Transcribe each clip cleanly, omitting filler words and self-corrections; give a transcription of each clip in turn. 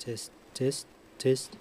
Test, test, test.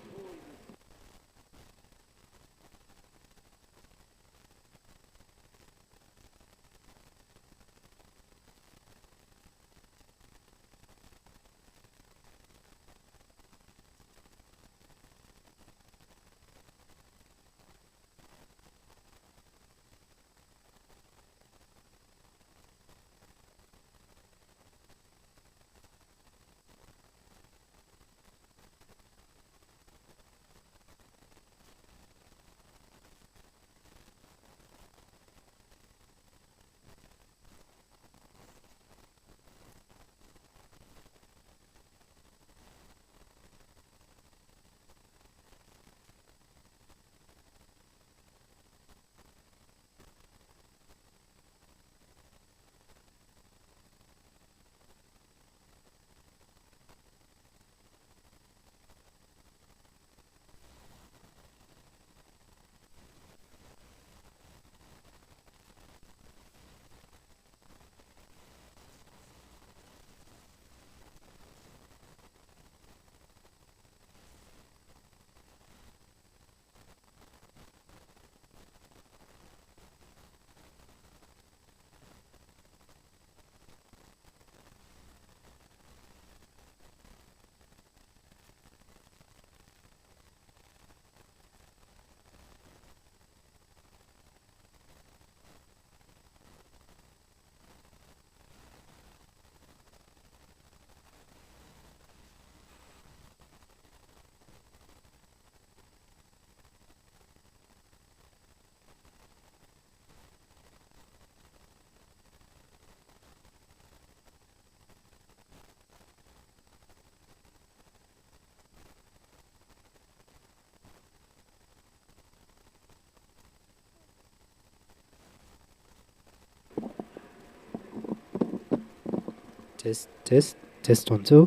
Test, test, test 1 2.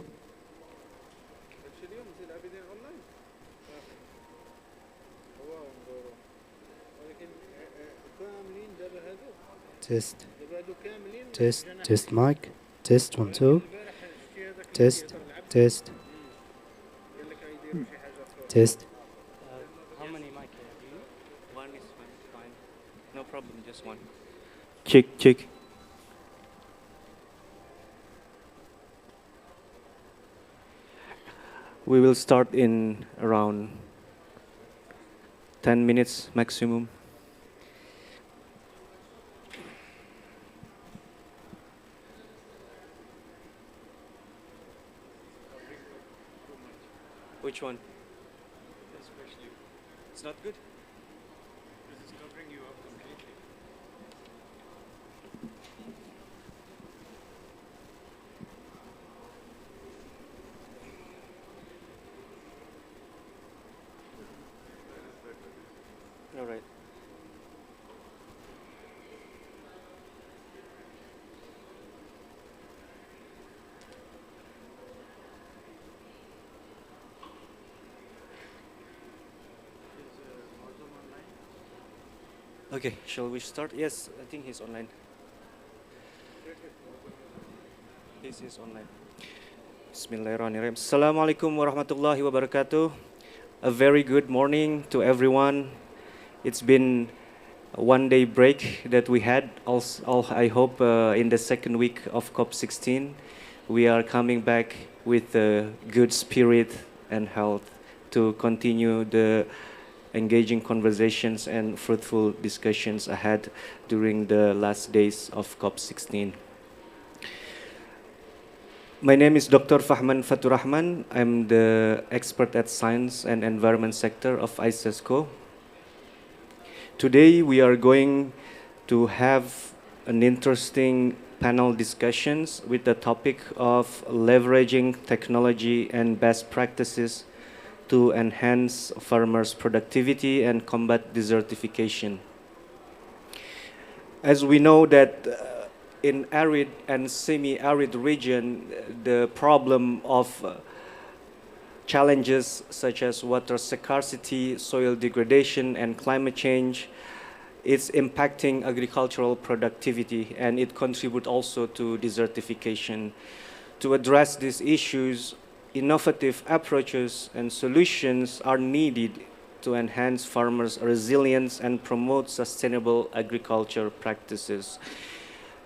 Test, test, test mic. Test 1 2. Test, test, test. How many mic have you? One is fine. No problem, just one. Check, check. We will start in around 10 minutes maximum. Which one? Especially. It's not good? Because it's covering you up completely. All right. Okay, shall we start? Yes, I think he's online. He's online. Bismillahirrahmanirrahim. Assalamualaikum warahmatullahi wabarakatuh. A very good morning to everyone. It's been a one-day break that we had. I hope in the second week of COP16, we are coming back with a good spirit and health to continue the engaging conversations and fruitful discussions ahead during the last days of COP16. My name is Dr. Fahman Faturrahman. I'm the expert at Science and Environment sector of ICESCO. Today we are going to have an interesting panel discussions with the topic of leveraging technology and best practices to enhance farmers' productivity and combat desertification. As we know that in arid and semi-arid region, the problem of challenges such as water scarcity, soil degradation, and climate change is impacting agricultural productivity, and it contributes also to desertification. To address these issues, innovative approaches and solutions are needed to enhance farmers' resilience and promote sustainable agriculture practices.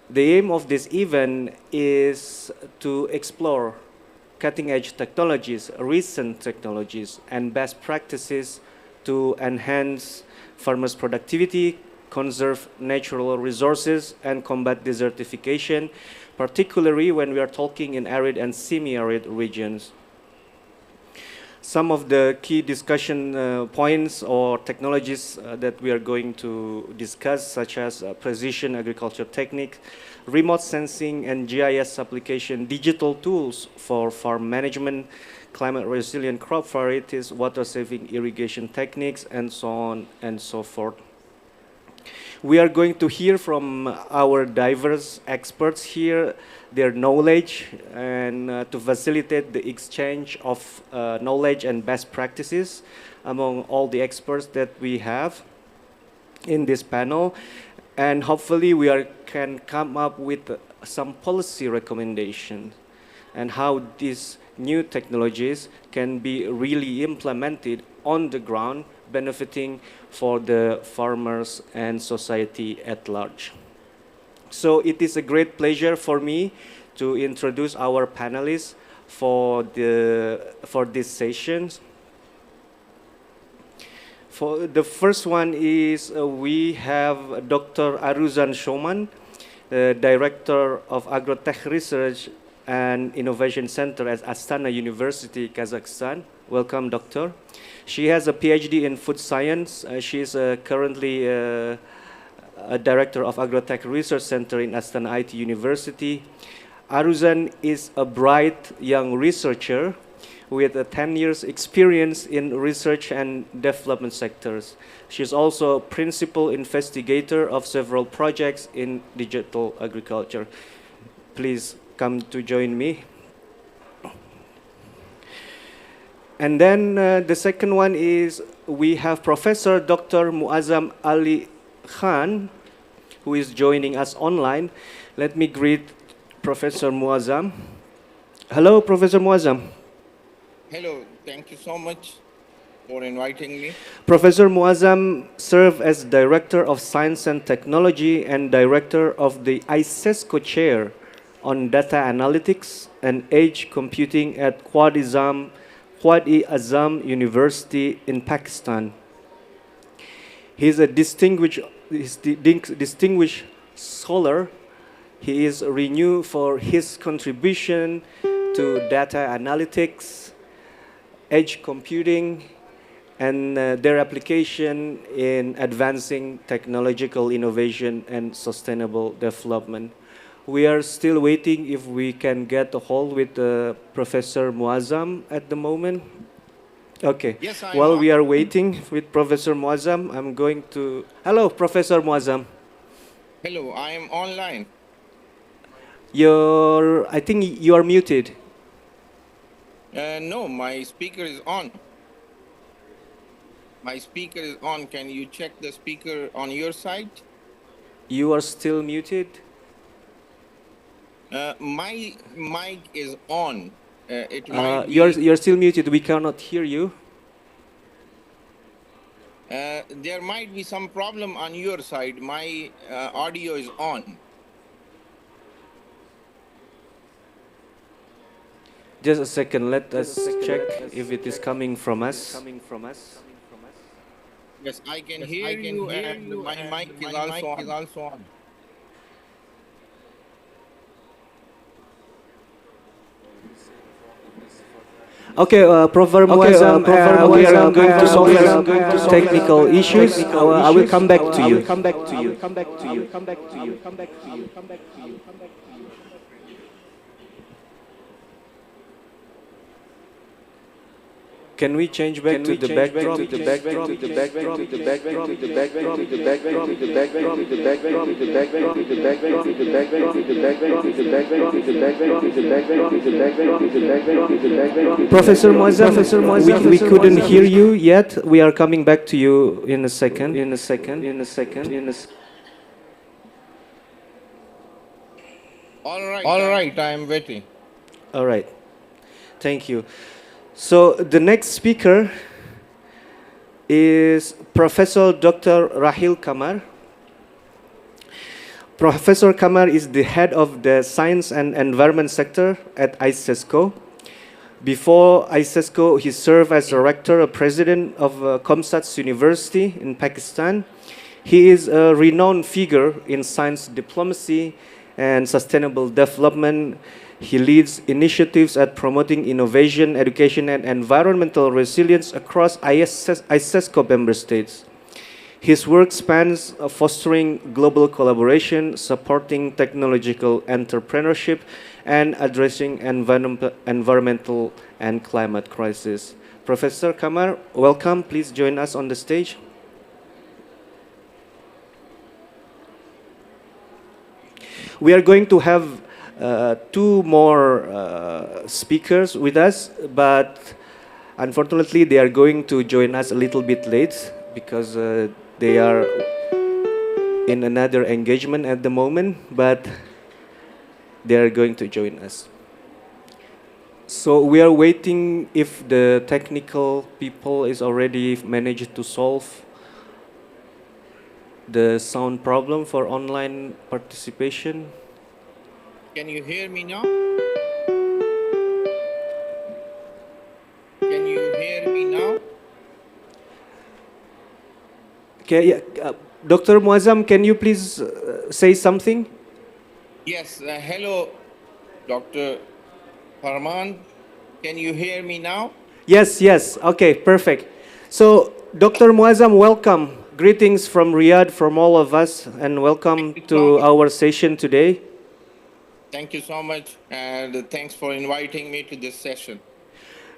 The aim of this event is to explore cutting-edge technologies, recent technologies, and best practices to enhance farmers' productivity, conserve natural resources, and combat desertification, particularly when we are talking in arid and semi-arid regions. Some of the key discussion points or technologies that we are going to discuss, such as precision agriculture technique, remote sensing and GIS application, digital tools for farm management, climate resilient crop varieties, water saving irrigation techniques, and so on and so forth. We are going to hear from our diverse experts here, their knowledge, and to facilitate the exchange of knowledge and best practices among all the experts that we have in this panel. And hopefully we can come up with some policy recommendations and how these new technologies can be really implemented on the ground, benefiting for the farmers and society at large. So it is a great pleasure for me to introduce our panelists for this session. For the first one is we have Dr. Aruzan Shoman, the Director of Agrotech Research and Innovation Center at Astana University, Kazakhstan. Welcome, Doctor. She has a PhD in food science. She is currently a Director of Agrotech Research Center in Astana IT University. Aruzan is a bright young researcher with 10 years experience in research and development sectors. She is also a principal investigator of several projects in digital agriculture. Please come to join me. And then the second one is we have Professor Dr. Muazzam Ali Khan, who is joining us online. Let me greet Professor Muazzam. Hello, Professor Muazzam. Hello, thank you so much for inviting me. Professor Muazzam served as Director of Science and Technology and Director of the ICESCO Chair on Data Analytics and Edge Computing at Quad-e-Azam University in Pakistan. He is a distinguished scholar. He is renowned for his contribution to data analytics, edge computing, and their application in advancing technological innovation and sustainable development. We are still waiting if we can get a hold with Professor Muazzam at the moment. Okay. Yes, While we are waiting with Professor Muazzam, I'm going to... Hello, Professor Muazzam. Hello, I am online. I think you are muted. No, my speaker is on. My speaker is on. Can you check the speaker on your side? You are still muted? My mic is on. You're still muted. We cannot hear you. There might be some problem on your side. My audio is on. Just a second. Let us check if it is coming from us. Yes, I can hear you, and my mic is also on. Okay, Professor Muazzam, we are going to solve technical issues. I will come back to you. Can we change back to the backdrop? Professor Muazzam, we couldn't hear you yet. We are coming back to you in a second. All right, I am waiting. All right. Thank you. So the next speaker is Professor Dr. Rahil Kamar. Professor Kamar is the head of the Science and Environment sector at ICESCO. Before ICESCO, he served as director or president of Comsats University in Pakistan. He is a renowned figure in science diplomacy and sustainable development. He leads initiatives at promoting innovation, education, and environmental resilience across ICESCO member states. His work spans fostering global collaboration, supporting technological entrepreneurship, and addressing environmental and climate crisis. Professor Kamar, welcome. Please join us on the stage. We are going to have two more speakers with us, but unfortunately they are going to join us a little bit late because they are in another engagement at the moment, but they are going to join us. So we are waiting if the technical people is already managed to solve the sound problem for online participation. Can you hear me now? Can you hear me now? Okay, yeah, Dr. Muazzam, can you please say something? Yes, hello, Dr. Farman. Can you hear me now? Yes, okay, perfect. So, Dr. Muazzam, welcome. Greetings from Riyadh from all of us, and welcome to our session today. Thank you so much, and thanks for inviting me to this session.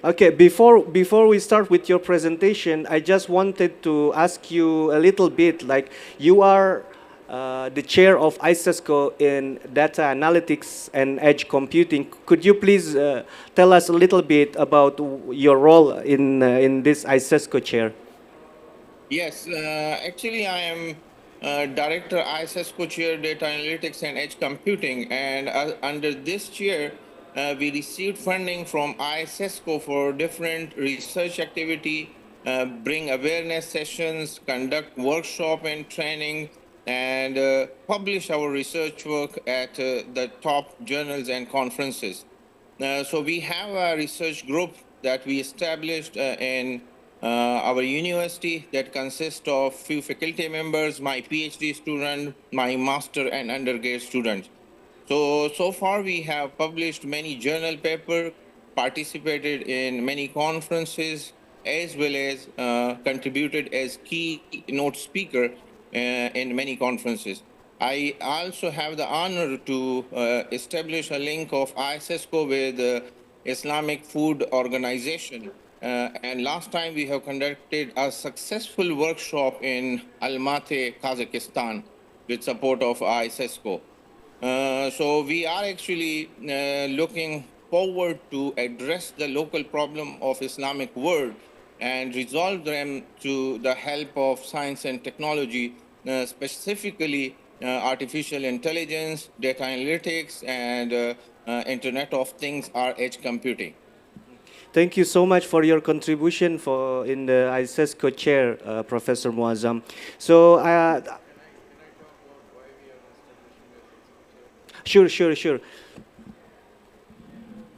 Okay, before we start with your presentation, I just wanted to ask you a little bit, like you are the chair of ICESCO in data analytics and edge computing. Could you please tell us a little bit about your role in this ICESCO chair? Yes, actually I am Director ICESCO Chair Data Analytics and Edge Computing, and under this chair, we received funding from ICESCO for different research activity, bring awareness sessions, conduct workshop and training, and publish our research work at the top journals and conferences. So we have a research group that we established in our university that consists of few faculty members, my PhD student, my master and undergrad students. So far we have published many journal papers, participated in many conferences, as well as contributed as keynote speaker in many conferences. I also have the honor to establish a link of ICESCO with Islamic Food Organization. And last time we have conducted a successful workshop in Almaty, Kazakhstan, with support of ICESCO. So we are actually looking forward to address the local problem of Islamic world and resolve them to the help of science and technology, specifically artificial intelligence, data analytics, and Internet of Things or edge computing. Thank you so much for your contribution in the ICESCO chair, Professor Muazzam. So, Sure.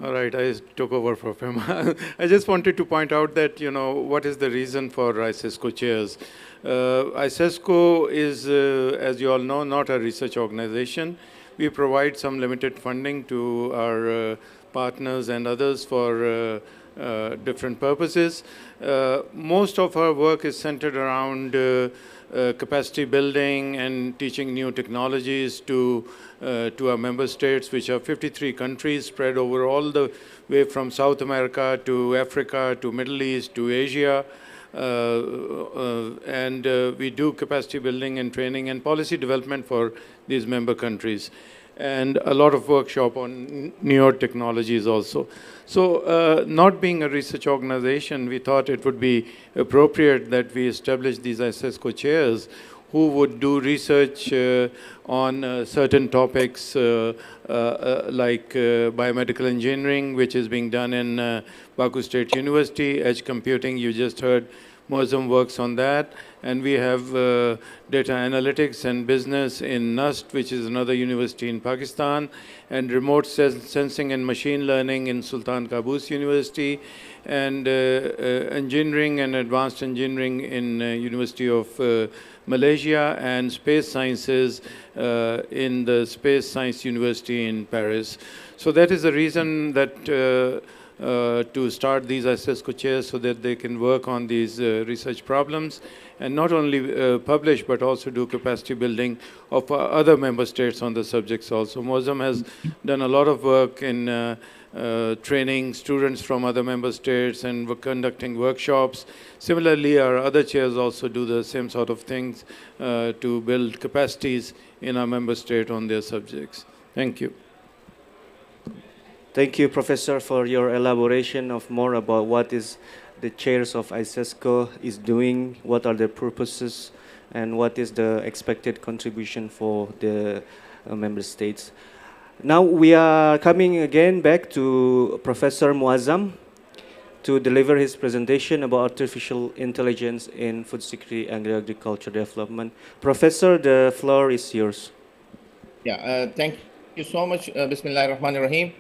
All right, I took over from him. I just wanted to point out that, what is the reason for ICESCO chairs? ICESCO is, as you all know, not a research organization. We provide some limited funding to our partners and others for different purposes. Most of our work is centered around capacity building and teaching new technologies to our member states, which are 53 countries spread over all the way from South America to Africa to Middle East to Asia. And we do capacity building and training and policy development for these member countries, and a lot of workshop on newer technologies also. So not being a research organization, we thought it would be appropriate that we establish these ICESCO chairs who would do research on certain topics like biomedical engineering, which is being done in Baku State University. Edge computing, you just heard Mozam works on that. And we have data analytics and business in NUST, which is another university in Pakistan, and remote sensing and machine learning in Sultan Qaboos University, and engineering and advanced engineering in University of Malaysia, and space sciences in the Space Science University in Paris. So that is the reason that to start these ICESCO chairs, so that they can work on these research problems and not only publish but also do capacity building of other member states on the subjects also. Mozam has done a lot of work in training students from other member states and conducting workshops. Similarly, our other chairs also do the same sort of things to build capacities in our member state on their subjects. Thank you. Thank you, Professor, for your elaboration of more about what is the chairs of ICESCO is doing, what are the purposes, and what is the expected contribution for the member states. Now we are coming again back to Professor Muazzam to deliver his presentation about artificial intelligence in food security and agriculture development. Professor, the floor is yours. Yeah, thank you so much. Bismillahirrahmanirrahim.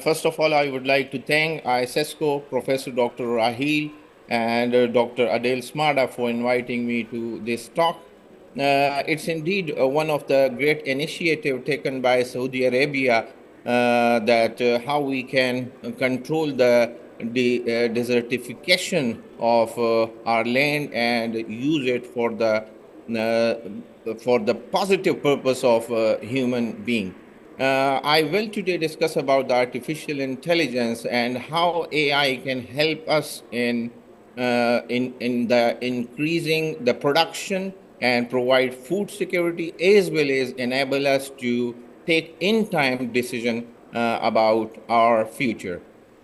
First of all, I would like to thank ICESCO, Professor Dr. Rahil, and Dr. Adel Smada for inviting me to this talk. It's indeed one of the great initiatives taken by Saudi Arabia that how we can control the desertification of our land and use it for the positive purpose of human being. I will today discuss about the artificial intelligence and how AI can help us in the increasing the production and provide food security, as well as enable us to take in-time decision about our future.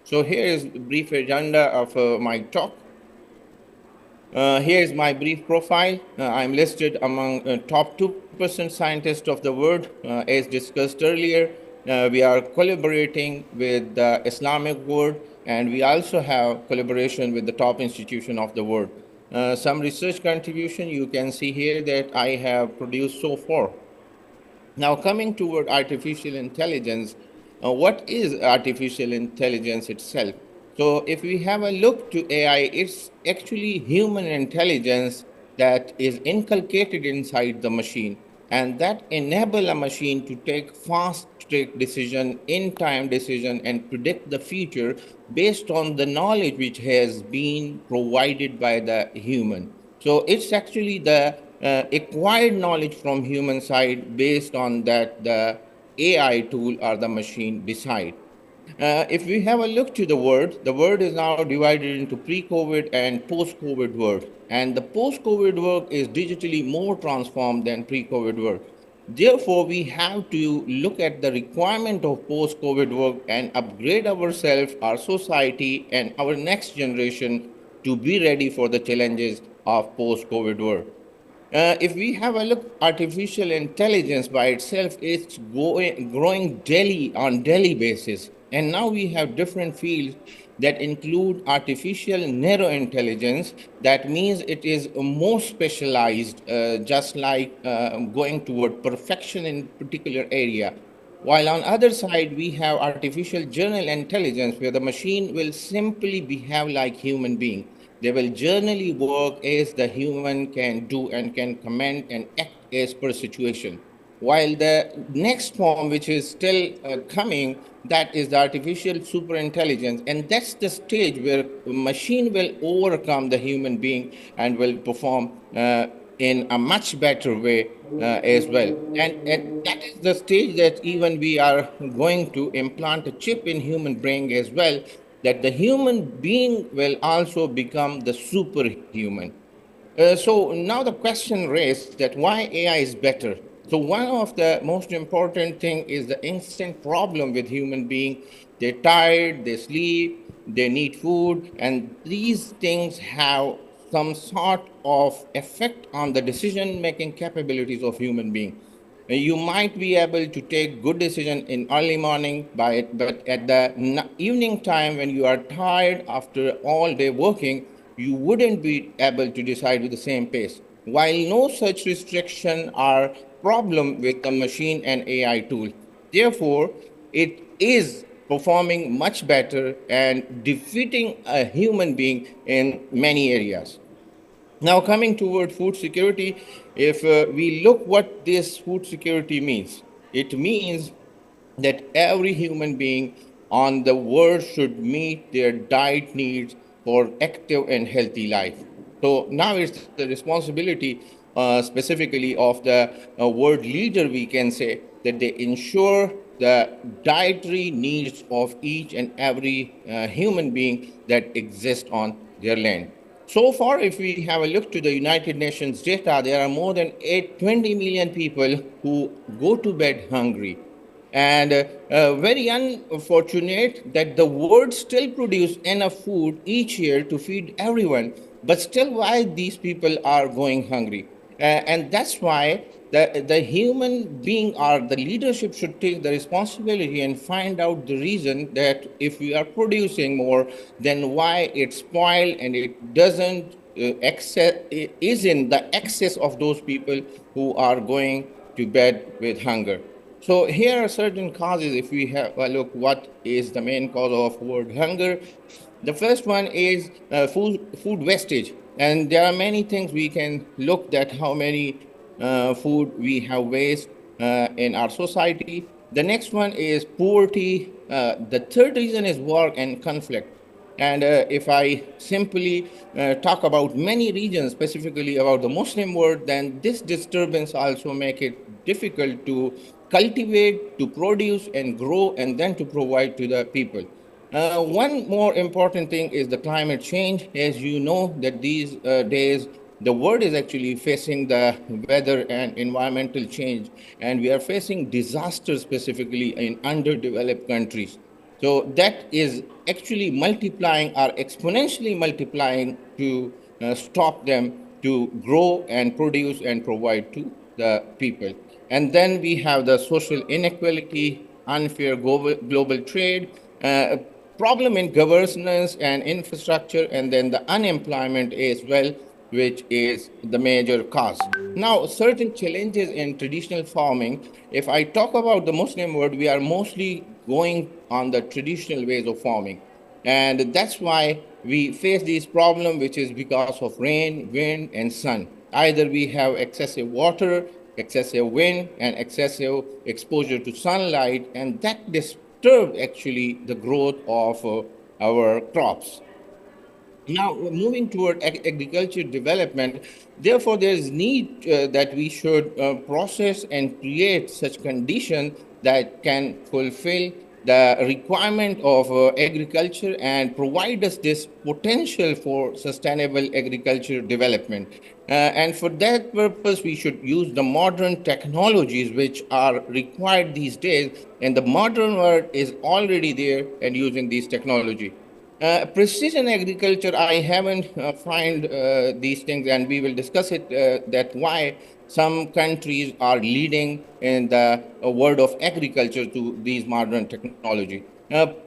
So here is a brief agenda of my talk. Here is my brief profile. I'm listed among top 2% scientists of the world. As discussed earlier, we are collaborating with the Islamic world, and we also have collaboration with the top institution of the world. Some research contribution you can see here that I have produced so far. Now coming toward artificial intelligence, what is artificial intelligence itself? So if we have a look to AI, it's actually human intelligence that is inculcated inside the machine, and that enable a machine to take fast-track decision, in-time decision, and predict the future based on the knowledge which has been provided by the human. So it's actually the acquired knowledge from human side based on that the AI tool or the machine decide. If we have a look to the world is now divided into pre-COVID and post-COVID world. And the post-COVID world is digitally more transformed than pre-COVID world. Therefore, we have to look at the requirement of post-COVID world and upgrade ourselves, our society, and our next generation to be ready for the challenges of post-COVID world. If we have a look, artificial intelligence by itself is growing daily on daily basis. And now we have different fields that include artificial narrow intelligence. That means it is more specialized, just like going toward perfection in particular area. While on other side, we have artificial general intelligence, where the machine will simply behave like human being. They will generally work as the human can do and can comment and act as per situation. While the next form, which is still coming, that is the artificial superintelligence. And that's the stage where machine will overcome the human being and will perform in a much better way as well. And that is the stage that even we are going to implant a chip in human brain as well, that the human being will also become the superhuman. So now the question raised that why AI is better. So one of the most important thing is the instant problem with human being. They're tired, they sleep, they need food, and these things have some sort of effect on the decision-making capabilities of human being. You might be able to take good decision in early morning, but at the evening time when you are tired after all day working, you wouldn't be able to decide with the same pace. While no such restriction are problem with the machine and AI tool, therefore, it is performing much better and defeating a human being in many areas. Now, coming toward food security, if we look what this food security means, it means that every human being on the world should meet their diet needs for active and healthy life. So now it's the responsibility specifically of the world leader, we can say, that they ensure the dietary needs of each and every human being that exists on their land. So far, if we have a look to the United Nations data, there are more than 20 million people who go to bed hungry. And very unfortunate that the world still produce enough food each year to feed everyone, but still why these people are going hungry. And that's why the human being or the leadership should take the responsibility and find out the reason that if we are producing more, then why it's spoiled and it doesn't is in the excess of those people who are going to bed with hunger. So here are certain causes. If we have a look, what is the main cause of world hunger? The first one is food wastage, and there are many things we can look at how many food we have waste in our society. The next one is poverty. The third reason is war and conflict. And if I simply talk about many regions, specifically about the Muslim world, then this disturbance also make it difficult to cultivate, to produce and grow, and then to provide to the people. One more important thing is the climate change. As you know, that these days, the world is actually facing the weather and environmental change, and we are facing disasters specifically in underdeveloped countries. So that is actually multiplying or exponentially multiplying to stop them to grow and produce and provide to the people. And then we have the social inequality, unfair global trade, problem in governance and infrastructure, and then the unemployment as well, which is the major cause. Now, certain challenges in traditional farming, if I talk about the Muslim world, we are mostly going on the traditional ways of farming. And that's why we face this problem, which is because of rain, wind, and sun. Either we have excessive water, excessive wind, and excessive exposure to sunlight, and that disturbs actually the growth of our crops. Now, moving toward agriculture development, therefore, there is need that we should process and create such conditions that can fulfill the requirement of agriculture and provide us this potential for sustainable agriculture development. And for that purpose, we should use the modern technologies which are required these days, and the modern world is already there and using these technology. Precision agriculture, I haven't find these things, and we will discuss it, that why some countries are leading in the world of agriculture to these modern technology.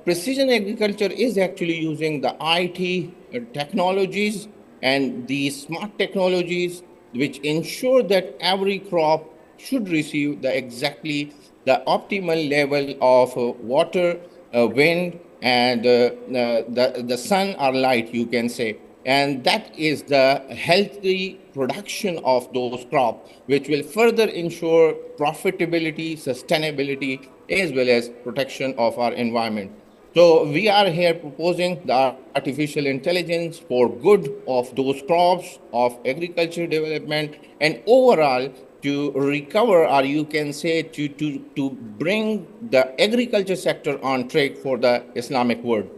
Precision agriculture is actually using the IT technologies and these smart technologies which ensure that every crop should receive exactly the optimal level of water, wind, and the sun or light, you can say. And that is the healthy production of those crops, which will further ensure profitability, sustainability, as well as protection of our environment. So we are here proposing the artificial intelligence for good of those crops, of agriculture development, and overall to recover, or you can say to bring the agriculture sector on track for the Islamic world.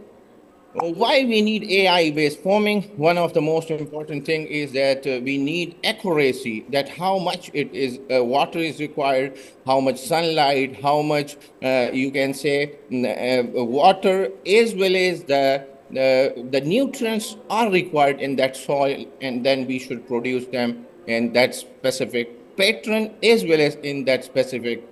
Why we need AI-based farming? One of the most important thing is that we need accuracy, that how much it is water is required, how much sunlight, how much you can say water, as well as the the nutrients are required in that soil, and then we should produce them in that specific pattern as well as in that specific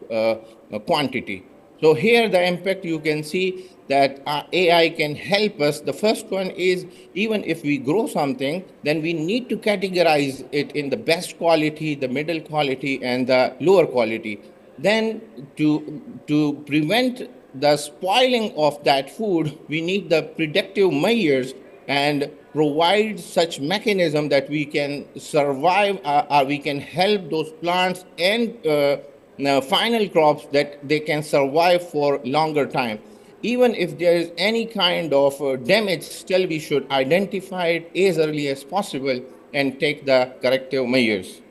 quantity. So here the impact you can see that AI can help us. The first one is, even if we grow something, then we need to categorize it in the best quality, the middle quality, and the lower quality. Then to prevent the spoiling of that food, we need the predictive measures and provide such mechanism that we can survive, or we can help those plants and final crops that they can survive for longer time. Even if there is any kind of damage, still we should identify it as early as possible and take the corrective measures.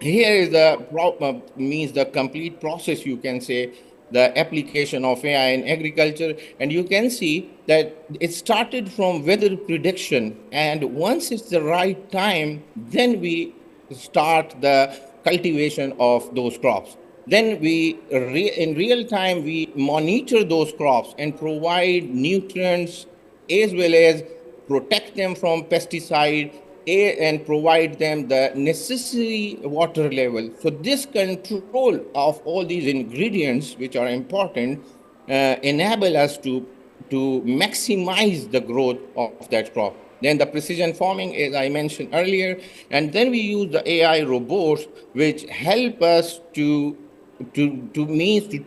Here is the complete process, you can say, the application of AI in agriculture. And you can see that it started from weather prediction. And once it's the right time, then we start the cultivation of those crops. Then in real time, we monitor those crops and provide nutrients as well as protect them from pesticide and provide them the necessary water level. So this control of all these ingredients, which are important, enable us to maximize the growth of that crop. Then the precision farming, as I mentioned earlier, and then we use the AI robots, which help us to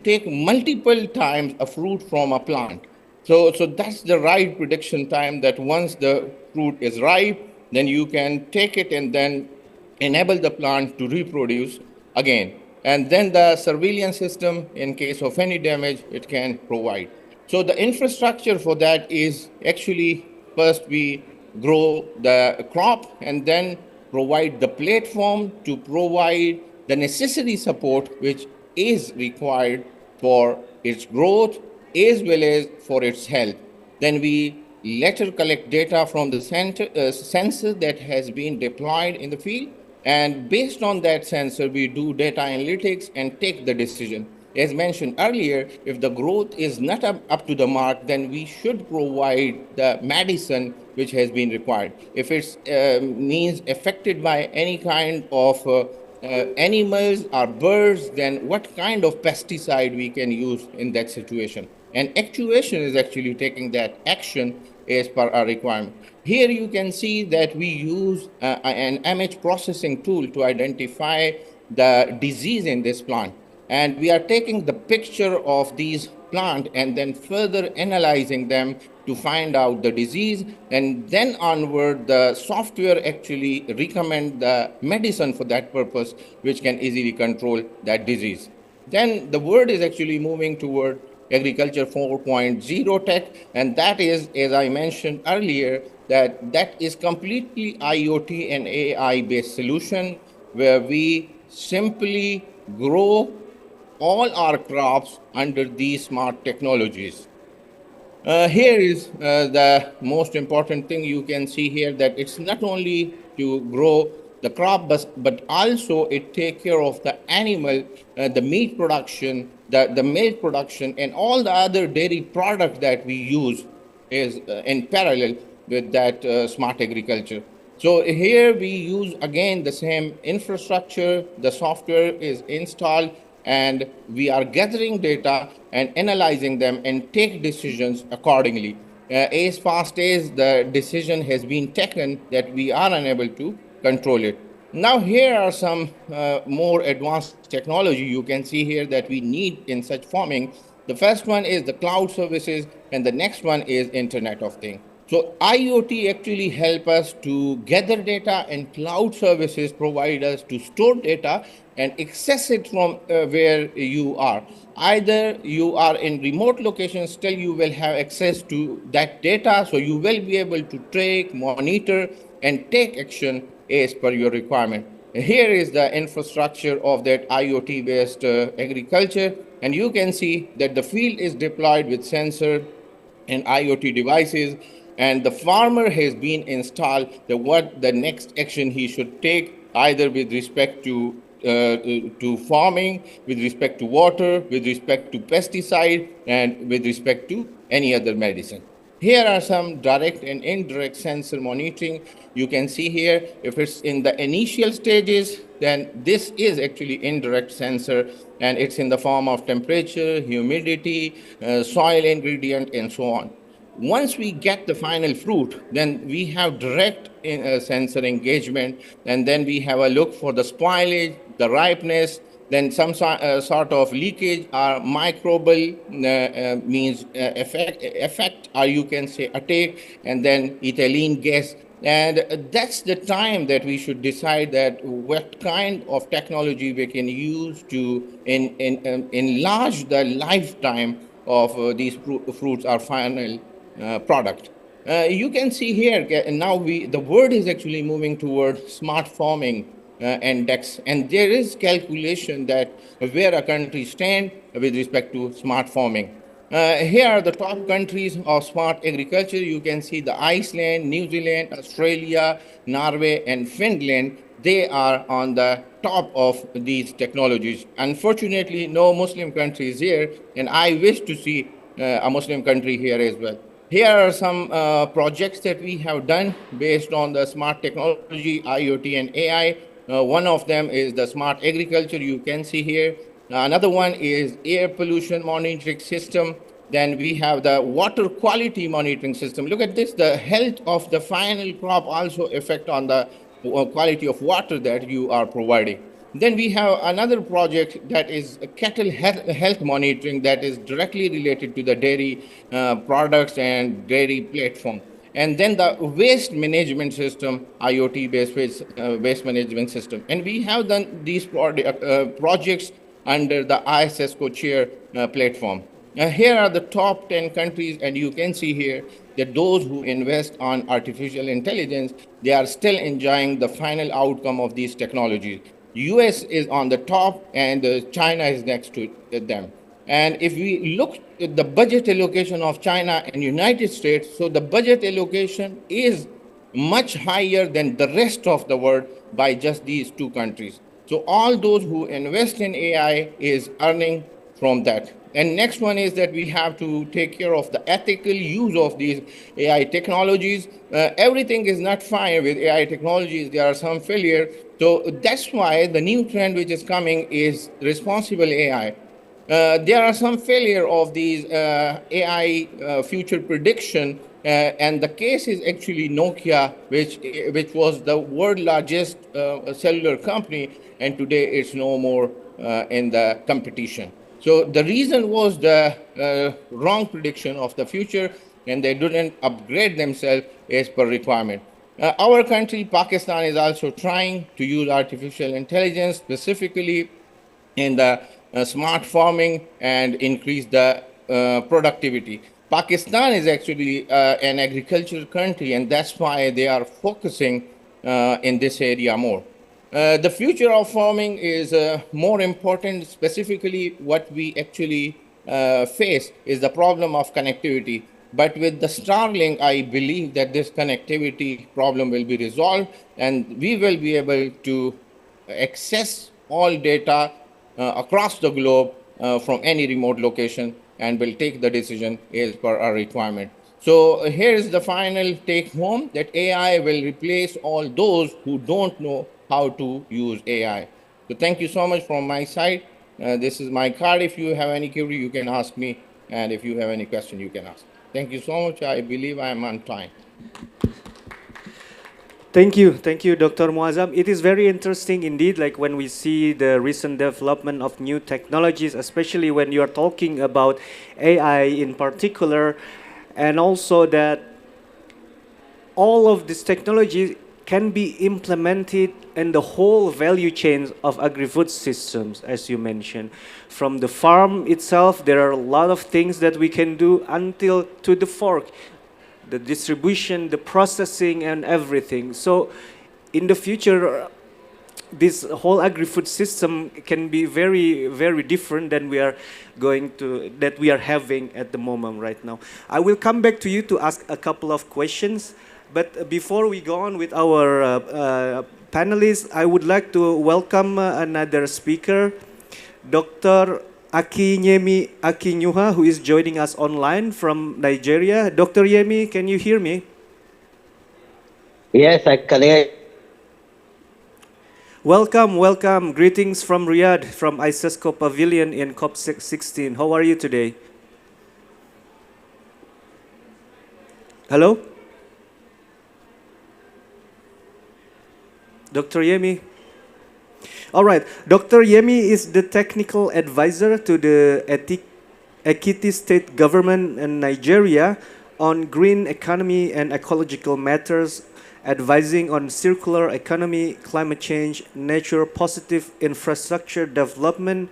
take multiple times a fruit from a plant. So that's the right prediction time, that once the fruit is ripe, then you can take it and then enable the plant to reproduce again. And then the surveillance system, in case of any damage, it can provide. So the infrastructure for that is actually, first we grow the crop and then provide the platform to provide the necessary support which is required for its growth as well as for its health. Then we later collect data from the sensor that has been deployed in the field, and based on that sensor, we do data analytics and take the decision. As mentioned earlier, if the growth is not up to the mark, then we should provide the medicine which has been required. If it's means affected by any kind of animals or birds, then what kind of pesticide we can use in that situation. And actuation is actually taking that action as per our requirement. Here you can see that we use an image processing tool to identify the disease in this plant. And we are taking the picture of these plant and then further analyzing them to find out the disease, and then onward the software actually recommend the medicine for that purpose, which can easily control that disease. Then the world is actually moving toward agriculture 4.0 tech, and that is, as I mentioned earlier, that is completely IoT and AI based solution, where we simply grow all our crops under these smart technologies. Here is the most important thing you can see here, that it's not only to grow the crop, but also it take care of the animal, the meat production, the milk production, and all the other dairy products that we use is in parallel with that smart agriculture. So here we use again the same infrastructure, the software is installed, and we are gathering data and analyzing them and take decisions accordingly. As fast as the decision has been taken, that we are unable to control it. Now here are some more advanced technology you can see here that we need in such farming. The first one is the cloud services, and the next one is Internet of Things. So IoT actually help us to gather data, and cloud services provide us to store data and access it from where you are. Either you are in remote locations, still you will have access to that data, so you will be able to track, monitor, and take action as per your requirement. Here is the infrastructure of that IoT-based agriculture, and you can see that the field is deployed with sensor and IoT devices, and the farmer has been installed what the next action he should take, either with respect to farming, with respect to water, with respect to pesticide, and with respect to any other medicine. Here are some direct and indirect sensor monitoring. You can see here, if it's in the initial stages, then this is actually indirect sensor, and it's in the form of temperature, humidity, soil ingredient, and so on. Once we get the final fruit, then we have direct sensor engagement, and then we have a look for the spoilage, the ripeness, then some sort of leakage or microbial means effect, or you can say attack, and then ethylene gas. And that's the time that we should decide that what kind of technology we can use to enlarge the lifetime of these fruits or final product. You can see here now the world is actually moving toward smart farming index, and there is calculation that where a country stand with respect to smart farming. Here are the top countries of smart agriculture. You can see the Iceland, New Zealand, Australia, Norway, and Finland. They are on the top of these technologies. Unfortunately, no Muslim country is here, and I wish to see a Muslim country here as well. Here are some projects that we have done based on the smart technology, IoT, and AI. One of them is the smart agriculture, you can see here. Another one is air pollution monitoring system. Then we have the water quality monitoring system. Look at this, the health of the final crop also affect on the quality of water that you are providing. Then we have another project that is cattle health monitoring that is directly related to the dairy products and dairy platform. And then the waste management system, IoT-based waste management system. And we have done these projects under the ICESCO chair platform. Here are the top 10 countries, and you can see here that those who invest on artificial intelligence, they are still enjoying the final outcome of these technologies. US is on the top, and China is next to them. And if we look at the budget allocation of China and United States, so the budget allocation is much higher than the rest of the world by just these two countries. So all those who invest in AI is earning from that. And next one is that we have to take care of the ethical use of these AI technologies. Everything is not fine with AI technologies. There are some failures. So that's why the new trend which is coming is responsible AI. There are some failure of these AI future prediction, and the case is actually Nokia, which was the world largest cellular company, and today it's no more in the competition. So the reason was the wrong prediction of the future, and they didn't upgrade themselves as per requirement. Our country, Pakistan, is also trying to use artificial intelligence specifically in the smart farming and increase the productivity. Pakistan is actually an agricultural country, and that's why they are focusing in this area more. The future of farming is more important. Specifically, what we actually face is the problem of connectivity. But with the Starlink, I believe that this connectivity problem will be resolved, and we will be able to access all data across the globe from any remote location, and will take the decision as per our requirement. So here is the final take home, that AI will replace all those who don't know how to use AI. So thank you so much from my side. This is my card. If you have any query, you can ask me. And if you have any question, you can ask. Thank you so much. I believe I am on time. Thank you, Dr. Muazzam. It is very interesting indeed, like when we see the recent development of new technologies, especially when you are talking about AI in particular, and also that all of this technology can be implemented in the whole value chain of agri-food systems, as you mentioned. From the farm itself, there are a lot of things that we can do until to the fork, the distribution, the processing, and everything. So in the future, this whole agri-food system can be very, very different than we are having at the moment right now. I will come back to you to ask a couple of questions. But before we go on with our panelists, I would like to welcome another speaker, Dr. Akinyemi Akinyuha, who is joining us online from Nigeria. Dr. Yemi, can you hear me? Yes, I can hear. Welcome, welcome. Greetings from Riyadh, from ICESCO Pavilion in COP16. How are you today? Hello? Dr. Yemi? All right. Dr. Yemi is the technical advisor to the Ekiti State Government in Nigeria on green economy and ecological matters, advising on circular economy, climate change, nature positive infrastructure development,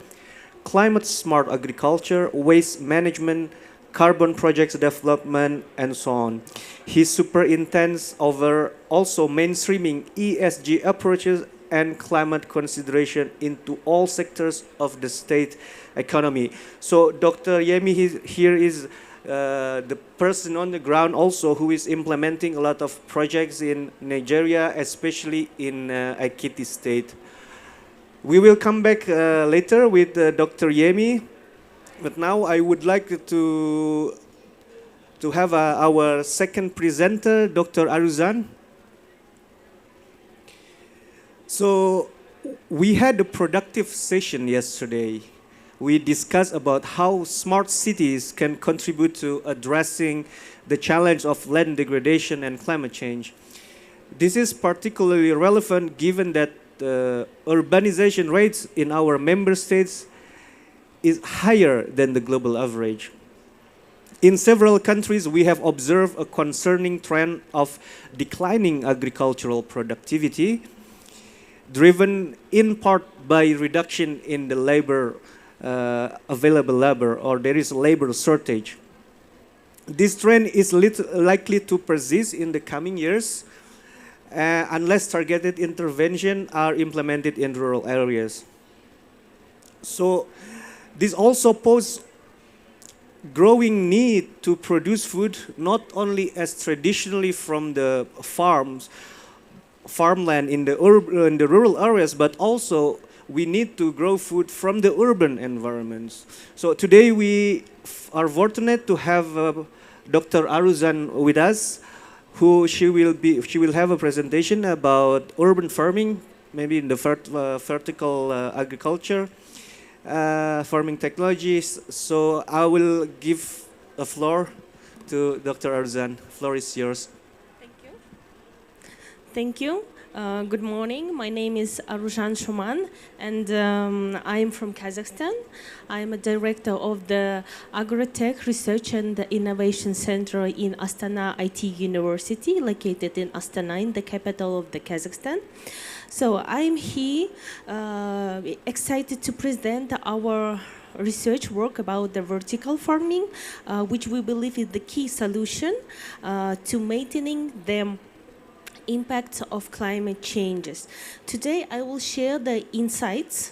climate smart agriculture, waste management, carbon projects development, and so on. He superintends over also mainstreaming ESG approaches and climate consideration into all sectors of the state economy. So Dr. Yemi here is the person on the ground also who is implementing a lot of projects in Nigeria, especially in Ekiti State. We will come back later with Dr. Yemi, but now I would like to have our second presenter, Dr. Aruzan. So we had a productive session yesterday. We discussed about how smart cities can contribute to addressing the challenge of land degradation and climate change. This is particularly relevant given that the urbanization rates in our member states is higher than the global average. In several countries, we have observed a concerning trend of declining agricultural productivity, driven in part by reduction in the labor, available labor, or there is a labor shortage. This trend is likely to persist in the coming years unless targeted intervention are implemented in rural areas. So this also poses growing need to produce food not only as traditionally from the farmland in the rural areas, but also we need to grow food from the urban environments. So today we are fortunate to have Dr. Aruzan with us, who she will have a presentation about urban farming, maybe in the vertical agriculture, farming technologies. So I will give the floor to Dr. Aruzan. Floor is yours. Thank you. Thank you. Good morning. My name is Aruzan Shuman, and I'm from Kazakhstan. I'm a director of the Agrotech Research and Innovation Center in Astana IT University, located in Astana, in the capital of the Kazakhstan. So I'm here excited to present our research work about the vertical farming, which we believe is the key solution to maintaining the impact of climate changes. Today I will share the insights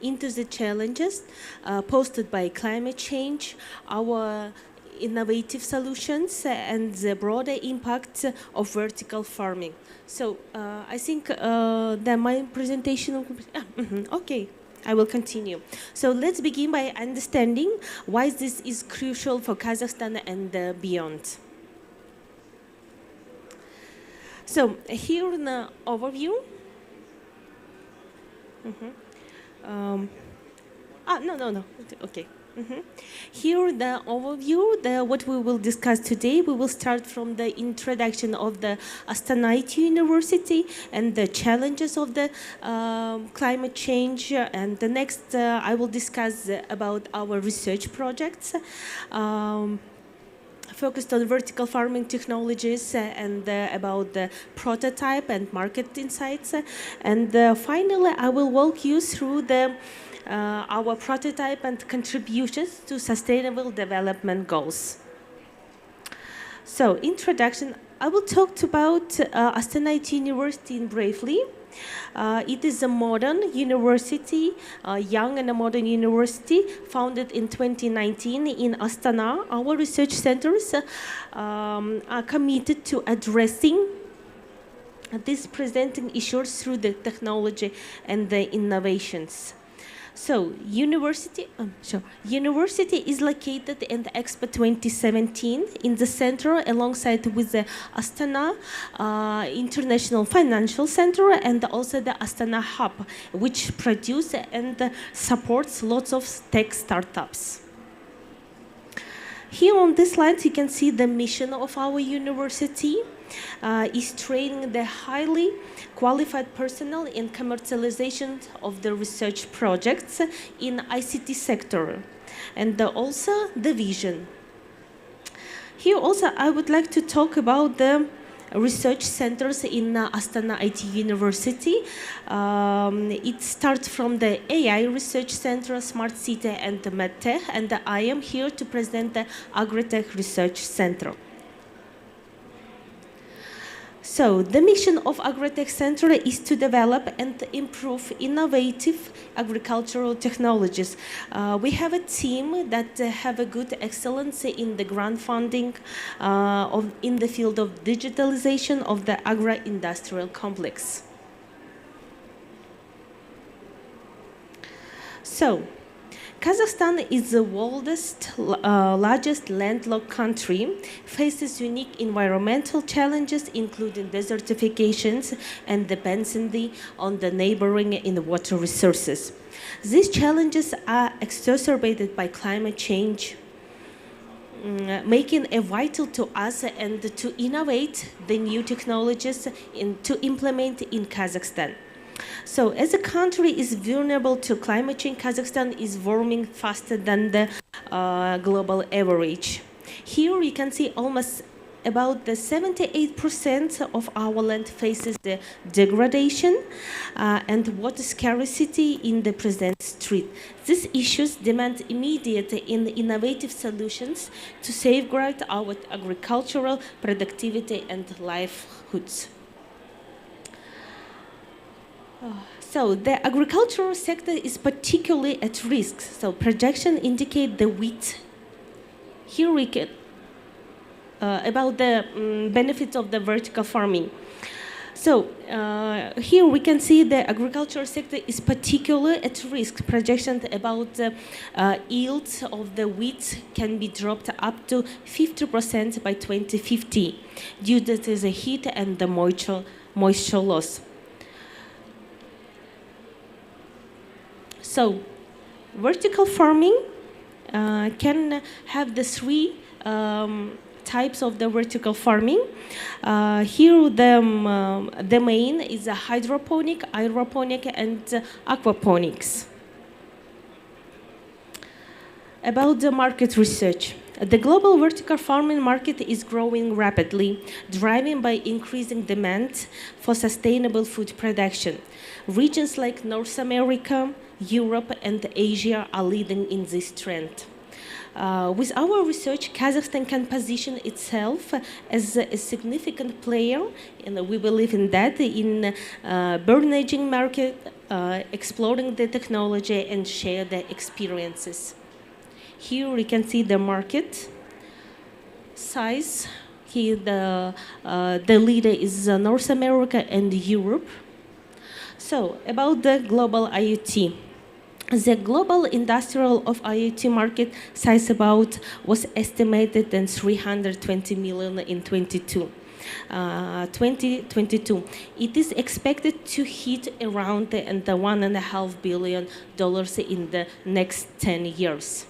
into the challenges posed by climate change, our innovative solutions, and the broader impact of vertical farming. So I think that my presentation, okay, I will continue. So let's begin by understanding why this is crucial for Kazakhstan and beyond. So here in the overview, okay. Here the overview, what we will discuss today, we will start from the introduction of the Astana IT University and the challenges of the climate change, and the next I will discuss about our research projects. Focused on vertical farming technologies and about the prototype and market insights. And finally, I will walk you through our prototype and contributions to sustainable development goals. So, introduction, I will talk about Astana IT University briefly. It is a modern university, young and a modern university, founded in 2019 in Astana. Our research centers are committed to addressing these presenting issues through the technology and the innovations. So, University is located in the Expo 2017 in the center, alongside with the Astana International Financial Center and also the Astana Hub, which produce and supports lots of tech startups. Here on this slide, you can see the mission of our university is training the highly qualified personnel in commercialization of the research projects in ICT sector, and also the vision. Here also I would like to talk about the research centers in Astana IT University. It starts from the AI Research Center, Smart City and MedTech, and I am here to present the Agritech Research Center. So, the mission of Agritech Center is to develop and improve innovative agricultural technologies. We have a team that have a good excellence in the grant funding in the field of digitalization of the agro-industrial complex. So, Kazakhstan is the world's largest landlocked country, faces unique environmental challenges, including desertifications and dependency on the neighboring in water resources. These challenges are exacerbated by climate change, making it vital to us and to innovate the new technologies to implement in Kazakhstan. So, as a country is vulnerable to climate change, Kazakhstan is warming faster than the global average. Here you can see almost about the 78% of our land faces the degradation and water scarcity in the present state. These issues demand immediate and innovative solutions to safeguard our agricultural productivity and livelihoods. So the agricultural sector is particularly at risk. So projections indicate the wheat. Here we can about the benefits of the vertical farming. So here we can see the agricultural sector is particularly at risk. Projections about the yields of the wheat can be dropped up to 50% by 2050 due to the heat and the moisture loss. So, vertical farming can have the three types of the vertical farming. Here, the main is a hydroponic, aeroponic, and aquaponics. About the market research. The global vertical farming market is growing rapidly, driven by increasing demand for sustainable food production. Regions like North America, Europe, and Asia are leading in this trend. With our research, Kazakhstan can position itself as a significant player, and we believe in that, in burgeoning market, exploring the technology and share the experiences. Here we can see the market size. Here the leader is North America and Europe. So about the global IoT. The global industrial of IoT market size was estimated at 320 million in 2022. It is expected to hit around the $1.5 billion in the next 10 years.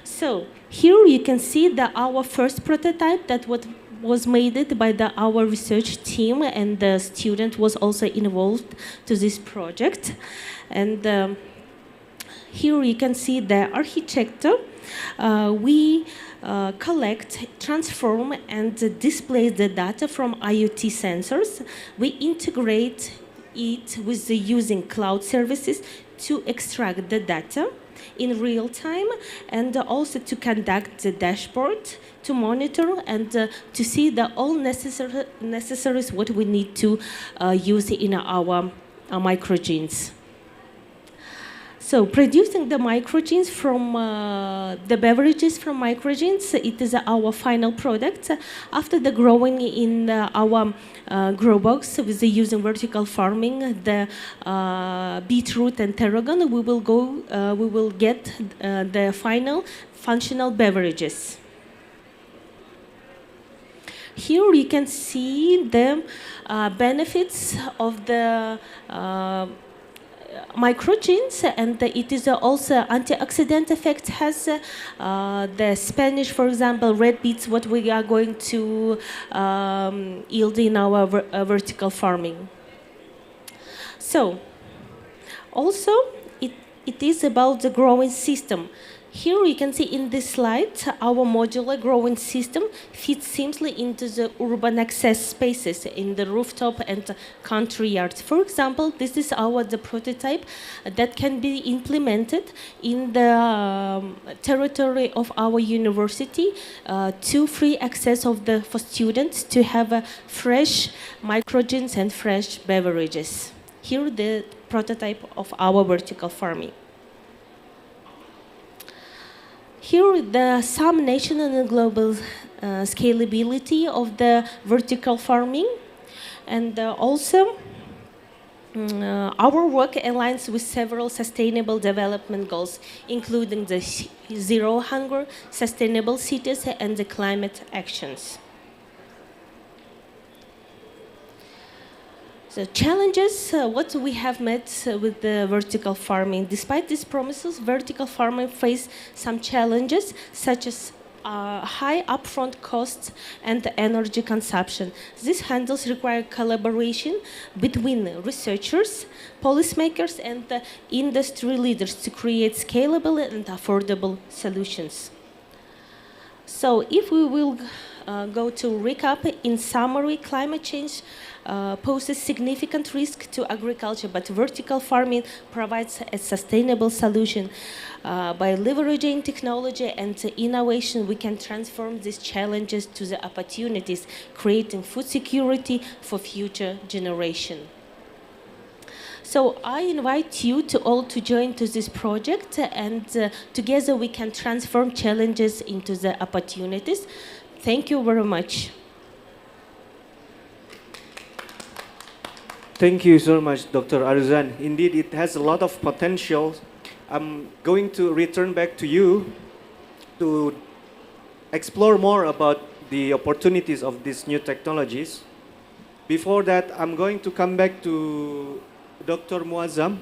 So here you can see that our first prototype that was made by our research team, and the student was also involved to this project. And here you can see the architecture. We collect, transform, and display the data from IoT sensors. We integrate it with using cloud services to extract the data in real time, and also to conduct the dashboard, to monitor, and to see all necessaries what we need to use in our microgenes. So producing the microgenes from the beverages from microgenes, it is our final product. After the growing in our grow box with the using vertical farming, the beetroot and tarragon, we will get the final functional beverages. Here you can see the benefits of the microgenes, and it is also antioxidant effect has the Spanish, for example, red beets, what we are going to yield in our vertical farming. So also it is about the growing system. Here you can see in this slide, our modular growing system fits seamlessly into the urban access spaces in the rooftop and country yards. For example, this is the prototype that can be implemented in the territory of our university to free access for students to have fresh microgenes and fresh beverages. Here the prototype of our vertical farming. Here, some national and global scalability of the vertical farming, and also our work aligns with several sustainable development goals, including the zero hunger, sustainable cities, and the climate actions. So challenges, what we have met with the vertical farming. Despite these promises, vertical farming face some challenges, such as high upfront costs and energy consumption. These handles require collaboration between researchers, policymakers, and industry leaders to create scalable and affordable solutions. So if we will go to recap, in summary, climate change poses significant risk to agriculture, but vertical farming provides a sustainable solution. By leveraging technology and innovation, we can transform these challenges to the opportunities, creating food security for future generations. So I invite you all to join to this project, and together we can transform challenges into the opportunities. Thank you very much. Thank you so much, Dr. Arzan. Indeed, it has a lot of potential. I'm going to return back to you to explore more about the opportunities of these new technologies. Before that, I'm going to come back to Dr. Muazzam.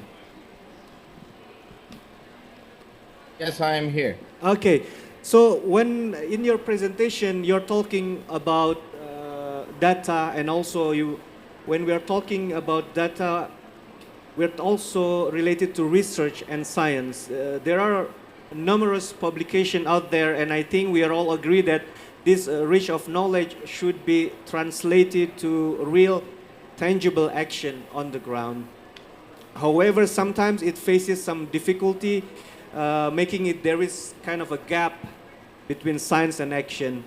Yes, I am here. Okay, so when in your presentation you're talking about data, and also when we are talking about data, we're also related to research and science. There are numerous publications out there, and I think we are all agree that this rich of knowledge should be translated to real, tangible action on the ground. However, sometimes it faces some difficulty, making it there is kind of a gap between science and action.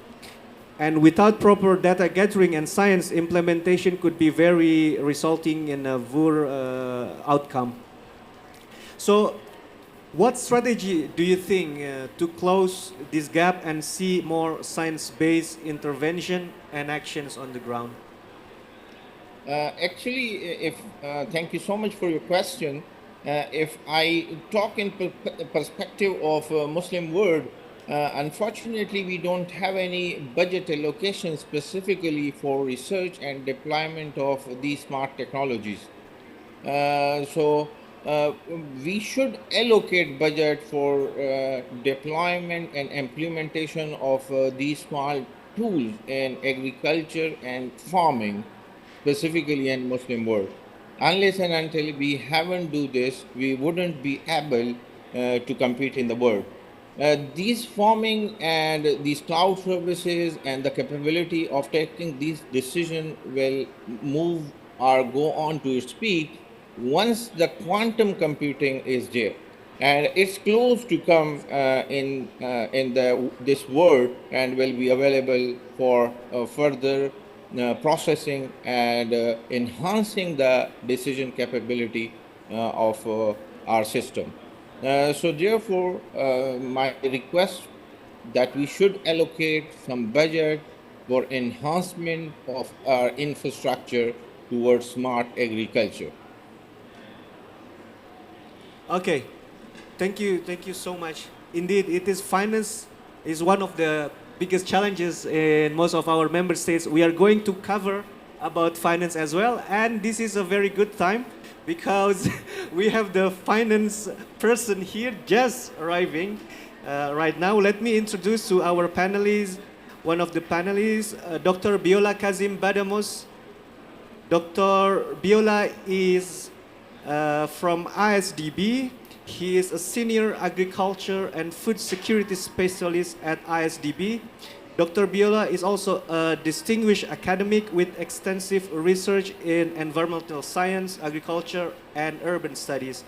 And without proper data gathering and science implementation could be very resulting in a poor outcome. So what strategy do you think to close this gap and see more science-based intervention and actions on the ground? Actually, thank you so much for your question. If I talk in perspective of Muslim world, unfortunately, we don't have any budget allocation specifically for research and deployment of these smart technologies. So we should allocate budget for deployment and implementation of these small tools in agriculture and farming, specifically in Muslim world. Unless and until we haven't do this, we wouldn't be able to compete in the world. These farming and these cloud services and the capability of taking these decisions will move or go on to its peak once the quantum computing is there. And it's close to come in this world and will be available for further processing and enhancing the decision capability of our system. So therefore, my request that we should allocate some budget for enhancement of our infrastructure towards smart agriculture. Okay, thank you so much. Indeed, it is finance is one of the biggest challenges in most of our member states. We are going to cover about finance as well, and this is a very good time because we have the finance person here just arriving right now. Let me introduce to our panelists, one of the panelists, Dr. Biola Kazim Badamos. Dr. Biola is from ISDB. He is a senior agriculture and food security specialist at ISDB. Dr. Biola is also a distinguished academic with extensive research in environmental science, agriculture, and urban studies.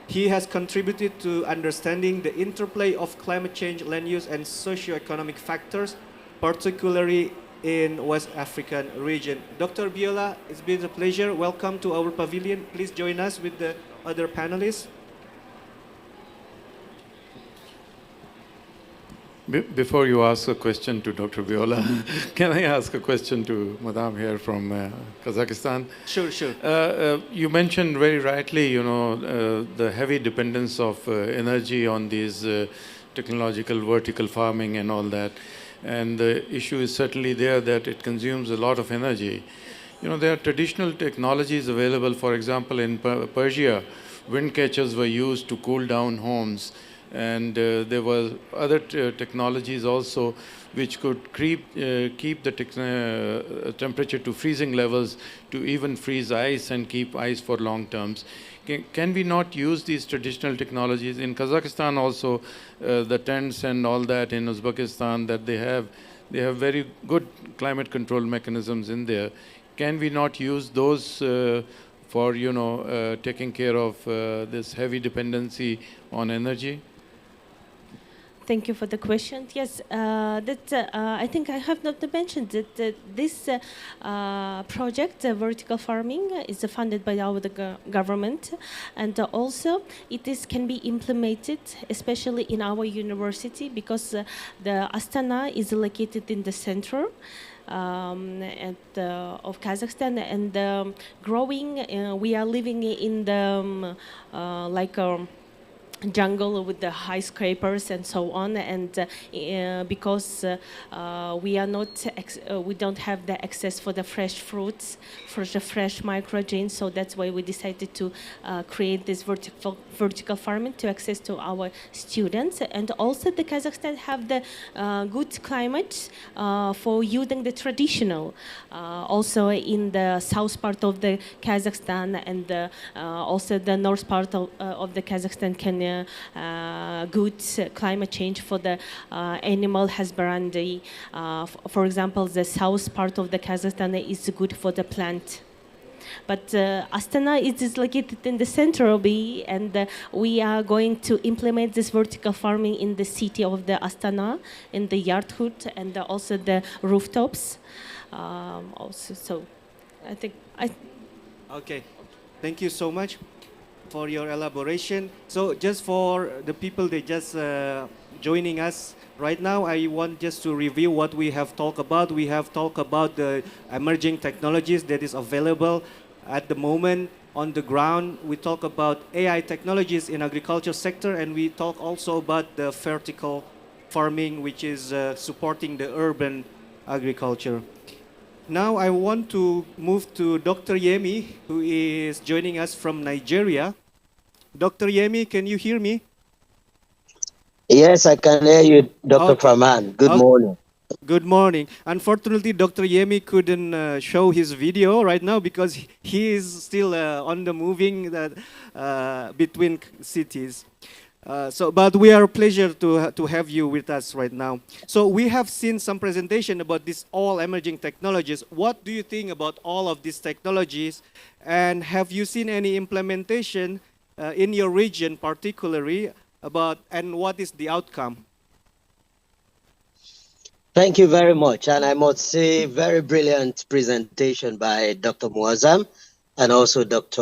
He has contributed to understanding the interplay of climate change, land use, and socioeconomic factors, particularly in West African region. Dr. Biola, it's been a pleasure. Welcome to our pavilion. Please join us with the other panelists. Before you ask a question to Dr. Viola, can I ask a question to Madam here from Kazakhstan? Sure, sure. You mentioned very rightly, the heavy dependence of energy on these technological vertical farming and all that. And the issue is certainly there that it consumes a lot of energy. There are traditional technologies available. For example, in Persia, wind catchers were used to cool down homes. And there were other technologies also which could keep the temperature to freezing levels, to even freeze ice and keep ice for long terms. Can we not use these traditional technologies? In Kazakhstan also, the tents and all that, in Uzbekistan, that they have very good climate control mechanisms in there. Can we not use those for taking care of this heavy dependency on energy? Thank you for the question. Yes, I think I have not mentioned that this project, vertical farming, is funded by our government, and also can be implemented, especially in our university, because the Astana is located in the center of Kazakhstan, and growing. We are living in the jungle with the high skyscrapers and so on, and because we don't have the access for the fresh fruits, for the fresh microgreens, so that's why we decided to create this vertical farming to access to our students. And also the Kazakhstan have the good climate for using the traditional, also in the south part of the Kazakhstan, and also the north part of the Kazakhstan can good climate change for the animal husbandry. For example, the south part of the Kazakhstan is good for the plant. But Astana is located in the center of it, and we are going to implement this vertical farming in the city of the Astana, in the yardhood, and also the rooftops. Also, so I think Okay, thank you so much for your elaboration. So just for the people that just joining us right now, I want just to review what we have talked about. We have talked about the emerging technologies that is available at the moment on the ground. We talk about AI technologies in agriculture sector, and we talk also about the vertical farming, which is supporting the urban agriculture. Now I want to move to Dr. Yemi, who is joining us from Nigeria. Dr. Yemi, can you hear me? Yes, I can hear you, Dr. Okay. Kraman. Good morning. Good morning. Unfortunately, Dr. Yemi couldn't show his video right now because he is still on the moving between cities. But we are a pleasure to have you with us right now. So we have seen some presentation about these all emerging technologies. What do you think about all of these technologies? And have you seen any implementation in your region particularly and what is the outcome? Thank you very much. And I must say, very brilliant presentation by Dr. Muazzam. and also Dr.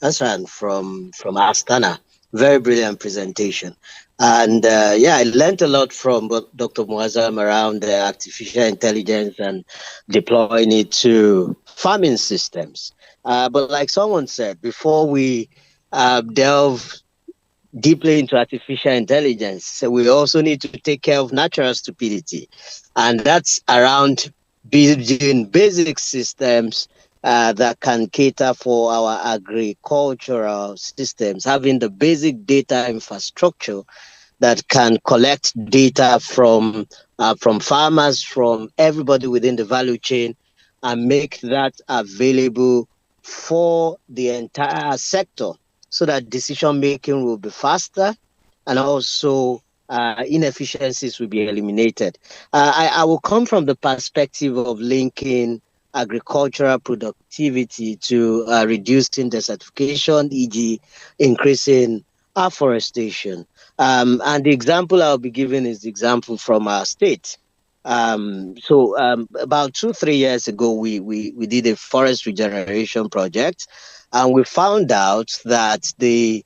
Asran from Astana. Very brilliant presentation. And yeah, I learned a lot from Dr. Muazzam around artificial intelligence and deploying it to farming systems. But like someone said, before we delve deeply into artificial intelligence, so we also need to take care of natural stupidity. And that's around building basic systems that can cater for our agricultural systems, having the basic data infrastructure that can collect data from farmers, from everybody within the value chain, and make that available for the entire sector, so that decision making will be faster, and also inefficiencies will be eliminated. I will come from the perspective of linking agricultural productivity to reducing desertification, e.g., increasing afforestation. And the example I'll be giving is the example from our state. About 2-3 years ago, we did a forest regeneration project, and we found out that the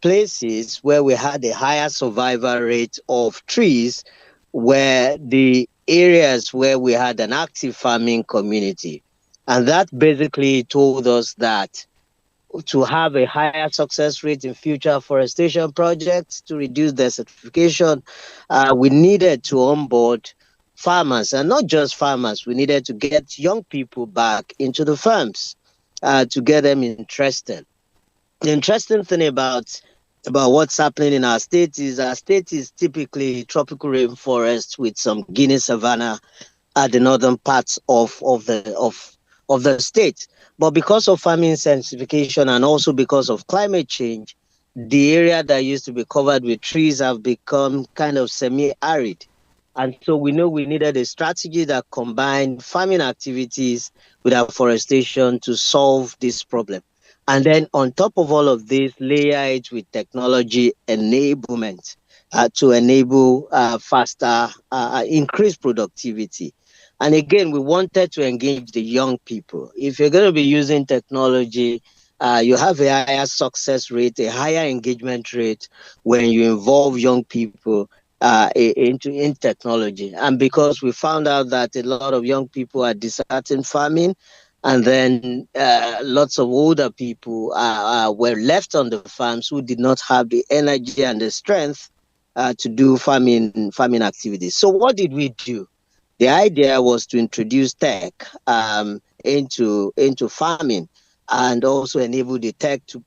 places where we had a higher survival rate of trees were the areas where we had an active farming community. And that basically told us that to have a higher success rate in future afforestation projects to reduce desertification, we needed to onboard farmers, and not just farmers. We needed to get young people back into the farms to get them interested. The interesting thing about what's happening in our state is typically tropical rainforest with some Guinea savanna at the northern parts of the state. But because of farming intensification and also because of climate change, the area that used to be covered with trees have become kind of semi-arid. And so we know we needed a strategy that combined farming activities with afforestation to solve this problem. And then on top of all of this, layer it with technology enablement to enable faster, increased productivity. And again, we wanted to engage the young people. If you're going to be using technology, you have a higher success rate, a higher engagement rate when you involve young people in technology. And because we found out that a lot of young people are deserting farming, and then lots of older people were left on the farms who did not have the energy and the strength to do farming activities. So what did we do? The idea was to introduce tech into farming, and also enable the tech to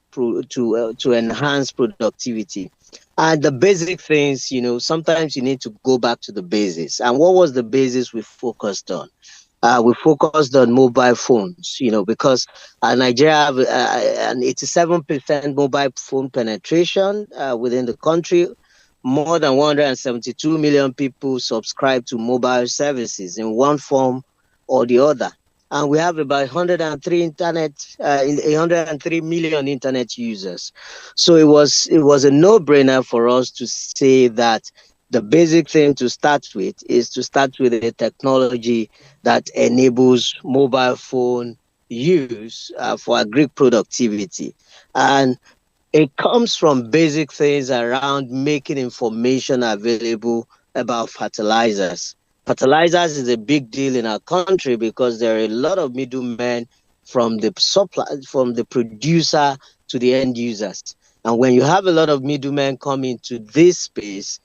enhance productivity. And the basic things, sometimes you need to go back to the basics. And what was the basis we focused on? We focused on mobile phones, because Nigeria have an 87% mobile phone penetration within the country. More than 172 million people subscribe to mobile services in one form or the other. And we have about 103 million internet users. So it was a no-brainer for us to say that the basic thing to start with is to start with a technology that enables mobile phone use for agri productivity. And it comes from basic things around making information available about fertilizers. Fertilizers is a big deal in our country because there are a lot of middlemen from the producer to the end users. And when you have a lot of middlemen come into this space,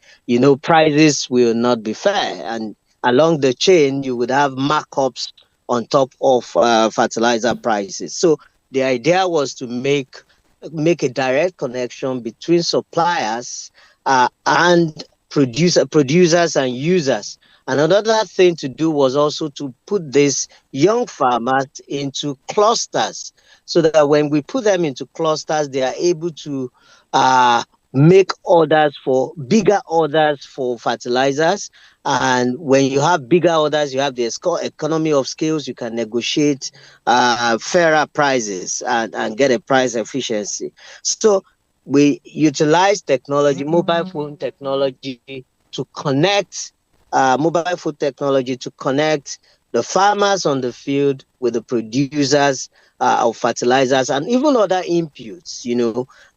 prices will not be fair. And along the chain, you would have markups on top of fertilizer prices. So the idea was to make a direct connection between suppliers and producers and users. And another thing to do was also to put these young farmers into clusters, so that when we put them into clusters, they are able to make bigger orders for fertilizers. And when you have bigger orders, you have the economy of scales. You can negotiate fairer prices and get a price efficiency. So we utilize technology, mobile phone technology to connect the farmers on the field with the producers of fertilizers and even other inputs,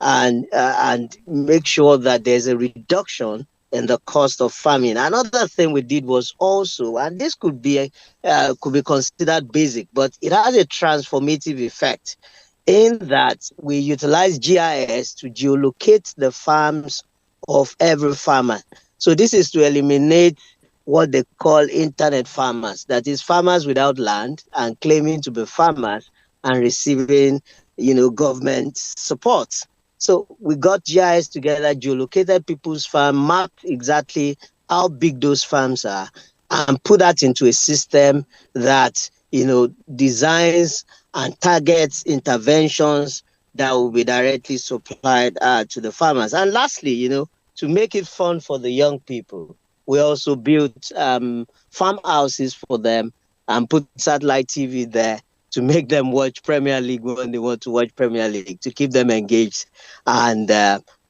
and make sure that there's a reduction in the cost of farming. Another thing we did was also, and this could be considered basic, but it has a transformative effect in that we utilize GIS to geolocate the farms of every farmer. So this is to eliminate what they call internet farmers, that is farmers without land and claiming to be farmers and receiving, government support. So we got GIS together, geolocated people's farm, mapped exactly how big those farms are, and put that into a system that, designs and targets interventions that will be directly supplied to the farmers. And lastly, to make it fun for the young people, we also built farmhouses for them and put satellite TV there to make them watch Premier League when they want to watch Premier League, to keep them engaged and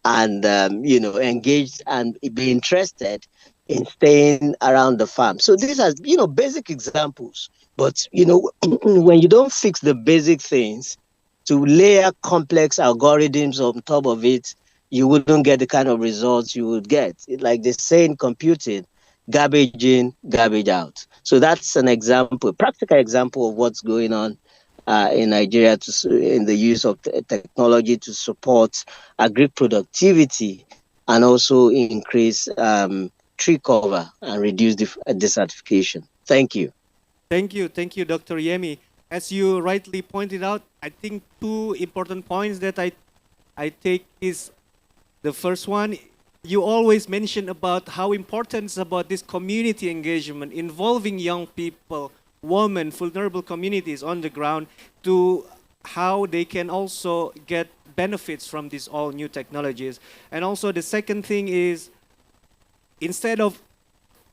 engaged and be interested in staying around the farm. So these are, basic examples. But, when you don't fix the basic things, to layer complex algorithms on top of it, you wouldn't get the kind of results you would get. Like they say in computing, garbage in, garbage out. So that's an example, a practical example of what's going on in Nigeria in the use of technology to support agri productivity and also increase tree cover and reduce desertification. Thank you. Thank you, Dr. Yemi. As you rightly pointed out, I think two important points that I take is the first one. You always mention about how important it's about this community engagement, involving young people, women, vulnerable communities on the ground, to how they can also get benefits from these all new technologies. And also the second thing is, instead of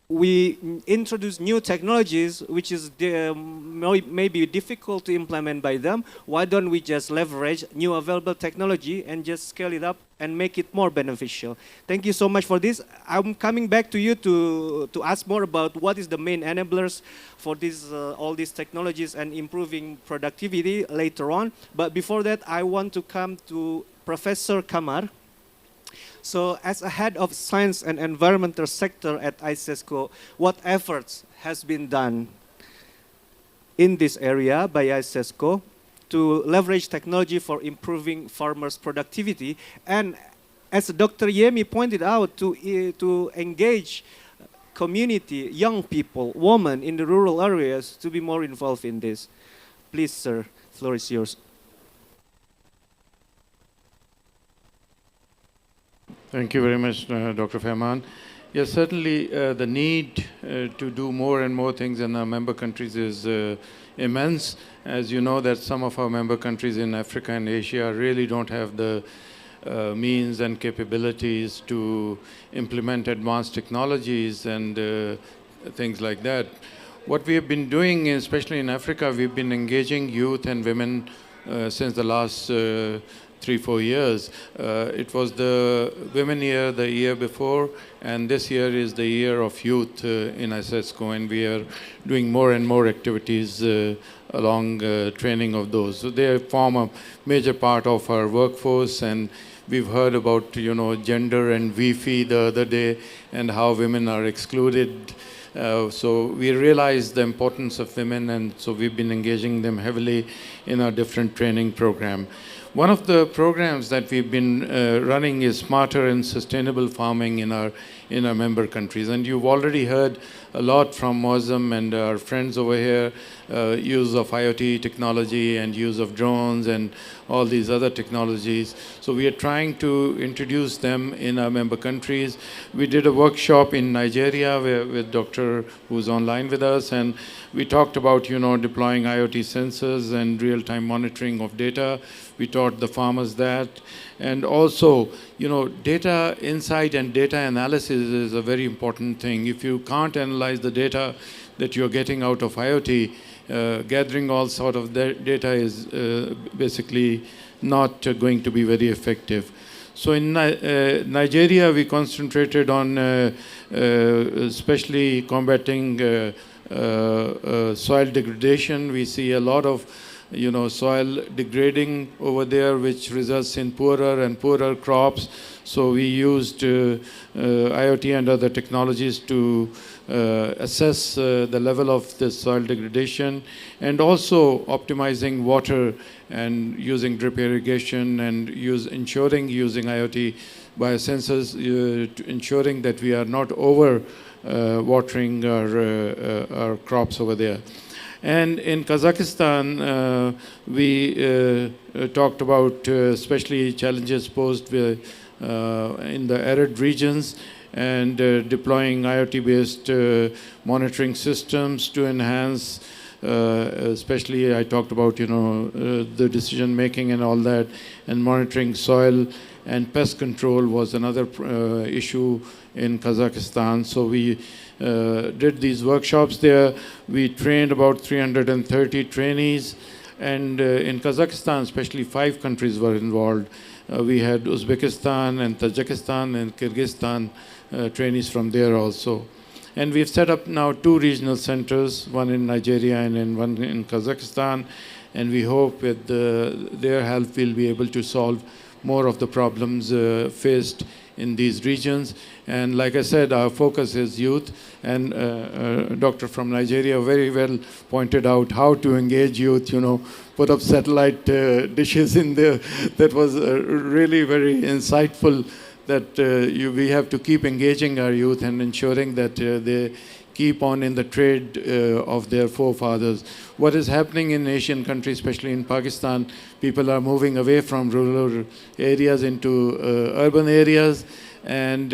we introduce new technologies, which is maybe difficult to implement by them, why don't we just leverage new available technology and just scale it up and make it more beneficial? Thank you so much for this. I'm coming back to you to ask more about what is the main enablers for all these technologies and improving productivity later on. But before that, I want to come to Professor Kamar. So as a head of science and environmental sector at ICESCO, what efforts has been done in this area by ICESCO to leverage technology for improving farmers' productivity? And as Dr. Yemi pointed out, to engage community, young people, women in the rural areas to be more involved in this. Please, sir, the floor is yours. Thank you very much, Dr. Fehman. Yes, certainly the need to do more and more things in our member countries is immense. As you know, that some of our member countries in Africa and Asia really don't have the means and capabilities to implement advanced technologies and things like that. What we have been doing, especially in Africa, we've been engaging youth and women since the last 3-4 years. It was the Women Year the year before, and this year is the year of youth in ICESCO, and we are doing more and more activities along training of those. So they form a major part of our workforce, and we've heard about, gender and WIFI the other day and how women are excluded. So we realize the importance of women, and so we've been engaging them heavily in our different training program. One of the programs that we've been running is smarter and sustainable farming in our member countries. And you've already heard a lot from Mozam and our friends over here, use of IoT technology and use of drones and all these other technologies. So we are trying to introduce them in our member countries. We did a workshop in Nigeria with Dr. who's online with us, and we talked about, deploying IoT sensors and real-time monitoring of data. We taught the farmers that. And also, data insight and data analysis is a very important thing. If you can't analyze the data that you're getting out of IoT, gathering all sort of data is basically not going to be very effective. So in Nigeria, we concentrated on especially combating soil degradation. We see a lot of soil degrading over there, which results in poorer and poorer crops. So we used IoT and other technologies to assess the level of the soil degradation, and also optimizing water and using drip irrigation and ensuring using IoT biosensors, ensuring that we are not over watering our crops over there. And in Kazakhstan, we talked about especially challenges posed in the arid regions, and deploying IoT-based monitoring systems to enhance, especially I talked about the decision making and all that, and monitoring soil and pest control was another issue in Kazakhstan. So we did these workshops there. We trained about 330 trainees, and in Kazakhstan, especially 5 countries were involved. We had Uzbekistan and Tajikistan and Kyrgyzstan trainees from there also. And we've set up now 2 regional centers, one in Nigeria and one in Kazakhstan, and we hope with their help we'll be able to solve more of the problems faced in these regions. And like I said, our focus is youth, and a doctor from Nigeria very well pointed out how to engage youth, put up satellite dishes in there. That was really very insightful, that we have to keep engaging our youth and ensuring that they keep on in the trade of their forefathers. What is happening in Asian countries, especially in Pakistan, people are moving away from rural areas into urban areas, and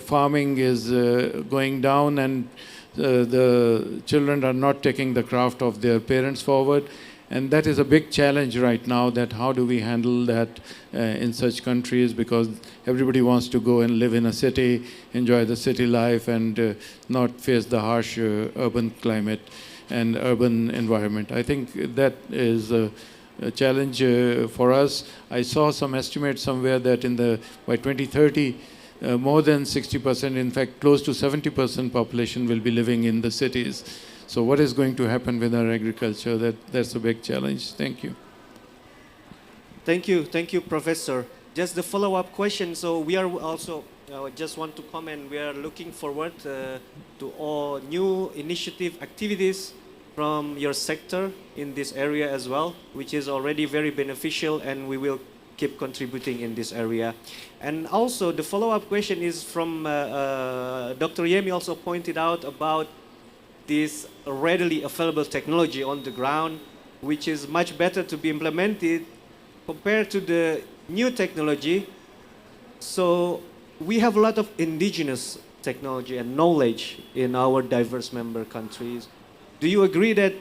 farming is going down, and the children are not taking the craft of their parents forward. And that is a big challenge right now, that how do we handle that in such countries, because everybody wants to go and live in a city, enjoy the city life, and not face the harsh urban climate and urban environment. I think that is a challenge for us. I saw some estimates somewhere that by 2030, more than 60%, in fact close to 70% population will be living in the cities. So what is going to happen with our agriculture? That's a big challenge. Thank you. Thank you, Professor. Just the follow-up question. So we are also, just want to comment, we are looking forward to all new initiative activities from your sector in this area as well, which is already very beneficial, and we will keep contributing in this area. And also the follow-up question is from Dr. Yemi also pointed out about this readily available technology on the ground, which is much better to be implemented compared to the new technology. So we have a lot of indigenous technology and knowledge in our diverse member countries. Do you agree that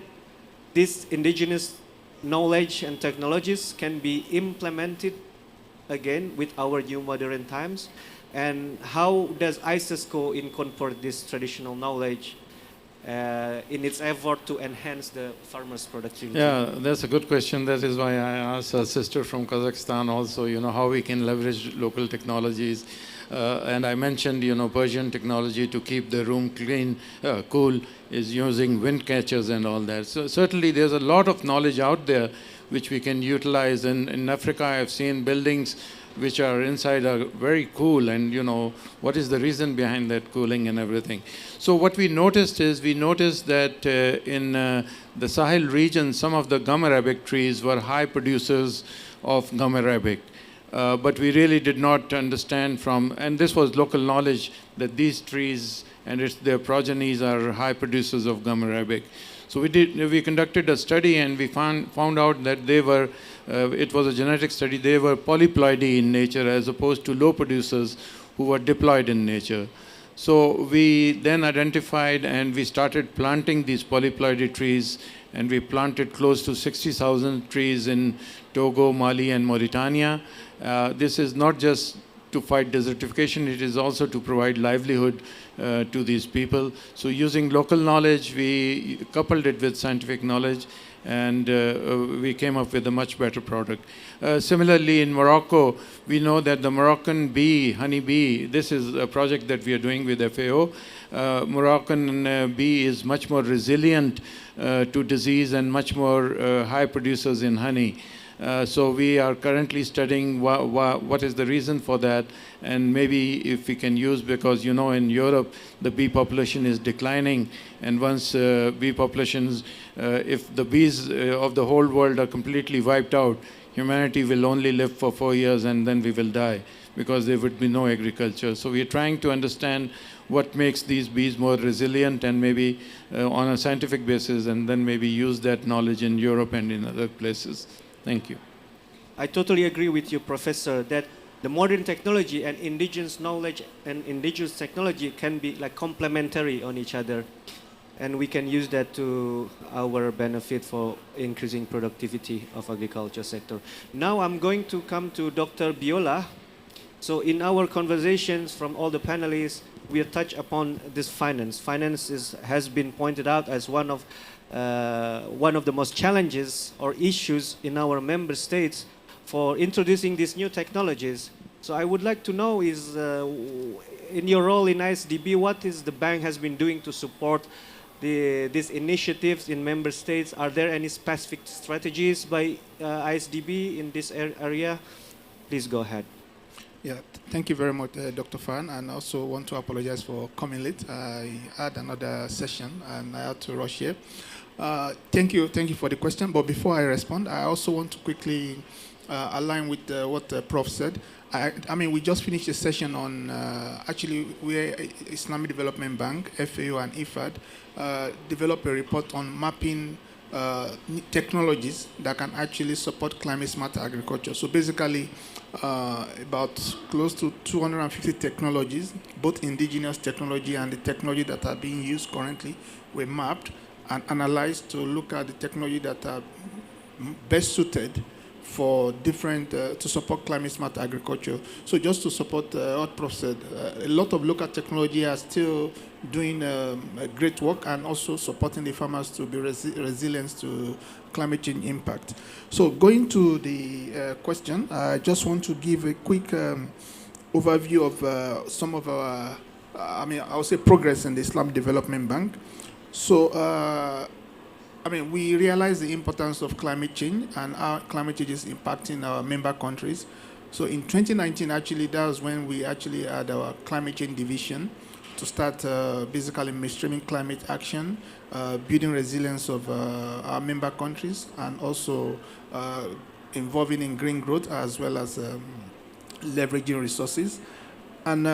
this indigenous knowledge and technologies can be implemented again with our new modern times? And how does ICESCO incorporate this traditional knowledge in its effort to enhance the farmers' productivity? Yeah, that's a good question. That is why I asked our sister from Kazakhstan also, how we can leverage local technologies. And I mentioned, Persian technology to keep the room clean, cool, is using wind catchers and all that. So certainly there's a lot of knowledge out there which we can utilize. And in Africa, I've seen buildings which are inside are very cool, and what is the reason behind that cooling and everything. So what we noticed that in the Sahel region, some of the gum arabic trees were high producers of gum arabic. But we really did not understand and this was local knowledge, that these trees and their progenies are high producers of gum arabic. So we conducted a study, and we found out that they were, it was a genetic study, they were polyploidy in nature as opposed to low producers who were diploid in nature. So we then identified, and we started planting these polyploidy trees, and we planted close to 60,000 trees in Togo, Mali, and Mauritania. This is not just to fight desertification, it is also to provide livelihood to these people. So using local knowledge, we coupled it with scientific knowledge, and we came up with a much better product. Similarly, in Morocco, we know that the Moroccan bee, honey bee, this is a project that we are doing with FAO. Moroccan bee is much more resilient to disease and much more high producers in honey. So we are currently studying what is the reason for that, and maybe if we can use, because you know in Europe the bee population is declining, and once bee populations, if the bees of the whole world are completely wiped out, humanity will only live for 4 years and then we will die, because there would be no agriculture. So we are trying to understand what makes these bees more resilient, and maybe on a scientific basis, and then maybe use that knowledge in Europe and in other places. Thank you. I totally agree with you, Professor, that the modern technology and indigenous knowledge and indigenous technology can be like complementary on each other, and we can use that to our benefit for increasing productivity of agriculture sector. Now I'm going to come to Dr. Biola. So in our conversations from all the panelists, we touch upon this finance. Finance has been pointed out as one of the most challenges or issues in our member states for introducing these new technologies. So I would like to know is, in your role in ISDB, what is the bank has been doing to support these initiatives in member states? Are there any specific strategies by ISDB in this area? Please go ahead. Yeah, thank you very much, Dr. Fan, and also want to apologize for coming late. I had another session and I had to rush here. Thank you for the question. But before I respond, I also want to quickly align with what Prof said. I mean, we just finished a session on, actually, we're Islamic Development Bank, FAO and IFAD, developed a report on mapping technologies that can actually support climate smart agriculture. So basically, about close to 250 technologies, both indigenous technology and the technology that are being used currently, were mapped and analyzed to look at the technology that are best suited for different, to support climate smart agriculture. So just to support what Prof said, a lot of local technology are still doing great work and also supporting the farmers to be resilient to climate change impact. So going to the question, I just want to give a quick overview of some of our, I would say progress in the Islamic Development Bank. So, we realize the importance of climate change and how climate change is impacting our member countries. So in 2019, actually, that was when we actually had our climate change division to start basically mainstreaming climate action, building resilience of our member countries, and also involving in green growth as well as leveraging resources. And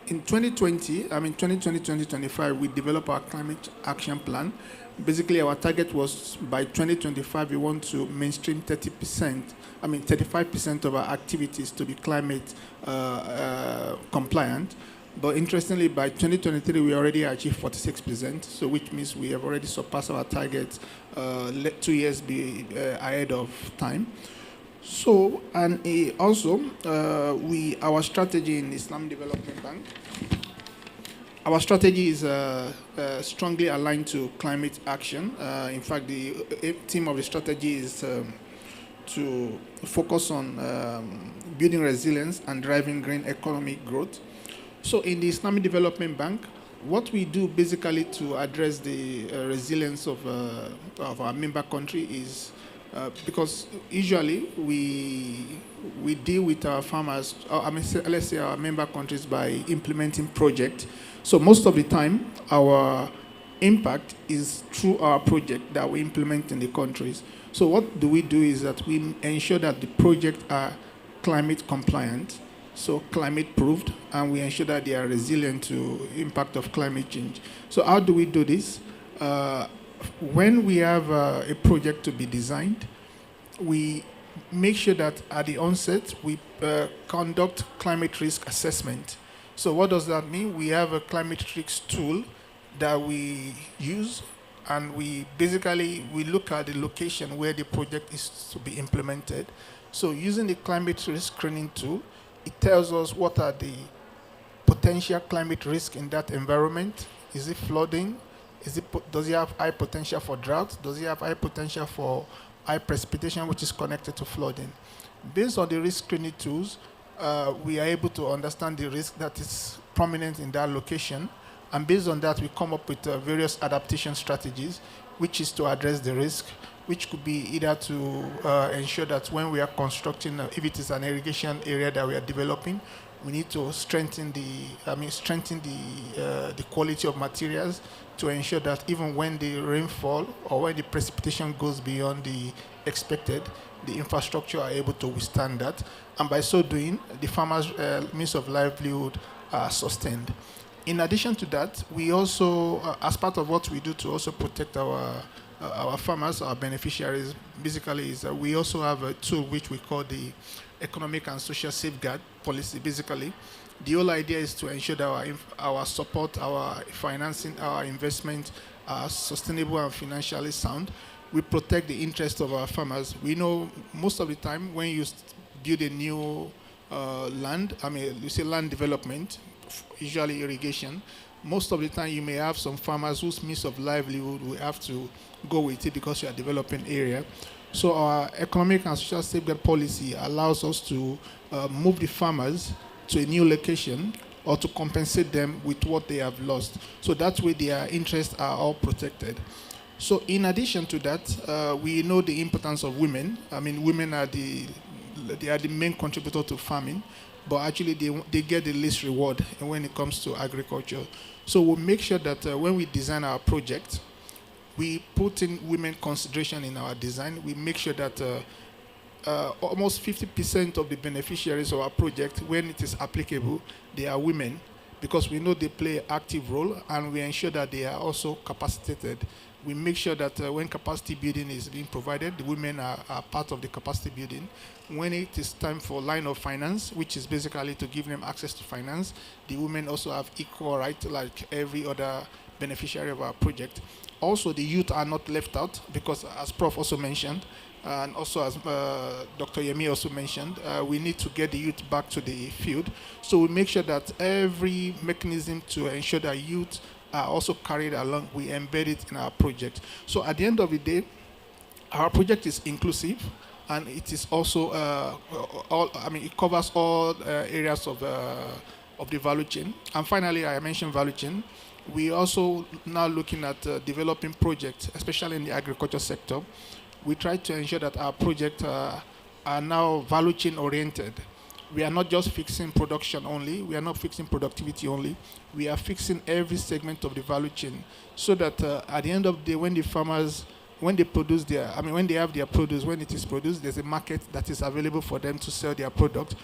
in 2020, 2025, we developed our climate action plan. Basically, our target was by 2025, we want to mainstream 35% of our activities to be climate compliant. But interestingly, by 2023, we already achieved 46%, so which means we have already surpassed our target 2 years ahead of time. So, and also, our strategy in Islamic Development Bank, our strategy is strongly aligned to climate action. In fact, the theme of the strategy is to focus on building resilience and driving green economic growth. So in the Islamic Development Bank, what we do basically to address the resilience of our member country is, because usually we deal with our farmers, let's say our member countries, by implementing projects. So most of the time, our impact is through our project that we implement in the countries. So what do we do is that we ensure that the projects are climate compliant, so climate proofed, and we ensure that they are resilient to impact of climate change. So how do we do this? When we have a project to be designed, we make sure that at the onset we conduct climate risk assessment. So what does that mean? We have a climate risk tool that we use, and we look at the location where the project is to be implemented. So using the climate risk screening tool, it tells us what are the potential climate risk in that environment. Is it flooding? Does it have high potential for drought? Does it have high potential for high precipitation, which is connected to flooding? Based on the risk screening tools, we are able to understand the risk that is prominent in that location. And based on that, we come up with various adaptation strategies, which is to address the risk, which could be either to ensure that when we are constructing, if it is an irrigation area that we are developing, we need to strengthen the quality of materials to ensure that even when the rainfall or when the precipitation goes beyond the expected, the infrastructure are able to withstand that. And by so doing, the farmers' means of livelihood are sustained. In addition to that, we also, as part of what we do to also protect our farmers, our beneficiaries, basically is that we also have a tool which we call the economic and social safeguard policy. Basically, the whole idea is to ensure that our support, our financing, our investment are sustainable and financially sound. We protect the interest of our farmers. We know most of the time when you build a new land, you say land development, usually irrigation, most of the time you may have some farmers whose means of livelihood will have to go with it because you are developing area. So our economic and social safeguard policy allows us to move the farmers to a new location or to compensate them with what they have lost. So that way their interests are all protected. So in addition to that, we know the importance of women. Women are the main contributor to farming, but actually they get the least reward when it comes to agriculture. So we'll make sure that when we design our project, we put in women consideration in our design. We make sure that almost 50% of the beneficiaries of our project, when it is applicable, they are women, because we know they play an active role, and we ensure that they are also capacitated. We make sure that when capacity building is being provided, the women are part of the capacity building. When it is time for line of finance, which is basically to give them access to finance, the women also have equal right like every other beneficiary of our project. Also, the youth are not left out, because as Prof also mentioned, and also as Dr. Yemi also mentioned, we need to get the youth back to the field. So we make sure that every mechanism to ensure that youth are also carried along, we embed it in our project. So at the end of the day, our project is inclusive, and it is also it covers all areas of the value chain. And finally, I mentioned value chain. We also now looking at developing projects, especially in the agriculture sector. We try to ensure that our projects are now value chain oriented. We are not just fixing production only. We are not fixing productivity only. We are fixing every segment of the value chain, so that at the end of the day, when the farmers, when they produce when they have their produce, when it is produced, there's a market that is available for them to sell their product.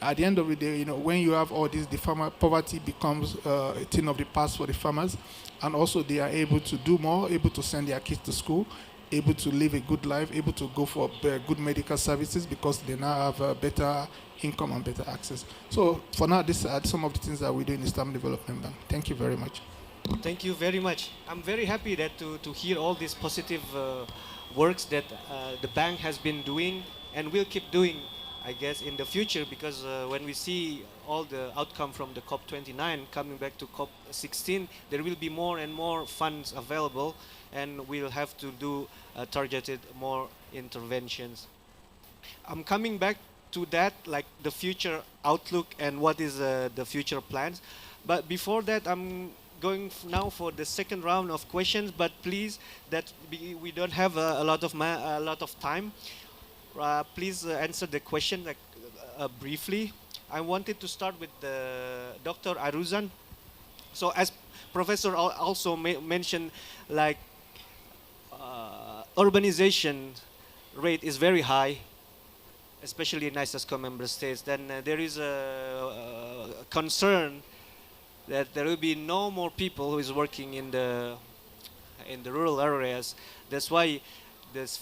At the end of the day, when you have all this, the farmer poverty becomes a thing of the past for the farmers, and also they are able to do more, able to send their kids to school, able to live a good life, able to go for good medical services, because they now have better income and better access. So for now, these are some of the things that we do in the Islamic Development Bank. Thank you very much. Thank you very much. I'm very happy that to hear all these positive works that the bank has been doing and will keep doing, I guess, in the future, because when we see all the outcome from the COP29 coming back to COP16, there will be more and more funds available, and we'll have to do targeted more interventions. I'm coming back to that, like the future outlook and what is the future plans. But before that, I'm going now for the second round of questions. But please, that we don't have a lot of time. Please answer the question briefly. I wanted to start with Dr. Aruzan. So as Professor also mentioned, like urbanization rate is very high, especially in ICESCO member states. Then there is a concern that there will be no more people who is working in the rural areas. That's why this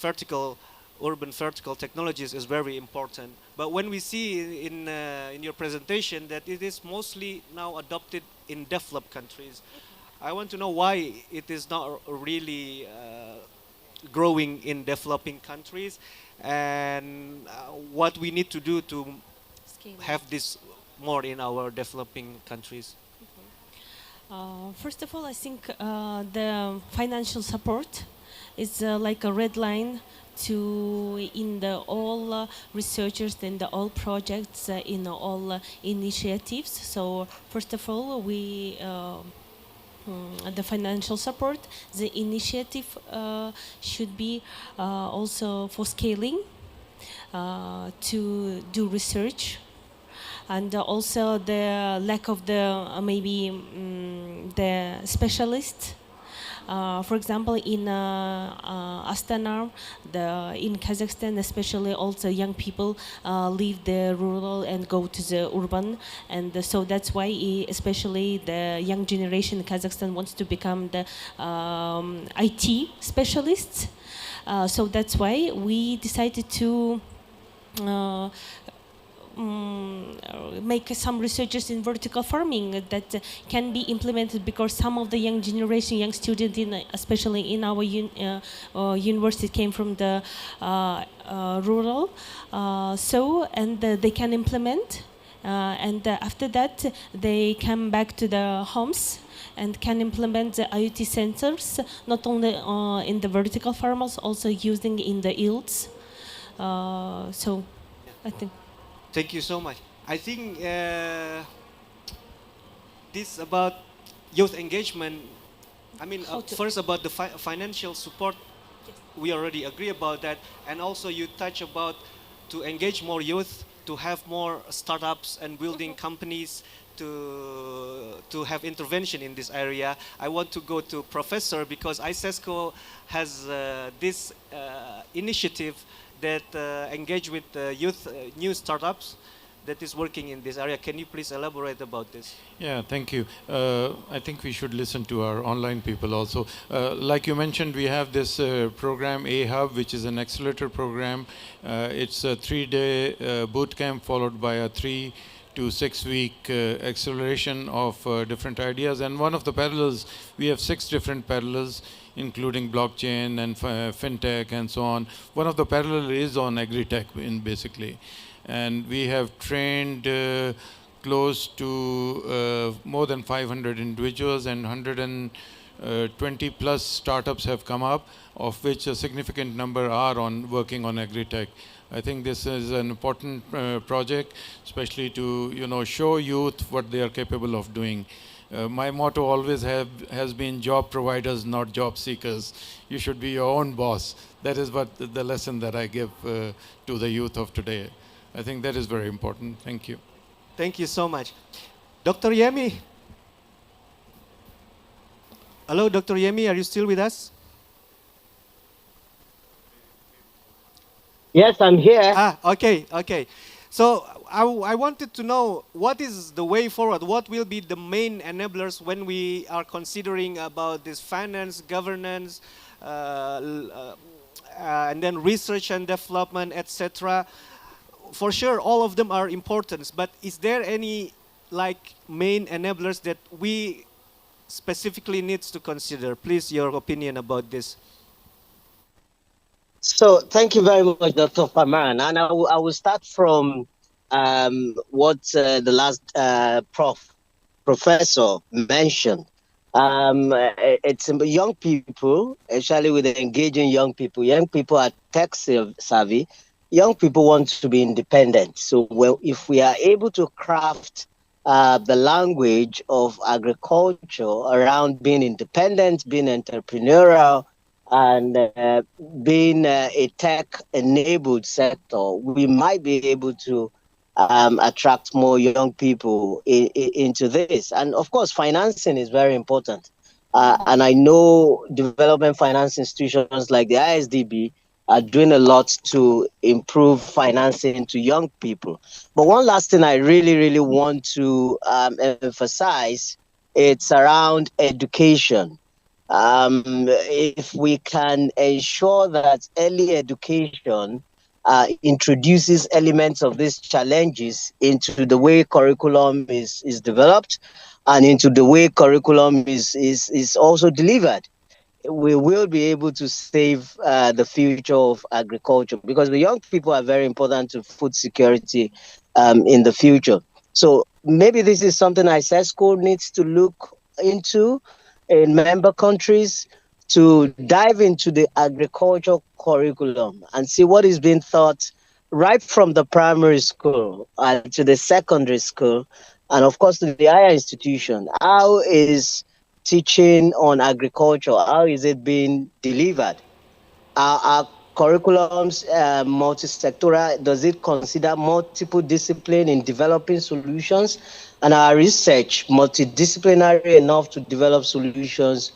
urban vertical technologies is very important. But when we see in your presentation that it is mostly now adopted in developed countries, I want to know why it is not really growing in developing countries, and what we need to do to have this more in our developing countries. First of all, I think the financial support is like a red line to in the all researchers in the all projects in all initiatives. So first of all, the financial support, the initiative should be also for scaling to do research, and also the lack of the the specialists. For example, in Astana, in Kazakhstan, especially also young people leave the rural and go to the urban, and so that's why, especially the young generation in Kazakhstan wants to become the IT specialists. So that's why we decided to make some researches in vertical farming that can be implemented, because some of the young generation, young students, especially in our university, came from the rural. And they can implement. And after that, they come back to the homes and can implement the IoT sensors, not only in the vertical farmers, also using in the yields. So I think. Thank you so much. I think this about youth engagement. I mean, first about the financial support, we already agree about that, and also you touch about to engage more youth, to have more startups and building companies to have intervention in this area. I want to go to Professor, because ICESCO has this initiative that engage with youth new startups that is working in this area. Can you please elaborate about this? Yeah, thank you. I think we should listen to our online people also. Like you mentioned, we have this program A-Hub, which is an accelerator program. It's a 3-day boot camp followed by a 3 to 6 week acceleration of different ideas. And one of the parallels, we have 6 different parallels, including blockchain and fintech and so on. One of the parallel is on agri-tech basically. And we have trained close to more than 500 individuals, and 120 plus startups have come up, of which a significant number are working on agri-tech. I think this is an important project, especially to show youth what they are capable of doing. My motto always has been job providers, not job seekers. You should be your own boss. That is what the lesson that I give to the youth of today. I think that is very important. Thank you. Thank you so much. Dr. Yemi. Hello, Dr. Yemi, are you still with us? Yes, I'm here. Okay. So I wanted to know, what is the way forward? What will be the main enablers when we are considering about this finance, governance, and then research and development, etc.? For sure, all of them are important, but is there any main enablers that we specifically needs to consider? Please, your opinion about this. So thank you very much, Dr. Farman. And I will start from what the last professor mentioned. It's young people, especially with engaging young people. Young people are tech savvy. Young people want to be independent. So if we are able to craft the language of agriculture around being independent, being entrepreneurial, and being a tech-enabled sector, we might be able to attract more young people into this. And of course, financing is very important. And I know development finance institutions like the ISDB are doing a lot to improve financing to young people. But one last thing I really, really want to emphasize, it's around education. If we can ensure that early education introduces elements of these challenges into the way curriculum is developed and into the way curriculum is also delivered, we will be able to save the future of agriculture, because the young people are very important to food security in the future. So maybe this is something ICESCO needs to look into in member countries to dive into the agriculture curriculum and see what is being taught right from the primary school to the secondary school, and of course to the higher institution. How is teaching on agriculture, how is it being delivered? Our curriculums multi-sectoral? Does it consider multiple discipline in developing solutions? And our research multidisciplinary enough to develop solutions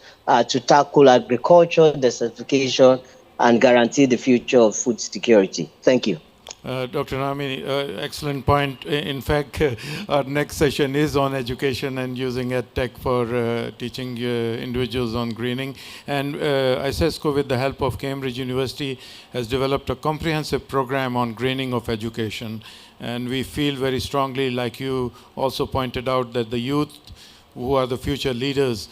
to tackle agriculture, desertification, and guarantee the future of food security? Thank you. Dr. Nami, excellent point. In fact, our next session is on education and using EdTech for teaching individuals on greening. And ICESCO, with the help of Cambridge University, has developed a comprehensive program on greening of education. And we feel very strongly, like you also pointed out, that the youth, who are the future leaders,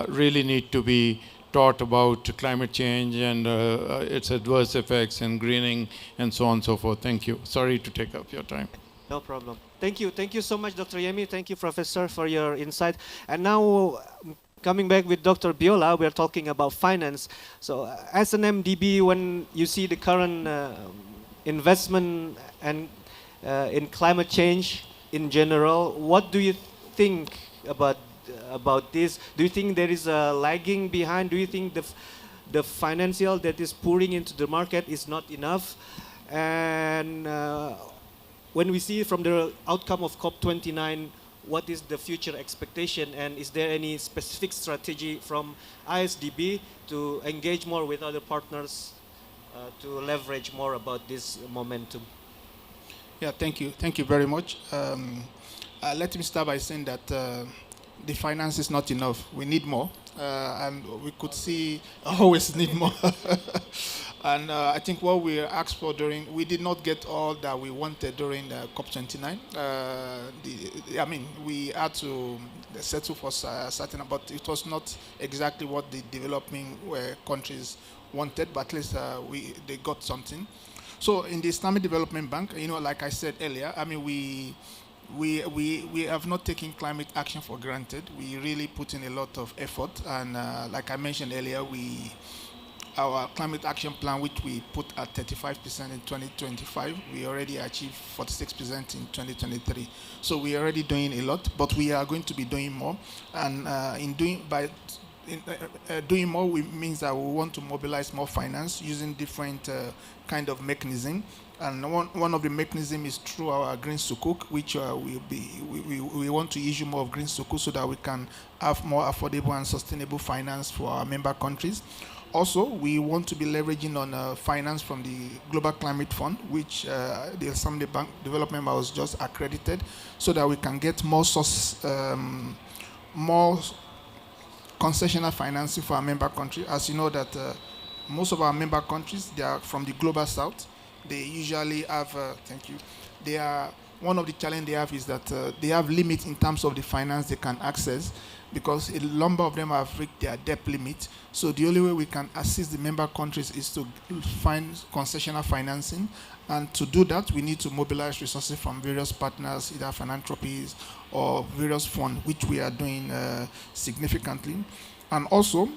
really need to be taught about climate change and its adverse effects and greening and so on and so forth. Thank you. Sorry to take up your time. No problem. Thank you. Thank you so much, Dr. Yemi. Thank you, Professor, for your insight. And now, coming back with Dr. Biola, we're talking about finance. So as an MDB, when you see the current investment and in climate change in general, what do you think about this? Do you think there is a lagging behind? Do you think the financial that is pouring into the market is not enough? And when we see from the outcome of COP29, what is the future expectation? And is there any specific strategy from ISDB to engage more with other partners to leverage more about this momentum? Yeah, thank you. Thank you very much. Let me start by saying that the finance is not enough. We need more. And we could see always need more. And I think what we asked for we did not get all that we wanted during COP29. We had to settle for certain, but it was not exactly what the developing countries wanted, but at least they got something. So in the Islamic Development Bank, like I said earlier, we have not taken climate action for granted. We really put in a lot of effort, and like I mentioned earlier, our climate action plan, which we put at 35% in 2025, we already achieved 46% in 2023. So we are already doing a lot, but we are going to be doing more. And doing more means that we want to mobilize more finance using different kind of mechanism. And one of the mechanisms is through our green sukuk, which we want to issue more of green sukuk so that we can have more affordable and sustainable finance for our member countries. Also, we want to be leveraging on finance from the Global Climate Fund, which the Islamic Bank Development was just accredited, so that we can get more concessional financing for our member countries. As you know that most of our member countries, they are from the global south. They usually have, one of the challenges they have is that they have limits in terms of the finance they can access, because a number of them have reached their debt limit. So the only way we can assist the member countries is to find concessional financing. And to do that, we need to mobilize resources from various partners, either philanthropies or various funds, which we are doing significantly. And also,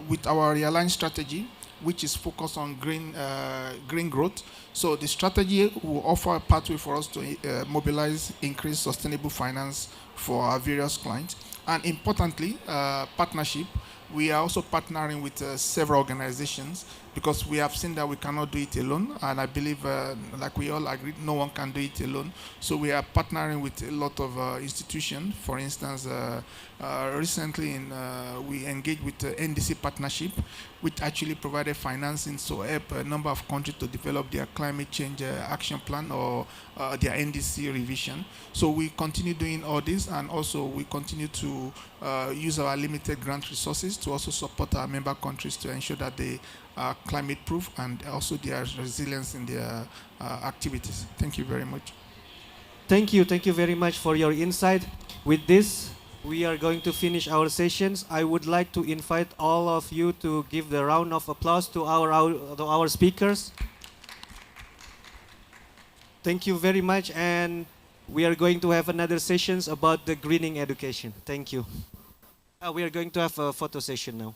with our realigned strategy, which is focused on green growth. So the strategy will offer a pathway for us to mobilize increased sustainable finance for our various clients. And importantly, partnership. We are also partnering with several organizations, because we have seen that we cannot do it alone. And I believe, like we all agree, no one can do it alone. So we are partnering with a lot of institutions. For instance, recently we engaged with the NDC partnership, which actually provided financing to help a number of countries to develop their climate change action plan or their NDC revision. So we continue doing all this, and also we continue to use our limited grant resources to also support our member countries to ensure that they are climate proof and also their resilience in their activities. Thank you very much. Thank you very much for your insight. With this, we are going to finish our sessions. I would like to invite all of you to give the round of applause to our speakers. Thank you very much, and we are going to have another sessions about the greening education. Thank you. We are going to have a photo session now.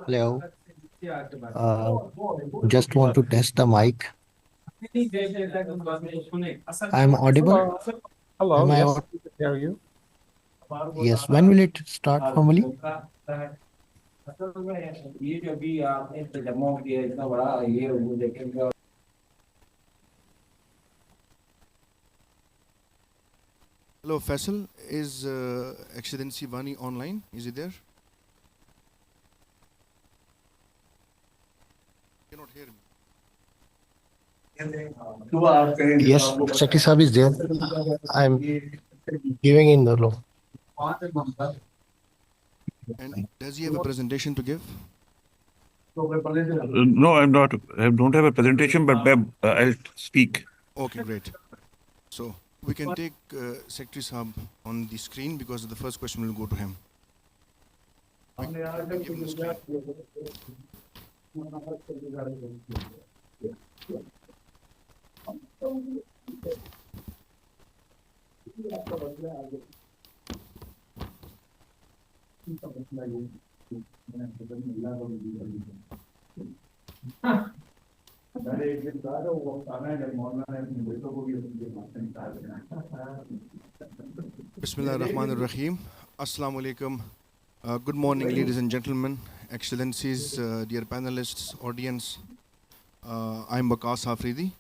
Hello. Just want to test the mic. I'm audible. Hello, Am I yes, audible? we can hear you. Yes. When will it start formally? Hello, Faisal. Is Excellency Vani online? Is he there? Cannot hear me. Yes, Secretary Saab is there. I'm giving in the law. And does he have a presentation to give? No, I'm not. I don't have a presentation, but I'll speak. Okay, great. So, We can take Secretary Saab on the screen because the first question will go to him. Give him the screen. Bismillah ar-Rahman ar-Rahim. Assalamu alaikum. Good morning, ladies and gentlemen, excellencies, dear panelists, audience. I'm Waqas Hafridi,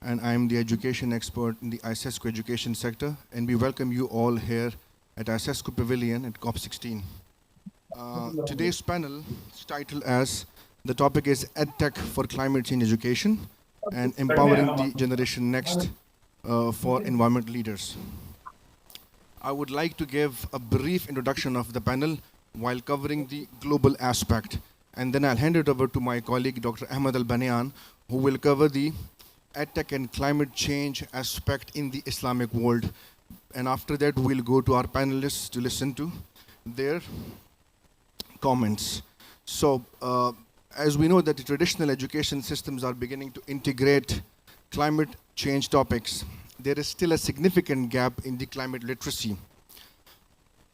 and I'm the education expert in the ICESCO education sector, and we welcome you all here at ICESCO Pavilion at COP16. Today's panel is titled as, the topic is EdTech for Climate Change Education and Empowering the Generation Next for Environment Leaders. I would like to give a brief introduction of the panel while covering the global aspect, and then I'll hand it over to my colleague, Dr. Ahmed Al-Banian, who will cover the EdTech and climate change aspect in the Islamic world. And after that, we'll go to our panelists to listen to their comments. So, as we know that the traditional education systems are beginning to integrate climate change topics, there is still a significant gap in the climate literacy.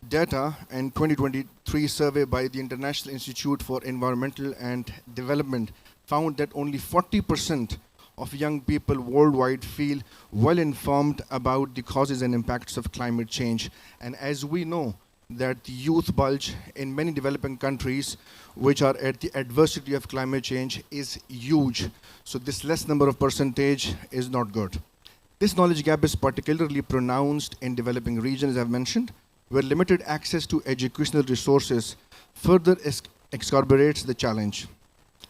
Data in 2023 survey by the International Institute for Environmental and Development found that only 40% of young people worldwide feel well informed about the causes and impacts of climate change. And as we know that the youth bulge in many developing countries which are at the adversity of climate change is huge. So this less number of percentage is not good. This knowledge gap is particularly pronounced in developing regions, as I've mentioned, where limited access to educational resources further exacerbates the challenge.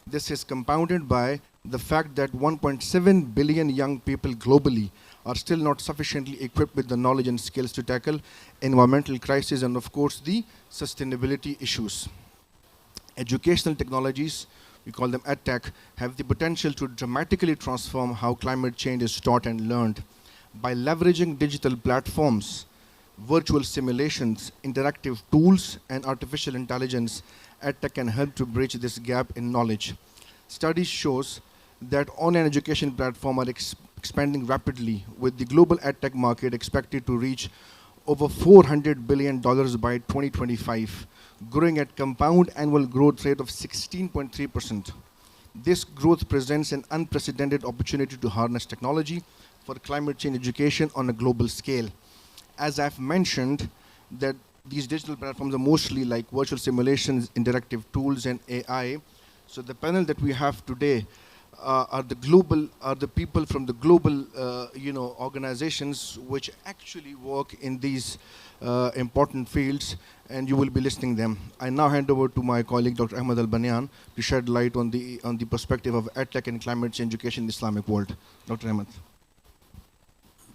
This is compounded by the fact that 1.7 billion young people globally are still not sufficiently equipped with the knowledge and skills to tackle environmental crises and, of course, the sustainability issues. Educational technologies, we call them EdTech, have the potential to dramatically transform how climate change is taught and learned. By leveraging digital platforms, virtual simulations, interactive tools, and artificial intelligence, EdTech can help to bridge this gap in knowledge. Studies shows that online education platforms are expanding rapidly, with the global EdTech market expected to reach over $400 billion by 2025, growing at compound annual growth rate of 16.3%. This growth presents an unprecedented opportunity to harness technology for climate change education on a global scale. As I've mentioned, that these digital platforms are mostly like virtual simulations, interactive tools, and AI. So the panel that we have today are the people from the global organizations which actually work in these important fields, and you will be listening them. I now hand over to my colleague Dr. Ahmed Al-Banian to shed light on the perspective of EdTech and climate change education in the Islamic world. Dr. Ahmed.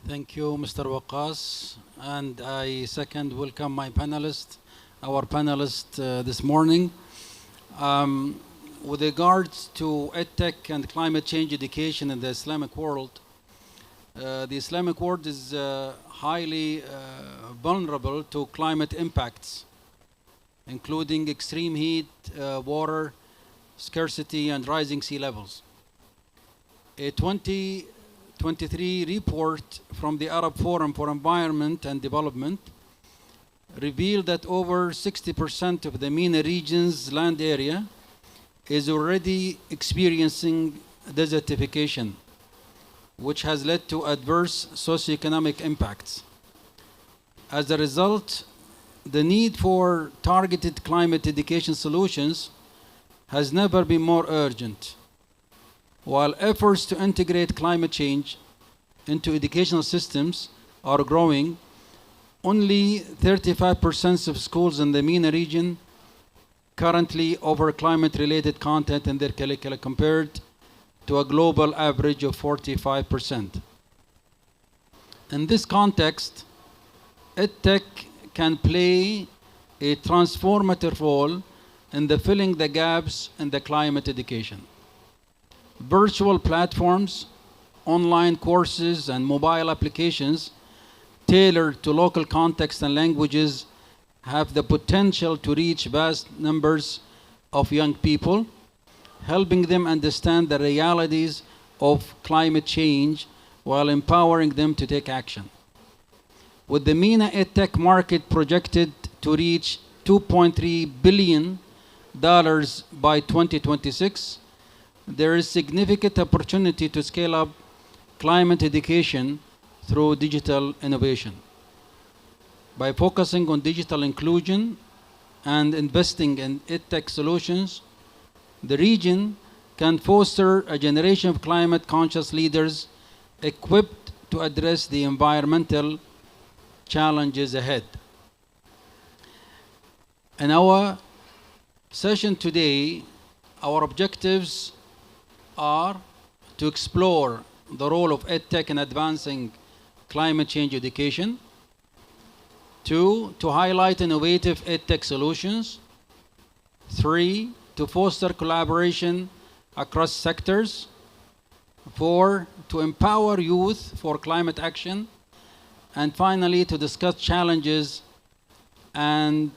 Thank you, Mr. Waqas, and I second welcome my panelists, our panelists this morning. With regards to EdTech and climate change education in the Islamic world, the Islamic world is highly vulnerable to climate impacts, including extreme heat, water scarcity, and rising sea levels. A 2023 report from the Arab Forum for Environment and Development revealed that over 60% of the MENA region's land area is already experiencing desertification, which has led to adverse socioeconomic impacts. As a result, the need for targeted climate education solutions has never been more urgent. While efforts to integrate climate change into educational systems are growing, only 35% of schools in the MENA region currently offer climate-related content in their curricula compared to a global average of 45%. In this context, EdTech can play a transformative role in filling the gaps in the climate education. Virtual platforms, online courses, and mobile applications tailored to local context and languages have the potential to reach vast numbers of young people, helping them understand the realities of climate change while empowering them to take action. With the MENA EdTech market projected to reach $2.3 billion by 2026, there is significant opportunity to scale up climate education through digital innovation. By focusing on digital inclusion and investing in EdTech solutions, the region can foster a generation of climate-conscious leaders equipped to address the environmental challenges ahead. In our session today, our objectives are to explore the role of EdTech in advancing climate change education. 2, to highlight innovative EdTech solutions. 3, to foster collaboration across sectors. 4, to empower youth for climate action. And finally, to discuss challenges and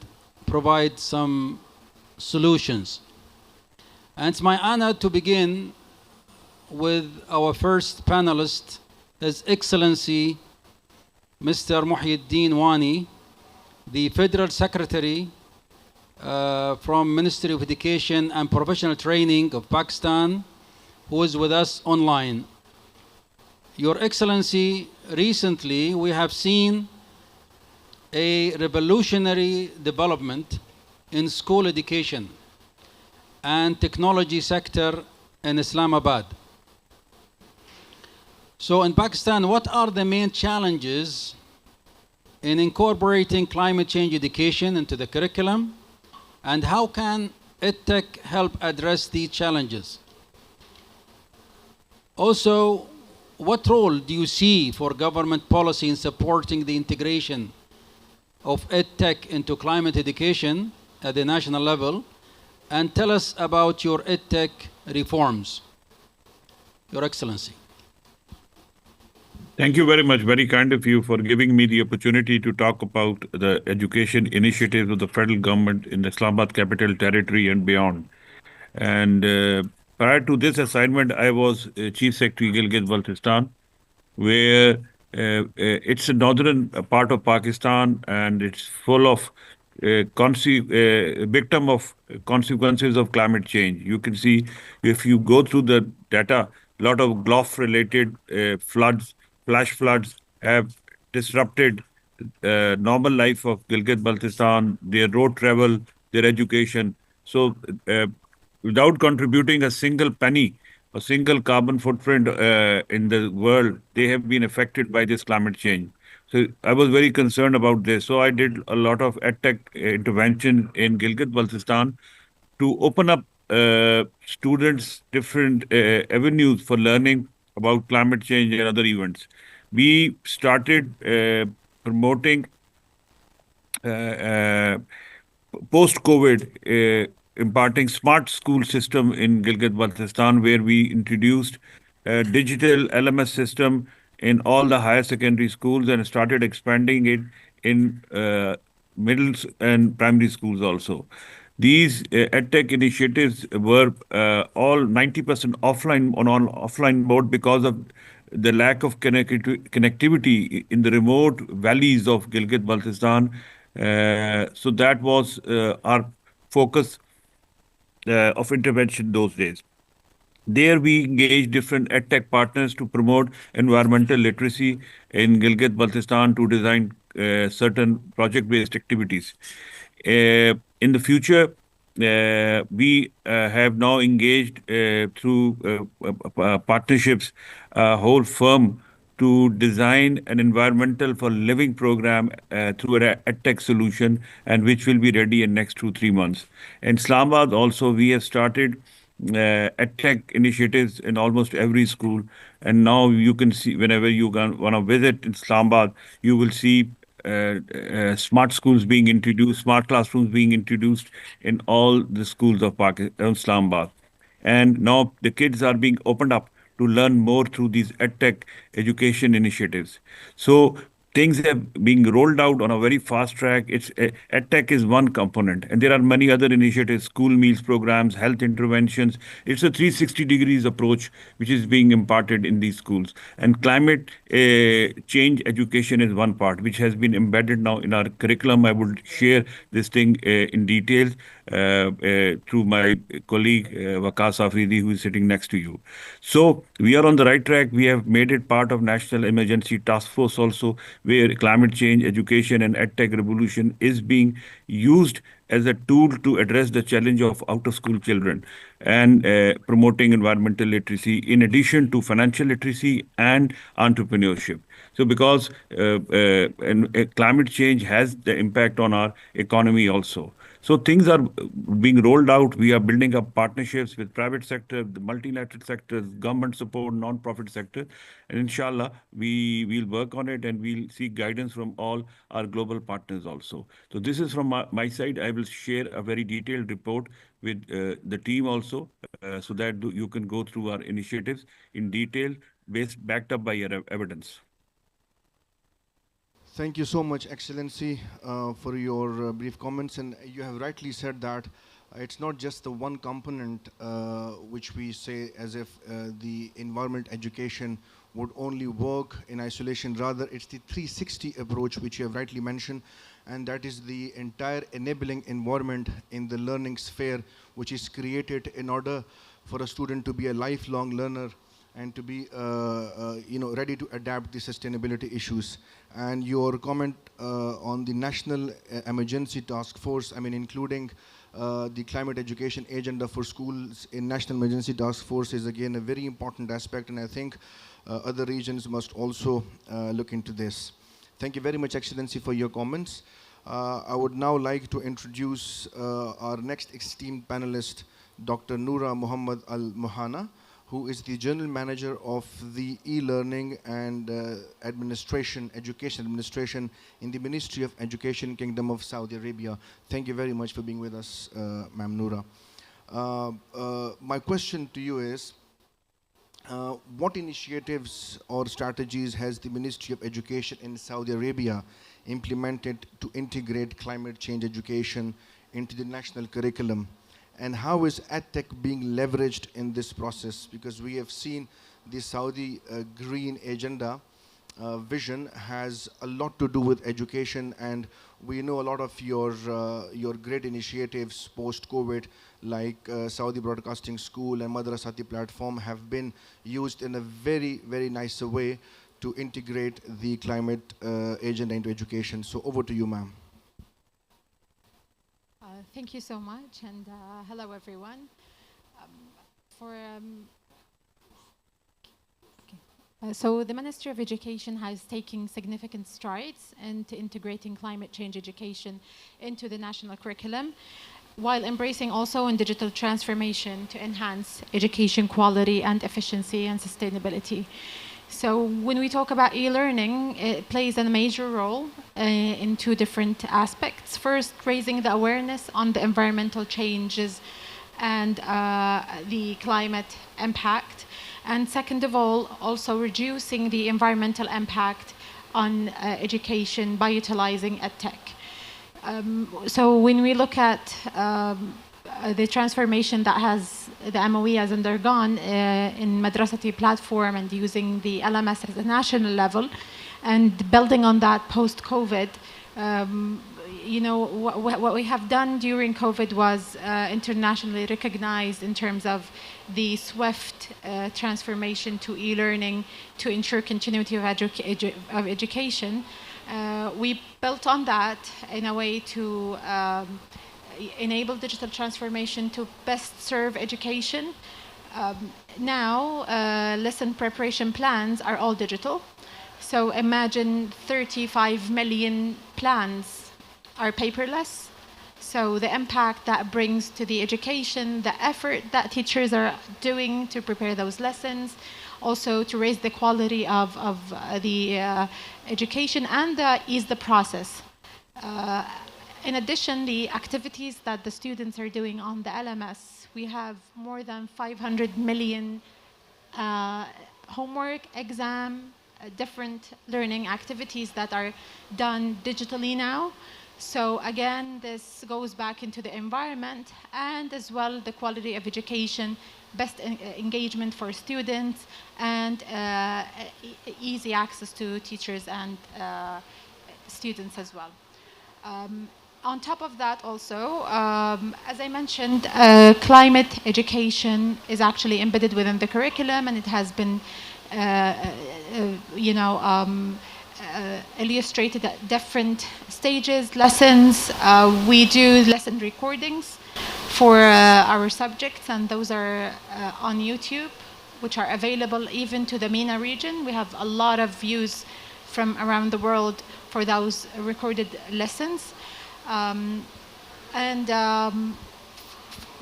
provide some solutions. And it's my honor to begin with our first panelist, His Excellency Mr. Muhyiddin Wani, the Federal Secretary from Ministry of Education and Professional Training of Pakistan, who is with us online. Your Excellency, recently we have seen a revolutionary development in school education and technology sector in Islamabad. So in Pakistan, what are the main challenges in incorporating climate change education into the curriculum, and how can EdTech help address these challenges? Also, what role do you see for government policy in supporting the integration of EdTech into climate education at the national level? And tell us about your EdTech reforms, Your Excellency. Thank you very much. Very kind of you for giving me the opportunity to talk about the education initiatives of the federal government in the Islamabad Capital Territory and beyond. And prior to this assignment, I was Chief Secretary Gilgit-Baltistan, where it's a northern part of Pakistan and it's full of victim of consequences of climate change. You can see if you go through the data, a lot of GLOF-related floods, flash floods have disrupted normal life of Gilgit-Baltistan, their road travel, their education. So without contributing a single penny, a single carbon footprint in the world, they have been affected by this climate change. So I was very concerned about this. So I did a lot of EdTech intervention in Gilgit-Baltistan to open up students different avenues for learning about climate change and other events. We started promoting post-COVID imparting smart school system in Gilgit-Baltistan, where we introduced a digital LMS system in all the higher secondary schools and started expanding it in middle and primary schools also. These EdTech initiatives were all 90% offline offline mode because of the lack of connectivity in the remote valleys of Gilgit-Baltistan. So that was our focus of intervention those days. There we engaged different EdTech partners to promote environmental literacy in Gilgit-Baltistan to design certain project-based activities. In the future, we have now engaged through partnerships a whole firm to design an environmental for living program through an EdTech solution, and which will be ready in next 2-3 months. In Islamabad also, we have started EdTech initiatives in almost every school. And now you can see, whenever you want to visit Islamabad, you will see smart schools being introduced, smart classrooms being introduced in all the schools of Islamabad. And now the kids are being opened up to learn more through these EdTech education initiatives. So things have been rolled out on a very fast track. EdTech is one component, and there are many other initiatives, school meals programs, health interventions. It's a 360 degrees approach which is being imparted in these schools. And climate change education is one part which has been embedded now in our curriculum. I would share this thing in detail through my colleague Waqas Afridi, who is sitting next to you. So we are on the right track. We have made it part of National Emergency Task Force also, where climate change education and EdTech revolution is being used as a tool to address the challenge of out-of-school children and promoting environmental literacy in addition to financial literacy and entrepreneurship. So because climate change has the impact on our economy also. So things are being rolled out. We are building up partnerships with private sector, the multilateral sectors, government support, non-profit sector. And inshallah, we will work on it and we'll seek guidance from all our global partners also. So this is from my side. I will share a very detailed report with the team also so that you can go through our initiatives in detail, backed up by your evidence. Thank you so much, Excellency, for your brief comments. And you have rightly said that it's not just the one component which we say as if the environment education would only work in isolation. Rather, it's the 360 approach which you have rightly mentioned, and that is the entire enabling environment in the learning sphere which is created in order for a student to be a lifelong learner and to be ready to adapt the sustainability issues. And your comment on the National Emergency Task Force, I mean, including the climate education agenda for schools in National Emergency Task Force is again a very important aspect, and I think other regions must also look into this. Thank you very much, Excellency, for your comments. I would now like to introduce our next esteemed panelist, Dr. Noura Muhammad Al-Muhana, who is the General Manager of the E-Learning and Education Administration in the Ministry of Education, Kingdom of Saudi Arabia. Thank you very much for being with us, Ma'am Noura. My question to you is, what initiatives or strategies has the Ministry of Education in Saudi Arabia implemented to integrate climate change education into the national curriculum? And how is EdTech being leveraged in this process? Because we have seen the Saudi Green Agenda vision has a lot to do with education, and we know a lot of your great initiatives post-COVID, like Saudi Broadcasting School and Madrasati platform, have been used in a very, very nice way to integrate the climate agenda into education. So over to you, ma'am. Thank you so much, and hello everyone. So the Ministry of Education has taken significant strides into integrating climate change education into the national curriculum, while embracing also in digital transformation to enhance education quality and efficiency and sustainability. So when we talk about e-learning, it plays a major role in two different aspects. First, raising the awareness on the environmental changes and the climate impact. And second of all, also reducing the environmental impact on education by utilizing EdTech. So when we look at the transformation that the MOE has undergone in Madrasati platform and using the LMS at the national level, and building on that post-COVID, what we have done during COVID was internationally recognized in terms of the swift transformation to e-learning to ensure continuity of education. We built on that in a way to enable digital transformation to best serve education. Now, lesson preparation plans are all digital. So imagine 35 million plans are paperless. So the impact that brings to the education, the effort that teachers are doing to prepare those lessons, also to raise the quality of the education and ease the process. In addition, the activities that the students are doing on the LMS, we have more than 500 million homework, exam, different learning activities that are done digitally now. So again, this goes back into the environment and as well the quality of education, best engagement for students, and easy access to teachers and students as well. On top of that also, as I mentioned, climate education is actually embedded within the curriculum, and it has been illustrated at different stages, lessons. We do lesson recordings for our subjects, and those are on YouTube, which are available even to the MENA region. We have a lot of views from around the world for those recorded lessons.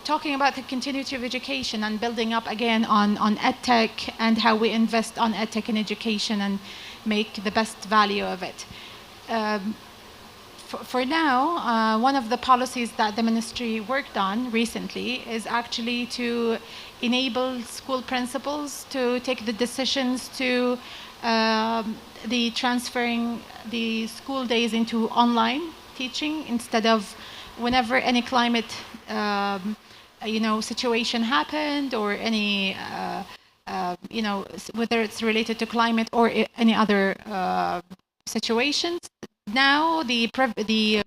Talking about the continuity of education and building up again on EdTech and how we invest on EdTech in education and make the best value of it. For now, one of the policies that the ministry worked on recently is actually to enable school principals to take the decisions to the transferring the school days into online teaching instead of whenever any climate situation happened or any whether it's related to climate or any other situations. Now the privileges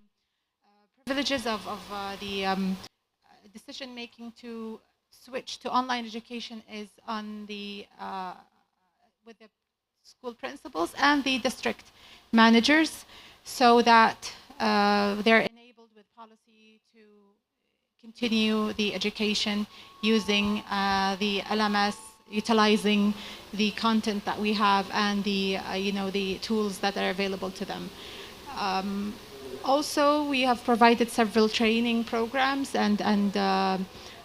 of the decision making to switch to online education is on the with the school principals and the district managers, so that they're enabled with policy to continue the education using the LMS, utilizing the content that we have and the the tools that are available to them. Also, we have provided several training programs and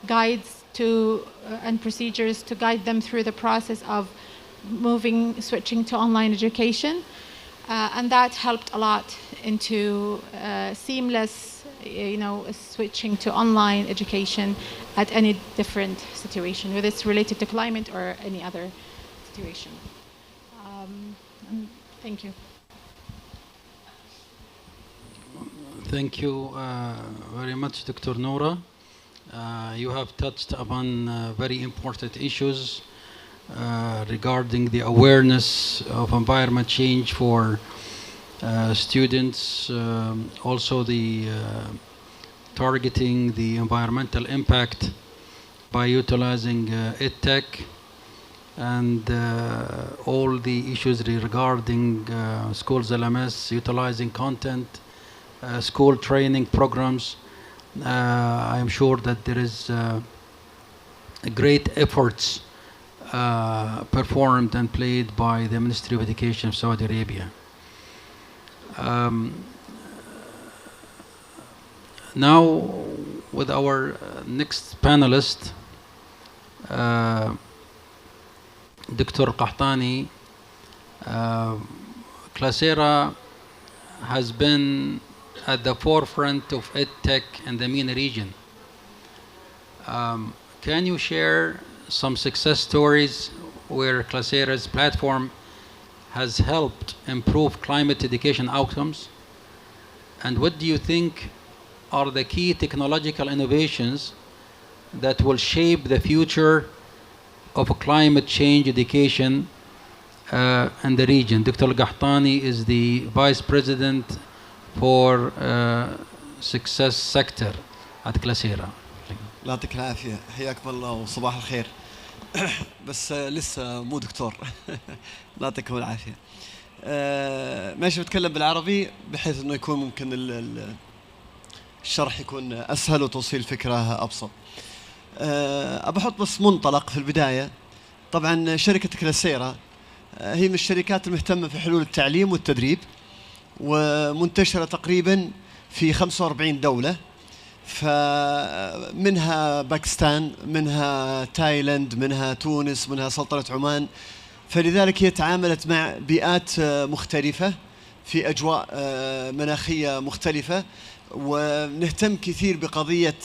guides to and procedures to guide them through the process of switching to online education, and that helped a lot into seamless, switching to online education at any different situation, whether it's related to climate or any other situation. Thank you. Thank you very much, Dr. Noura. You have touched upon very important issues regarding the awareness of environment change for students, also the targeting the environmental impact by utilizing EdTech, and all the issues regarding schools LMS, utilizing content, school training programs. I am sure that there is great efforts performed and played by the Ministry of Education of Saudi Arabia. Now, with our next panelist, Dr. Qahtani, Classera has been at the forefront of EdTech in the MENA region. Can you share some success stories where Classera's platform has helped improve climate education outcomes? And what do you think are the key technological innovations that will shape the future of climate change education in the region? Dr. Qahtani is the Vice President for Success Sector at Classera. الله يعطيك العافية، حياكم الله وصباح الخير. بس لسه مو دكتور. الله يعطيكم العافية. ماشي بتكلم بالعربي بحيث انه يكون ممكن الشرح يكون اسهل وتوصيل الفكرة ابسط. أبحط بس منطلق في البداية. طبعا شركة كلاسيرا هي من الشركات المهتمة في حلول التعليم والتدريب، ومنتشرة تقريبا في 45 دولة، فمنها باكستان، منها تايلاند، منها تونس، منها سلطنة عمان. فلذلك هي تعاملت مع بيئات مختلفة في أجواء مناخية مختلفة، ونهتم كثير بقضية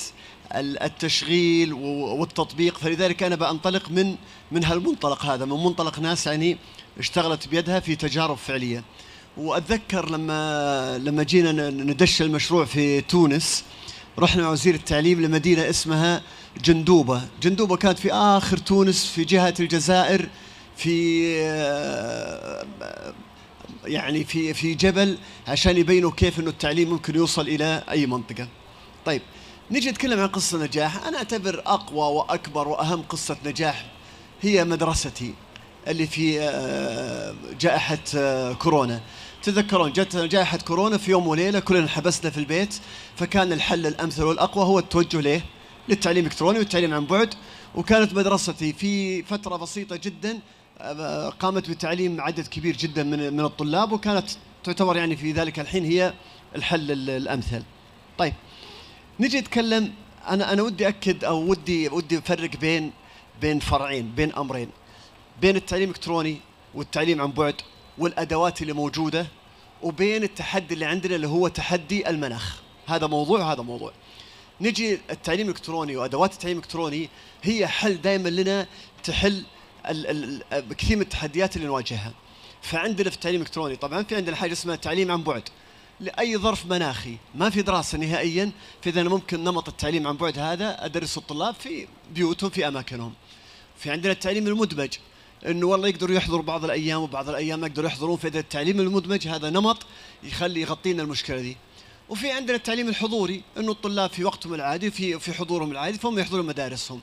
التشغيل والتطبيق. فلذلك أنا بأنطلق من هالمنطلق هذا، من منطلق ناس يعني اشتغلت بيدها في تجارب فعلية. وأتذكر لما جينا ندش المشروع في تونس، رحنا مع وزير التعليم لمدينة اسمها جندوبة. جندوبة كانت في آخر تونس في جهة الجزائر، في يعني في جبل، عشان يبينوا كيف إنه التعليم ممكن يوصل إلى أي منطقة. طيب نيجي نتكلم عن قصة نجاح. أنا أعتبر أقوى وأكبر وأهم قصة نجاح هي مدرستي اللي في جائحة كورونا. تذكرون جت جائحة كورونا في يوم وليلة كلنا انحبسنا في البيت، فكان الحل الأمثل والأقوى هو التوجه ليه؟ للتعليم الإلكتروني والتعليم عن بعد. وكانت مدرستي في فترة بسيطة جدا قامت بتعليم عدد كبير جدا من الطلاب، وكانت تعتبر يعني في ذلك الحين هي الحل الأمثل. طيب نجي نتكلم. أنا ودي أكد أو ودي أفرق بين فرعين، بين أمرين، بين التعليم الإلكتروني والتعليم عن بعد والأدوات اللي موجودة، وبين التحدي اللي عندنا اللي هو تحدي المناخ. هذا موضوع وهذا موضوع. نجي التعليم الإلكتروني وأدوات التعليم الإلكتروني هي حل دائما لنا، تحل كثير من التحديات اللي نواجهها. فعندنا في التعليم الإلكتروني طبعا في عندنا حاجة اسمها تعليم عن بعد لأي ظرف مناخي ما في دراسة نهائيا، فإذا أنا ممكن نمط التعليم عن بعد هذا أدرس الطلاب في بيوتهم في أماكنهم. في عندنا التعليم المدمج، إنه والله يقدروا يحضروا بعض الأيام وبعض الأيام ما يقدروا يحضرون، فإذا التعليم المدمج هذا نمط يغطي لنا المشكلة دي. وفي عندنا التعليم الحضوري، إنه الطلاب في وقتهم العادي في حضورهم العادي فهم يحضرون مدارسهم.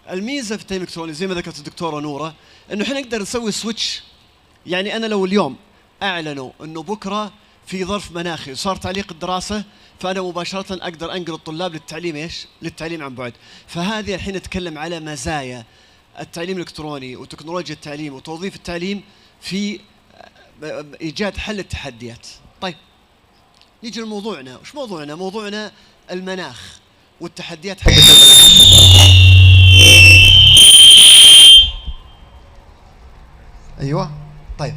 الميزة في التعليم الإلكتروني زي ما ذكرت الدكتورة نورة إنه إحنا نقدر نسوي سويتش. يعني أنا لو اليوم أعلنوا إنه بكرة في ظرف مناخي وصار تعليق الدراسة، فأنا مباشرة أقدر أنقل الطلاب للتعليم للتعليم عن بعد. فهذه الحين نتكلم على مزايا التعليم الإلكتروني وتكنولوجيا التعليم وتوظيف التعليم في إيجاد حل التحديات. طيب نيجي لموضوعنا. وش موضوعنا؟ موضوعنا المناخ والتحديات حق المناخ. أيوة طيب،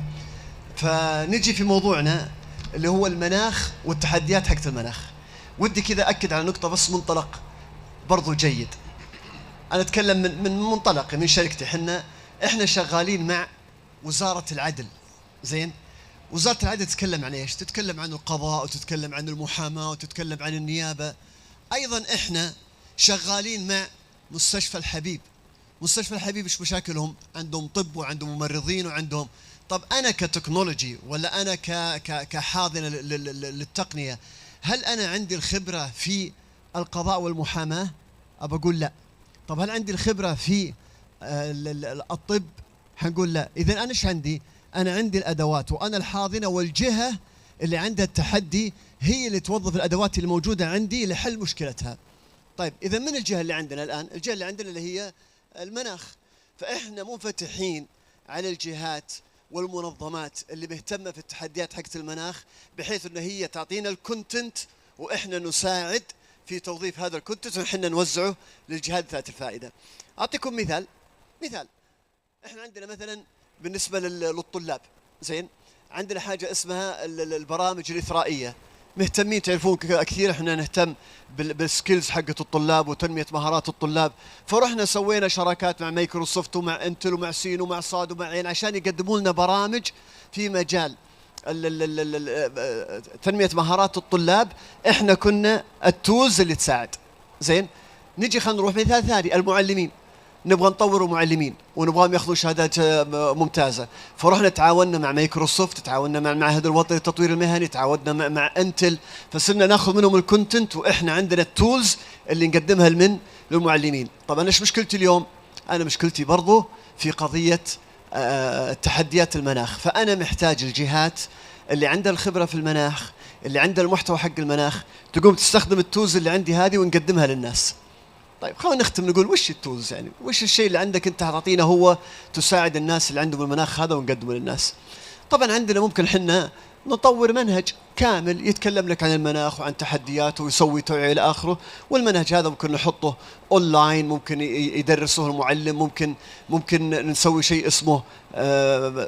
فنجي في موضوعنا اللي هو المناخ والتحديات حق المناخ. ودي كذا أكد على نقطة بس، منطلق برضو جيد. أنا أتكلم من منطلق من شركتي. إحنا شغالين مع وزارة العدل. زين، وزارة العدل تتكلم عن إيش؟ تتكلم عن القضاء وتتكلم عن المحاماة وتتكلم عن النيابة. أيضا إحنا شغالين مع مستشفى الحبيب. مستشفى الحبيب إيش مشاكلهم؟ عندهم طب وعندهم ممرضين وعندهم. طب أنا كتكنولوجي ولا أنا كحاضنة للتقنية، هل أنا عندي الخبرة في القضاء والمحاماة؟ أبى أقول لا. طب هل عندي الخبرة في الطب؟ حنقول لا. إذن أنا إيش عندي؟ أنا عندي الأدوات وأنا الحاضنة، والجهة اللي عندها التحدي هي اللي توظف الأدوات اللي موجودة عندي لحل مشكلتها. طيب إذا من الجهة اللي عندنا الآن؟ الجهة اللي عندنا اللي هي المناخ. فإحنا منفتحين على الجهات والمنظمات اللي مهتمة في التحديات حقت المناخ، بحيث أن هي تعطينا الكونتنت وإحنا نساعد في توظيف هذا الكونتنت وإحنا نوزعه للجهات ذات الفائدة. أعطيكم مثال. إحنا عندنا مثلا بالنسبة للطلاب، زين، عندنا حاجة اسمها البرامج الإثرائية. مهتمين، تعرفون كثير احنا نهتم بالسكيلز حقت الطلاب وتنمية مهارات الطلاب. فرحنا سوينا شراكات مع مايكروسوفت ومع انتل ومع سين ومع صاد ومع عين عشان يقدموا لنا برامج في مجال تنمية مهارات الطلاب. احنا كنا التولز اللي تساعد. زين، نجي خلينا نروح مثال ثاني، المعلمين. نبغى نطور معلمين ونبغاهم ياخذوا شهادات ممتازه، فرحنا تعاوننا مع مايكروسوفت، تعاوننا مع المعهد الوطني للتطوير المهني، تعاوننا مع انتل، فصرنا ناخذ منهم الكونتنت واحنا عندنا التولز اللي نقدمها للمعلمين. طبعا ايش مشكلتي اليوم؟ انا مشكلتي برضو في قضيه تحديات المناخ. فانا محتاج الجهات اللي عندها الخبره في المناخ، اللي عندها المحتوى حق المناخ، تقوم تستخدم التولز اللي عندي هذه ونقدمها للناس. طيب خلينا نختم نقول وش التولز، يعني وش الشيء اللي عندك انت تعطينا هو تساعد الناس اللي عندهم المناخ هذا ونقدمه للناس. طبعا عندنا ممكن حنا نطور منهج كامل يتكلم لك عن المناخ وعن تحدياته ويسوي توعية إلى آخره. والمنهج هذا ممكن نحطه أونلاين، ممكن يدرسه المعلم، ممكن نسوي شيء اسمه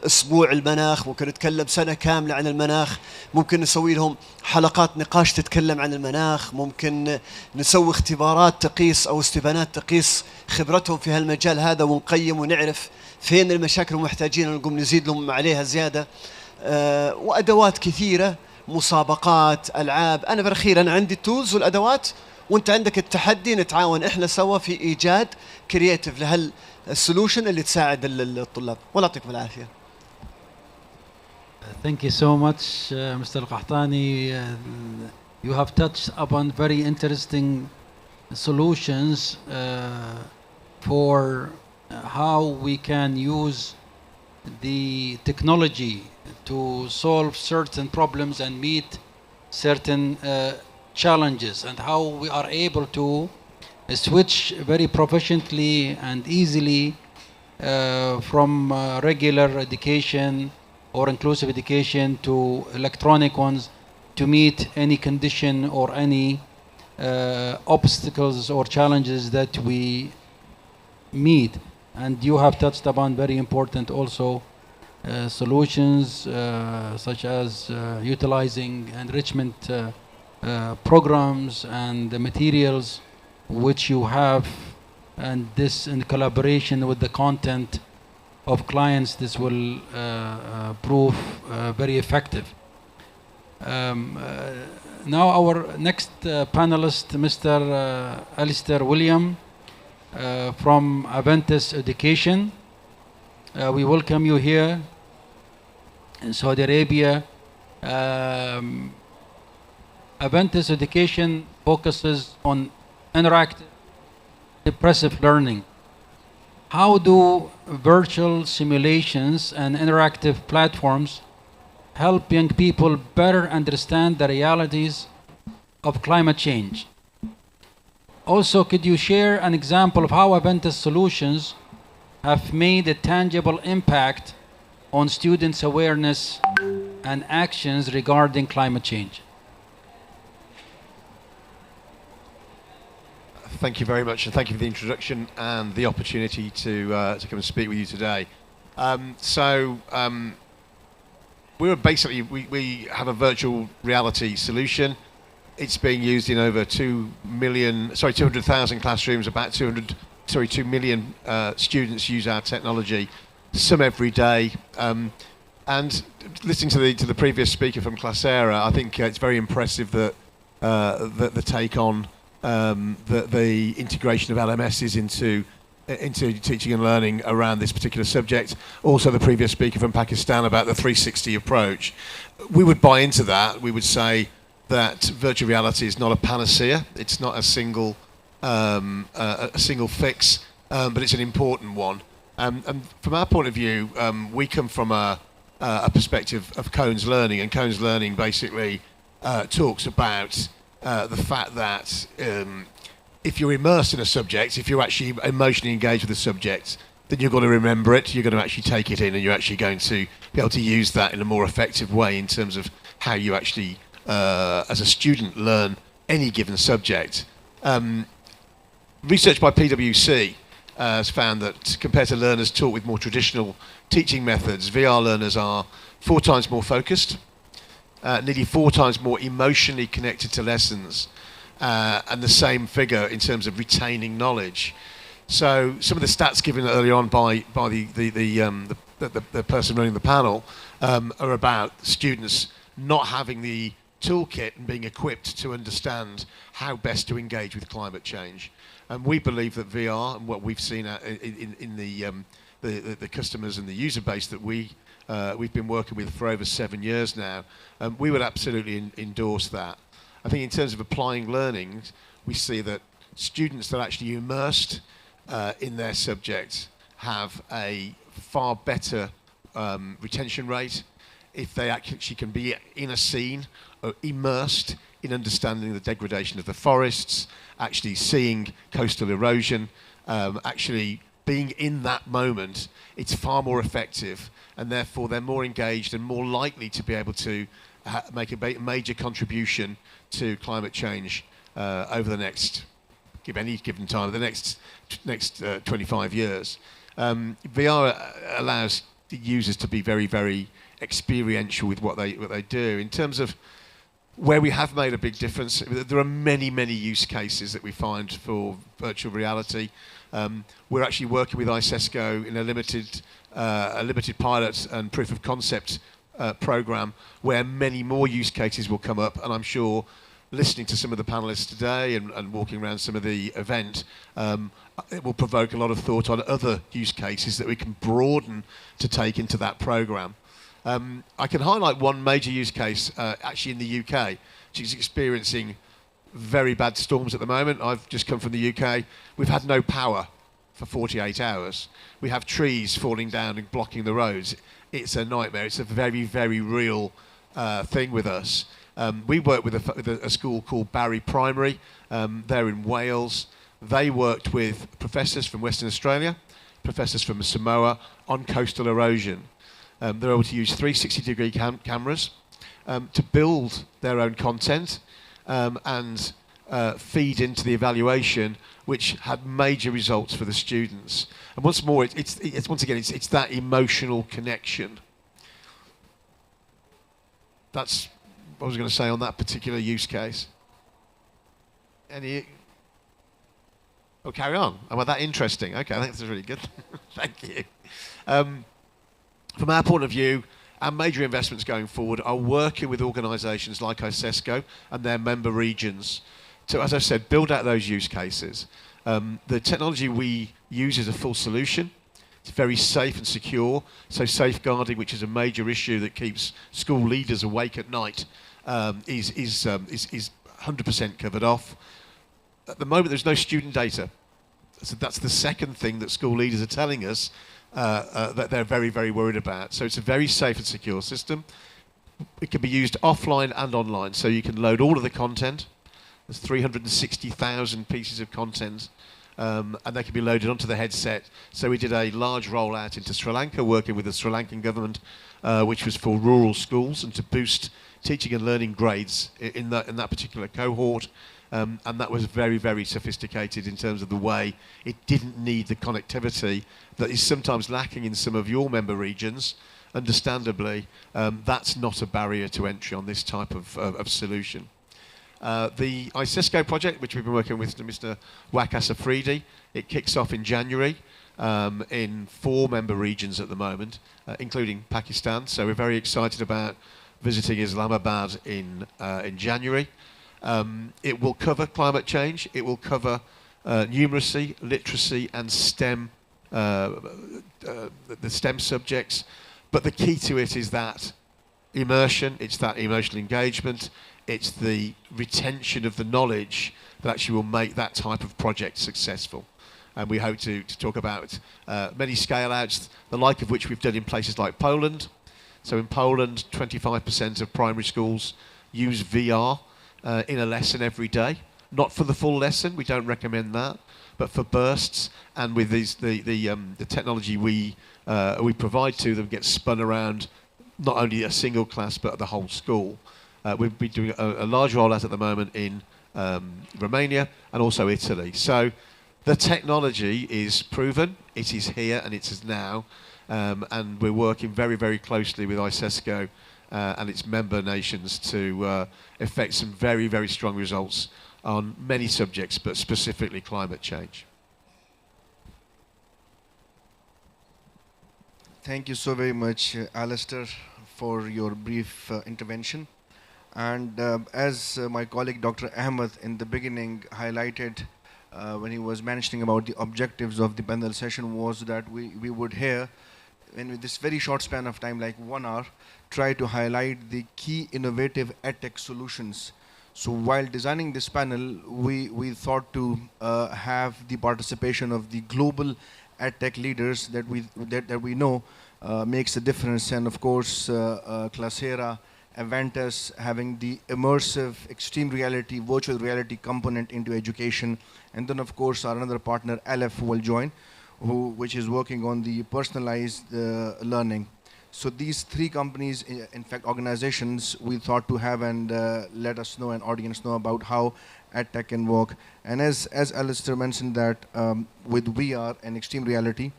أسبوع المناخ، ممكن نتكلم سنة كاملة عن المناخ، ممكن نسوي لهم حلقات نقاش تتكلم عن المناخ، ممكن نسوي اختبارات تقيس أو استبيانات تقيس خبرتهم في هالمجال هذا، ونقيم ونعرف فين المشاكل ومحتاجين نقوم نزيد لهم عليها زيادة. وأدوات كثيرة، مسابقات، ألعاب. أنا بالأخير أنا عندي التولز والأدوات، وأنت عندك التحدي، نتعاون إحنا سوا في إيجاد كرياتيف لهالسولوشن اللي تساعد الطلاب. والله يعطيكم العافية. Thank you so much, Mr. Qahtani. You have touched upon very interesting solutions for how we can use the technology to solve certain problems and meet certain challenges, and how we are able to switch very proficiently and easily from regular education or inclusive education to electronic ones to meet any condition or any obstacles or challenges that we meet. And you have touched upon very important also solutions such as utilizing enrichment programs and the materials which you have, and this in collaboration with the content of clients, this will prove very effective. Now our next panelist, Mr. Alistair William from Aventis Education. We welcome you here in Saudi Arabia. Aventis Education focuses on interactive, impressive learning. How do virtual simulations and interactive platforms help young people better understand the realities of climate change? Also, could you share an example of how Aventis solutions have made a tangible impact on students' awareness and actions regarding climate change? Thank you very much, and thank you for the introduction and the opportunity to come and speak with you today. We have a virtual reality solution. It's being used in over 200,000 classrooms. About 2 million students use our technology, some every day. And listening to the previous speaker from Clasera, I think it's very impressive that the take on the integration of LMSs into teaching and learning around this particular subject. Also, the previous speaker from Pakistan about the 360 approach. We would buy into that. We would say that virtual reality is not a panacea. It's not a single fix, but it's an important one. And from our point of view, we come from a perspective of Cohen's learning, and Cohen's learning basically talks about the fact that if you're immersed in a subject, if you're actually emotionally engaged with the subject, then you're going to remember it, you're going to actually take it in, and you're actually going to be able to use that in a more effective way in terms of how you actually, as a student, learn any given subject. Research by PwC has found that compared to learners taught with more traditional teaching methods, VR learners are 4 times more focused, nearly 4 times more emotionally connected to lessons, and the same figure in terms of retaining knowledge. So some of the stats given early on by the person running the panel are about students not having the toolkit and being equipped to understand how best to engage with climate change. And we believe that VR and what we've seen in the customers and the user base that we've been working with for over 7 years now, we would absolutely endorse that. I think in terms of applying learning, we see that students that are actually immersed in their subject have a far better retention rate if they actually can be in a scene, immersed in understanding the degradation of the forests, actually seeing coastal erosion, actually being in that moment, it's far more effective, and therefore they're more engaged and more likely to be able to make a major contribution to climate change over the next, any given time, the next 25 years. VR allows the users to be very, very experiential with what they do. In terms of where we have made a big difference, there are many, many use cases that we find for virtual reality. We're actually working with ICESCO in a limited pilot and proof of concept program where many more use cases will come up, and I'm sure listening to some of the panelists today and walking around some of the event, it will provoke a lot of thought on other use cases that we can broaden to take into that program. I can highlight one major use case actually in the UK, which is experiencing very bad storms at the moment. I've just come from the UK. We've had no power for 48 hours. We have trees falling down and blocking the roads. It's a nightmare. It's a very, very real thing with us. We work with a school called Barry Primary. They're in Wales. They worked with professors from Western Australia, professors from Samoa on coastal erosion. They're able to use 360-degree cameras to build their own content and feed into the evaluation, which had major results for the students. And once more, it's that emotional connection. That's what I was going to say on that particular use case. Oh, carry on. Oh, well, that interesting. Okay, I think this is really good. Thank you. From our point of view, our major investments going forward are working with organisations like ICESCO and their member regions to, as I said, build out those use cases. The technology we use is a full solution. It's very safe and secure. So safeguarding, which is a major issue that keeps school leaders awake at night, is 100% covered off. At the moment, there's no student data. So that's the second thing that school leaders are telling us that they're very, very worried about. So it's a very safe and secure system. It can be used offline and online. So you can load all of the content. There's 360,000 pieces of content, and they can be loaded onto the headset. So we did a large rollout into Sri Lanka, working with the Sri Lankan government, which was for rural schools and to boost teaching and learning grades in that particular cohort. And that was very, very sophisticated in terms of the way it didn't need the connectivity that is sometimes lacking in some of your member regions. Understandably, that's not a barrier to entry on this type of solution. The ICESCO project, which we've been working with Mr. Wakas Afridi, it kicks off in January in 4 member regions at the moment, including Pakistan. So we're very excited about visiting Islamabad in January. It will cover climate change. It will cover numeracy, literacy, and STEM, the STEM subjects. But the key to it is that immersion. It's that emotional engagement. It's the retention of the knowledge that actually will make that type of project successful. And we hope to talk about many scale-outs, the like of which we've done in places like Poland. So in Poland, 25% of primary schools use VR in a lesson every day. Not for the full lesson, we don't recommend that, but for bursts, and with the technology we provide to them gets spun around not only a single class but the whole school. We'll be doing a large rollout at the moment in Romania and also Italy. So the technology is proven, it is here and it is now, and we're working very, very closely with ICESCO and its member nations to effect some very, very strong results on many subjects, but specifically climate change. Thank you so very much, Alistair, for your brief intervention. And as my colleague Dr. Ahmed in the beginning highlighted when he was mentioning about the objectives of the panel session, was that we would hear, in this very short span of time, like 1 hour, try to highlight the key innovative edtech solutions. So while designing this panel, we thought to have the participation of the global edtech leaders that we know makes a difference, and of course Classera, Aventus, having the immersive extreme reality, virtual reality component into education, and then of course our another partner Aleph will join. which is working on the personalized learning. So these three companies, in fact organizations, we thought to have and let us know and audience know about how EdTech can work. And as Alistair mentioned that with VR and extreme reality,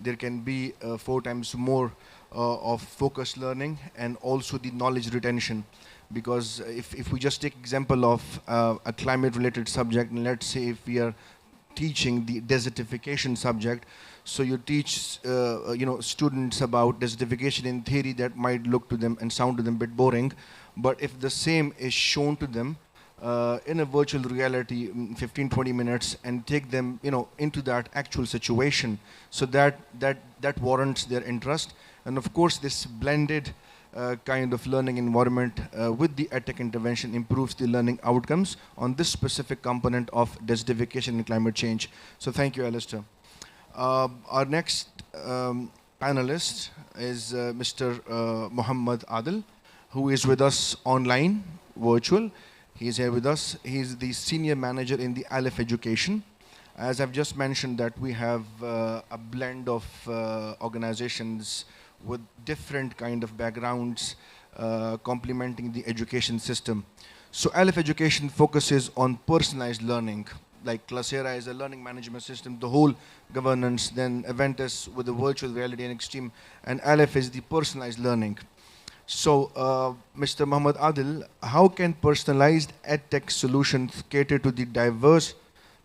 there can be 4 times more of focused learning and also the knowledge retention. Because if we just take example of a climate related subject, and let's say if we are teaching the desertification subject, so you teach students about desertification in theory, that might look to them and sound to them a bit boring, but if the same is shown to them in a virtual reality in 15-20 minutes and take them into that actual situation, so that warrants their interest. And of course this blended kind of learning environment with the EdTech intervention improves the learning outcomes on this specific component of desertification and climate change. So thank you, Alistair. Our next panelist is Mr. Muhammad Adil, who is with us online, virtual. He is here with us. He is the senior manager in the Aleph Education. As I've just mentioned that we have a blend of organizations with different kind of backgrounds complementing the education system. So Aleph Education focuses on personalized learning. Like Classera is a learning management system, the whole governance, then Aventus with the virtual reality and extreme, and Aleph is the personalized learning. So Mr. Muhammad Adil, how can personalized EdTech solutions cater to the diverse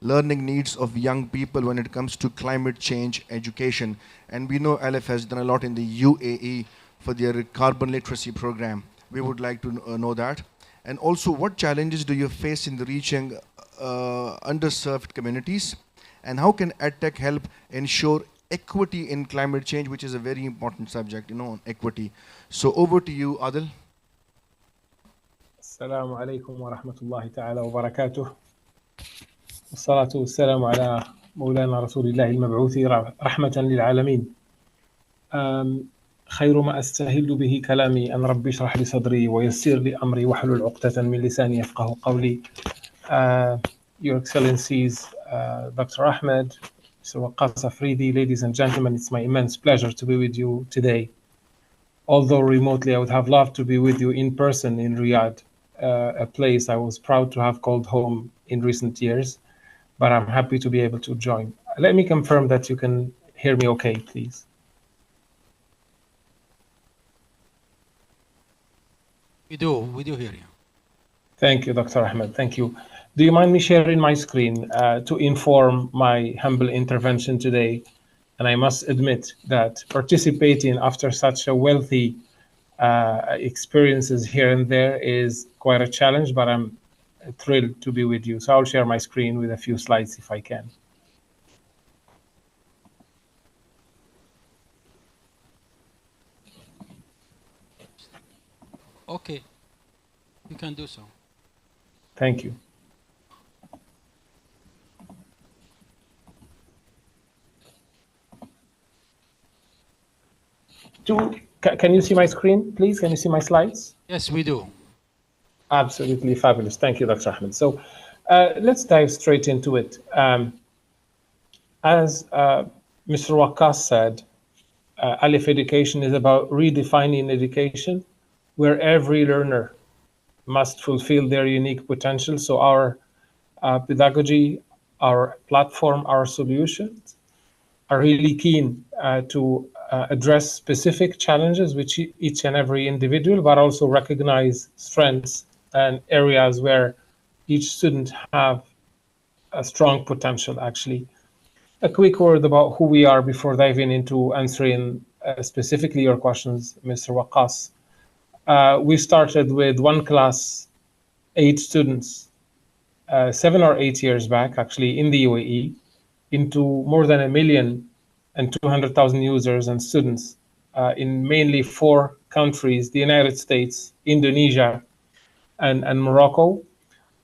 learning needs of young people when it comes to climate change education? And we know Aleph has done a lot in the UAE for their carbon literacy program. We would like to know that. And also, what challenges do you face in the reaching underserved communities? And how can EdTech help ensure equity in climate change, which is a very important subject, on equity. So over to you, Adil. Assalamu alaikum wa rahmatullahi ta'ala wa barakatuh. والصلاة والسلام على مولانا رسول الله المبعوث رحمة للعالمين. خير ما أستهل به كلامي أن ربي اشرح لي صدري ويسر لي أمري واحلل عقدة من لساني يفقه قولي. Your Excellencies, Dr. Ahmed, Mr. Waqas Afridi, ladies and gentlemen, it's my immense pleasure to be with you today. Although remotely, I would have loved to be with you in person in Riyadh, a place I was proud to have called home in recent years, but I'm happy to be able to join. Let me confirm that you can hear me okay, please. We do hear you. Thank you, Dr. Ahmed, thank you. Do you mind me sharing my screen to inform my humble intervention today? And I must admit that participating after such a wealthy experiences here and there is quite a challenge, but I'm thrilled to be with you. So I'll share my screen with a few slides if I can. Okay, you can do so. Thank you. Can you see my screen, please? Can you see my slides? Yes, we do. Absolutely fabulous. Thank you, Dr. Ahmed. So let's dive straight into it. As Mr. Waqas said, Aleph Education is about redefining education where every learner must fulfill their unique potential. So our pedagogy, our platform, our solutions are really keen to address specific challenges which each and every individual, but also recognize strengths and areas where each student have a strong potential, actually. A quick word about who we are before diving into answering specifically your questions, Mr. Waqas. We started with one class, 8 students, 7 or 8 years back, actually, in the UAE, into more than 1,200,000 users and students in mainly 4 countries, the United States, Indonesia, and Morocco,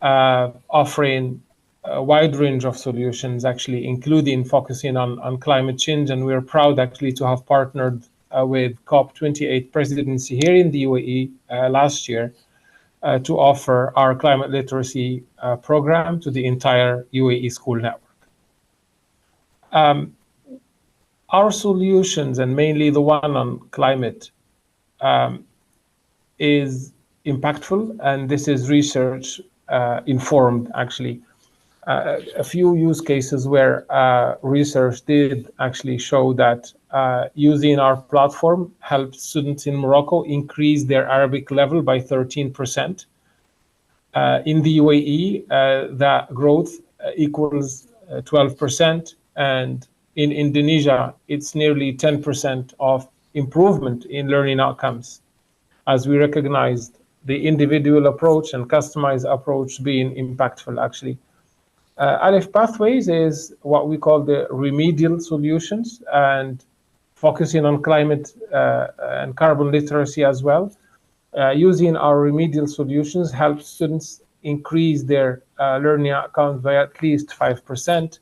offering a wide range of solutions, actually, including focusing on climate change. And we're proud, actually, to have partnered with COP28 presidency here in the UAE last year to offer our climate literacy program to the entire UAE school network. our solutions, and mainly the one on climate, is impactful, and this is research informed, actually. A few use cases where research did actually show that using our platform helped students in Morocco increase their Arabic level by 13%. In the UAE, that growth equals 12%, and in Indonesia, it's nearly 10% of improvement in learning outcomes, as we recognized the individual approach and customized approach being impactful, actually. Aleph Pathways is what we call the remedial solutions, and focusing on climate and carbon literacy as well. Using our remedial solutions helps students increase their learning outcomes by at least 5%.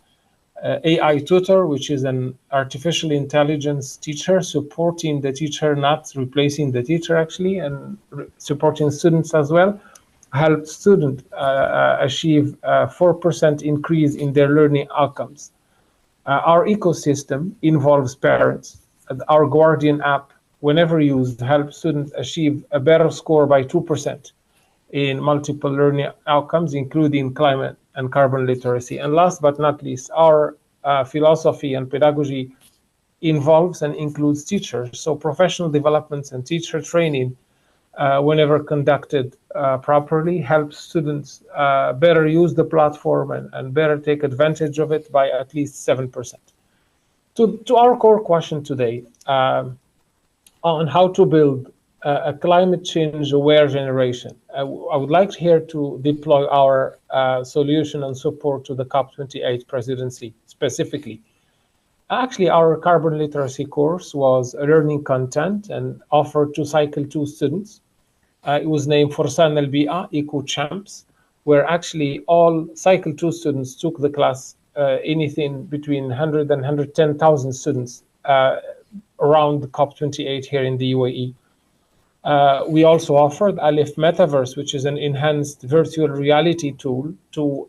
AI tutor, which is an artificial intelligence teacher supporting the teacher, not replacing the teacher, actually, and supporting students as well, helped students achieve a 4% increase in their learning outcomes. Our ecosystem involves parents. Our Guardian app, whenever used, helps students achieve a better score by 2% in multiple learning outcomes, including climate and carbon literacy. And last but not least, our philosophy and pedagogy involves and includes teachers. So professional developments and teacher training, whenever conducted properly, helps students better use the platform and better take advantage of it by at least 7%. To our core question today, on how to build a climate change aware generation, I would like here to deploy our solution and support to the COP28 presidency specifically. Actually, our carbon literacy course was a learning content and offered to Cycle 2 students. It was named Forsan al-Bi'a Eco Champs, where actually all Cycle 2 students took the class, anything between 100 and 110,000 students around the COP28 here in the UAE. We also offered Aleph Metaverse, which is an enhanced virtual reality tool to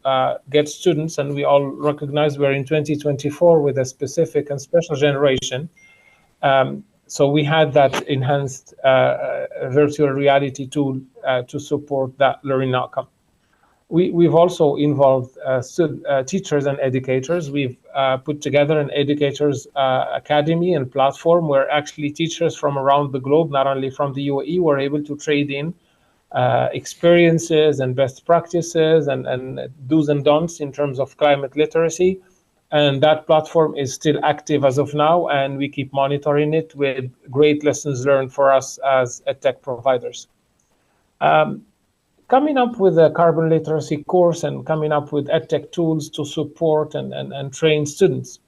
get students, and we all recognize we're in 2024 with a specific and special generation. So we had that enhanced virtual reality tool to support that learning outcome. We've also involved teachers and educators. We've put together an educators academy and platform where actually teachers from around the globe, not only from the UAE, were able to trade in experiences and best practices and do's and don'ts in terms of climate literacy. And that platform is still active as of now, and we keep monitoring it with great lessons learned for us as EdTech providers. Coming up with a carbon literacy course and coming up with EdTech tools to support and train students,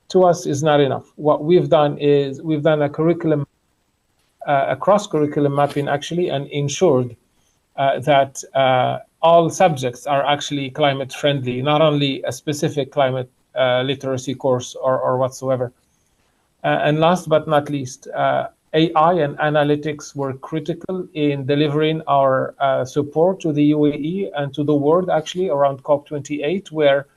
to us is not enough. What we've done is we've done a curriculum, a cross-curriculum mapping actually, and ensured that all subjects are actually climate friendly, not only a specific climate literacy course or whatsoever. And last but not least, AI and analytics were critical in delivering our support to the UAE and to the world actually around COP28, where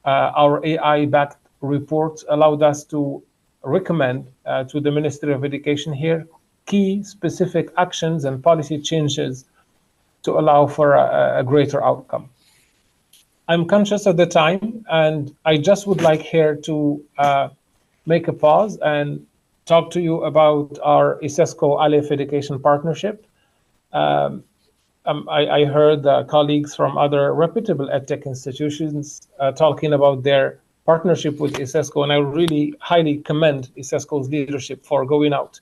our AI-backed reports allowed us to recommend to the Ministry of Education here key specific actions and policy changes to allow for a greater outcome. I'm conscious of the time, and I just would like here to make a pause and talk to you about our ICESCO Aleph Education Partnership. I heard colleagues from other reputable EdTech institutions talking about their partnership with ICESCO, and I really highly commend ICESCO's leadership for going out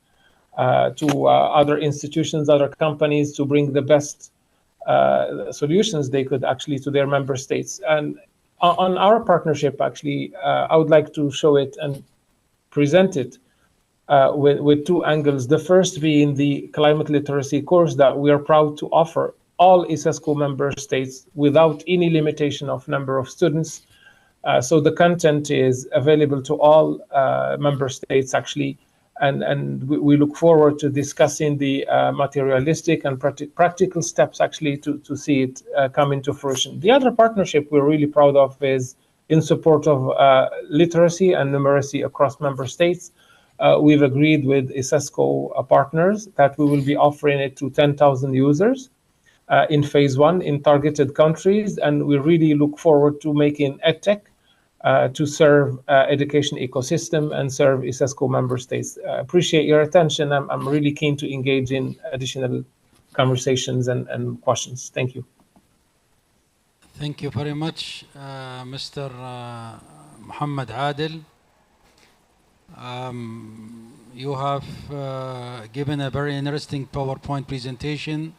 to other institutions, other companies to bring the best solutions they could actually to their member states. And on our partnership, actually, I would like to show it and present it with two angles. The first being the climate literacy course that we are proud to offer all ICESCO member states without any limitation of number of students. So the content is available to all member states actually, and we look forward to discussing the materialistic and practical steps actually to see it come into fruition. The other partnership we're really proud of is in support of literacy and numeracy across member states. We've agreed with ICESCO partners that we will be offering it to 10,000 users in phase 1 in targeted countries, and we really look forward to making EdTech to serve education ecosystem and serve ICESCO member states. Appreciate your attention. I'm really keen to engage in additional conversations and questions. Thank you. Thank you very much, Mr. Muhammad Adil. You have given a very interesting PowerPoint presentation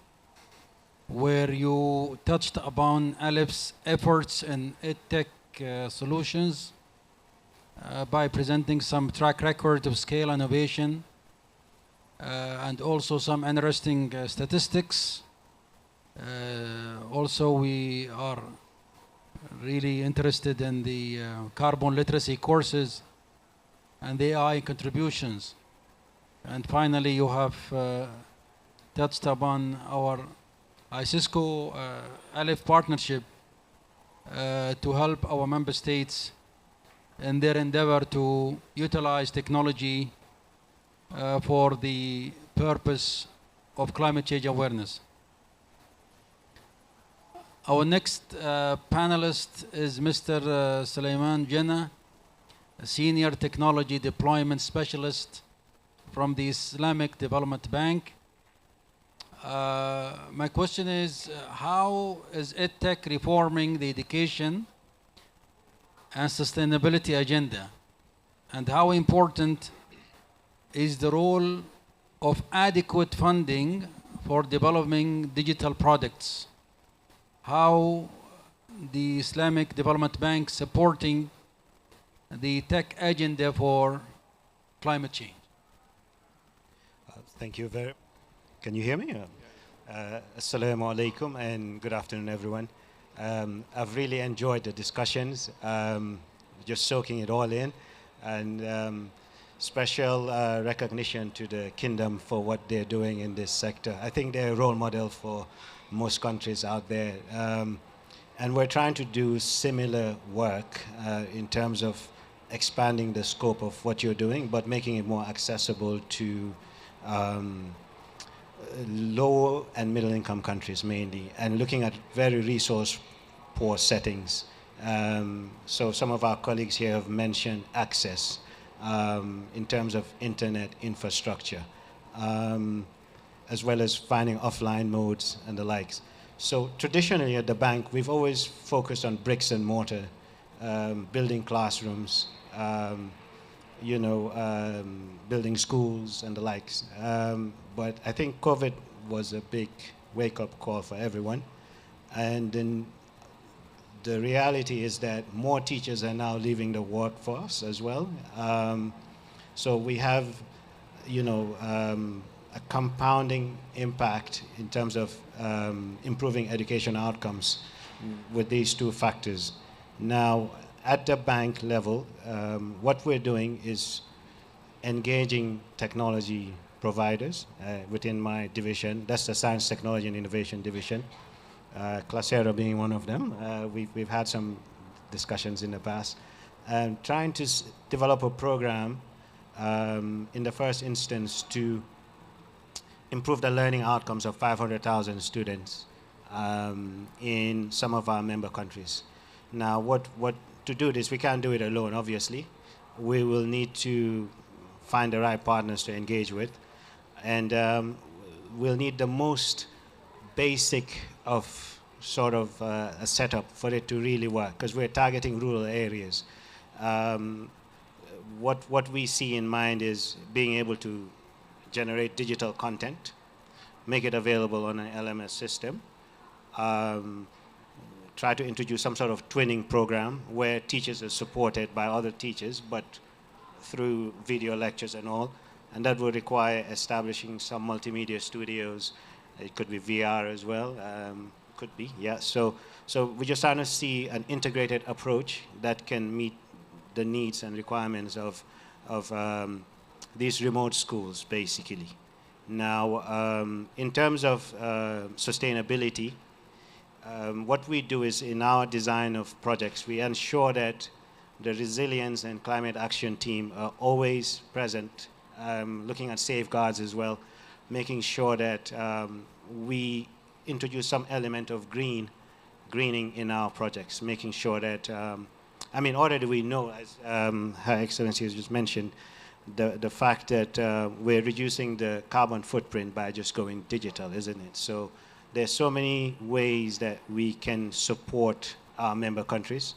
where you touched upon Alif's efforts in EdTech solutions by presenting some track record of scale innovation and also some interesting statistics. Also, we are really interested in the carbon literacy courses and the AI contributions. And finally, you have touched upon our ICESCO Alif partnership to help our member states in their endeavor to utilize technology for the purpose of climate change awareness. Our next panelist is Mr. Sulaiman Jannah, a Senior Technology Deployment Specialist from the Islamic Development Bank. My question is, how is EdTech reforming the education and sustainability agenda? And how important is the role of adequate funding for developing digital products? How the Islamic Development Bank supporting the tech agenda for climate change? Thank you very. Can you hear me? Assalamu alaikum and good afternoon, everyone. I've really enjoyed the discussions, just soaking it all in, and special recognition to the Kingdom for what they're doing in this sector. I think they're a role model for most countries out there. And we're trying to do similar work in terms of expanding the scope of what you're doing, but making it more accessible to low and middle income countries mainly, and looking at very resource poor settings. So some of our colleagues here have mentioned access in terms of internet infrastructure, as well as finding offline modes and the likes. So traditionally at the bank, we've always focused on bricks and mortar, building classrooms, building schools and the likes. But I think COVID was a big wake-up call for everyone. And then the reality is that more teachers are now leaving the workforce as well. So we have, a compounding impact in terms of improving education outcomes with these two factors. Now, at the bank level, what we're doing is engaging technology providers within my division. That's the Science, Technology and Innovation division, Clasera being one of them. We've had some discussions in the past, trying to develop a program in the first instance to improve the learning outcomes of 500,000 students in some of our member countries. Now, to do this, we can't do it alone, obviously. We will need to find the right partners to engage with, and we'll need the most basic of sort of a setup for it to really work, because we're targeting rural areas. What we see in mind is being able to generate digital content, make it available on an LMS system, try to introduce some sort of twinning program where teachers are supported by other teachers, but through video lectures and all. And that would require establishing some multimedia studios. It could be VR as well, could be, yeah. So we're just trying to see an integrated approach that can meet the needs and requirements of these remote schools, basically. Now, in terms of sustainability, what we do is in our design of projects, we ensure that the resilience and climate action team are always present, looking at safeguards as well, making sure that we introduce some element of greening in our projects, making sure that, I mean, already we know, as Her Excellency has just mentioned, the fact that we're reducing the carbon footprint by just going digital, isn't it? So there's so many ways that we can support our member countries.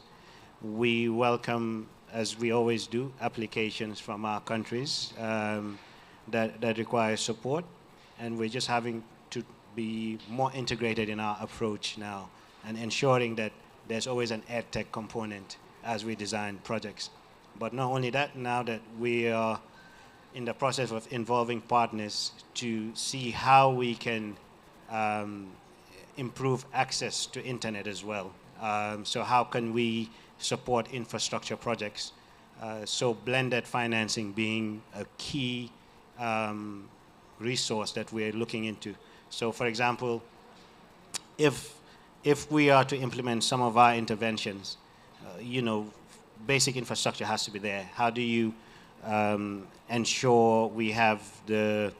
We welcome, as we always do, applications from our countries that require support, and we're just having to be more integrated in our approach now and ensuring that there's always an EdTech component as we design projects. But not only that, now that we are in the process of involving partners to see how we can improve access to internet as well. So how can we support infrastructure projects? So blended financing being a key resource that we're looking into. So for example, if we are to implement some of our interventions, you know, basic infrastructure has to be there. How do you ensure we have the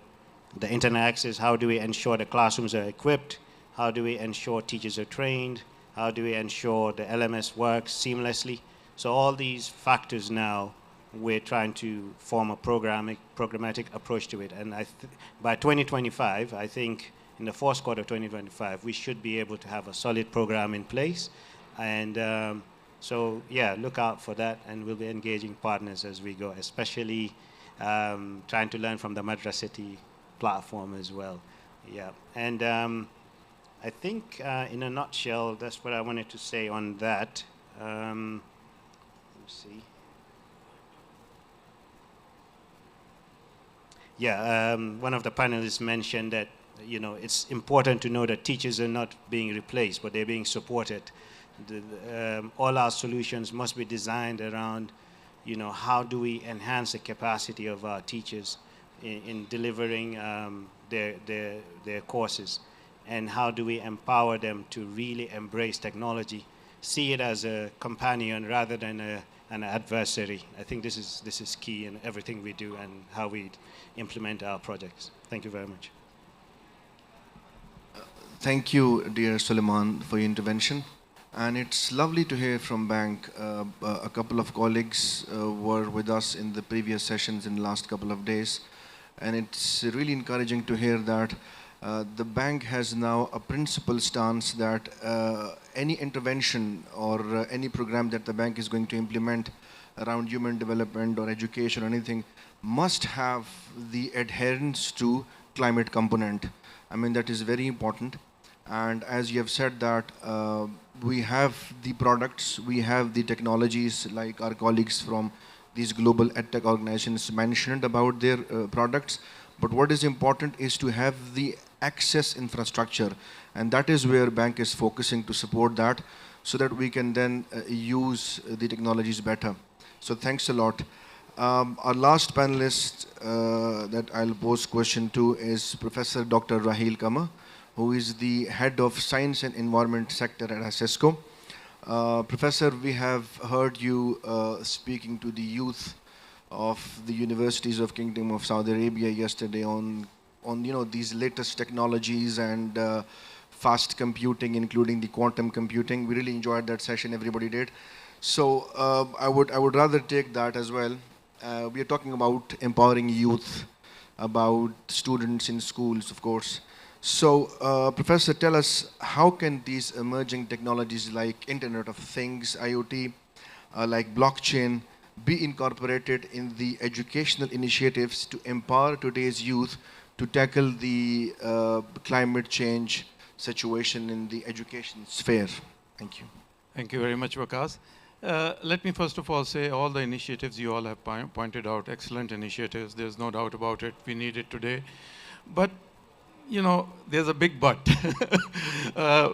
internet access? How do we ensure the classrooms are equipped? How do we ensure teachers are trained? How do we ensure the LMS works seamlessly? So all these factors now, we're trying to form a programmatic approach to it. And by 2025, I think in the fourth quarter of 2025, we should be able to have a solid program in place. And so, yeah, look out for that, and we'll be engaging partners as we go, especially trying to learn from the Madrasati platform as well. Yeah, and I think in a nutshell, that's what I wanted to say on that. Let's see. Yeah, one of the panelists mentioned that, you know, it's important to know that teachers are not being replaced, but they're being supported. All our solutions must be designed around, you know, how do we enhance the capacity of our teachers in delivering their courses, and how do we empower them to really embrace technology, see it as a companion rather than an adversary. I think this is key in everything we do and how we implement our projects. Thank you very much. Thank you, dear Suleiman, for your intervention. And it's lovely to hear from Bank. A couple of colleagues were with us in the previous sessions in the last couple of days. And it's really encouraging to hear that the bank has now a principal stance that any intervention or any program that the bank is going to implement around human development or education or anything must have the adherence to climate component. I mean, that is very important. And as you have said that we have the products, we have the technologies, like our colleagues from these global EdTech organizations mentioned about their products. But what is important is to have the access infrastructure. And that is where bank is focusing to support that so that we can then use the technologies better. So thanks a lot. Our last panelist that I'll pose question to is Professor Dr. Raheel Kama, who is the head of Science and Environment sector at ICESCO. Professor, we have heard you speaking to the youth of the universities of Kingdom of Saudi Arabia yesterday on you know, these latest technologies and fast computing, including the quantum computing. We really enjoyed that session, everybody did. So I would rather take that as well. We are talking about empowering youth, about students in schools, of course. So, Professor, tell us, how can these emerging technologies like Internet of Things, IoT, like blockchain, be incorporated in the educational initiatives to empower today's youth to tackle the climate change situation in the education sphere? Thank you. Thank you very much, Waqas. Let me first of all say all the initiatives you all have pointed out, excellent initiatives, there's no doubt about it, we need it today. But you know, there's a big but.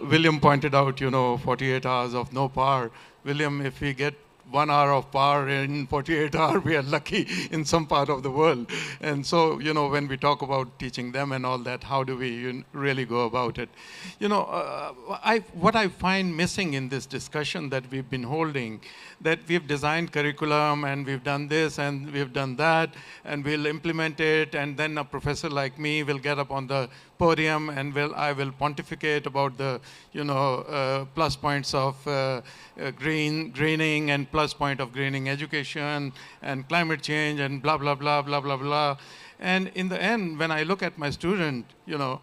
William pointed out, you know, 48 hours of no power. William, if we get 1 hour of power in 48 hours, we are lucky in some part of the world. And so, you know, when we talk about teaching them and all that, how do we really go about it? You know, what I find missing in this discussion that we've been holding, that we've designed curriculum and we've done this and we've done that and we'll implement it, and then a professor like me will get up on the podium and I will pontificate about the, you know, plus points of greening and plus point of greening education and climate change and blah, blah, blah, blah, blah, blah. And in the end, when I look at my student, you know,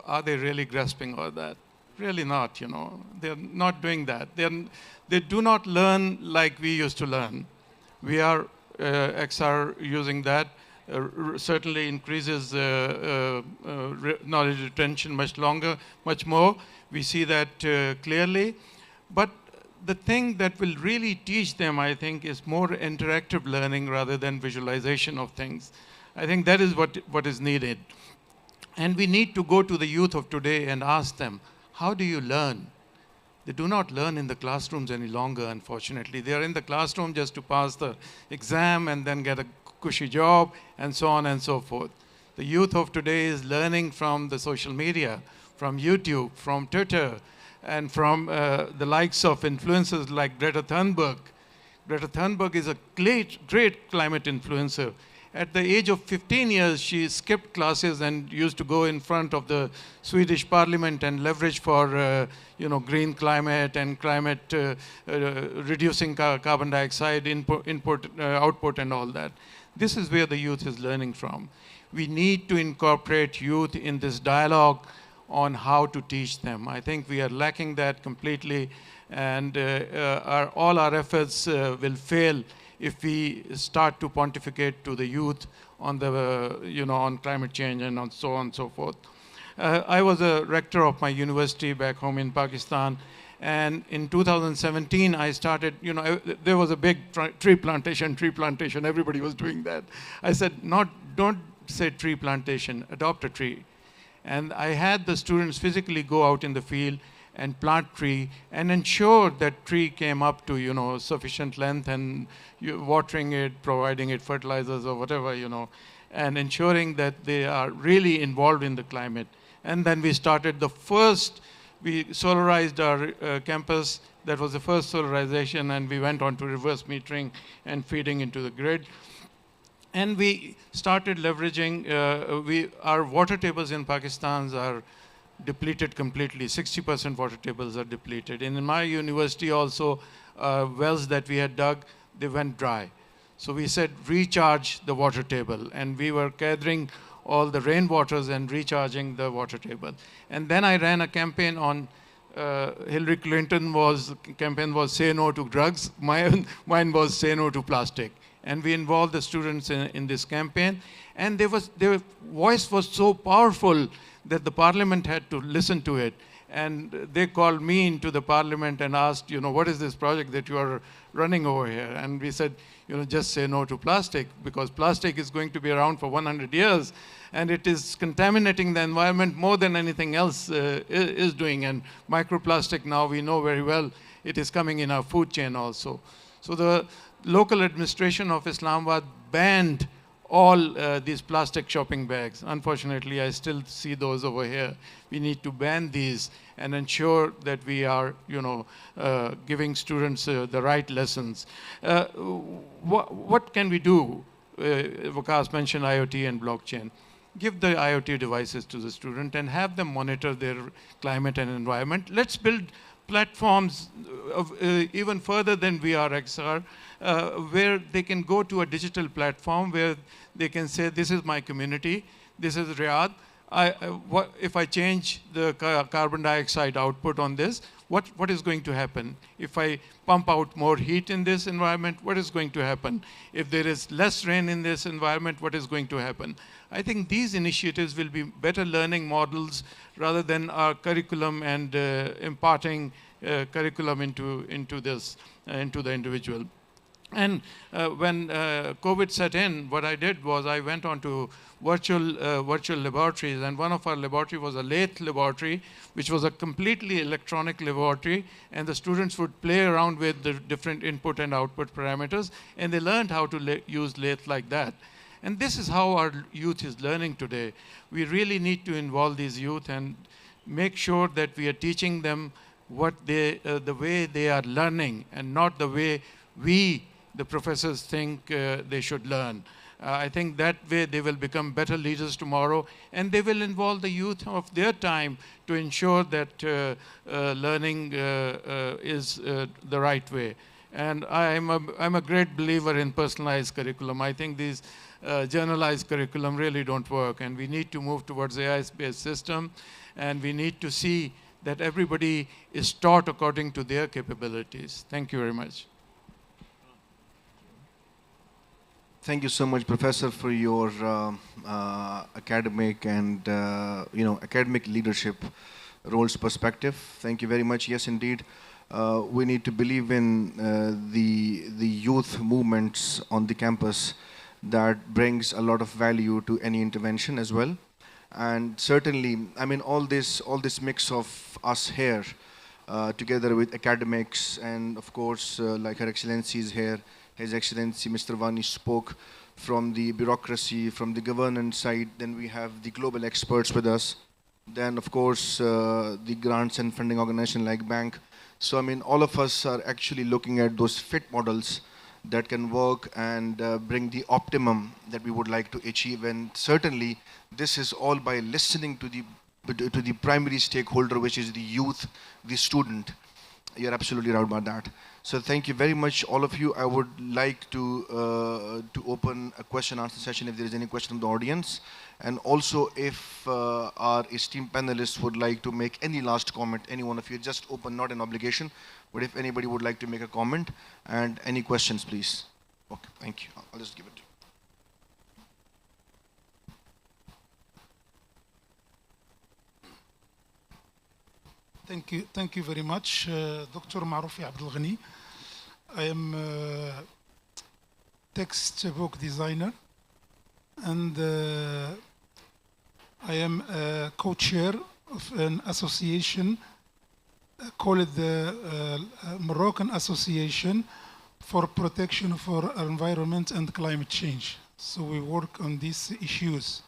are they really grasping all that? Really not, you know. They're not doing that. They do not learn like we used to learn. We are, XR using that certainly increases knowledge retention much more. We see that clearly. But the thing that will really teach them, I think, is more interactive learning rather than visualization of things. I think that is what is needed. And we need to go to the youth of today and ask them, how do you learn? They do not learn in the classrooms any longer, unfortunately. They are in the classroom just to pass the exam and then get a cushy job and so on and so forth. The youth of today is learning from the social media, from YouTube, from Twitter, and from the likes of influencers like Greta Thunberg. Greta Thunberg is a great climate influencer. At the age of 15 years, she skipped classes and used to go in front of the Swedish parliament and leverage for you know, green climate and climate reducing carbon dioxide output and all that. This is where the youth is learning from. We need to incorporate youth in this dialogue on how to teach them. I think we are lacking that completely, and all our efforts will fail if we start to pontificate to the youth on the, you know, on climate change and on so on and so forth. I was a rector of my university back home in Pakistan, and in 2017 I started, you know, there was a big tree plantation, everybody was doing that. I said, don't say tree plantation, adopt a tree. And I had the students physically go out in the field and plant tree and ensure that tree came up to, you know, sufficient length, and watering it, providing it fertilizers or whatever, you know, and ensuring that they are really involved in the climate. And then we started we solarized our campus. That was the first solarization, and we went on to reverse metering and feeding into the grid. And we started leveraging, our water tables in Pakistan are depleted completely. 60% water tables are depleted. And in my university also, wells that we had dug, they went dry. So we said, recharge the water table. And we were gathering all the rainwaters and recharging the water table. And then I ran a campaign on, Hillary Clinton's campaign was say no to drugs. Mine was say no to plastic. And we involved the students in this campaign. And their voice was so powerful that the parliament had to listen to it. And they called me into the parliament and asked, you know, what is this project that you are running over here? And we said, you know, just say no to plastic, because plastic is going to be around for 100 years. And it is contaminating the environment more than anything else is doing. And microplastic now, we know very well, it is coming in our food chain also. So the local administration of Islamabad banned all these plastic shopping bags. Unfortunately, I still see those over here. We need to ban these and ensure that we are, you know, giving students the right lessons. What can we do? Vikas mentioned IoT and blockchain. Give the IoT devices to the student and have them monitor their climate and environment. Let's build platforms even further than VRXR, where they can go to a digital platform where they can say, this is my community, this is Riyadh. If I change the carbon dioxide output on this, what is going to happen? If I pump out more heat in this environment, what is going to happen? If there is less rain in this environment, what is going to happen? I think these initiatives will be better learning models rather than our curriculum and imparting curriculum into the individual. And when COVID set in, what I did was I went on to virtual laboratories, and one of our laboratory was a lathe laboratory, which was a completely electronic laboratory, and the students would play around with the different input and output parameters, and they learned how to use lathe like that. And this is how our youth is learning today. We really need to involve these youth and make sure that we are teaching them what they, the way they are learning, and not the way we, the professors, think they should learn. I think that way they will become better leaders tomorrow, and they will involve the youth of their time to ensure that learning is the right way. And I'm a great believer in personalized curriculum. I think these generalized curriculum really don't work, and we need to move towards AI-based system, and we need to see that everybody is taught according to their capabilities. Thank you very much. Thank you so much, Professor, for your academic and academic leadership roles perspective. Thank you very much. Yes, indeed, we need to believe in the youth movements on the campus that brings a lot of value to any intervention as well. And certainly, I mean, all this mix of us here, together with academics, and of course, like Her Excellency is here. His Excellency Mr. Vani spoke from the bureaucracy, from the governance side. Then we have the global experts with us. Then, of course, the grants and funding organization like bank. So, I mean, all of us are actually looking at those fit models that can work and bring the optimum that we would like to achieve. And certainly, this is all by listening to the primary stakeholder, which is the youth, the student. You're absolutely right about that. So thank you very much, all of you. I would like to open a question-answer session if there is any question from the audience. And also, if our esteemed panelists would like to make any last comment, any one of you, just open, not an obligation, but if anybody would like to make a comment, and any questions, please. Okay, thank you. I'll just give it to you. Thank you very much, Dr. Maroufi Abdul Ghani. I am a textbook designer, and I am a co-chair of an association called the Moroccan Association for Protection for Environment and Climate Change. So we work on these issues.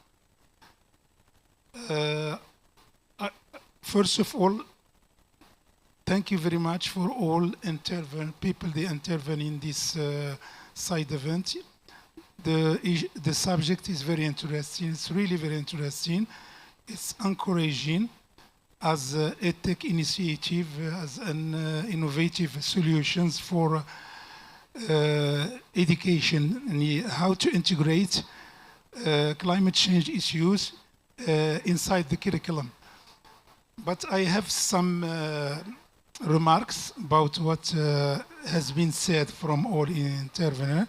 First of all, thank you very much for all people that intervene in this side event. The subject is very interesting. It's really very interesting. It's encouraging as a tech initiative, as an innovative solutions for education and how to integrate climate change issues inside the curriculum. But I have some remarks about what has been said from all interveners.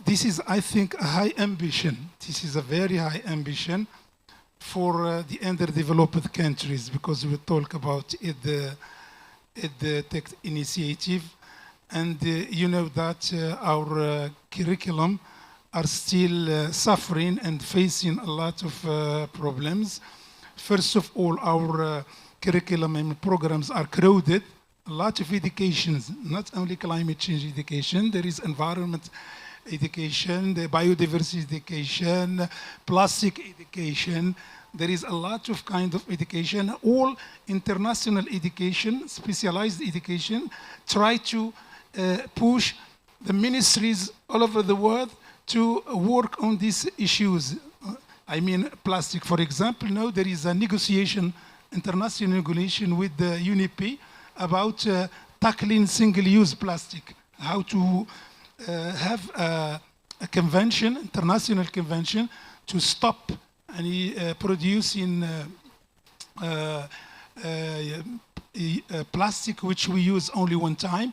This is, I think, a high ambition. This is a very high ambition for the underdeveloped countries, because we talk about it, the tech initiative. And you know that our curriculum are still suffering and facing a lot of problems. First of all, our curriculum and programs are crowded. A lot of educations, not only climate change education, there is environment education, the biodiversity education, plastic education. There is a lot of kind of education. All international education, specialized education, try to push the ministries all over the world to work on these issues. I mean, plastic, for example. Now there is a negotiation, international negotiation with the UNEP about tackling single-use plastic, how to have a convention, international convention, to stop any producing plastic which we use only one time.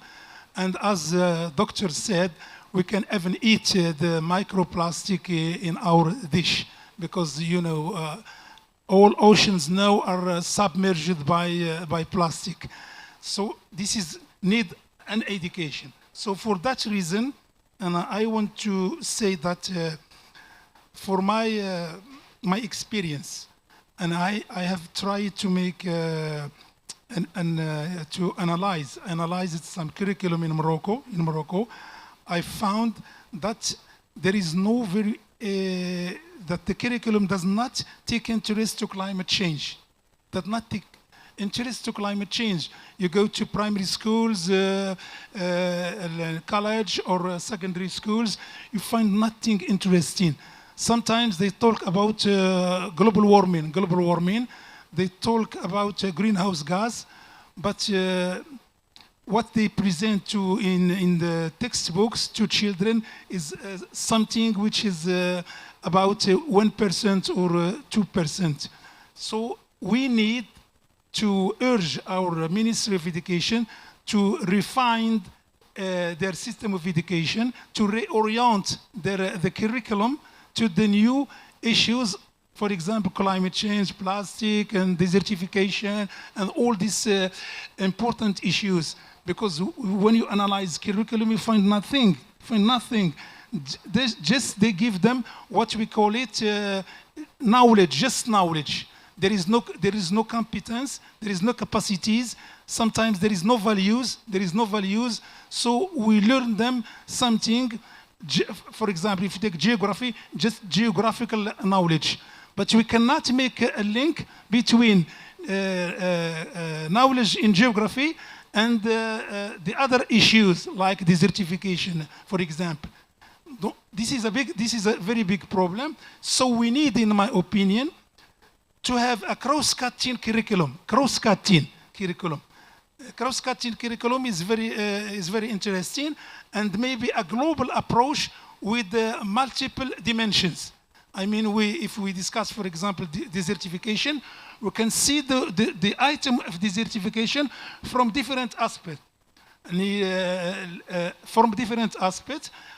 And as the doctor said, we can even eat the microplastic in our dish, because, you know, all oceans now are submerged by plastic. So this is need an education. So for that reason, and I want to say that for my experience, and I have tried to make to analyze some curriculum in Morocco. I found that there is no very that the curriculum does not take interest to climate change. Does not take interest to climate change. You go to primary schools, college or secondary schools, you find nothing interesting. Sometimes they talk about global warming. They talk about greenhouse gas, but what they present to in the textbooks to children is something which is about 1% or 2%. So we need to urge our Ministry of Education to refine their system of education, to reorient the curriculum to the new issues, for example, climate change, plastic, and desertification, and all these important issues. Because when you analyze curriculum, you find nothing. They give them what we call it knowledge, just knowledge. There is no competence, there is no capacities. Sometimes there is no values. So we learn them something. For example, if you take geography, just geographical knowledge. But we cannot make a link between knowledge in geography and the other issues like desertification, for example. This is a very big problem. So we need, in my opinion, to have a cross-cutting curriculum. Cross-cutting curriculum is very interesting, and maybe a global approach with multiple dimensions. I mean, if we discuss, for example, desertification, we can see the item of desertification from different aspects.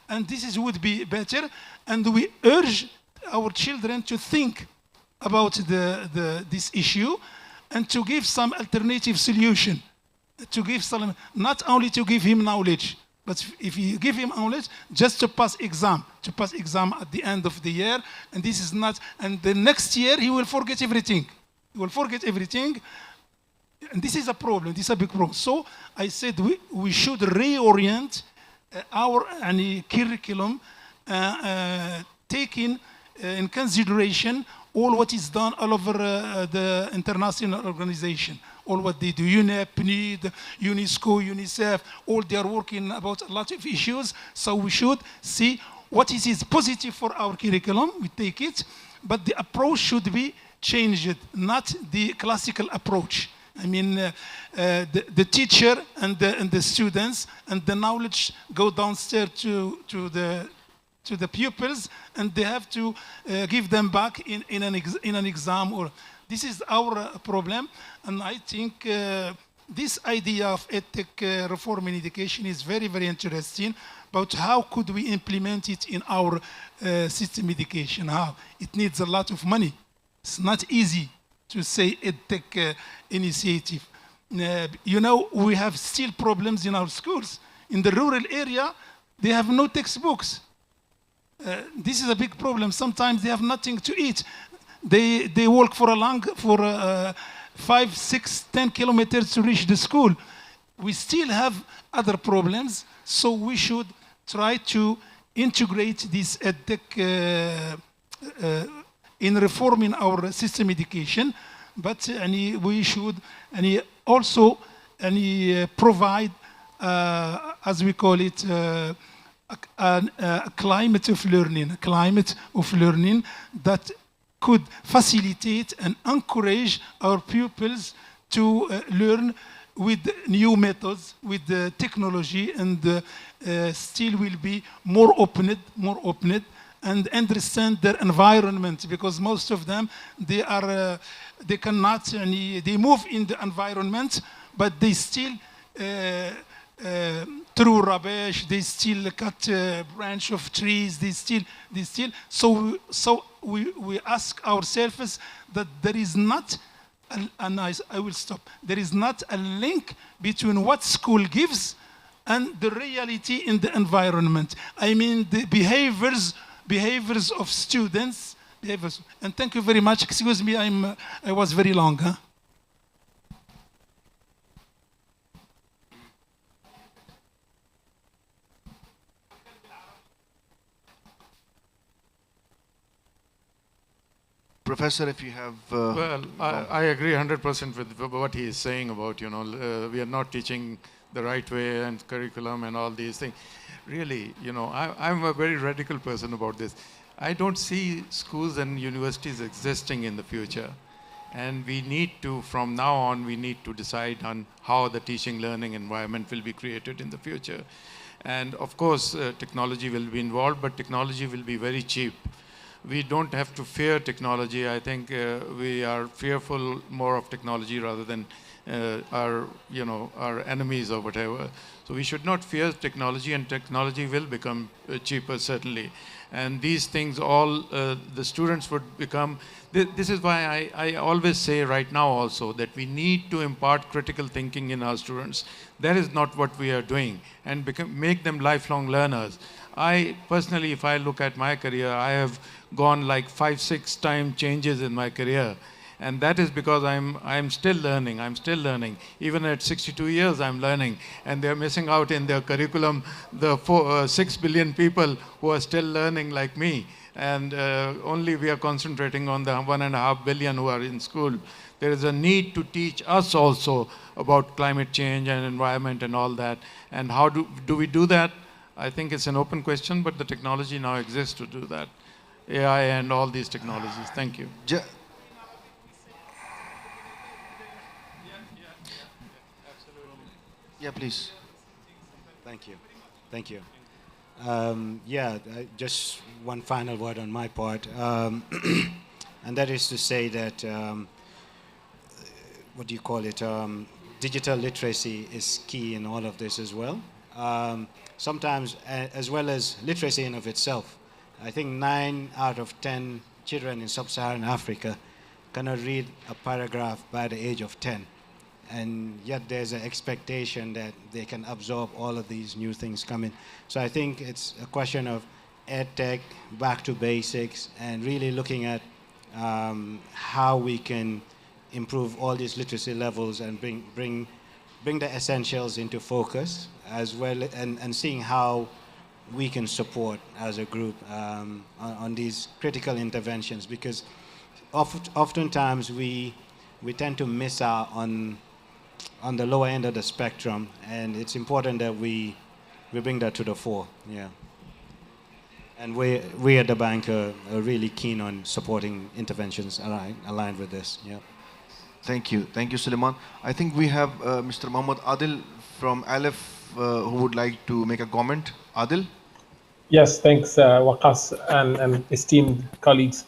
And this would be better. And we urge our children to think about this issue and to give some alternative solution. Not only to give him knowledge, but if you give him knowledge, just to pass exam at the end of the year, and this is not, and the next year he will forget everything. And this is a problem, this is a big problem. So I said we should reorient our curriculum, taking in consideration all what is done all over the international organization, all what they do, UNEP, PNID, UNESCO, UNICEF, all they are working about a lot of issues. So we should see what is positive for our curriculum, we take it, but the approach should be changed, not the classical approach. I mean, the teacher and the students and the knowledge go downstairs to the pupils, and they have to give them back in an exam. Or this is our problem, and I think this idea of EdTech reform in education is very, very interesting. About how could we implement it in our system education? How it needs a lot of money. It's not easy to say EdTech initiative. You know, we have still problems in our schools. In the rural area, they have no textbooks. This is a big problem. Sometimes they have nothing to eat. They walk for 5, 6, 10 kilometers to reach the school. We still have other problems, so we should try to integrate this EdTech in reforming our system education. But we should also provide, as we call it, a climate of learning that could facilitate and encourage our pupils to learn with new methods, with the technology, and still will be more open, and understand their environment, because most of them they cannot, they move in the environment, but they still throw rubbish, they still cut branch of trees, they still. So we ask ourselves that there is not, I will stop. There is not a link between what school gives and the reality in the environment. I mean, the behaviors of students. And thank you very much. Excuse me, I was very long. Huh? Professor, if you have... well, I agree 100% with what he is saying about, we are not teaching the right way and curriculum and all these things. Really, I'm a very radical person about this. I don't see schools and universities existing in the future. And we need to, from now on, we need to decide on how the teaching learning environment will be created in the future. And of course, technology will be involved, but technology will be very cheap. We don't have to fear technology. I think we are fearful more of technology rather than our enemies or whatever. So we should not fear technology, and technology will become cheaper, certainly. And these things all, the students would become, this is why I always say right now also that we need to impart critical thinking in our students. That is not what we are doing, and make them lifelong learners. I personally, if I look at my career, I have gone like 5-6 time changes in my career. And that is because I'm still learning. I'm still learning. Even at 62 years, I'm learning. And they're missing out in their curriculum the 6 billion people who are still learning like me. And only we are concentrating on the 1.5 billion who are in school. There is a need to teach us also about climate change and environment and all that. And how do we do that? I think it's an open question, but the technology now exists to do that. AI and all these technologies. Thank you. Yeah, please. Thank you. Thank you. Just one final word on my part. And that is to say that, digital literacy is key in all of this as well. Sometimes, as well as literacy in of itself. I think 9 out of 10 children in sub-Saharan Africa cannot read a paragraph by the age of 10. And yet there's an expectation that they can absorb all of these new things coming. So I think it's a question of EdTech, back to basics, and really looking at how we can improve all these literacy levels and bring the essentials into focus, as well, and seeing how we can support as a group on these critical interventions, because oftentimes we tend to miss out on the lower end of the spectrum, and it's important that we bring that to the fore. Yeah. And we at the bank are really keen on supporting interventions aligned with this. Yeah. Thank you, Suleiman. I think we have Mr. Mohammed Adil from Aleph who would like to make a comment. Adil? Yes, thanks, Waqas and esteemed colleagues.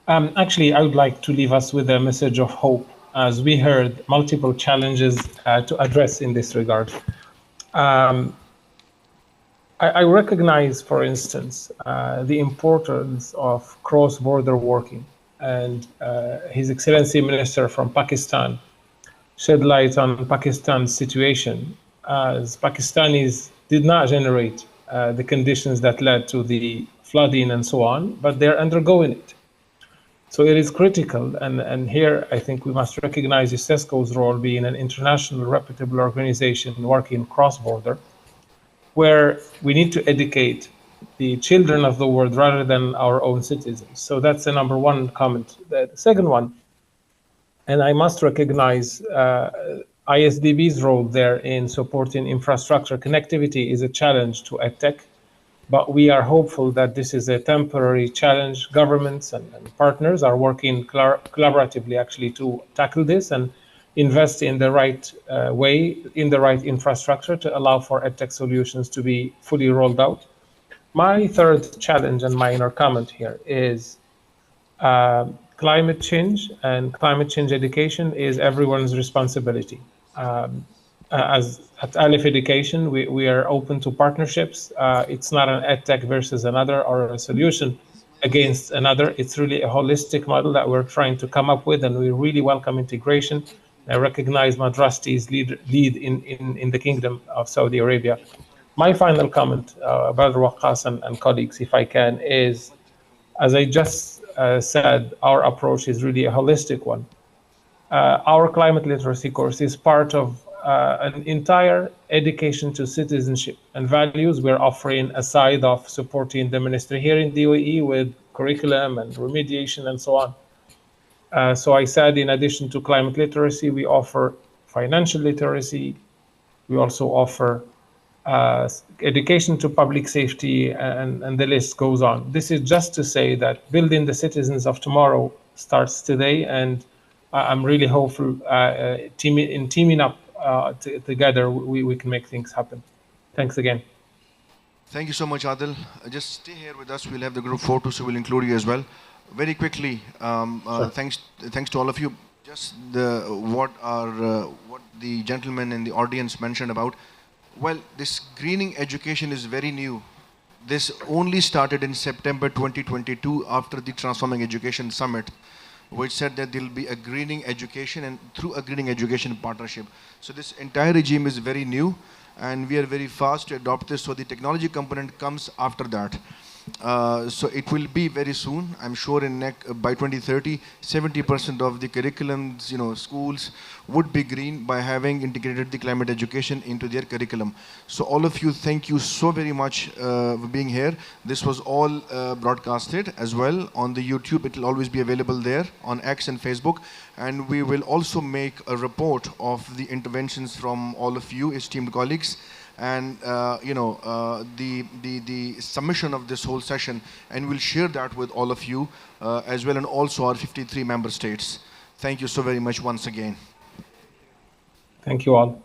Actually, I would like to leave us with a message of hope, as we heard multiple challenges to address in this regard. I recognize, for instance, the importance of cross-border working, and His Excellency Minister from Pakistan shed light on Pakistan's situation, as Pakistanis did not generate the conditions that led to the flooding and so on, but they're undergoing it. So it is critical, and here I think we must recognize ICESCO's role being an international reputable organization working cross-border, where we need to educate the children of the world rather than our own citizens. So that's the number one comment. The second one, and I must recognize ISDB's role there in supporting infrastructure connectivity is a challenge to EdTech, but we are hopeful that this is a temporary challenge. Governments and partners are working collaboratively actually to tackle this and invest in the right way, in the right infrastructure to allow for EdTech solutions to be fully rolled out. My third challenge and minor comment here is climate change, and climate change education is everyone's responsibility. As at Aleph Education, we are open to partnerships. It's not an EdTech versus another or a solution against another. It's really a holistic model that we're trying to come up with, and we really welcome integration. I recognize madrastis lead in the Kingdom of Saudi Arabia. My final comment, Brother Waqqas and colleagues, if I can, is, as I just said, our approach is really a holistic one. Our climate literacy course is part of an entire education to citizenship and values we're offering, aside of supporting the ministry here in the UAE with curriculum and remediation and so on. So I said, in addition to climate literacy, we offer financial literacy. We also offer education to public safety, and the list goes on. This is just to say that building the citizens of tomorrow starts today, and I'm really hopeful teaming up together, we can make things happen. Thanks again. Thank you so much, Adil. Just stay here with us. We'll have the group photo, so we'll include you as well. Very quickly, Sure. thanks to all of you. Just what the gentleman in the audience mentioned about. Well, this greening education is very new. This only started in September 2022 after the Transforming Education Summit, which said that there will be a greening education and through a greening education partnership. So this entire regime is very new, and we are very fast to adopt this. So the technology component comes after that. So it will be very soon. I'm sure by 2030, 70% of the curriculums, schools would be green by having integrated the climate education into their curriculum. So all of you, thank you so very much for being here. This was all broadcasted as well on the YouTube. It will always be available there on X and Facebook. And we will also make a report of the interventions from all of you, esteemed colleagues, and the submission of this whole session, and we'll share that with all of you as well, and also our 53 member states. Thank you so very much once again. Thank you all.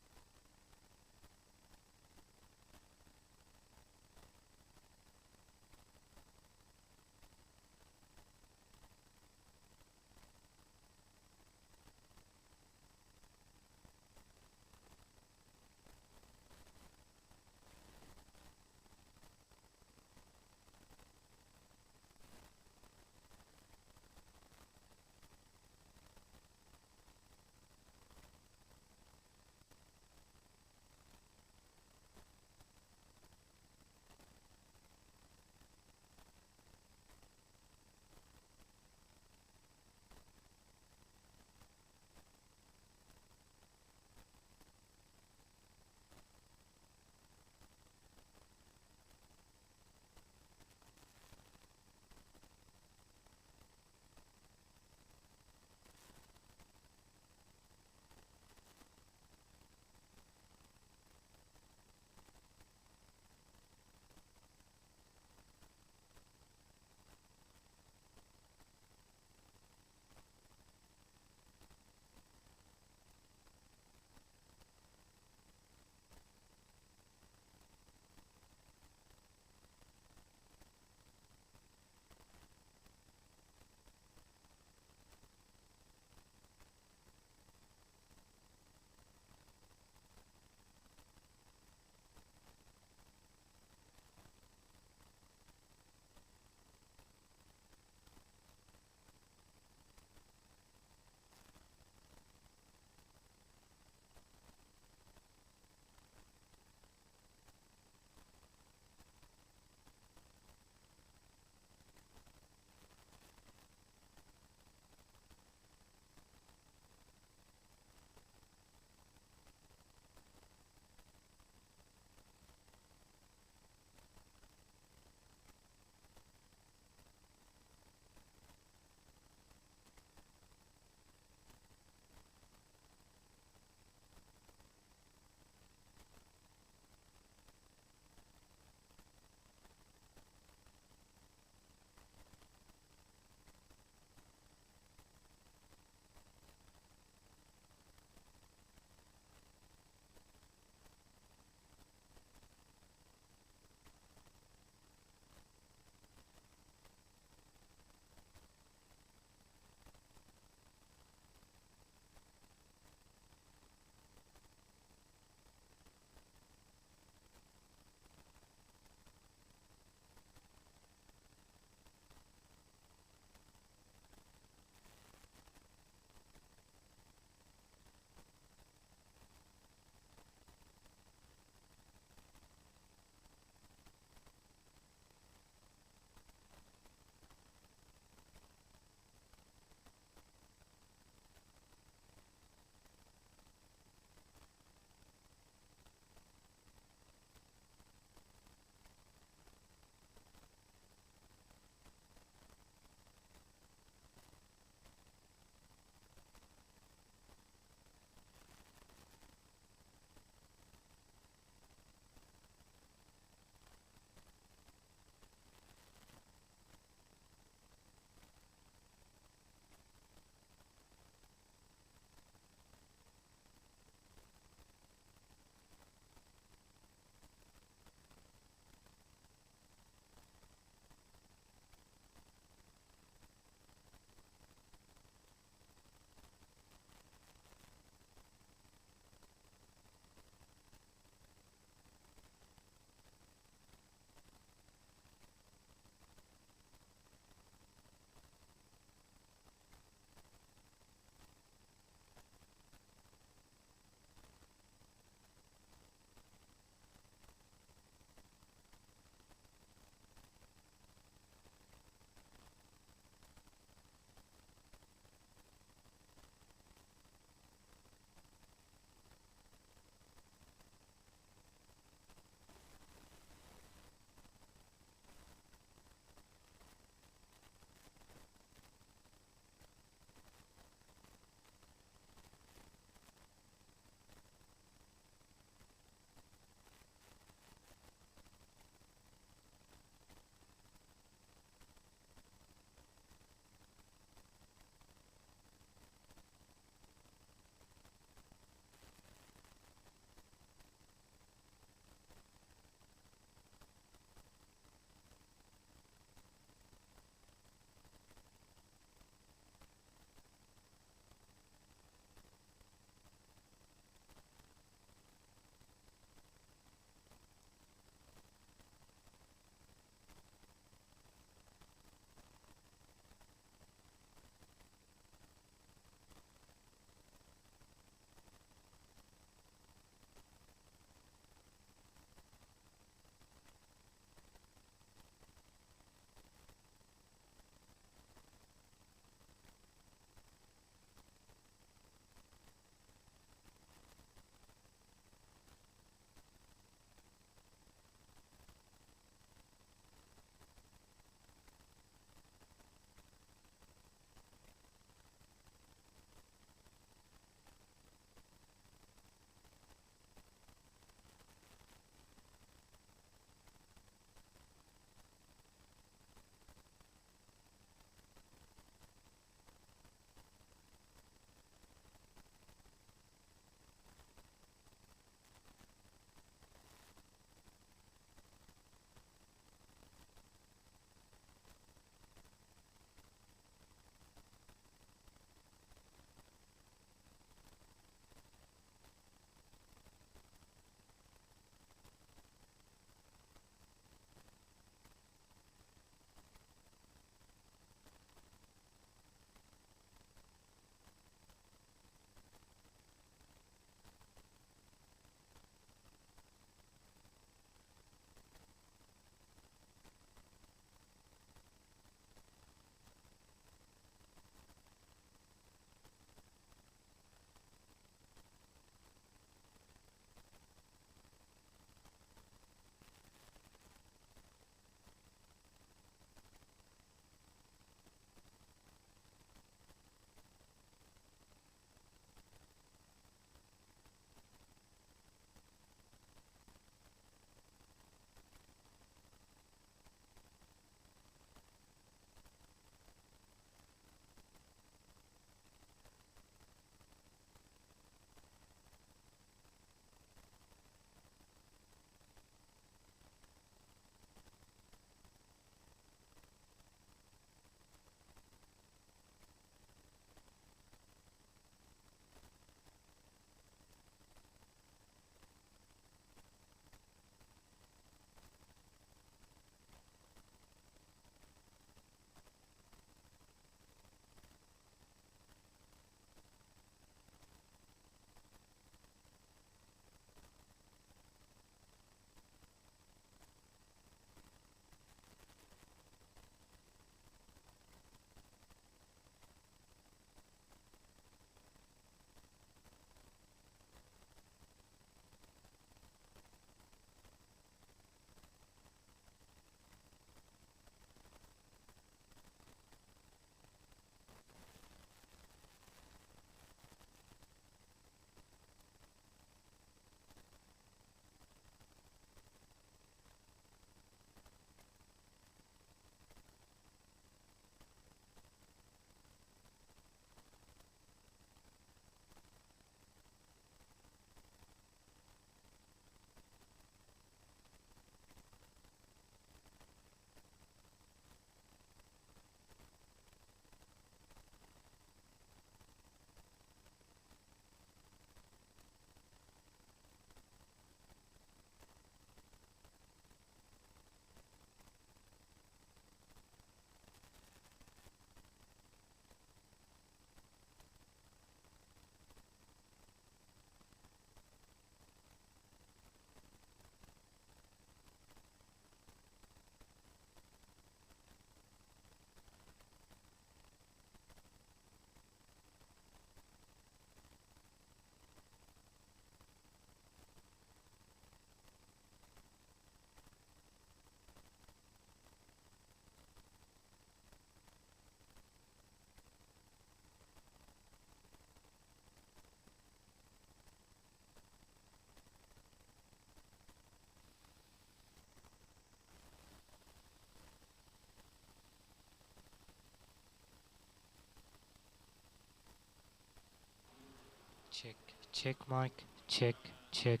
Check. Check mic. Check. Check.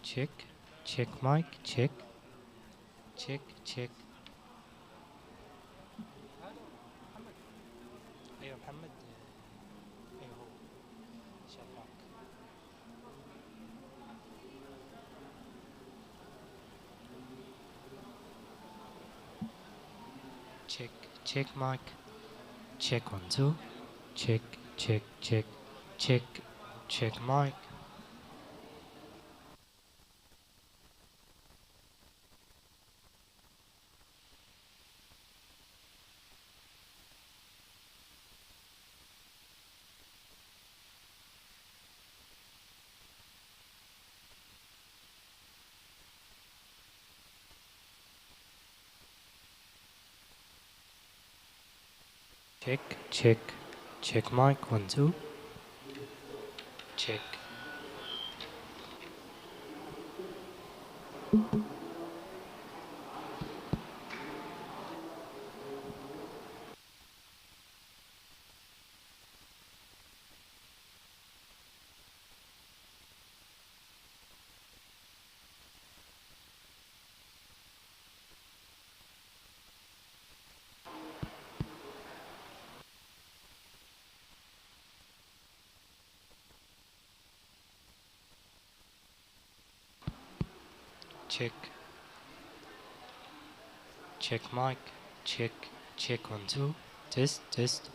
Check. Check mic. Check. Check. Check. ايوه محمد. ايوه هو شغال. Check. Check mic. Check 1 2. Check. Check. Check. Check. Check mic. Check, check, check mic 1 2. Check. Check. Check mic. Check. Check 1 2. Test, test.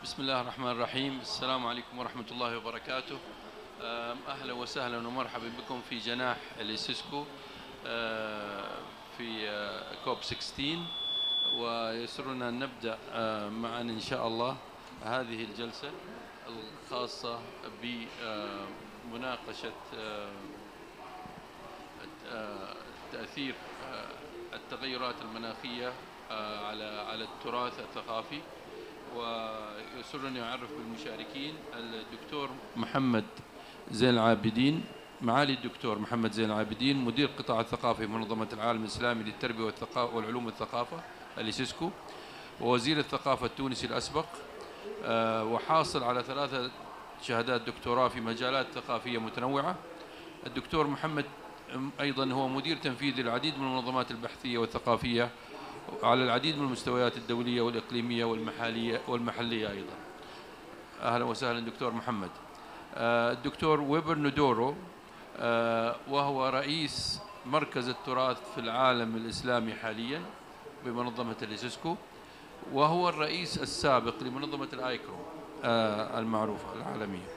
بسم الله الرحمن الرحيم. السلام عليكم ورحمة الله وبركاته. أهلا وسهلا ومرحبا بكم في جناح الإيسيسكو في كوب 16، ويسرنا أن نبدأ معا إن شاء الله هذه الجلسة الخاصة بمناقشة تأثير التغيرات المناخية على التراث الثقافي. ويسرني أعرف بالمشاركين الدكتور محمد زين العابدين، معالي الدكتور محمد زين العابدين، مدير القطاع الثقافي بمنظمة العالم الإسلامي للتربية والعلوم والثقافة الإيسيسكو، ووزير الثقافة التونسي الأسبق، وحاصل على 3 شهادات دكتوراه في مجالات ثقافية متنوعة. الدكتور محمد أيضا هو مدير تنفيذي للعديد من المنظمات البحثية والثقافية على العديد من المستويات الدولية والإقليمية والمحلية أيضا. أهلا وسهلا دكتور محمد. الدكتور ويبر نودورو وهو رئيس مركز التراث في العالم الإسلامي حاليا بمنظمة الإيسيسكو، وهو الرئيس السابق لمنظمة الآيكرو المعروفة العالمية.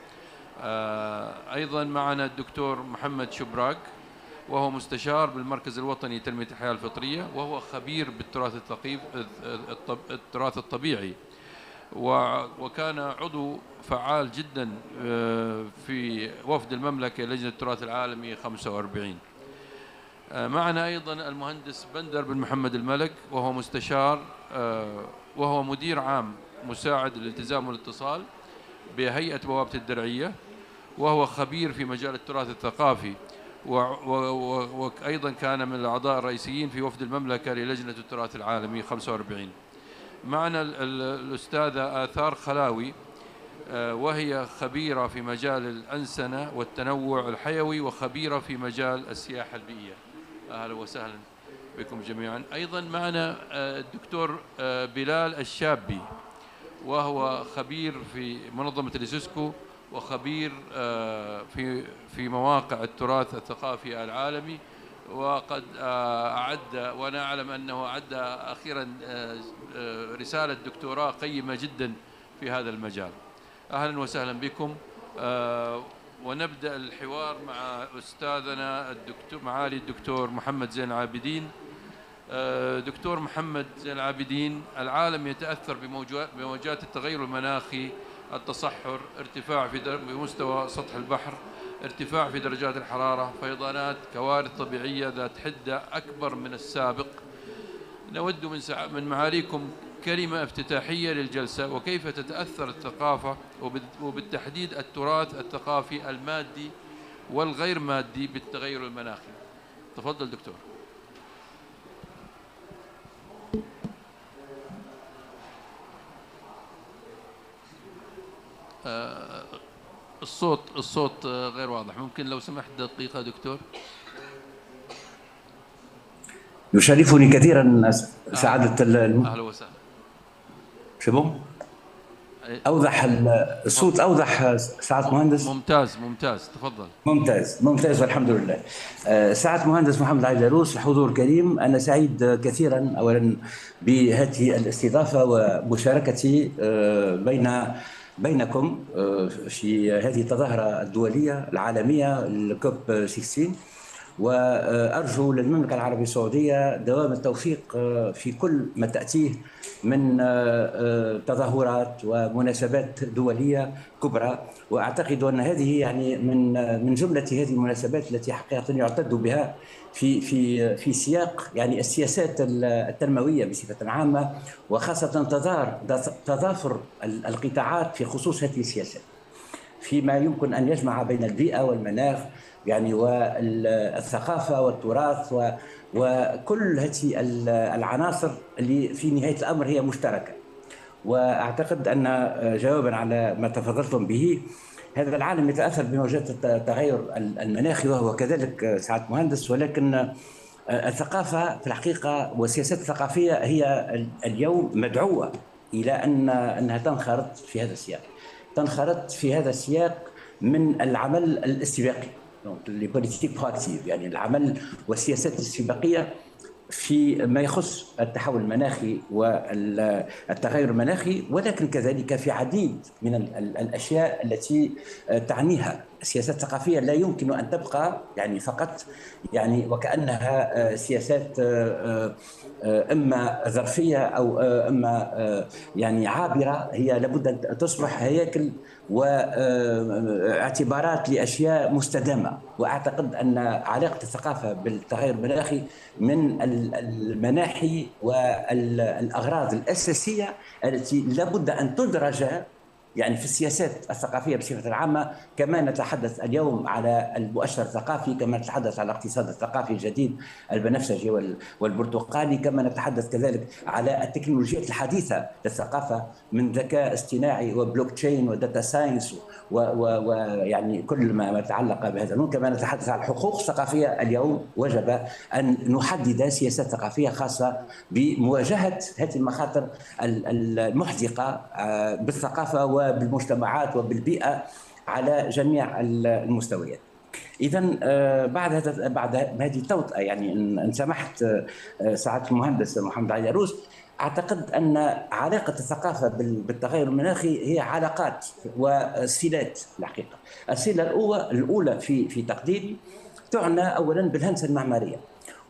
أيضا معنا الدكتور محمد شبراك، وهو مستشار بالمركز الوطني لتنمية الحياة الفطرية، وهو خبير بالتراث التراث الطبيعي، وكان عضو فعال جدا في وفد المملكة لجنة التراث العالمي 45. معنا أيضا المهندس بندر بن محمد الملك، وهو مستشار وهو مدير عام مساعد للالتزام والاتصال بهيئة بوابة الدرعية، وهو خبير في مجال التراث الثقافي، وأيضا كان من الأعضاء الرئيسيين في وفد المملكة للجنة التراث العالمي 45. معنا الأستاذة آثار خلاوي، وهي خبيرة في مجال الأنسنة والتنوع الحيوي، وخبيرة في مجال السياحة البيئية. أهلا وسهلا بكم جميعا. أيضا معنا الدكتور بلال الشابي، وهو خبير في منظمة الإيسيسكو، وخبير في مواقع التراث الثقافي العالمي، وقد أعد، وأنا أعلم أنه أعد أخيرا رسالة دكتوراه قيمة جدا في هذا المجال. أهلا وسهلا بكم. ونبدأ الحوار مع أستاذنا معالي الدكتور محمد زين العابدين. دكتور محمد زين العابدين، العالم يتأثر بموجات التغير المناخي، التصحر، ارتفاع في مستوى سطح البحر، ارتفاع في درجات الحرارة، فيضانات، كوارث طبيعية ذات حدة أكبر من السابق. نود من معاليكم كلمة افتتاحية للجلسة، وكيف تتأثر الثقافة وبالتحديد التراث الثقافي المادي والغير مادي بالتغير المناخي. تفضل دكتور. الصوت غير واضح، ممكن لو سمحت دقيقة دكتور. يشرفني كثيرا سعادة أهلا وسهلا. شباب أوضح الصوت، أوضح سعادة مهندس. ممتاز ممتاز، تفضل. ممتاز ممتاز والحمد لله. سعادة مهندس محمد عيدروس، الحضور الكريم، أنا سعيد كثيرا أولا بهذه الاستضافة ومشاركتي بينكم في هذه التظاهرة الدولية العالمية الكوب 16، وأرجو للمملكة العربية السعودية دوام التوفيق في كل ما تأتيه من تظاهرات ومناسبات دولية كبرى. وأعتقد أن هذه يعني من جملة هذه المناسبات التي حقيقة يعتد بها في سياق يعني السياسات التنموية بصفة عامة، وخاصة تضافر القطاعات في خصوص هذه السياسات فيما يمكن أن يجمع بين البيئة والمناخ يعني والثقافة والتراث وكل هذه العناصر اللي في نهاية الأمر هي مشتركة. وأعتقد أن جوابا على ما تفضلتم به، هذا العالم يتأثر بموجات التغير المناخي وهو كذلك سعادة مهندس، ولكن الثقافة في الحقيقة والسياسات الثقافية هي اليوم مدعوة إلى أنها تنخرط في هذا السياق، تنخرط في هذا السياق من العمل الاستباقي، يعني العمل والسياسات الاستباقية في ما يخص التحول المناخي والتغير المناخي، ولكن كذلك في عديد من الأشياء التي تعنيها. السياسات الثقافية لا يمكن أن تبقى يعني فقط يعني وكأنها سياسات إما ظرفية أو إما يعني عابرة، هي لابد أن تصبح هياكل واعتبارات لأشياء مستدامة. وأعتقد أن علاقة الثقافة بالتغير المناخي من المناحي والأغراض الأساسية التي لابد أن تدرج يعني في السياسات الثقافية بصفة عامة، كما نتحدث اليوم على المؤشر الثقافي، كما نتحدث على الاقتصاد الثقافي الجديد البنفسجي والبرتقالي، كما نتحدث كذلك على التكنولوجيات الحديثة للثقافة من ذكاء اصطناعي وبلوك تشين وداتا ساينس ويعني كل ما يتعلق بهذا. كما نتحدث عن الحقوق الثقافية اليوم، وجب أن نحدد سياسات ثقافية خاصة بمواجهة هذه المخاطر المحدقة بالثقافة وبالمجتمعات وبالبيئة على جميع المستويات. إذا بعد هذه التوطئة يعني إن سمحت سعادة المهندس محمد علي عروس، أعتقد أن علاقة الثقافة بالتغير المناخي هي علاقات وصلات. الحقيقة الصلة الأولى في تقديري تعنى أولا بالهندسة المعمارية،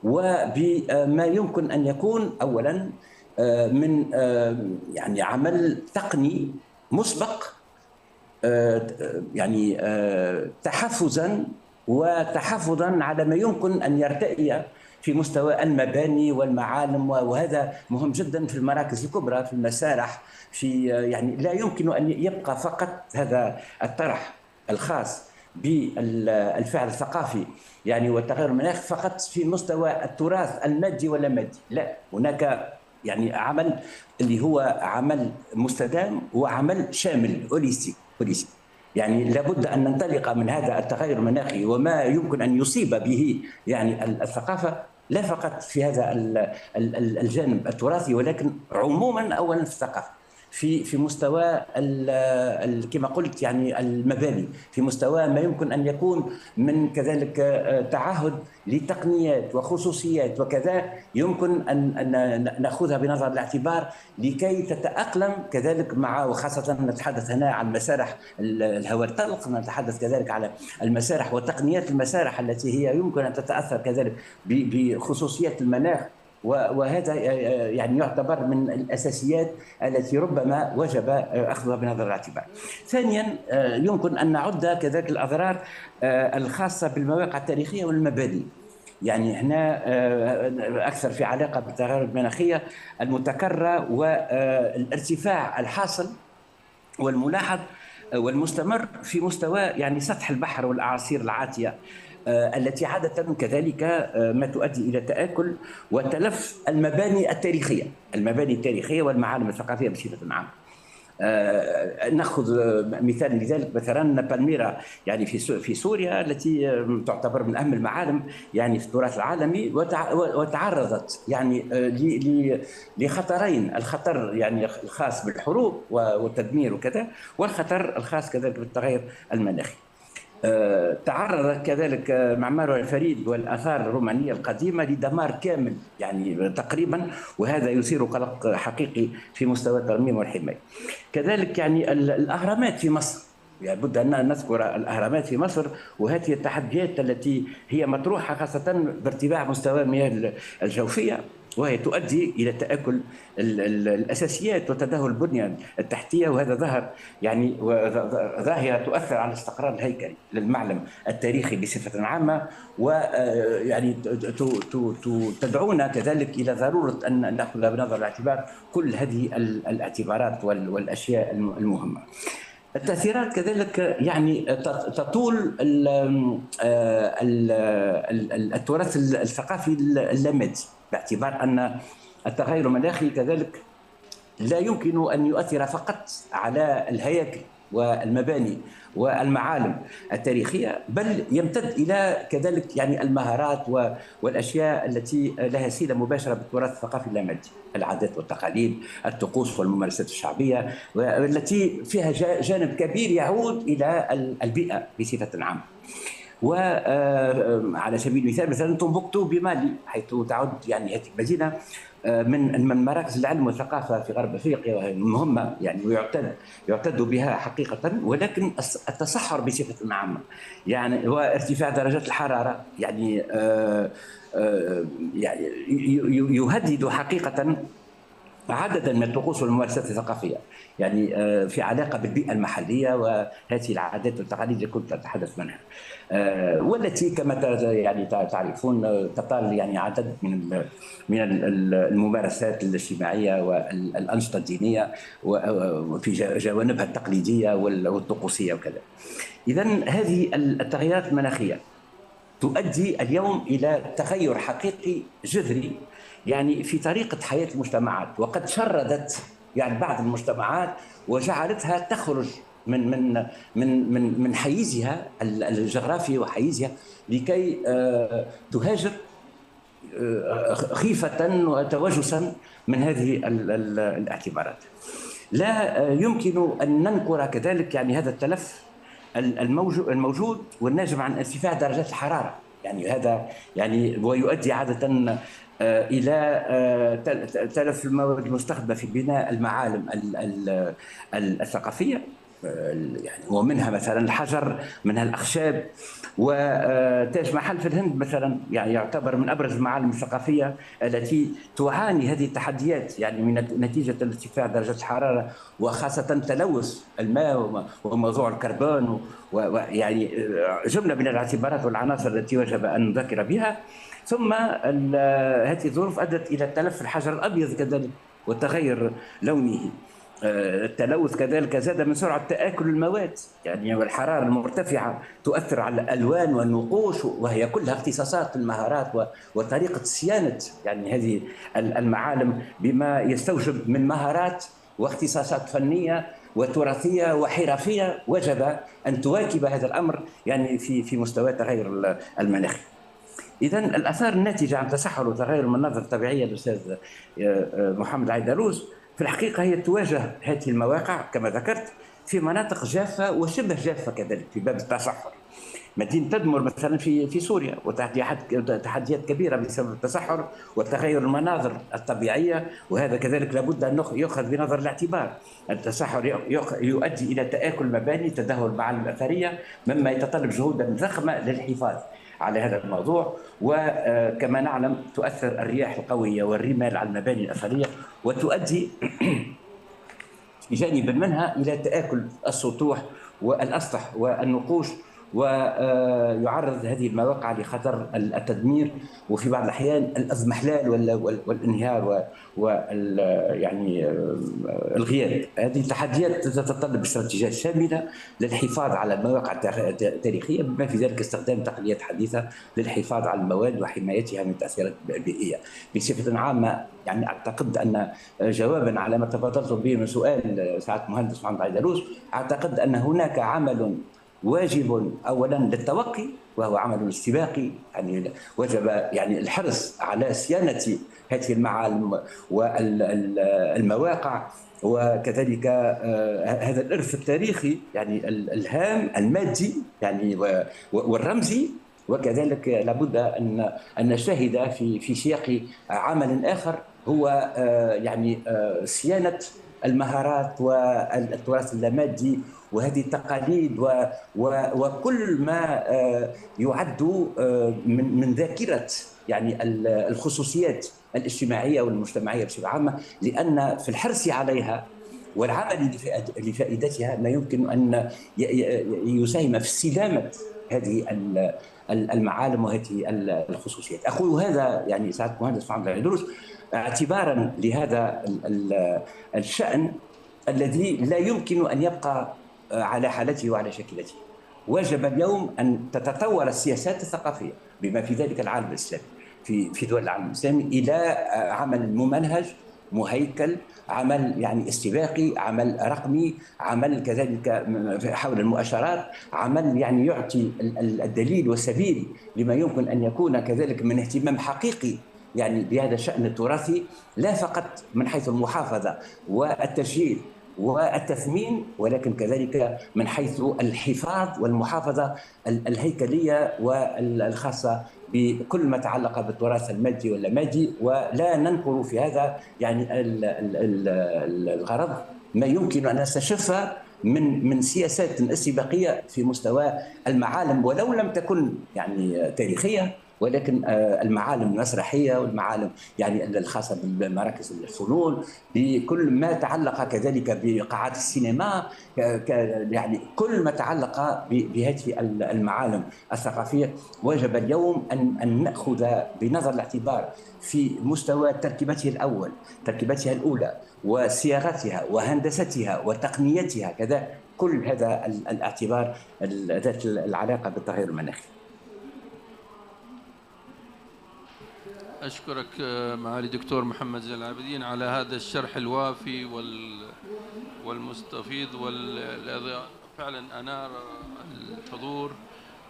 وبما يمكن أن يكون أولا من يعني عمل تقني مسبق، يعني تحفزا وتحفظا على ما يمكن أن يرتقي في مستوى المباني والمعالم، وهذا مهم جدا في المراكز الكبرى، في المسارح، في يعني لا يمكن أن يبقى فقط هذا الطرح الخاص بالفعل الثقافي يعني والتغير المناخي فقط في مستوى التراث المادي ولا مادي. لا، هناك يعني عمل اللي هو عمل مستدام وعمل شامل هوليستيك. يعني لابد أن ننطلق من هذا التغير المناخي وما يمكن أن يصيب به يعني الثقافة، لا فقط في هذا الجانب التراثي، ولكن عموما أولا في الثقافة، في مستوى كما قلت يعني المباني، في مستوى ما يمكن أن يكون من كذلك تعهد لتقنيات وخصوصيات وكذا يمكن أن نأخذها بنظر الاعتبار لكي تتأقلم كذلك مع، وخاصة نتحدث هنا عن مسارح الهواء الطلق، نتحدث كذلك على المسارح وتقنيات المسارح التي هي يمكن أن تتأثر كذلك بخصوصيات المناخ، وهذا يعني يعتبر من الأساسيات التي ربما وجب أخذها بنظر الاعتبار. ثانيا يمكن أن نعد كذلك الأضرار الخاصة بالمواقع التاريخية والمباني. يعني هنا أكثر في علاقة بالتغير المناخية المتكرر والارتفاع الحاصل والملاحظ والمستمر في مستوى يعني سطح البحر والأعاصير العاتية، التي عادة كذلك ما تؤدي إلى تآكل وتلف المباني التاريخية والمعالم الثقافية بصفة عامة. نأخذ مثال لذلك مثلا بالميرا يعني في سوريا، التي تعتبر من أهم المعالم يعني في التراث العالمي، وتعرضت يعني لخطرين، الخطر يعني الخاص بالحروب والتدمير وكذا، والخطر الخاص كذلك بالتغير المناخي. تعرض كذلك معمارها الفريد والآثار الرومانية القديمة لدمار كامل يعني تقريبا، وهذا يثير قلق حقيقي في مستوى الترميم والحماية. كذلك يعني الأهرامات في مصر، لابد يعني أن نذكر الأهرامات في مصر، وهذه التحديات التي هي مطروحة خاصة بارتفاع مستوى المياه الجوفية، وهي تؤدي إلى تآكل الأساسيات وتدهور البنية التحتية، وهذا ظهر يعني ظاهرة تؤثر على الاستقرار الهيكلي للمعلم التاريخي بصفة عامة، ويعني تدعونا كذلك إلى ضرورة أن نأخذ بنظر الاعتبار كل هذه الاعتبارات والأشياء المهمة. التأثيرات كذلك يعني تطول التراث الثقافي اللامادي، باعتبار أن التغير المناخي كذلك لا يمكن أن يؤثر فقط على الهياكل والمباني والمعالم التاريخية، بل يمتد إلى كذلك يعني المهارات والأشياء التي لها صلة مباشرة بالتراث الثقافي اللامادي، العادات والتقاليد، الطقوس والممارسات الشعبية، والتي فيها جانب كبير يعود إلى البيئة بصفة عامة. وعلى سبيل المثال مثلا تومبوكتو بمالي، حيث تعد يعني هذه المدينة من مراكز العلم والثقافة في غرب أفريقيا، وهي مهمة يعني ويعتد بها حقيقة. ولكن التصحر بصفة عامة يعني وارتفاع درجات الحرارة يعني يعني يهدد حقيقة عددا من الطقوس والممارسات الثقافيه يعني في علاقه بالبيئه المحليه وهذه العادات والتقاليد اللي كنت اتحدث منها، والتي كما يعني تعرفون تطال يعني عدد من الممارسات الاجتماعيه والانشطه الدينيه وفي جوانبها التقليديه والطقوسيه وكذا. اذا هذه التغيرات المناخيه تؤدي اليوم الى تغير حقيقي جذري يعني في طريقة حياة المجتمعات، وقد شردت يعني بعض المجتمعات وجعلتها تخرج من حيزها الجغرافي وحيزها لكي تهاجر خيفة وتوجسا من هذه الاعتبارات. لا يمكن أن ننكر كذلك يعني هذا التلف الموجود والناجم عن ارتفاع درجات الحرارة، يعني هذا يعني ويؤدي عادة إلى تلف المواد المستخدمة في بناء المعالم الثقافية يعني، ومنها مثلا الحجر، منها الأخشاب. وتاج محل في الهند مثلا يعني يعتبر من أبرز المعالم الثقافية التي تعاني هذه التحديات يعني من نتيجة ارتفاع درجة الحرارة، وخاصة تلوث الماء وموضوع الكربون ويعني جملة من الاعتبارات والعناصر التي وجب أن نذكر بها. ثم هذه الظروف أدت إلى تلف الحجر الأبيض كذلك وتغير لونه. التلوث كذلك زاد من سرعة تآكل المواد يعني، والحرارة المرتفعة تؤثر على الألوان والنقوش، وهي كلها اختصاصات المهارات وطريقة صيانة يعني هذه المعالم بما يستوجب من مهارات واختصاصات فنية وتراثية وحرفية وجب أن تواكب هذا الأمر يعني في مستوى تغير المناخ. إذا الآثار الناتجة عن تصحر وتغير المناظر الطبيعية الأستاذ محمد عيدروس في الحقيقة هي تواجه هذه المواقع كما ذكرت في مناطق جافة وشبه جافة كذلك في باب التصحر. مدينة تدمر مثلا في سوريا وتحديات كبيرة بسبب التصحر وتغير المناظر الطبيعية، وهذا كذلك لابد أن يؤخذ بنظر الاعتبار. التصحر يؤدي إلى تآكل مباني، تدهور المعالم الأثرية، مما يتطلب جهودا ضخمة للحفاظ على هذا الموضوع. وكما نعلم تؤثر الرياح القوية والرمال على المباني الأثرية وتؤدي بجانب منها إلى تآكل السطوح والأسطح والنقوش، ويعرض هذه المواقع لخطر التدمير وفي بعض الأحيان الأضمحلال والانهيار يعني الغياب. هذه التحديات تتطلب استراتيجيات شاملة للحفاظ على المواقع التاريخية، بما في ذلك استخدام تقنيات حديثة للحفاظ على المواد وحمايتها من التأثيرات البيئية. بصفة عامة يعني أعتقد أن جوابا على ما تفضلتم به من سؤال سعادة المهندس محمد عيدروس، أعتقد أن هناك عمل واجب اولا للتوقي وهو عمل استباقي، يعني وجب يعني الحرص على صيانه هذه المعالم والمواقع، وكذلك هذا الارث التاريخي يعني الهام المادي يعني والرمزي. وكذلك لابد ان نجتهد في سياق عمل اخر هو يعني صيانه المهارات والتراث اللامادي وهذه التقاليد وكل ما يعد من ذاكرة يعني الخصوصيات الاجتماعية والمجتمعية بصفة عامة، لأن في الحرص عليها والعمل لفائدتها ما يمكن أن يساهم في استدامة هذه المعالم وهذه الخصوصيات. أقول هذا يعني سعادة المهندس محمد عيدروس اعتبارا لهذا الشأن الذي لا يمكن أن يبقى على حالته وعلى شكلته. وجب اليوم أن تتطور السياسات الثقافية بما في ذلك العالم الإسلامي في دول العالم الإسلامي إلى عمل ممنهج مهيكل، عمل يعني استباقي، عمل رقمي، عمل كذلك حول المؤشرات، عمل يعني يعطي الدليل والسبيل لما يمكن أن يكون كذلك من اهتمام حقيقي يعني بهذا الشأن التراثي، لا فقط من حيث المحافظة والتشجيع والتثمين، ولكن كذلك من حيث الحفاظ والمحافظة الهيكلية والخاصة بكل ما تعلق بالتراث المادي واللامادي. ولا ننكر في هذا يعني الغرض ما يمكن أن نستشف من سياسات استباقية في مستوى المعالم، ولو لم تكن يعني تاريخية، ولكن المعالم المسرحيه والمعالم يعني الخاصه بمراكز الفنون، بكل ما تعلق كذلك بقاعات السينما، يعني كل ما تعلق بهذه المعالم الثقافيه. وجب اليوم ان ناخذ بنظر الاعتبار في مستوى تركيبته الاول، تركيبتها الاولى، وصياغتها وهندستها وتقنيتها كذا، كل هذا الاعتبار ذات العلاقه بالتغير المناخي. أشكرك معالي الدكتور محمد زين العابدين على هذا الشرح الوافي والمستفيض والذي فعلا أنار الحضور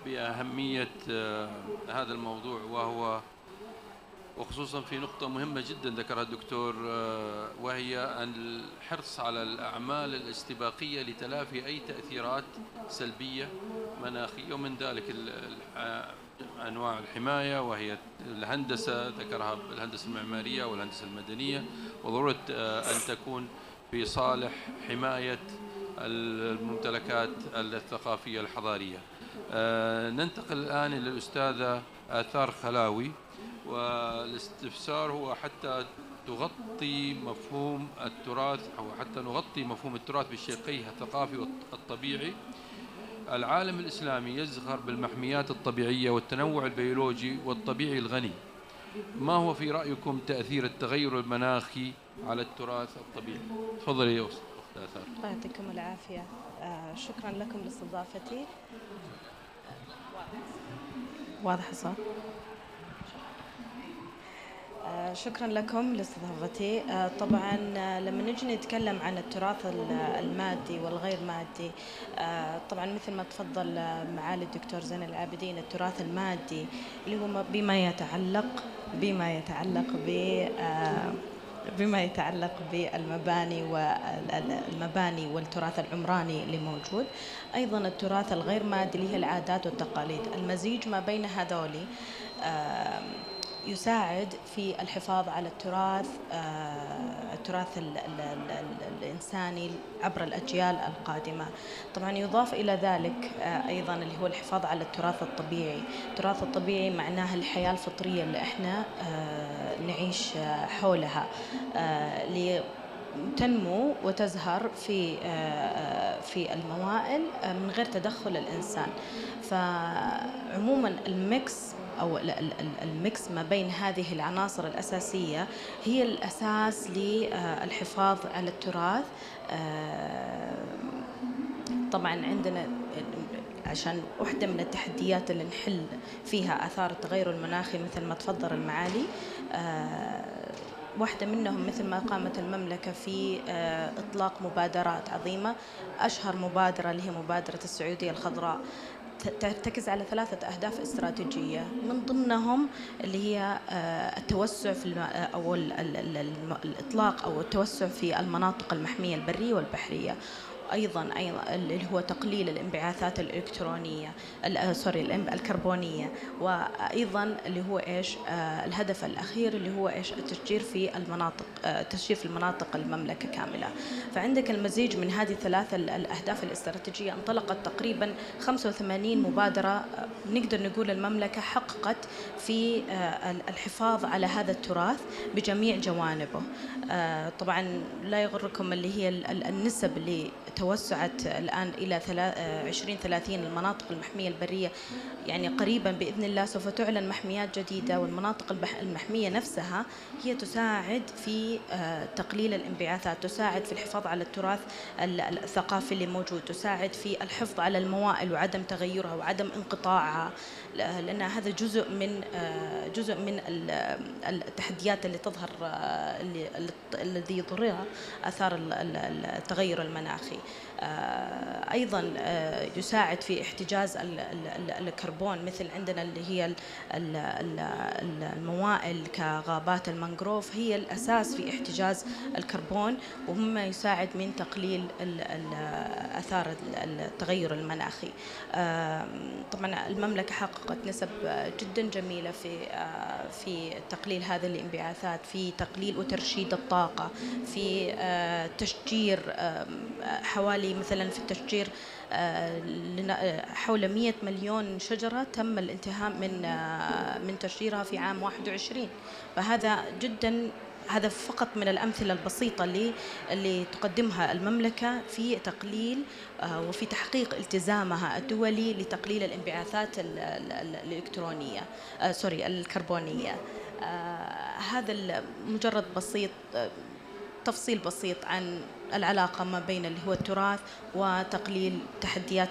بأهمية هذا الموضوع، وخصوصا في نقطة مهمة جدا ذكرها الدكتور، وهي الحرص على الأعمال الاستباقية لتلافي أي تأثيرات سلبية مناخية، ومن ذلك أنواع الحماية وهي الهندسة، ذكرها الهندسة المعمارية والهندسة المدنية، وضرورة أن تكون في صالح حماية الممتلكات الثقافية الحضارية. ننتقل الآن إلى الأستاذة آثار خلاوي، والاستفسار هو حتى تغطي مفهوم التراث، أو حتى نغطي مفهوم التراث بشقيه الثقافي والطبيعي. العالم الإسلامي يزخر بالمحميات الطبيعية والتنوع البيولوجي والطبيعي الغني. ما هو في رأيكم تأثير التغير المناخي على التراث الطبيعي؟ تفضلي يا أخت آثار. الله يعطيكم العافية. شكرا لكم لاستضافتي. واضح صح؟ شكرا لكم لاستضافتي. طبعا لما نجي نتكلم عن التراث المادي والغير مادي، طبعا مثل ما تفضل معالي الدكتور زين العابدين، التراث المادي اللي هو بما يتعلق بالمباني والتراث العمراني اللي موجود. أيضا التراث الغير مادي اللي هي العادات والتقاليد. المزيج ما بين هذولي يساعد في الحفاظ على التراث الإنساني عبر الأجيال القادمة. طبعا يضاف إلى ذلك أيضا اللي هو الحفاظ على التراث الطبيعي. التراث الطبيعي معناها الحياة الفطرية اللي احنا نعيش حولها، تنمو وتزهر في الموائل من غير تدخل الإنسان. فعموما الميكس ما بين هذه العناصر الأساسية هي الأساس للحفاظ على التراث. طبعا عندنا عشان واحدة من التحديات اللي نحل فيها آثار التغير المناخي مثل ما تفضل المعالي، واحدة منهم مثل ما قامت المملكة في إطلاق مبادرات عظيمة. أشهر مبادرة اللي هي مبادرة السعودية الخضراء ترتكز على 3 أهداف استراتيجية، من ضمنهم اللي هي التوسع في أو الإطلاق أو التوسع في المناطق المحمية البرية والبحرية. أيضا اللي هو تقليل الانبعاثات الإلكترونية الكربونية. وأيضا اللي هو إيش الهدف الأخير اللي هو إيش التشجير في المناطق المملكة كاملة. فعندك المزيج من هذه 3 الأهداف الاستراتيجية. انطلقت تقريبا 85 مبادرة نقدر نقول المملكة حققت في الحفاظ على هذا التراث بجميع جوانبه. طبعا لا يغركم اللي هي النسب اللي توسعت الآن إلى 2030 المناطق المحمية البرية. يعني قريبا بإذن الله سوف تعلن محميات جديدة، والمناطق المحمية نفسها هي تساعد في تقليل الانبعاثات، تساعد في الحفاظ على التراث الثقافي اللي موجود، تساعد في الحفظ على الموائل وعدم تغيرها وعدم انقطاعها، لأن هذا جزء من التحديات اللي تظهر الذي يضرها آثار التغير المناخي. أيضا يساعد في احتجاز الكربون، مثل عندنا اللي هي الموائل كغابات المانغروف هي الأساس في احتجاز الكربون، وهم يساعد من تقليل آثار التغير المناخي. طبعا المملكة حققت نسب جدا جميلة في تقليل هذه الانبعاثات، في تقليل وترشيد الطاقة، في تشجير حوالي مثلا في التشجير حول 100 مليون شجرة تم الانتهاء من تشجيرها في عام 21. فهذا جدا، هذا فقط من الأمثلة البسيطة اللي تقدمها المملكة في تقليل وفي تحقيق التزامها الدولي لتقليل الانبعاثات الإلكترونية الكربونية. هذا مجرد بسيط، تفصيل بسيط عن العلاقة ما بين اللي هو التراث وتقليل تحديات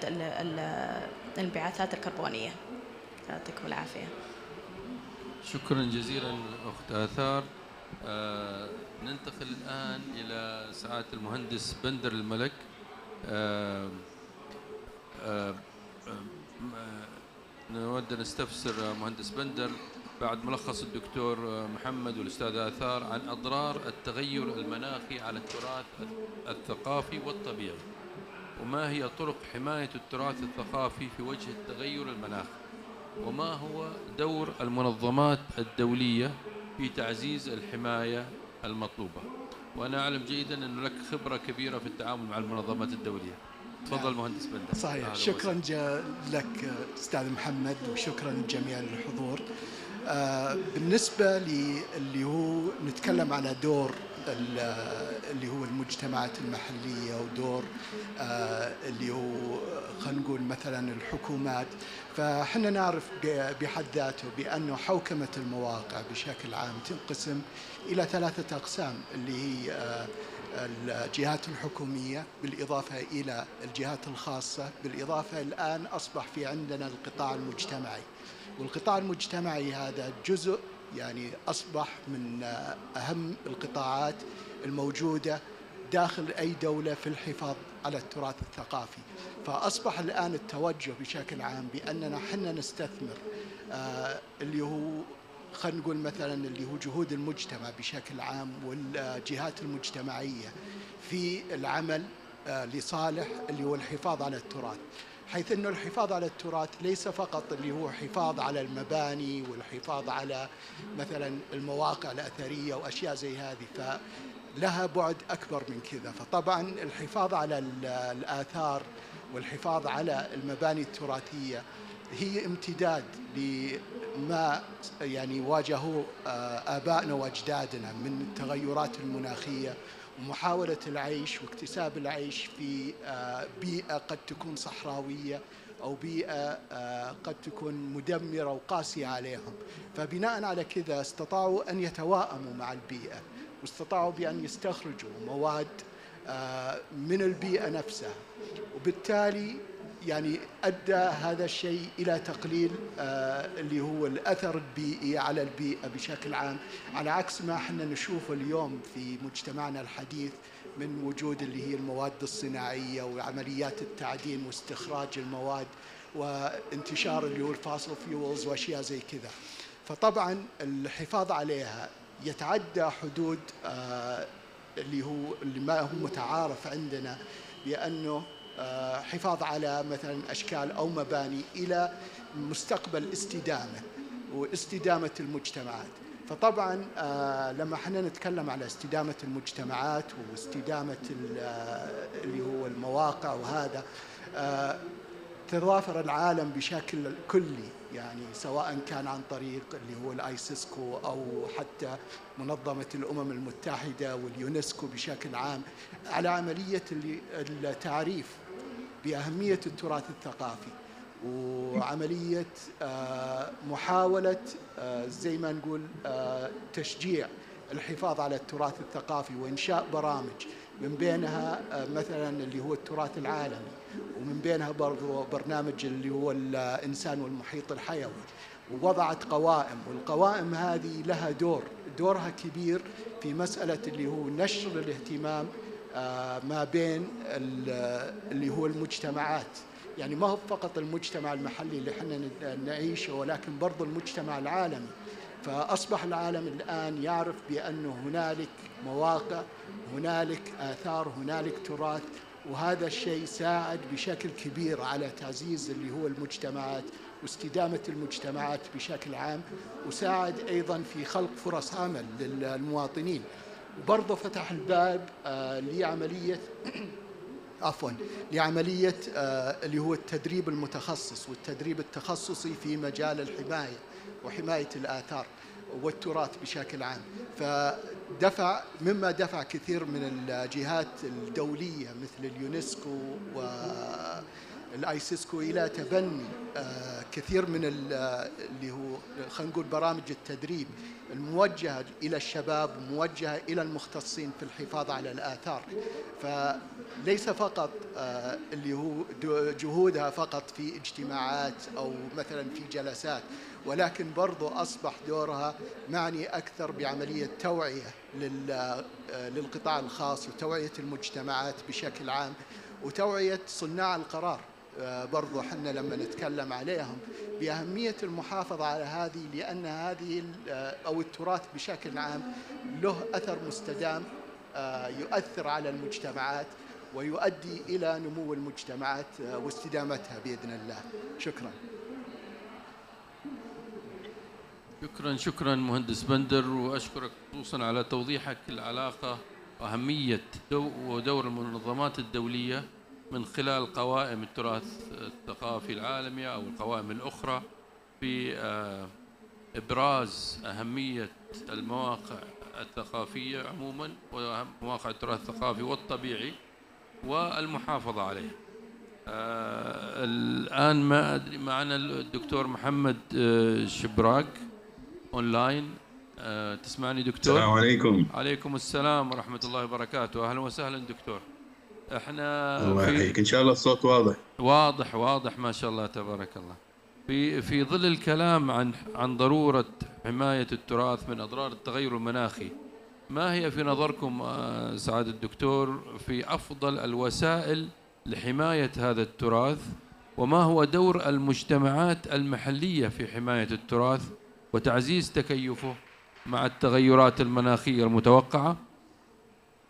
الانبعاثات الكربونية. يعطيكم العافية. شكرا جزيلا أخت آثار. ننتقل الآن إلى سعادة المهندس بندر الملك. نود أن نستفسر مهندس بندر بعد ملخص الدكتور محمد والأستاذ آثار عن أضرار التغير المناخي على التراث الثقافي والطبيعي، وما هي طرق حماية التراث الثقافي في وجه التغير المناخي، وما هو دور المنظمات الدولية في تعزيز الحماية المطلوبة. وأنا أعلم جيدا أن لك خبرة كبيرة في التعامل مع المنظمات الدولية. تفضل مهندس بندر. صحيح. شكرا لك أستاذ محمد، وشكرا لجميع الحضور. بالنسبة اللي هو نتكلم على دور اللي هو المجتمعات المحلية، ودور اللي هو خلينا نقول مثلا الحكومات، فحنا نعرف بحد ذاته بأنه حوكمة المواقع بشكل عام تنقسم إلى 3 أقسام، اللي هي الجهات الحكومية، بالإضافة إلى الجهات الخاصة، بالإضافة الآن أصبح في عندنا القطاع المجتمعي. والقطاع المجتمعي هذا جزء يعني أصبح من أهم القطاعات الموجودة داخل أي دولة في الحفاظ على التراث الثقافي. فأصبح الآن التوجه بشكل عام بأننا حنا نستثمر اللي هو خلينا نقول مثلا اللي هو جهود المجتمع بشكل عام والجهات المجتمعية في العمل لصالح اللي هو الحفاظ على التراث، حيث أنه الحفاظ على التراث ليس فقط اللي هو حفاظ على المباني والحفاظ على مثلا المواقع الأثرية وأشياء زي هذه، فلها بعد أكبر من كذا. فطبعا الحفاظ على الآثار والحفاظ على المباني التراثية هي امتداد لما يعني واجهه آبائنا وأجدادنا من التغيرات المناخية، ومحاولة العيش واكتساب العيش في بيئة قد تكون صحراوية أو بيئة قد تكون مدمرة وقاسية عليهم. فبناء على كذا استطاعوا أن يتواءموا مع البيئة، واستطاعوا بأن يستخرجوا مواد من البيئة نفسها، وبالتالي يعني أدى هذا الشيء إلى تقليل اللي هو الأثر البيئي على البيئة بشكل عام، على عكس ما احنا نشوفه اليوم في مجتمعنا الحديث من وجود اللي هي المواد الصناعية وعمليات التعدين واستخراج المواد وانتشار اللي هو الفاسل فيولز وأشياء زي كذا. فطبعا الحفاظ عليها يتعدى حدود اللي ما هو متعارف عندنا بأنه حفاظ على مثلا أشكال أو مباني إلى مستقبل واستدامة المجتمعات. فطبعا لما احنا نتكلم على استدامة المجتمعات واستدامة اللي هو المواقع وهذا، تضافر العالم بشكل كلي، يعني سواء كان عن طريق اللي هو الآيسيسكو أو حتى منظمة الأمم المتحدة واليونسكو بشكل عام، على عملية التعريف بأهمية التراث الثقافي، وعملية محاولة زي ما نقول تشجيع الحفاظ على التراث الثقافي، وإنشاء برامج من بينها مثلا اللي هو التراث العالمي، ومن بينها برضو برنامج اللي هو الإنسان والمحيط الحيوي، ووضعت قوائم، والقوائم هذه لها دورها كبير في مسألة اللي هو نشر الاهتمام ما بين اللي هو المجتمعات. يعني ما هو فقط المجتمع المحلي اللي احنا نعيشه، ولكن برضو المجتمع العالمي. فأصبح العالم الآن يعرف بأنه هنالك مواقع، هنالك آثار، هنالك تراث، وهذا الشيء ساعد بشكل كبير على تعزيز اللي هو المجتمعات واستدامة المجتمعات بشكل عام، وساعد أيضا في خلق فرص عمل للمواطنين. وبرضه فتح الباب لعملية لعملية اللي هو التدريب المتخصص والتدريب التخصصي في مجال الحماية وحماية الآثار والتراث بشكل عام. فدفع مما دفع كثير من الجهات الدولية مثل اليونسكو والآيسيسكو إلى تبني كثير من اللي هو خلينا نقول برامج التدريب الموجهة إلى الشباب وموجهة إلى المختصين في الحفاظ على الآثار. فليس فقط اللي هو جهودها فقط في اجتماعات أو مثلا في جلسات، ولكن برضو أصبح دورها معني أكثر بعملية توعية للقطاع الخاص وتوعية المجتمعات بشكل عام وتوعية صناع القرار. برضو احنا لما نتكلم عليهم بأهمية المحافظة على هذه، لأن هذه أو التراث بشكل عام له أثر مستدام يؤثر على المجتمعات ويؤدي إلى نمو المجتمعات واستدامتها بإذن الله. شكرا. شكرا مهندس بندر، وأشكرك خصوصا على توضيحك العلاقة وأهمية ودور المنظمات الدولية من خلال قوائم التراث الثقافي العالمي أو القوائم الأخرى في إبراز أهمية المواقع الثقافية عموما ومواقع التراث الثقافي والطبيعي والمحافظة عليه. الآن ما أدري معنا الدكتور محمد شبراك أونلاين. تسمعني دكتور؟ السلام عليكم. عليكم السلام ورحمة الله وبركاته. أهلا وسهلا دكتور. احنا الله يحييك. ان شاء الله الصوت واضح. واضح ما شاء الله تبارك الله. في ظل الكلام عن ضرورة حماية التراث من أضرار التغير المناخي، ما هي في نظركم سعادة الدكتور في أفضل الوسائل لحماية هذا التراث، وما هو دور المجتمعات المحلية في حماية التراث وتعزيز تكيفه مع التغيرات المناخية المتوقعة،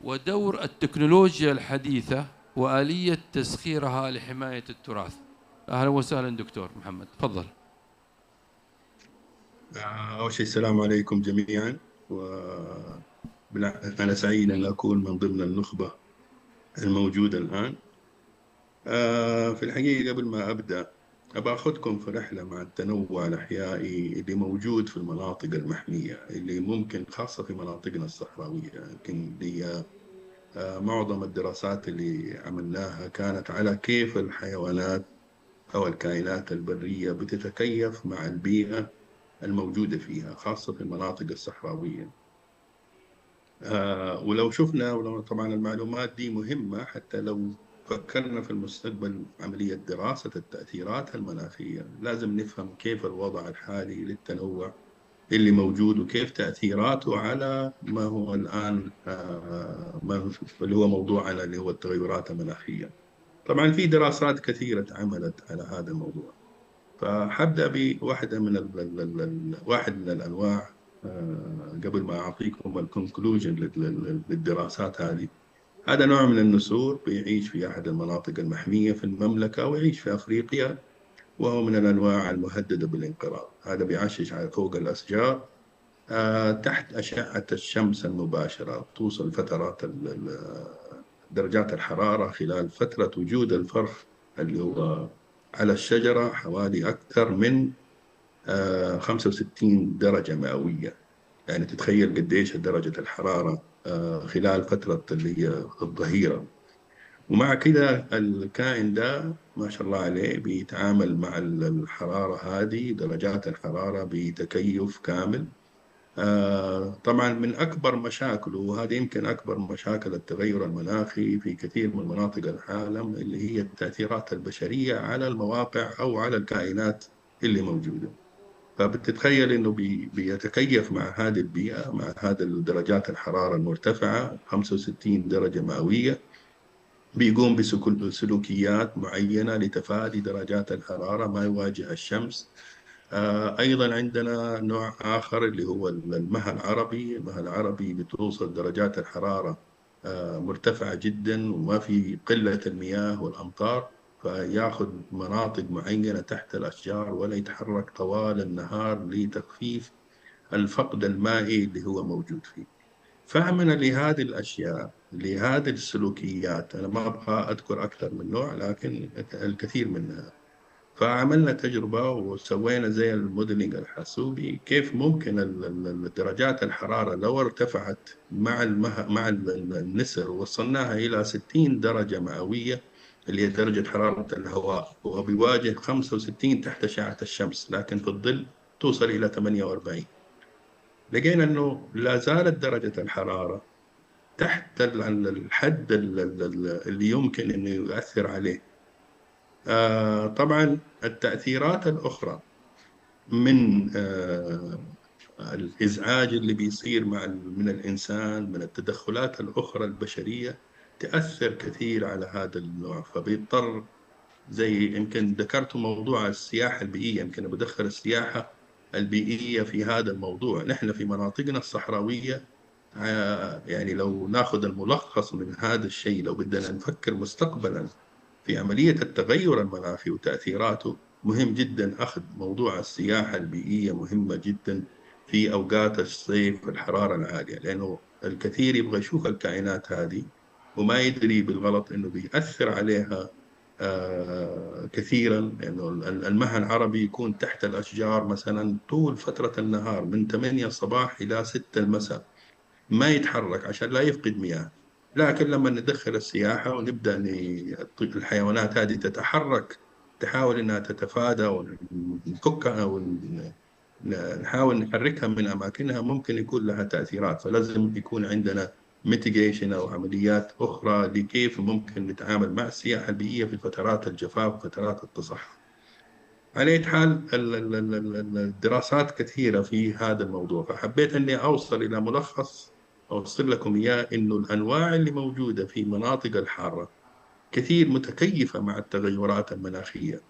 ودور التكنولوجيا الحديثة وآلية تسخيرها لحماية التراث؟ أهلا وسهلا دكتور محمد، تفضل. أول شيء السلام عليكم جميعا، أنا سعيد أن أكون من ضمن النخبة الموجودة الآن. في الحقيقة قبل ما أبدأ أبغى أخذكم في رحلة مع التنوع الأحيائي اللي موجود في المناطق المحمية، اللي ممكن خاصة في مناطقنا الصحراوية. يمكن دي معظم الدراسات اللي عملناها كانت على كيف الحيوانات أو الكائنات البرية بتتكيف مع البيئة الموجودة فيها، خاصة في المناطق الصحراوية. ولو شفنا، ولو طبعا المعلومات دي مهمة حتى لو فكرنا في المستقبل عملية دراسة التأثيرات المناخية، لازم نفهم كيف الوضع الحالي للتنوع اللي موجود وكيف تأثيراته على ما هو الآن اللي هو موضوعنا اللي هو التغيرات المناخية. طبعا في دراسات كثيرة اتعملت على هذا الموضوع، فحبدأ بواحدة من واحد من الأنواع قبل ما أعطيكم الكونكلوجن للدراسات هذه. هذا نوع من النسور بيعيش في أحد المناطق المحمية في المملكة ويعيش في أفريقيا، وهو من الأنواع المهددة بالانقراض. هذا بيعشش على فوق الأشجار تحت أشعة الشمس المباشرة، توصل فترات درجات الحرارة خلال فترة وجود الفرخ اللي هو على الشجرة حوالي أكثر من 65 درجة مئوية. يعني تتخيل قديش درجة الحرارة خلال فترة اللي هي الظهيرة. ومع كده الكائن ده ما شاء الله عليه بيتعامل مع الحرارة هذه، درجات الحرارة بتكيف كامل. طبعا من أكبر مشاكله، وهذه يمكن أكبر مشاكل التغير المناخي في كثير من مناطق العالم، اللي هي التأثيرات البشرية على المواقع أو على الكائنات اللي موجودة. فبتتخيل انه بيتكيف مع هذه البيئة، مع هذه درجات الحرارة المرتفعة 65 درجة مئوية، بيقوم بسلوكيات معينة لتفادي درجات الحرارة، ما يواجه الشمس. أيضا عندنا نوع آخر اللي هو المها العربي. المها العربي بتوصل درجات الحرارة مرتفعة جدا، وما في قلة المياه والأمطار، فياخذ مناطق معينة تحت الأشجار ولا يتحرك طوال النهار لتخفيف الفقد المائي اللي هو موجود فيه. فهمنا لهذه الأشياء، لهذه السلوكيات، أنا ما أبغى أذكر أكثر من نوع لكن الكثير منها. فعملنا تجربة وسوينا زي الموديلنج الحاسوبي، كيف ممكن درجات الحرارة لو ارتفعت مع النسر وصلناها إلى 60 درجة مئوية اللي هي درجة حرارة الهواء، وهو بيواجه 65 تحت أشعة الشمس، لكن في الظل توصل إلى 48. لقينا أنه لا زالت درجة الحرارة تحت الحد اللي يمكن أنه يؤثر عليه. طبعا التأثيرات الأخرى من الإزعاج اللي بيصير من الإنسان، من التدخلات الأخرى البشرية، تأثر كثير على هذا النوع. فبيضطر، زي يمكن ذكرت موضوع السياحة البيئية، يمكن بدخل السياحة البيئية في هذا الموضوع. نحن في مناطقنا الصحراوية يعني لو ناخذ الملخص من هذا الشيء، لو بدنا نفكر مستقبلا في عملية التغير المناخي وتأثيراته، مهم جدا أخذ موضوع السياحة البيئية، مهمة جدا في أوقات الصيف والحرارة العالية، لأنه الكثير يبغى يشوف الكائنات هذه وما يدري بالغلط أنه بيأثر عليها كثيرا. لأنه المها العربي يكون تحت الأشجار مثلا طول فترة النهار من 8 الصباح إلى 6 المساء، ما يتحرك عشان لا يفقد مياه. لكن لما ندخل السياحة ونبدأ الحيوانات هذه تتحرك، تحاول أنها تتفادى ونفكها ونحاول نحركها من أماكنها، ممكن يكون لها تأثيرات. فلازم يكون عندنا mitigation أو عمليات أخرى لكيف ممكن نتعامل مع السياحة البيئية في فترات الجفاف وفترات التصحر. على أي حال الدراسات كثيرة في هذا الموضوع، فحبيت أني أوصل إلى ملخص أوصل لكم إياه، إنه الأنواع اللي موجودة في مناطق الحارة كثير متكيفة مع التغيرات المناخية،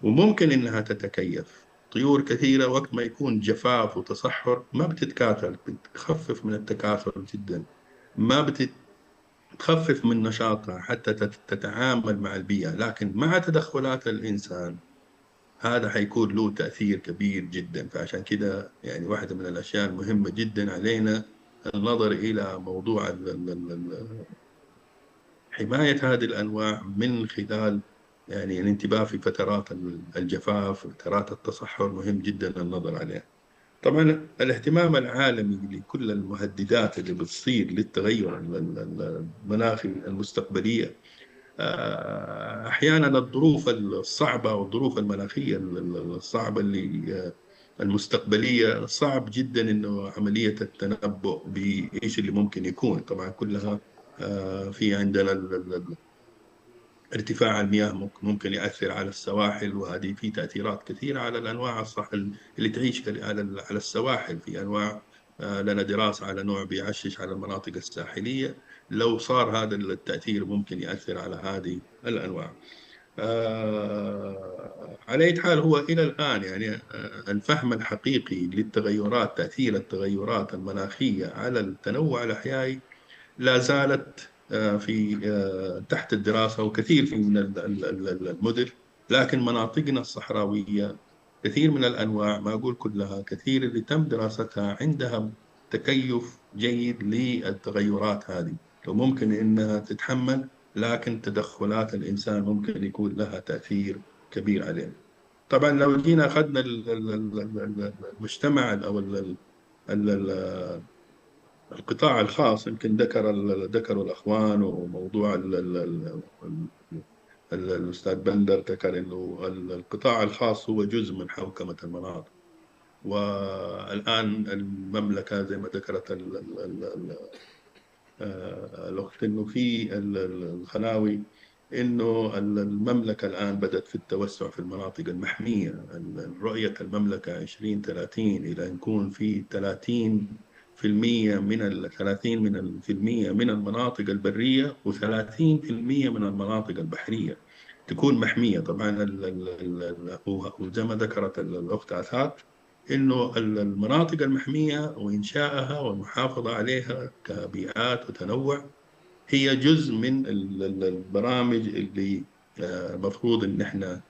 وممكن إنها تتكيف. طيور كثيرة وقت ما يكون جفاف وتصحر ما بتتكاثر، بتخفف من التكاثر جدا، ما بتخفف من نشاطها حتى تتعامل مع البيئة. لكن مع تدخلات الإنسان هذا حيكون له تأثير كبير جدا. فعشان كده يعني واحدة من الأشياء المهمة جدا علينا النظر إلى موضوع حماية هذه الأنواع من خلال يعني الانتباه في فترات الجفاف، فترات التصحر، مهم جدا النظر عليها. طبعا الاهتمام العالمي لكل المهددات اللي بتصير للتغير المناخي المستقبلية، أحيانا الظروف الصعبة والظروف المناخية الصعبة اللي المستقبلية صعب جدا إنه عملية التنبؤ بإيش اللي ممكن يكون. طبعا كلها في عندنا ارتفاع المياه ممكن يأثر على السواحل، وهذه في تأثيرات كثيرة على الأنواع اللي تعيش على السواحل. في أنواع لنا دراسة على نوع بيعشش على المناطق الساحلية، لو صار هذا التأثير ممكن يأثر على هذه الأنواع. على أي حال هو إلى الآن يعني الفهم الحقيقي للتغيرات، تأثير التغيرات المناخية على التنوع الأحيائي لا زالت في تحت الدراسة، وكثير من المدن. لكن مناطقنا الصحراوية كثير من الأنواع، ما أقول كلها، كثير اللي تم دراستها عندها تكيف جيد للتغيرات هذه، وممكن إنها تتحمل، لكن تدخلات الإنسان ممكن يكون لها تأثير كبير علينا. طبعا لو جينا أخذنا المجتمع أو القطاع الخاص، يمكن ذكروا الأخوان، وموضوع الأستاذ بندر ذكر إنه القطاع الخاص هو جزء من حوكمة المناطق. والآن المملكة زي ما ذكرت الأخت إنه في الخناوي إنه المملكة الآن بدأت في التوسع في المناطق المحمية. رؤية المملكة 2030 إلى أن يكون في 30% من المناطق البرية و30% من المناطق البحرية تكون محمية. طبعا وزي ما ذكرت الأخت آثار إنه المناطق المحمية وإنشائها والمحافظة عليها كبيئات وتنوع هي جزء من البرامج اللي المفروض ان احنا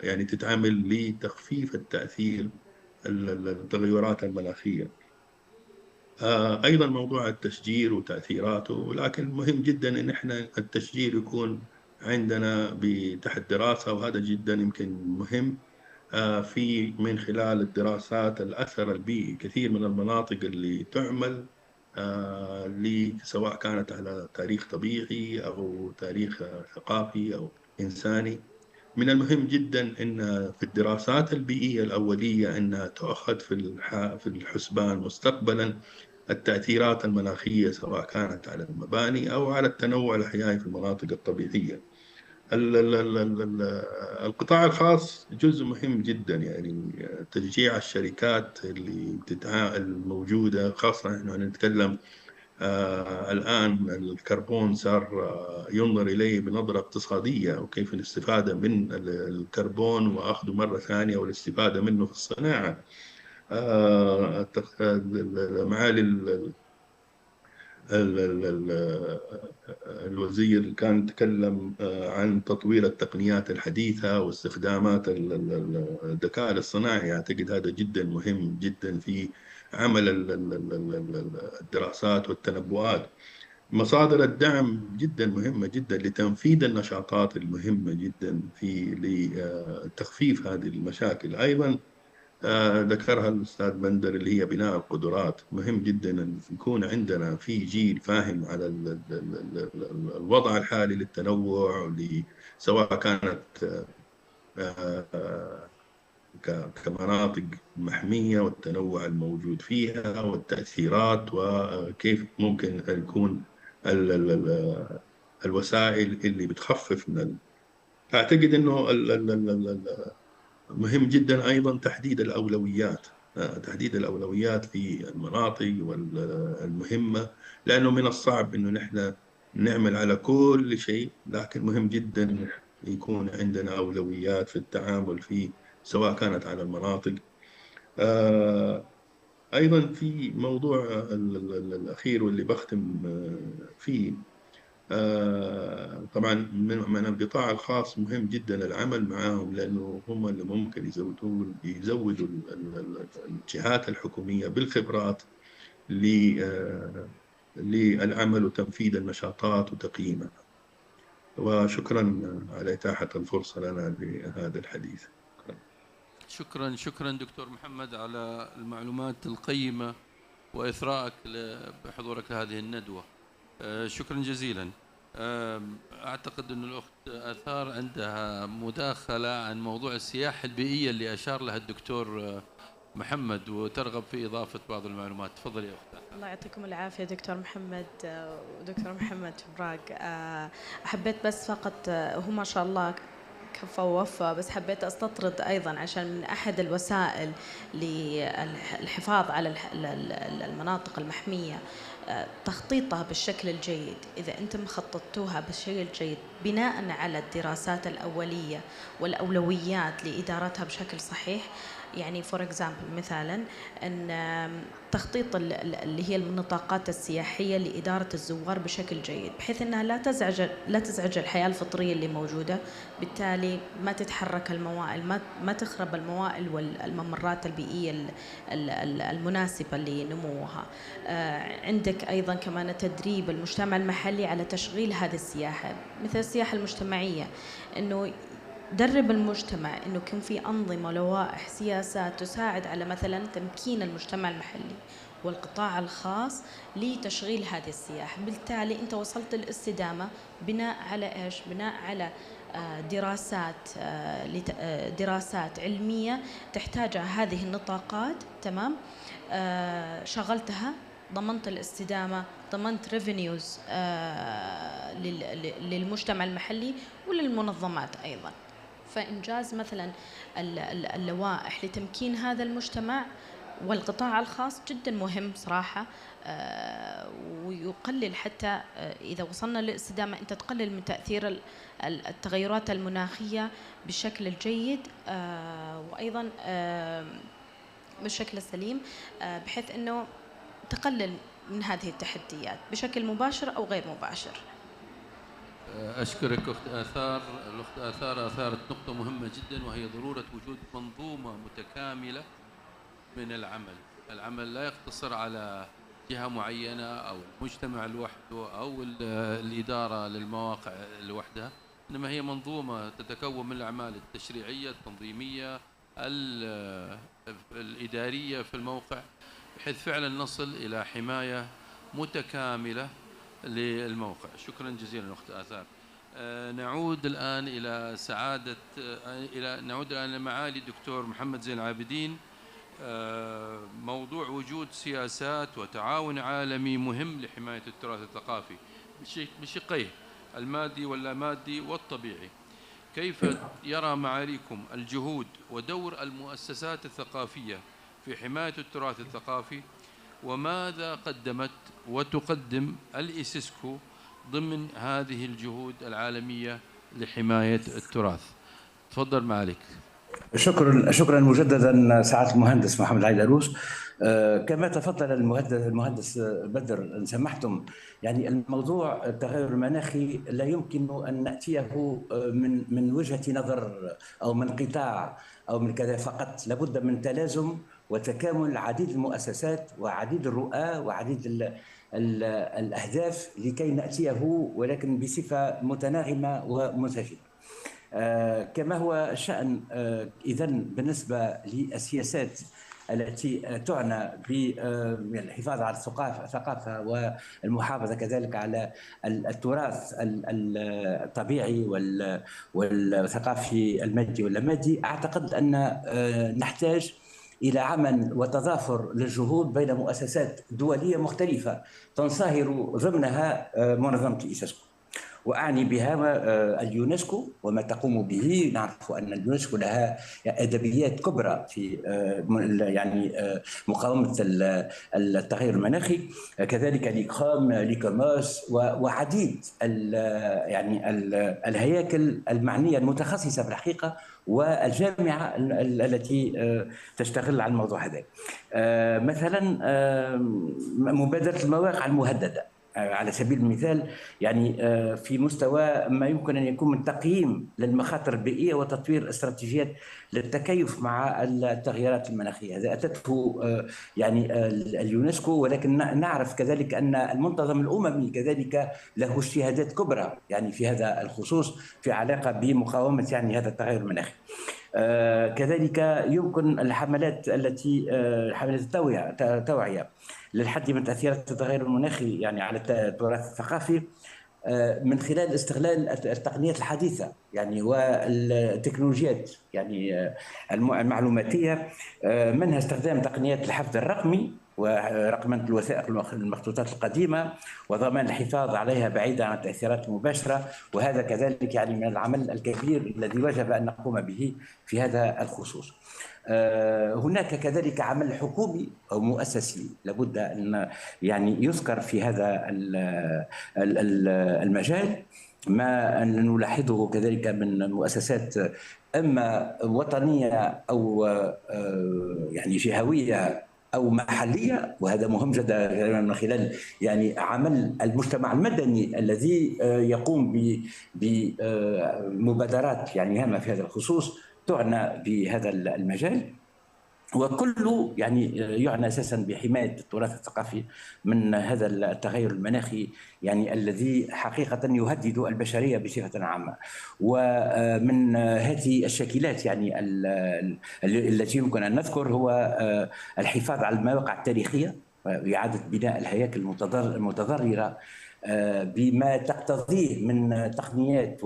يعني تتعامل لتخفيف التأثير التغيرات المناخية. ايضا موضوع التشجير وتأثيراته، لكن مهم جدا ان احنا التشجير يكون عندنا تحت دراسة، وهذا جدا يمكن مهم في من خلال الدراسات الأثر البيئي. كثير من المناطق اللي تعمل سواء كانت على تاريخ طبيعي أو تاريخ ثقافي أو إنساني، من المهم جدا أن في الدراسات البيئية الأولية أنها تؤخذ في الحسبان مستقبلا التأثيرات المناخية، سواء كانت على المباني أو على التنوع الحيوي في المناطق الطبيعية. القطاع الخاص جزء مهم جدا، يعني تشجيع الشركات اللي الموجودة، خاصة نحن نتكلم الآن الكربون صار ينظر إليه بنظرة اقتصادية، وكيف الاستفادة من الكربون وأخذه مرة ثانية والاستفادة منه في الصناعة. معالي الوزير كان يتكلم عن تطوير التقنيات الحديثة واستخدامات الذكاء الاصطناعي. أعتقد هذا جدا مهم جدا في عمل الدراسات والتنبؤات. مصادر الدعم جدا مهمة جدا لتنفيذ النشاطات المهمة جدا في لتخفيف هذه المشاكل. أيضا ذكرها الأستاذ بندر اللي هي بناء القدرات. مهم جدا أن يكون عندنا في جيل فاهم على الوضع الحالي للتنوع، سواء كانت كمناطق محمية والتنوع الموجود فيها والتأثيرات، وكيف ممكن يكون الوسائل اللي بتخفف من أعتقد أنه مهم جدا أيضا تحديد الأولويات. تحديد الأولويات في المناطق المهمة، لأنه من الصعب أنه نحن نعمل على كل شيء، لكن مهم جدا يكون عندنا أولويات في التعامل فيه، سواء كانت على المناطق. أيضا في موضوع الأخير واللي بختم فيه، طبعا من القطاع الخاص مهم جدا العمل معهم، لأنه هم اللي ممكن يزودوا الجهات الحكومية بالخبرات للعمل وتنفيذ النشاطات وتقييمها. وشكرا على إتاحة الفرصة لنا لهذا الحديث. شكرا دكتور محمد على المعلومات القيمة وإثراءك بحضورك لهذه الندوة. شكرا جزيلا. أعتقد أن الأخت آثار عندها مداخلة عن موضوع السياحة البيئية اللي أشار لها الدكتور محمد، وترغب في إضافة بعض المعلومات. تفضل يا أخت. الله يعطيكم العافية دكتور محمد ودكتور محمد شبراق. حبيت بس فقط هو ما شاء الله كفى ووفى، بس حبيت أستطرد أيضا عشان من أحد الوسائل للحفاظ على المناطق المحمية تخطيطها بالشكل الجيد. إذا أنتم خططتوها بالشكل الجيد بناء على الدراسات الأولية والأولويات لإدارتها بشكل صحيح، يعني فور اكزامبل مثلا ان تخطيط اللي هي النطاقات السياحيه لاداره الزوار بشكل جيد، بحيث انها لا تزعج الحياه الفطريه اللي موجوده، بالتالي ما تتحرك الموائل، ما تخرب الموائل والممرات البيئيه المناسبه لنموها. عندك ايضا كمان تدريب المجتمع المحلي على تشغيل هذه السياحه، مثل السياحه المجتمعيه، انه درب المجتمع انه يكون في انظمه، لوائح، سياسات تساعد على مثلا تمكين المجتمع المحلي والقطاع الخاص لتشغيل هذه السياحه. بالتالي انت وصلت الاستدامه بناء على ايش؟ بناء على دراسات علميه تحتاجها هذه النطاقات، تمام؟ شغلتها، ضمنت الاستدامه، ضمنت ريفينيوز للمجتمع المحلي وللمنظمات أيضا. فإنجاز مثلا اللوائح لتمكين هذا المجتمع والقطاع الخاص جدا مهم صراحة، ويقلل حتى إذا وصلنا للاستدامة أنت تقلل من تأثير التغيرات المناخية بالشكل الجيد وأيضا بالشكل السليم، بحيث أنه تقلل من هذه التحديات بشكل مباشر أو غير مباشر. أشكرك أخت آثار. الأخت آثار أثارت نقطة مهمة جدا، وهي ضرورة وجود منظومة متكاملة من العمل لا يقتصر على جهة معينة أو المجتمع لوحده أو الإدارة للمواقع لوحدها، إنما هي منظومة تتكون من الأعمال التشريعية التنظيمية الإدارية في الموقع، بحيث فعلا نصل إلى حماية متكاملة للموقع. شكرا جزيلا أخت آثار. نعود الآن لمعالي الدكتور محمد زين العابدين. موضوع وجود سياسات وتعاون عالمي مهم لحماية التراث الثقافي بشقيه المادي واللامادي والطبيعي. كيف يرى معاليكم الجهود ودور المؤسسات الثقافية في حماية التراث الثقافي، وماذا قدمت وتقدم الإيسيسكو ضمن هذه الجهود العالمية لحماية التراث؟ تفضل معاليك. شكرا مجددا سعادة المهندس محمد علي العروس. كما تفضل المهندس بدر إن سمحتم، يعني الموضوع التغير المناخي لا يمكن أن نأتيه من وجهة نظر أو من قطاع أو من كذا فقط، لابد من تلازم وتكامل عديد المؤسسات وعديد الرؤى وعديد الأهداف لكي نأتيه، ولكن بصفة متناغمة ومنسجمة. كما هو الشأن إذن بالنسبة للسياسات التي تعنى بالحفاظ على الثقافة والمحافظة كذلك على التراث الطبيعي والثقافي المادي واللامادي، أعتقد أن نحتاج إلى عمل وتضافر للجهود بين مؤسسات دولية مختلفة تنصهر ضمنها منظمة الإيسيسكو، وأعني بها اليونسكو وما تقوم به. نعرف أن اليونسكو لها أدبيات كبرى في يعني مقاومة التغير المناخي، كذلك ليكوموس وعديد يعني الهياكل المعنية المتخصصة في الحقيقة والجامعة التي تشتغل على الموضوع هذا. مثلا مبادرة المواقع المهددة على سبيل المثال، يعني في مستوى ما يمكن أن يكون من تقييم للمخاطر البيئية وتطوير استراتيجيات للتكيف مع التغيرات المناخية. هذا أتته يعني اليونسكو، ولكن نعرف كذلك أن المنتظم الأممي كذلك له اجتهادات كبرى يعني في هذا الخصوص في علاقة بمقاومة يعني هذا التغير المناخي. كذلك يمكن الحملات حملات التوعية للحد من تأثيرات التغير المناخي يعني على التراث الثقافي من خلال استغلال التقنيات الحديثة يعني والتكنولوجيات يعني المعلوماتية، منها استخدام تقنيات الحفظ الرقمي ورقمنة الوثائق المخطوطات القديمة وضمان الحفاظ عليها بعيدا عن التأثيرات المباشرة. وهذا كذلك يعني من العمل الكبير الذي وجب أن نقوم به في هذا الخصوص. هناك كذلك عمل حكومي أو مؤسسي لابد أن يعني يذكر في هذا المجال، ما أن نلاحظه كذلك من مؤسسات أما وطنية أو يعني جهوية أو محلية، وهذا مهم جدا من خلال يعني عمل المجتمع المدني الذي يقوم بمبادرات يعني هامة في هذا الخصوص تعنى بهذا المجال، وكله يعني يعنى اساسا بحمايه التراث الثقافي من هذا التغير المناخي يعني الذي حقيقه يهدد البشريه بصفه عامه. ومن هذه الشكلات يعني التي يمكن ان نذكر هو الحفاظ على المواقع التاريخيه وإعادة بناء الهياكل المتضررة بما تقتضيه من تقنيات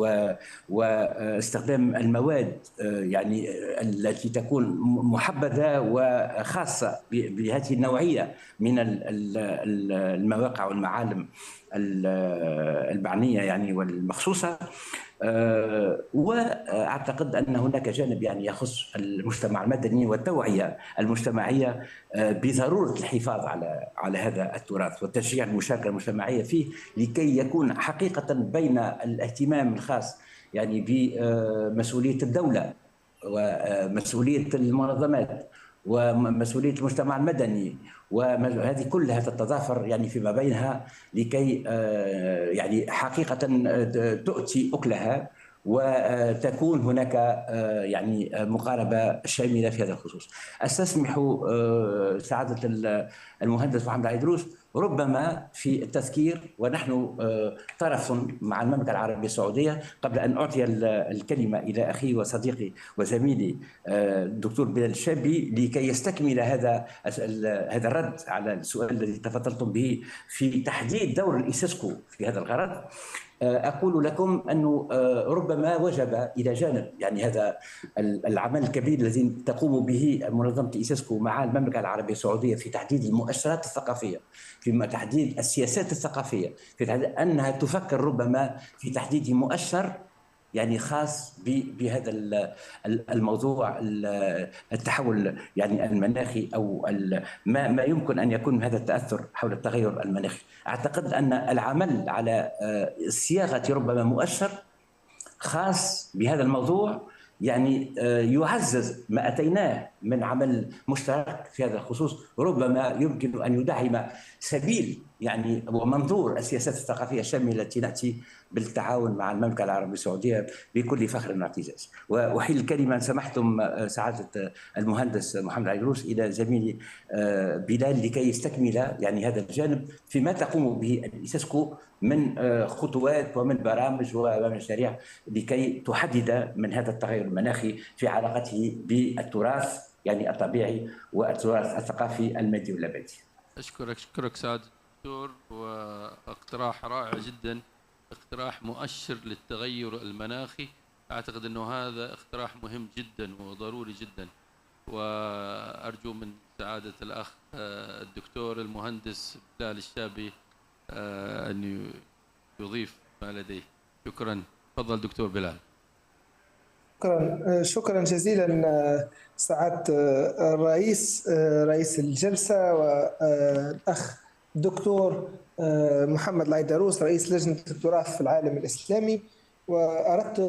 واستخدام المواد يعني التي تكون محبذة وخاصة بهذه النوعية من المواقع والمعالم المعنية يعني والمخصوصة. واعتقد ان هناك جانب يعني يخص المجتمع المدني والتوعيه المجتمعيه بضروره الحفاظ على هذا التراث وتشجيع المشاركه المجتمعيه فيه لكي يكون حقيقه بين الاهتمام الخاص يعني بمسؤوليه الدوله ومسؤوليه المنظمات ومسؤوليه المجتمع المدني، وهذه كلها تتضافر يعني فيما بينها لكي يعني حقيقه تؤتي اكلها وتكون هناك يعني مقاربه شامله في هذا الخصوص. استسمح سعاده المهندس محمد عيدروس ربما في التذكير، ونحن طرف مع المملكه العربيه السعوديه، قبل ان اعطي الكلمه الى اخي وصديقي وزميلي الدكتور بلال الشابي لكي يستكمل هذا الرد على السؤال الذي تفضلتم به في تحديد دور الإيسيسكو في هذا الغرض. أقول لكم أنه ربما وجب إلى جانب يعني هذا العمل الكبير الذي تقوم به منظمة الإيسيسكو مع المملكة العربية السعودية في تحديد المؤشرات الثقافية، في تحديد السياسات الثقافية، في تحديد أنها تفكر ربما في تحديد مؤشر يعني خاص بهذا الموضوع التحول يعني المناخي او ما يمكن ان يكون من هذا التاثر حول التغير المناخي. اعتقد ان العمل على صياغه ربما مؤشر خاص بهذا الموضوع يعني يعزز ما اتيناه من عمل مشترك في هذا الخصوص، ربما يمكن ان يدعم سبيل يعني ومنظور السياسات الثقافيه الشامله التي ناتي بالتعاون مع المملكه العربيه السعوديه بكل فخر واعتزاز. واحيل الكلمه ان سمحتم سعاده المهندس محمد عيدروس الى زميلي بلال لكي يستكمل يعني هذا الجانب فيما تقوم به الإيسيسكو من خطوات ومن برامج ومشاريع لكي تحدد من هذا التغير المناخي في علاقته بالتراث يعني الطبيعي والتراث الثقافي المادي واللامادي. أشكرك سعادة الدكتور، واقتراح رائع جدا، اقتراح مؤشر للتغير المناخي. أعتقد أنه هذا اقتراح مهم جدا وضروري جدا، وأرجو من سعادة الأخ الدكتور المهندس بلال الشابي أن يضيف ما لديه. شكرا. تفضل دكتور بلال. شكرا جزيلا سعادة رئيس الجلسة، والأخ الدكتور محمد العيدروس رئيس لجنة التراث في العالم الإسلامي. وأردت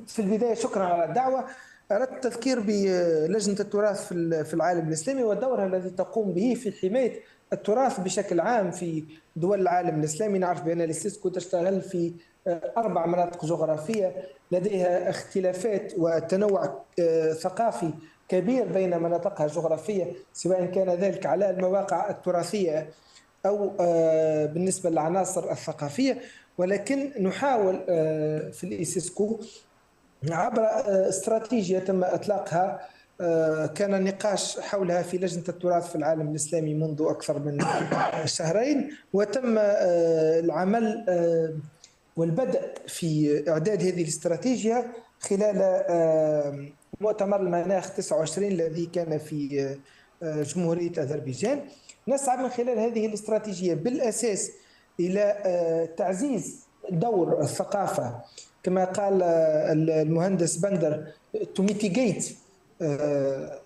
في البداية شكرا على الدعوة، أردت التذكير بلجنة التراث في العالم الإسلامي والدور الذي تقوم به في حماية التراث بشكل عام في دول العالم الإسلامي. نعرف بأن الإيسيسكو تشتغل في 4 مناطق جغرافية لديها اختلافات وتنوع ثقافي كبير بين مناطقها الجغرافية، سواء كان ذلك على المواقع التراثية أو بالنسبة للعناصر الثقافية. ولكن نحاول في الإيسيسكو عبر استراتيجية تم إطلاقها كان النقاش حولها في لجنة التراث في العالم الإسلامي منذ أكثر من شهرين، وتم العمل والبدء في إعداد هذه الاستراتيجية خلال مؤتمر المناخ 29 الذي كان في جمهورية أذربيجان. نسعى من خلال هذه الاستراتيجية بالأساس إلى تعزيز دور الثقافة كما قال المهندس بندر to mitigate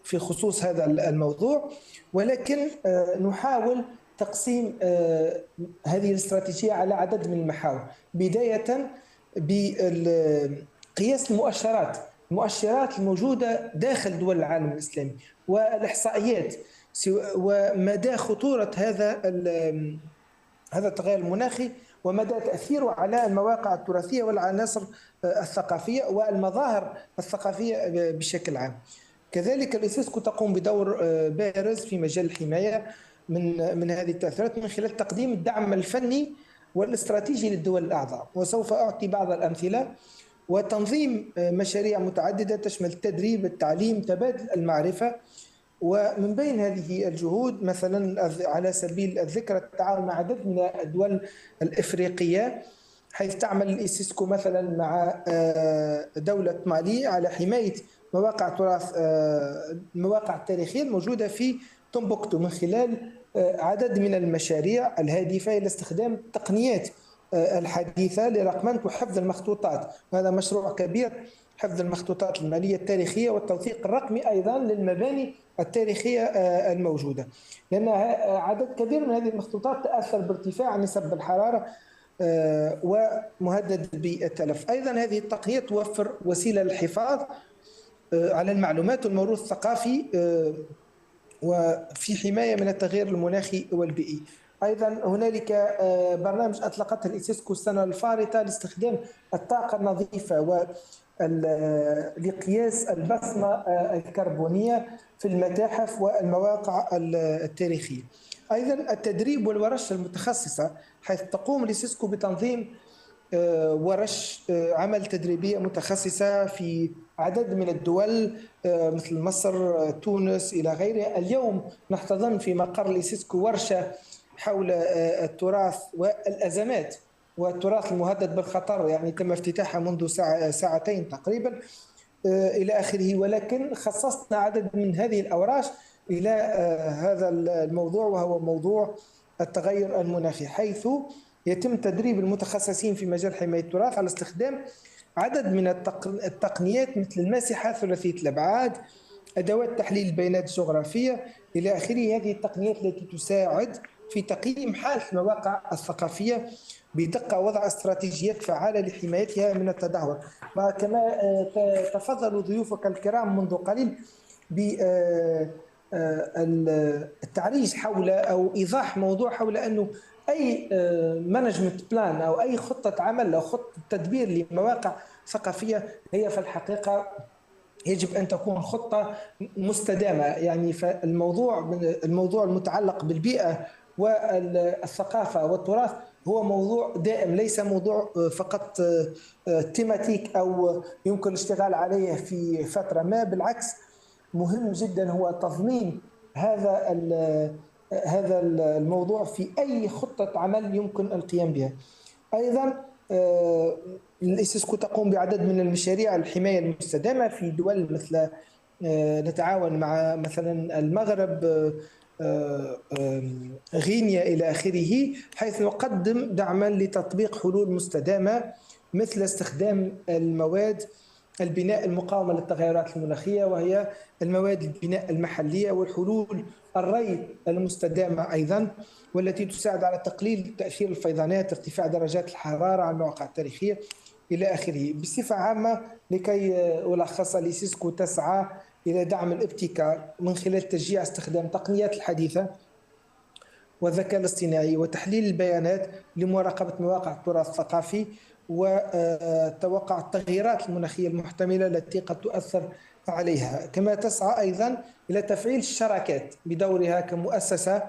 في خصوص هذا الموضوع، ولكن نحاول تقسيم هذه الاستراتيجية على عدد من المحاور، بداية بقياس المؤشرات الموجودة داخل دول العالم الإسلامي والإحصائيات ومدى خطورة هذا التغير المناخي ومدى تأثيره على المواقع التراثية والعناصر الثقافية والمظاهر الثقافية بشكل عام. كذلك الإيسيسكو تقوم بدور بارز في مجال الحماية من هذه التأثيرات من خلال تقديم الدعم الفني والاستراتيجي للدول الأعضاء، وسوف أعطي بعض الأمثلة، وتنظيم مشاريع متعددة تشمل التدريب، التعليم، تبادل المعرفة، ومن بين هذه الجهود مثلا على سبيل الذكر التعاون مع عدد من الدول الإفريقية، حيث تعمل الإيسيسكو مثلا مع دولة مالي على حماية مواقع تراث المواقع التاريخية الموجودة في تومبوكتو من خلال عدد من المشاريع الهادفة إلى استخدام التقنيات الحديثة لرقمنة وحفظ المخطوطات. هذا مشروع كبير، حفظ المخطوطات المالية التاريخية والتوثيق الرقمي أيضا للمباني التاريخية الموجودة، لأن عدد كبير من هذه المخطوطات تأثر بارتفاع نسب الحرارة ومهدد بالتلف. أيضا هذه التقنية توفر وسيلة للحفاظ على المعلومات والموروث الثقافي وفي حماية من التغيير المناخي والبيئي. أيضا هنالك برنامج أطلقته الإيسيسكو السنة الفارطة لاستخدام الطاقة النظيفة ولقياس البصمة الكربونية في المتاحف والمواقع التاريخية. أيضا التدريب والورش المتخصصة، حيث تقوم الإيسيسكو بتنظيم ورش عمل تدريبية متخصصة في عدد من الدول مثل مصر، تونس إلى غيرها. اليوم نحتضن في مقر الإيسيسكو ورشة حول التراث والأزمات والتراث المهدد بالخطر، يعني تم افتتاحها منذ ساعتين تقريبا إلى آخره، ولكن خصصنا عدد من هذه الأوراش إلى هذا الموضوع، وهو موضوع التغير المناخي، حيث يتم تدريب المتخصصين في مجال حماية التراث على استخدام عدد من التقنيات مثل الماسحة ثلاثية الأبعاد، أدوات تحليل البيانات الجغرافية إلى آخره. هذه التقنيات التي تساعد في تقييم حالة المواقع الثقافية بدقة ووضع استراتيجيات فعالة لحمايتها من التدهور. وكما تفضلوا ضيوفك الكرام منذ قليل بالتعريج حول أو إيضاح موضوع حول أنه أي مانجمنت بلان أو أي خطة عمل أو خطة تدبير لمواقع ثقافية هي في الحقيقة يجب أن تكون خطة مستدامة. يعني الموضوع المتعلق بالبيئة والثقافة والتراث هو موضوع دائم، ليس موضوع فقط تيماتيك أو يمكن الاشتغال عليه في فترة ما. بالعكس، مهم جدا هو تضمين هذا الموضوع في أي خطة عمل يمكن القيام بها. أيضا الإيسيسكو تقوم بعدد من المشاريع الحماية المستدامة في دول مثل نتعاون مع مثلا المغرب، غينيا إلى آخره، حيث نقدم دعما لتطبيق حلول مستدامة مثل استخدام المواد البناء المقاومة للتغيرات المناخية، وهي المواد البناء المحلية، والحلول الري المستدامة أيضا، والتي تساعد على تقليل تأثير الفيضانات، ارتفاع درجات الحرارة على المواقع التاريخية إلى آخره. بصفة عامة، لكي ألخص، الإيسيسكو تسعى إلى دعم الابتكار من خلال تشجيع استخدام التقنيات الحديثة والذكاء الاصطناعي وتحليل البيانات لمراقبة مواقع التراث الثقافي وتوقع التغييرات المناخية المحتملة التي قد تؤثر عليها. كما تسعى أيضا إلى تفعيل الشراكات بدورها كمؤسسة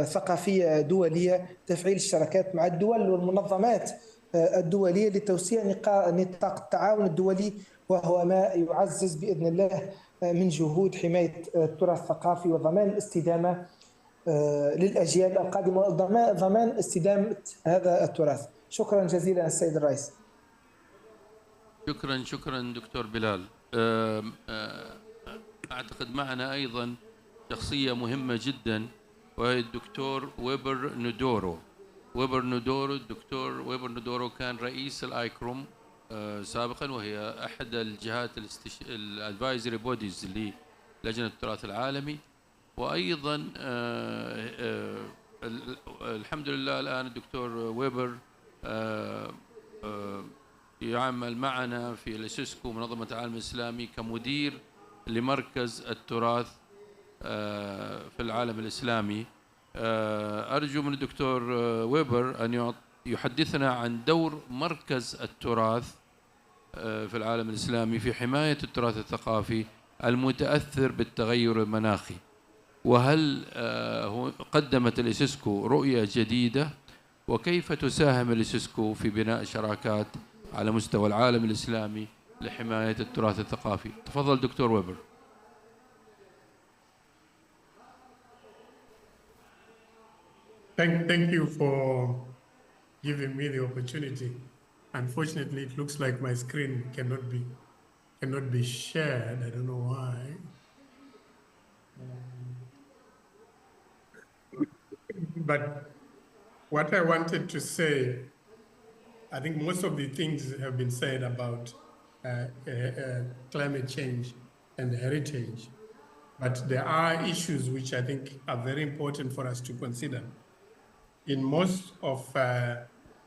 ثقافية دولية، تفعيل الشراكات مع الدول والمنظمات الدولية لتوسيع نطاق التعاون الدولي، وهو ما يعزز بإذن الله من جهود حماية التراث الثقافي وضمان الاستدامة للأجيال القادمة وضمان استدامة هذا التراث. شكرا جزيلا السيد الرئيس. شكرا دكتور بلال. أعتقد معنا أيضا شخصية مهمة جدا، وهي الدكتور ويبر نودورو. الدكتور ويبر نودورو كان رئيس الآيكروم سابقا، وهي أحد الجهات الادفايزري بوديز للجنة التراث العالمي. وأيضا الحمد لله الآن الدكتور ويبر يعمل معنا في الإيسيسكو منظمة العالم الإسلامي كمدير لمركز التراث في العالم الإسلامي. أرجو من الدكتور ويبر أن يحدثنا عن دور مركز التراث في العالم الإسلامي في حماية التراث الثقافي المتأثر بالتغير المناخي، وهل قدمت الإيسيسكو رؤية جديدة، وكيف تساهم الإيسيسكو في بناء شراكات على مستوى العالم الإسلامي لحماية التراث الثقافي. تفضل دكتور ويبر. Thank you for giving me the opportunity. Unfortunately, it looks like my screen cannot be shared. I don't know why. But what I wanted to say, I think most of the things have been said about climate change and heritage. But there are issues which I think are very important for us to consider. In most of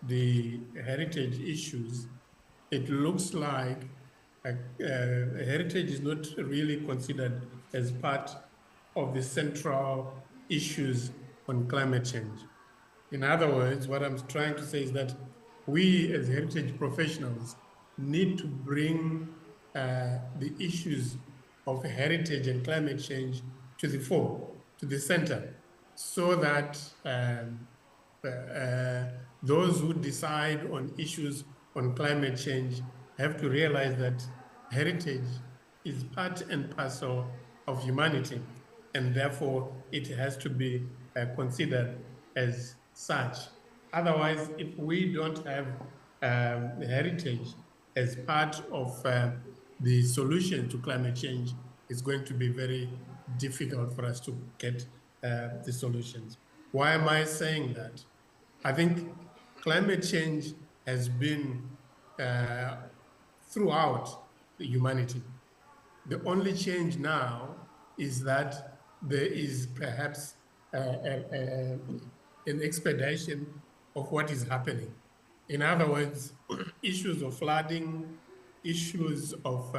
the heritage issues, it looks like heritage is not really considered as part of the central issues on climate change. In other words, what I'm trying to say is that we as heritage professionals need to bring the issues of heritage and climate change to the fore, to the center, so that those who decide on issues on climate change have to realize that heritage is part and parcel of humanity, and therefore it has to be considered as such. Otherwise, if we don't have heritage as part of the solution to climate change, it's going to be very difficult for us to get the solutions. Why am I saying that? I think climate change has been throughout humanity. The only change now is that there is perhaps an expedition of what is happening. In other words, issues of flooding, issues of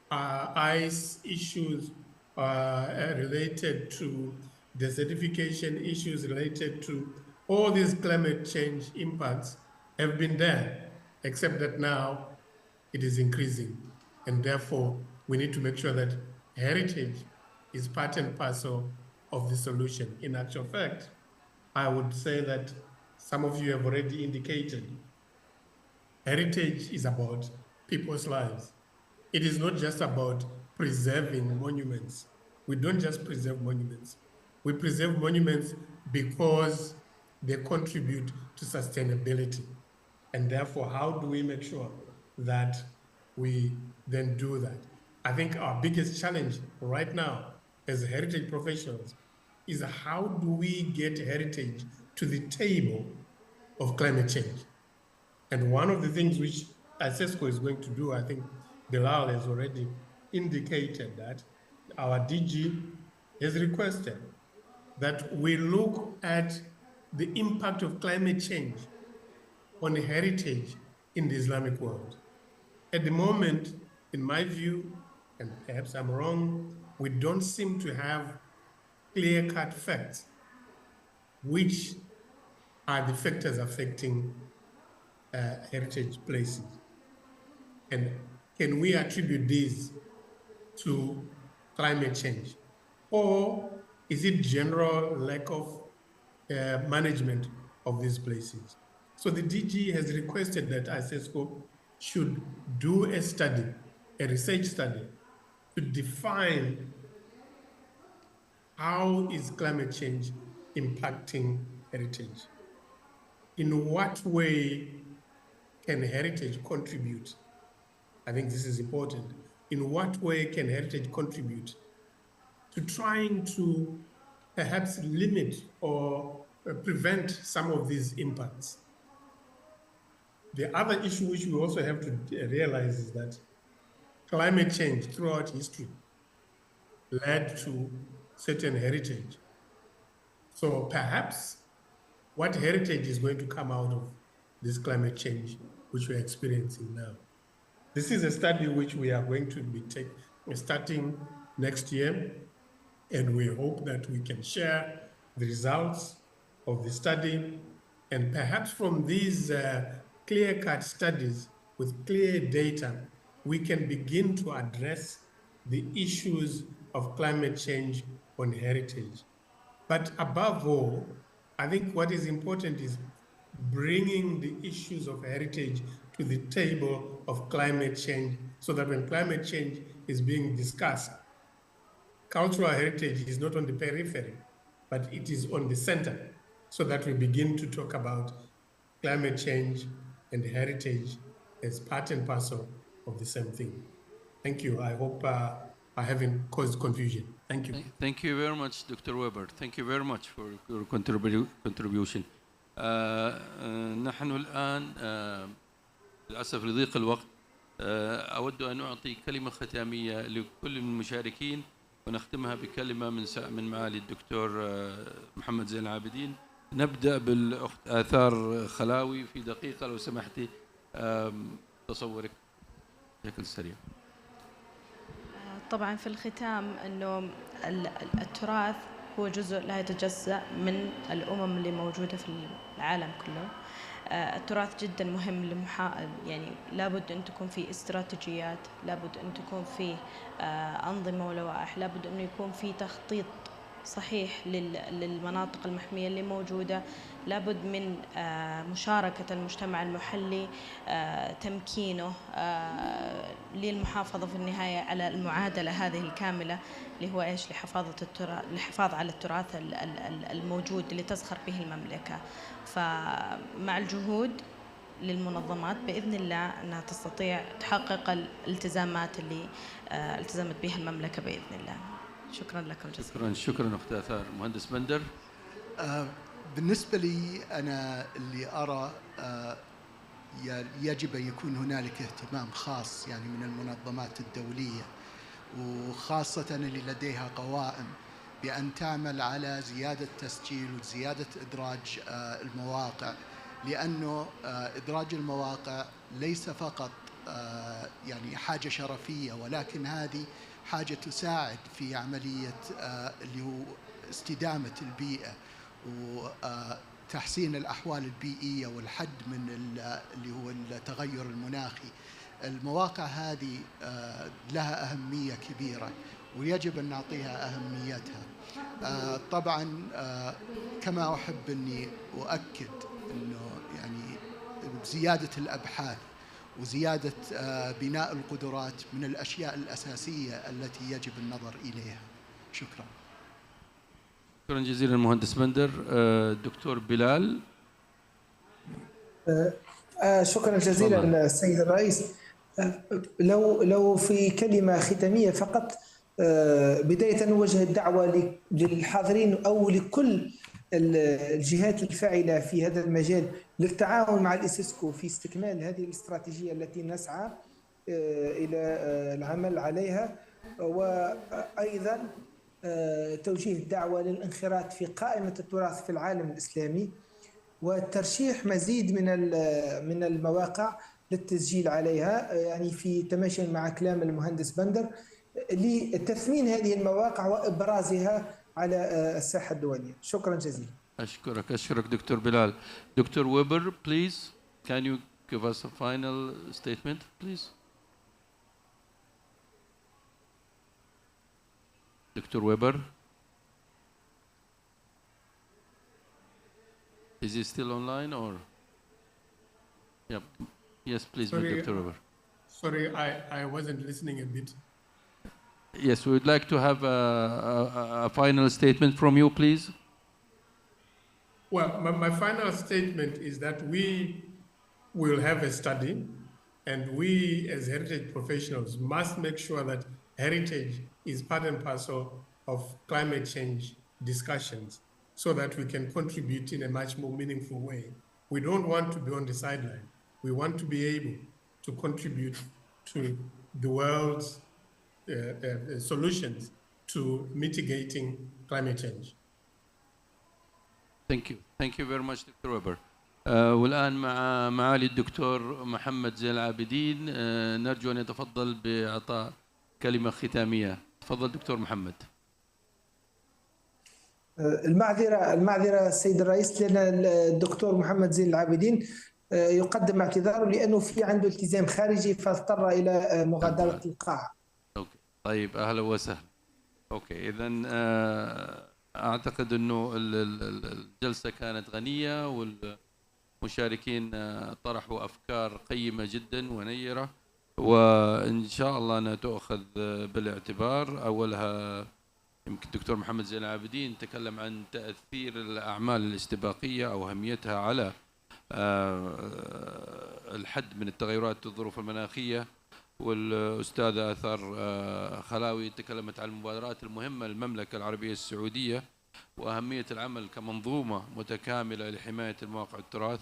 ice, issues related to desertification, issues related to all these climate change impacts have been there, except that now it is increasing. And therefore, we need to make sure that heritage is part and parcel of the solution. In actual fact, I would say that some of you have already indicated heritage is about people's lives. It is not just about preserving monuments. We don't just preserve monuments. We preserve monuments because they contribute to sustainability. And therefore, how do we make sure that we then do that? I think our biggest challenge right now as heritage professionals is how do we get heritage to the table of climate change? And one of the things which ICESCO is going to do, I think Bilal has already indicated that our DG has requested that we look at the impact of climate change on heritage in the Islamic world. At the moment, in my view, and perhaps I'm wrong, we don't seem to have clear-cut facts which are the factors affecting heritage places. And can we attribute these to climate change? Or is it general lack of management of these places? So the DG has requested that ICESCO should do a study, a research study, to define how is climate change impacting heritage? In what way can heritage contribute? I think this is important. In what way can heritage contribute to trying to perhaps limit or prevent some of these impacts? The other issue which we also have to realize is that climate change throughout history led to certain heritage. So perhaps what heritage is going to come out of this climate change which we're experiencing now? This is a study which we are going to be starting next year, and we hope that we can share the results of the study, and perhaps from these clear-cut studies with clear data, we can begin to address the issues of climate change on heritage. But above all, I think what is important is bringing the issues of heritage to the table of climate change, so that when climate change is being discussed, cultural heritage is not on the periphery, but it is on the center. so that we begin to talk about climate change and heritage as part and parcel of the same thing. Thank you. I hope I haven't caused confusion. Thank you. Thank you very much, Dr. Weber. Thank you very much for your contribution. نحن الآن للأسف لضيق الوقت أود أن أعطي كلمة ختامية لكل المشاركين ونختمها بكلمة من معالي الدكتور محمد زين العابدين. نبدأ بالأخت آثار خلاوي في دقيقة لو سمحتي، تصورك بشكل سريع. طبعا في الختام أنه التراث هو جزء لا يتجزأ من الأمم اللي موجودة في العالم كله. التراث جدا مهم يعني لابد أن تكون في استراتيجيات، لابد أن تكون في أنظمة ولوائح، لابد أن يكون في تخطيط صحيح للمناطق المحمية اللي موجودة، لابد من مشاركة المجتمع المحلي، تمكينه للمحافظة في النهاية على المعادلة هذه الكاملة اللي هو إيش؟ الحفاظ على التراث الموجود اللي تزخر به المملكة. فمع الجهود للمنظمات بإذن الله أنها تستطيع تحقق الالتزامات اللي التزمت بها المملكة بإذن الله. شكرا لكم جزيلا. شكرا أخت آثار. مهندس بندر. بالنسبة لي أنا اللي أرى يجب أن يكون هنالك اهتمام خاص يعني من المنظمات الدولية، وخاصة اللي لديها قوائم، بأن تعمل على زيادة تسجيل وزيادة إدراج المواقع، لأنه إدراج المواقع ليس فقط يعني حاجة شرفية، ولكن هذه حاجة تساعد في عملية اللي هو استدامة البيئة وتحسين الأحوال البيئية والحد من اللي هو التغير المناخي. المواقع هذه لها أهمية كبيرة ويجب أن نعطيها أهميتها. طبعا كما أحب أني أؤكد أنه يعني زيادة الأبحاث وزيادة بناء القدرات من الأشياء الأساسية التي يجب النظر إليها. شكرا. شكرا جزيلا مهندس بندر. دكتور بلال. شكرا جزيلا السيد الرئيس. لو في كلمة ختامية فقط، بداية نوجه الدعوة للحاضرين أو لكل الجهات الفاعلة في هذا المجال للتعاون مع الإيسيسكو في استكمال هذه الاستراتيجية التي نسعى إلى العمل عليها، وأيضا توجيه الدعوة للانخراط في قائمة التراث في العالم الإسلامي وترشيح مزيد من المواقع للتسجيل عليها، يعني في تماشي مع كلام المهندس بندر لتثمين هذه المواقع وإبرازها على الساحة الدولية. شكرا جزيلا. أشكرك دكتور بلال. دكتور ويبر, please, can you give us a final statement, please? Dr. Weber? Is he still online or? Yep. Yes, please, Dr. Weber. Sorry, I wasn't listening a bit. Yes, we would like to have a final statement from you, please. Well, my final statement is that we will have a study, and we as heritage professionals must make sure that heritage is part and parcel of climate change discussions so that we can contribute in a much more meaningful way. We don't want to be on the sideline. We want to be able to contribute to the world's solutions to mitigating climate change. Thank you. Thank you very much, Dr. Weber. والآن مع معالي الدكتور محمد زين العابدين نرجو أن يتفضل بإعطاء كلمة ختامية. تفضل دكتور محمد. المعذرة السيد الرئيس، لأن الدكتور محمد زين العابدين يقدم اعتذاره لأنه في عنده التزام خارجي فاضطر إلى مغادرة القاعة. أوكي. طيب أهلا وسهلا. أوكي إذا أعتقد أنه الجلسة كانت غنية والمشاركين طرحوا أفكار قيمة جدا ونيرة، وإن شاء الله أنها تؤخذ بالاعتبار. أولها يمكن الدكتور محمد زين العابدين تكلم عن تأثير الأعمال الاستباقية أو أهميتها على الحد من التغيرات الظروف المناخية، والأستاذة أثار خلاوي تكلمت عن المبادرات المهمة للمملكة العربية السعودية وأهمية العمل كمنظومة متكاملة لحماية المواقع التراث.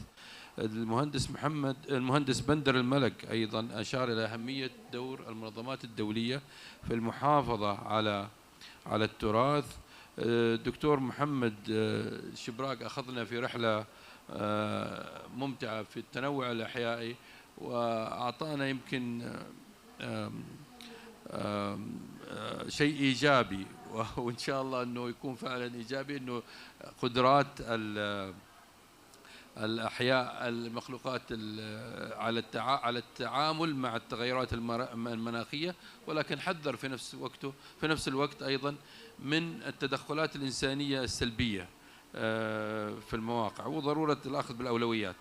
المهندس بندر الملك أيضا أشار إلى أهمية دور المنظمات الدولية في المحافظة على التراث. الدكتور محمد شبراك أخذنا في رحلة ممتعة في التنوع الأحيائي وأعطانا يمكن شيء إيجابي، وإن شاء الله أنه يكون فعلا إيجابي، أنه قدرات الأحياء المخلوقات على التعامل مع التغيرات المناخية، ولكن حذر في نفس الوقت أيضا من التدخلات الإنسانية السلبية في المواقع وضرورة الأخذ بالأولويات.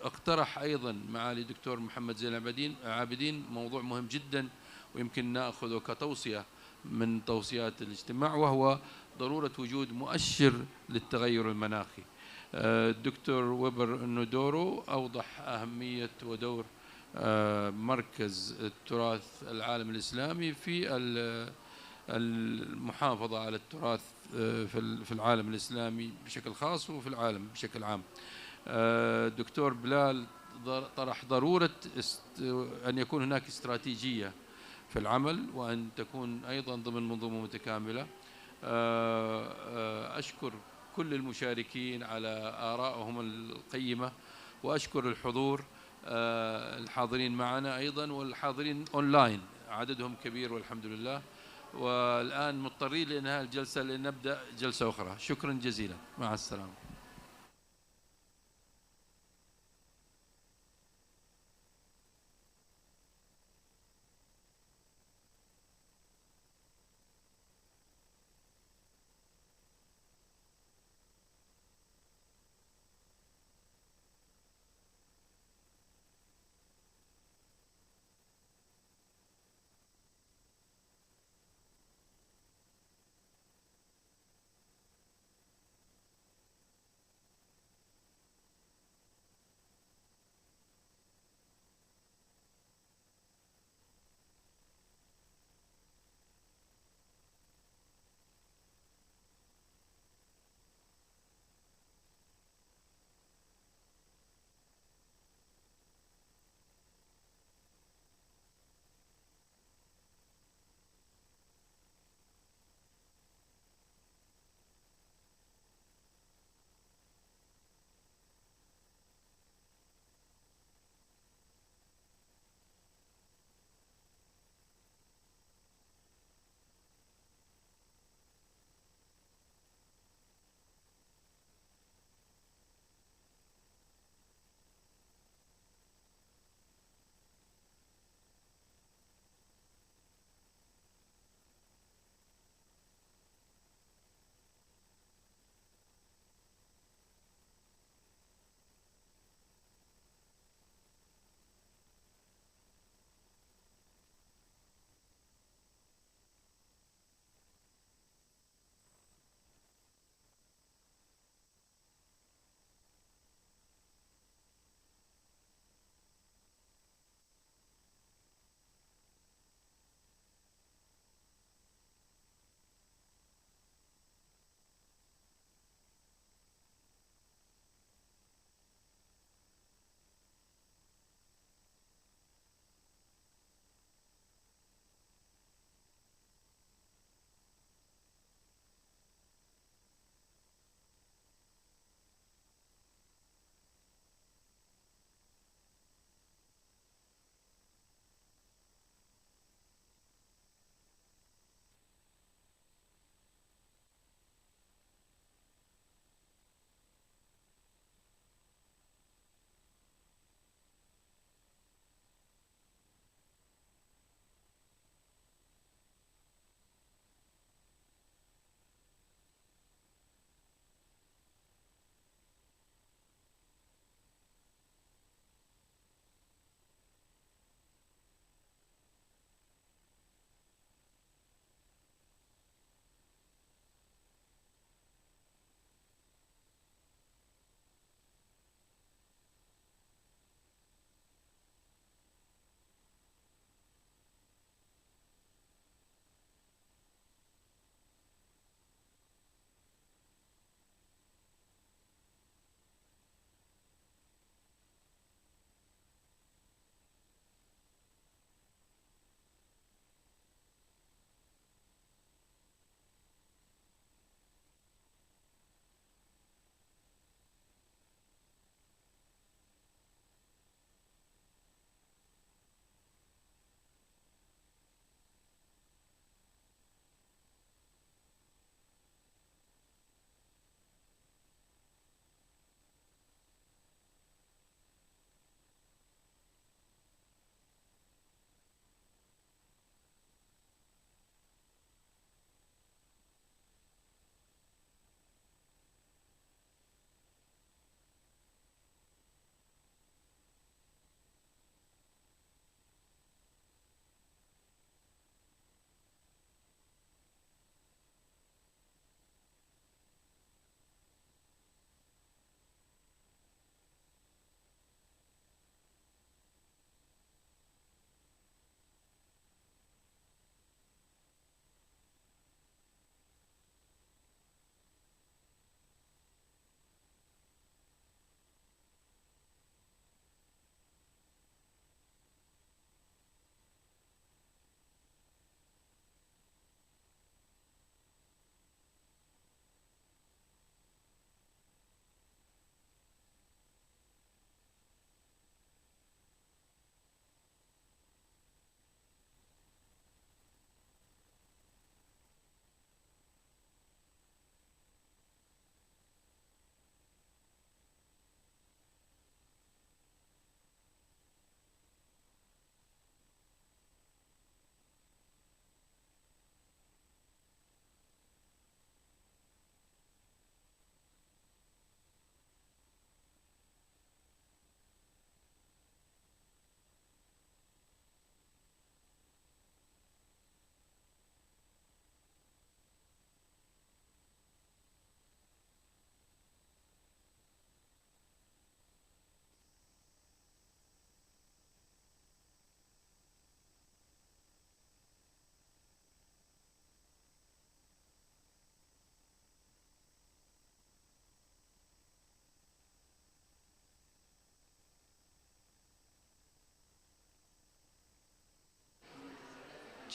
اقترح أيضا معالي الدكتور محمد زين العابدين موضوع مهم جدا ويمكن نأخذه كتوصية من توصيات الاجتماع، وهو ضرورة وجود مؤشر للتغير المناخي. الدكتور ويبر النودورو أوضح أهمية ودور مركز التراث العالم الإسلامي في المحافظة على التراث في العالم الإسلامي بشكل خاص وفي العالم بشكل عام. الدكتور بلال طرح ضرورة أن يكون هناك استراتيجية في العمل وأن تكون أيضا ضمن منظومة متكاملة. أشكر كل المشاركين على آرائهم القيمة، وأشكر الحضور الحاضرين معنا أيضا والحاضرين أونلاين عددهم كبير والحمد لله. والآن مضطرين لإنهاء الجلسة لنبدأ جلسة أخرى. شكرا جزيلا، مع السلامة.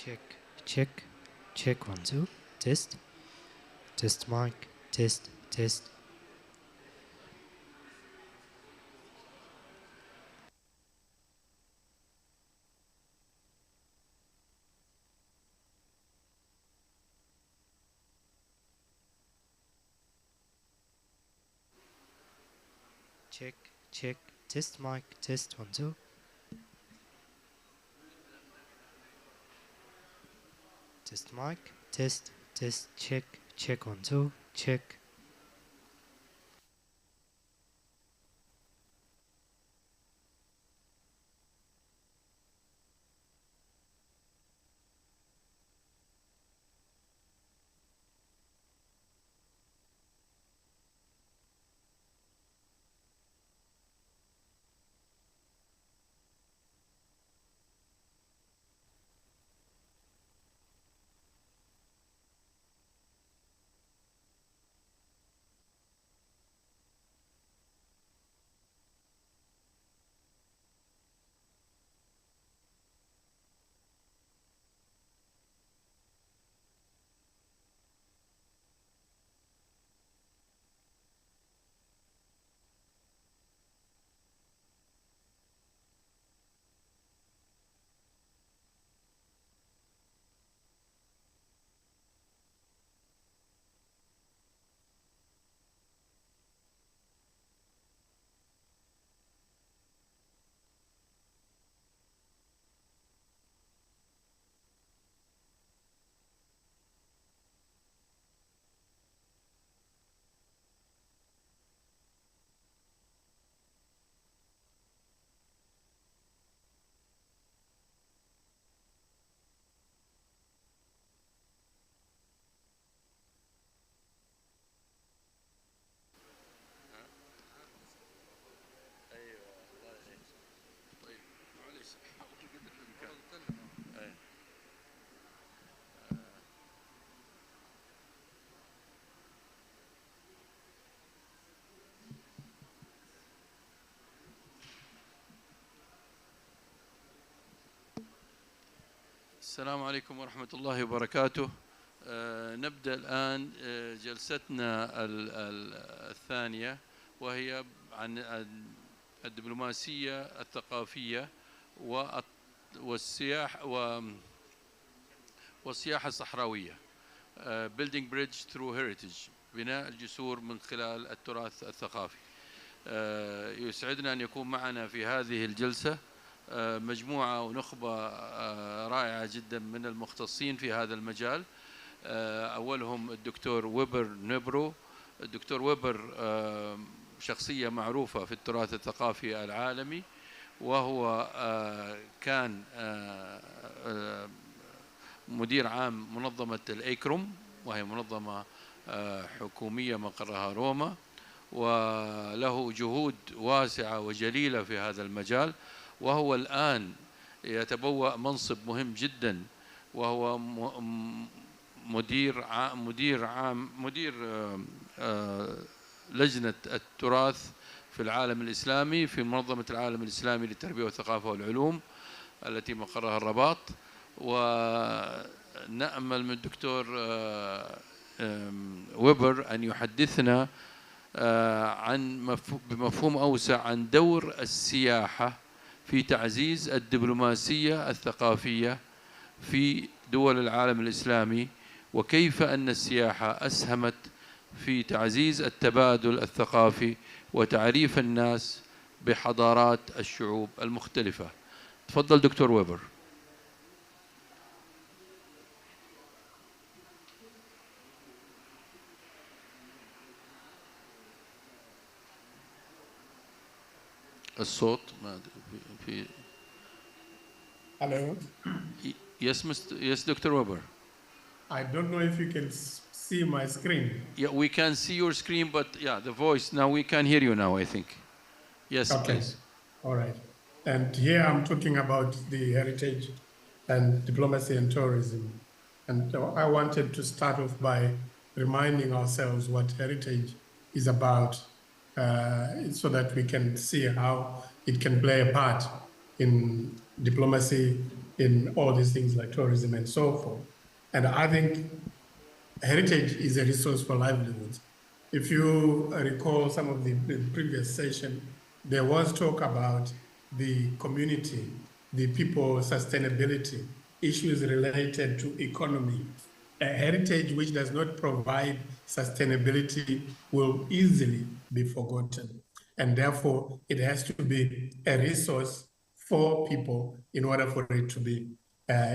check, check, check 1 2, test, test mic, test, test. Check, check, test mic, test 1 2. Test mic, test, test, check, check 1 2, check. السلام عليكم ورحمة الله وبركاته. نبدأ الآن جلستنا الثانية، وهي عن الدبلوماسية الثقافية والسياحة الصحراوية. Building Bridge through Heritage، بناء الجسور من خلال التراث الثقافي. يسعدنا أن يكون معنا في هذه الجلسة مجموعة ونخبة رائعة جدا من المختصين في هذا المجال. أولهم الدكتور ويبر نبرو. الدكتور ويبر شخصية معروفة في التراث الثقافي العالمي، وهو كان مدير عام منظمة الإيكروم، وهي منظمة حكومية مقرها روما، وله جهود واسعة وجليلة في هذا المجال. وهو الآن يتبوأ منصب مهم جدا، وهو مدير لجنة التراث في العالم الإسلامي في منظمة العالم الإسلامي للتربية والثقافة والعلوم التي مقرها الرباط. ونأمل من الدكتور ويبر أن يحدثنا بمفهوم أوسع عن دور السياحة في تعزيز الدبلوماسية الثقافية في دول العالم الإسلامي، وكيف أن السياحة أسهمت في تعزيز التبادل الثقافي وتعريف الناس بحضارات الشعوب المختلفة. تفضل دكتور ويبر. الصوت ما في. Hello. Yes, Dr. Weber. I don't know if you can see my screen. Yeah, we can see your screen, but yeah, the voice. Now we can hear you now, I think. Yes, okay. Please. All right. And here I'm talking about the heritage and diplomacy and tourism. And I wanted to start off by reminding ourselves what heritage is about, so that we can see how it can play a part in diplomacy in all these things like tourism and so forth. And I think heritage is a resource for livelihoods. If you recall some of the previous session, there was talk about the community, the people, sustainability, issues related to economy. A heritage which does not provide sustainability will easily be forgotten. And therefore, it has to be a resource for people in order for it to be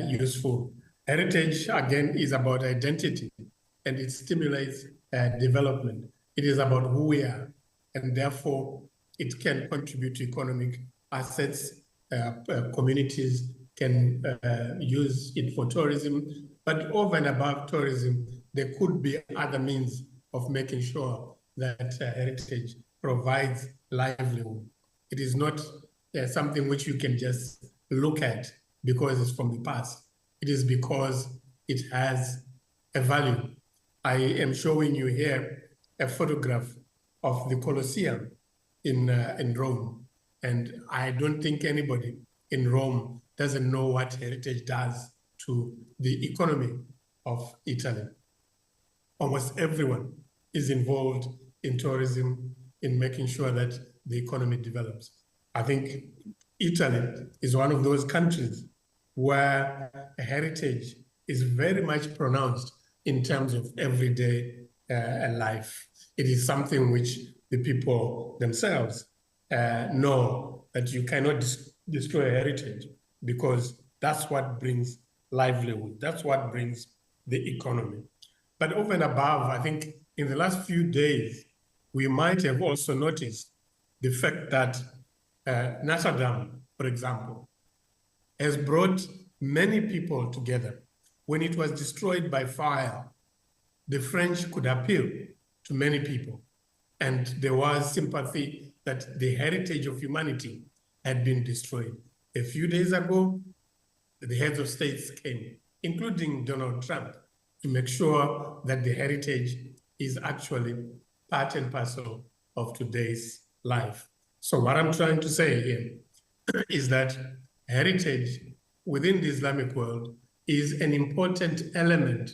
useful. Heritage, again, is about identity, and it stimulates development. It is about who we are, and therefore it can contribute to economic assets. Communities can use it for tourism, but over and above tourism, there could be other means of making sure that heritage provides livelihood. It is not something which you can just look at because it's from the past. It is because it has a value. I am showing you here a photograph of the Colosseum in Rome. And I don't think anybody in Rome doesn't know what heritage does to the economy of Italy. Almost everyone is involved in tourism, in making sure that the economy develops. I think Italy is one of those countries where heritage is very much pronounced in terms of everyday life. It is something which the people themselves know that you cannot destroy heritage, because that's what brings livelihood. That's what brings the economy. But over and above, I think in the last few days, we might have also noticed the fact that Notre Dame, for example, has brought many people together. When it was destroyed by fire, the French could appeal to many people, and there was sympathy that the heritage of humanity had been destroyed. A few days ago, the heads of states came, including Donald Trump, to make sure that the heritage is actually part and parcel of today's life. So what I'm trying to say here is that heritage within the Islamic world is an important element,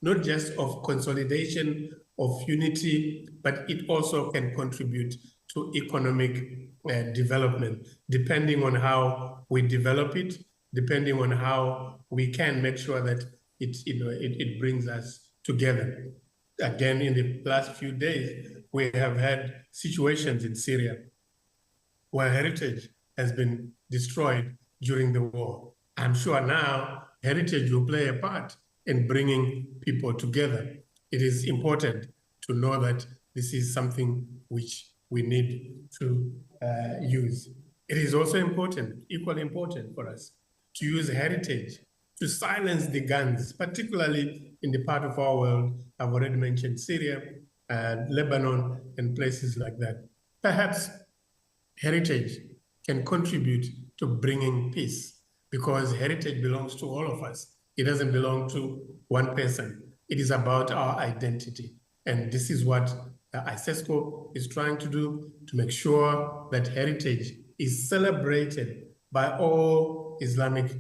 not just of consolidation of unity, but it also can contribute to economic development, depending on how we develop it, depending on how we can make sure that it brings us together. Again, in the last few days, we have had situations in Syria where heritage has been destroyed during the war. I'm sure now heritage will play a part in bringing people together. It is important to know that this is something which we need to use. It is also important, equally important for us, to use heritage to silence the guns, particularly in the part of our world I've already mentioned, Syria and Lebanon and places like that. Perhaps heritage can contribute to bringing peace, because heritage belongs to all of us. It doesn't belong to one person. It is about our identity. And this is what ICESCO is trying to do, to make sure that heritage is celebrated by all Islamic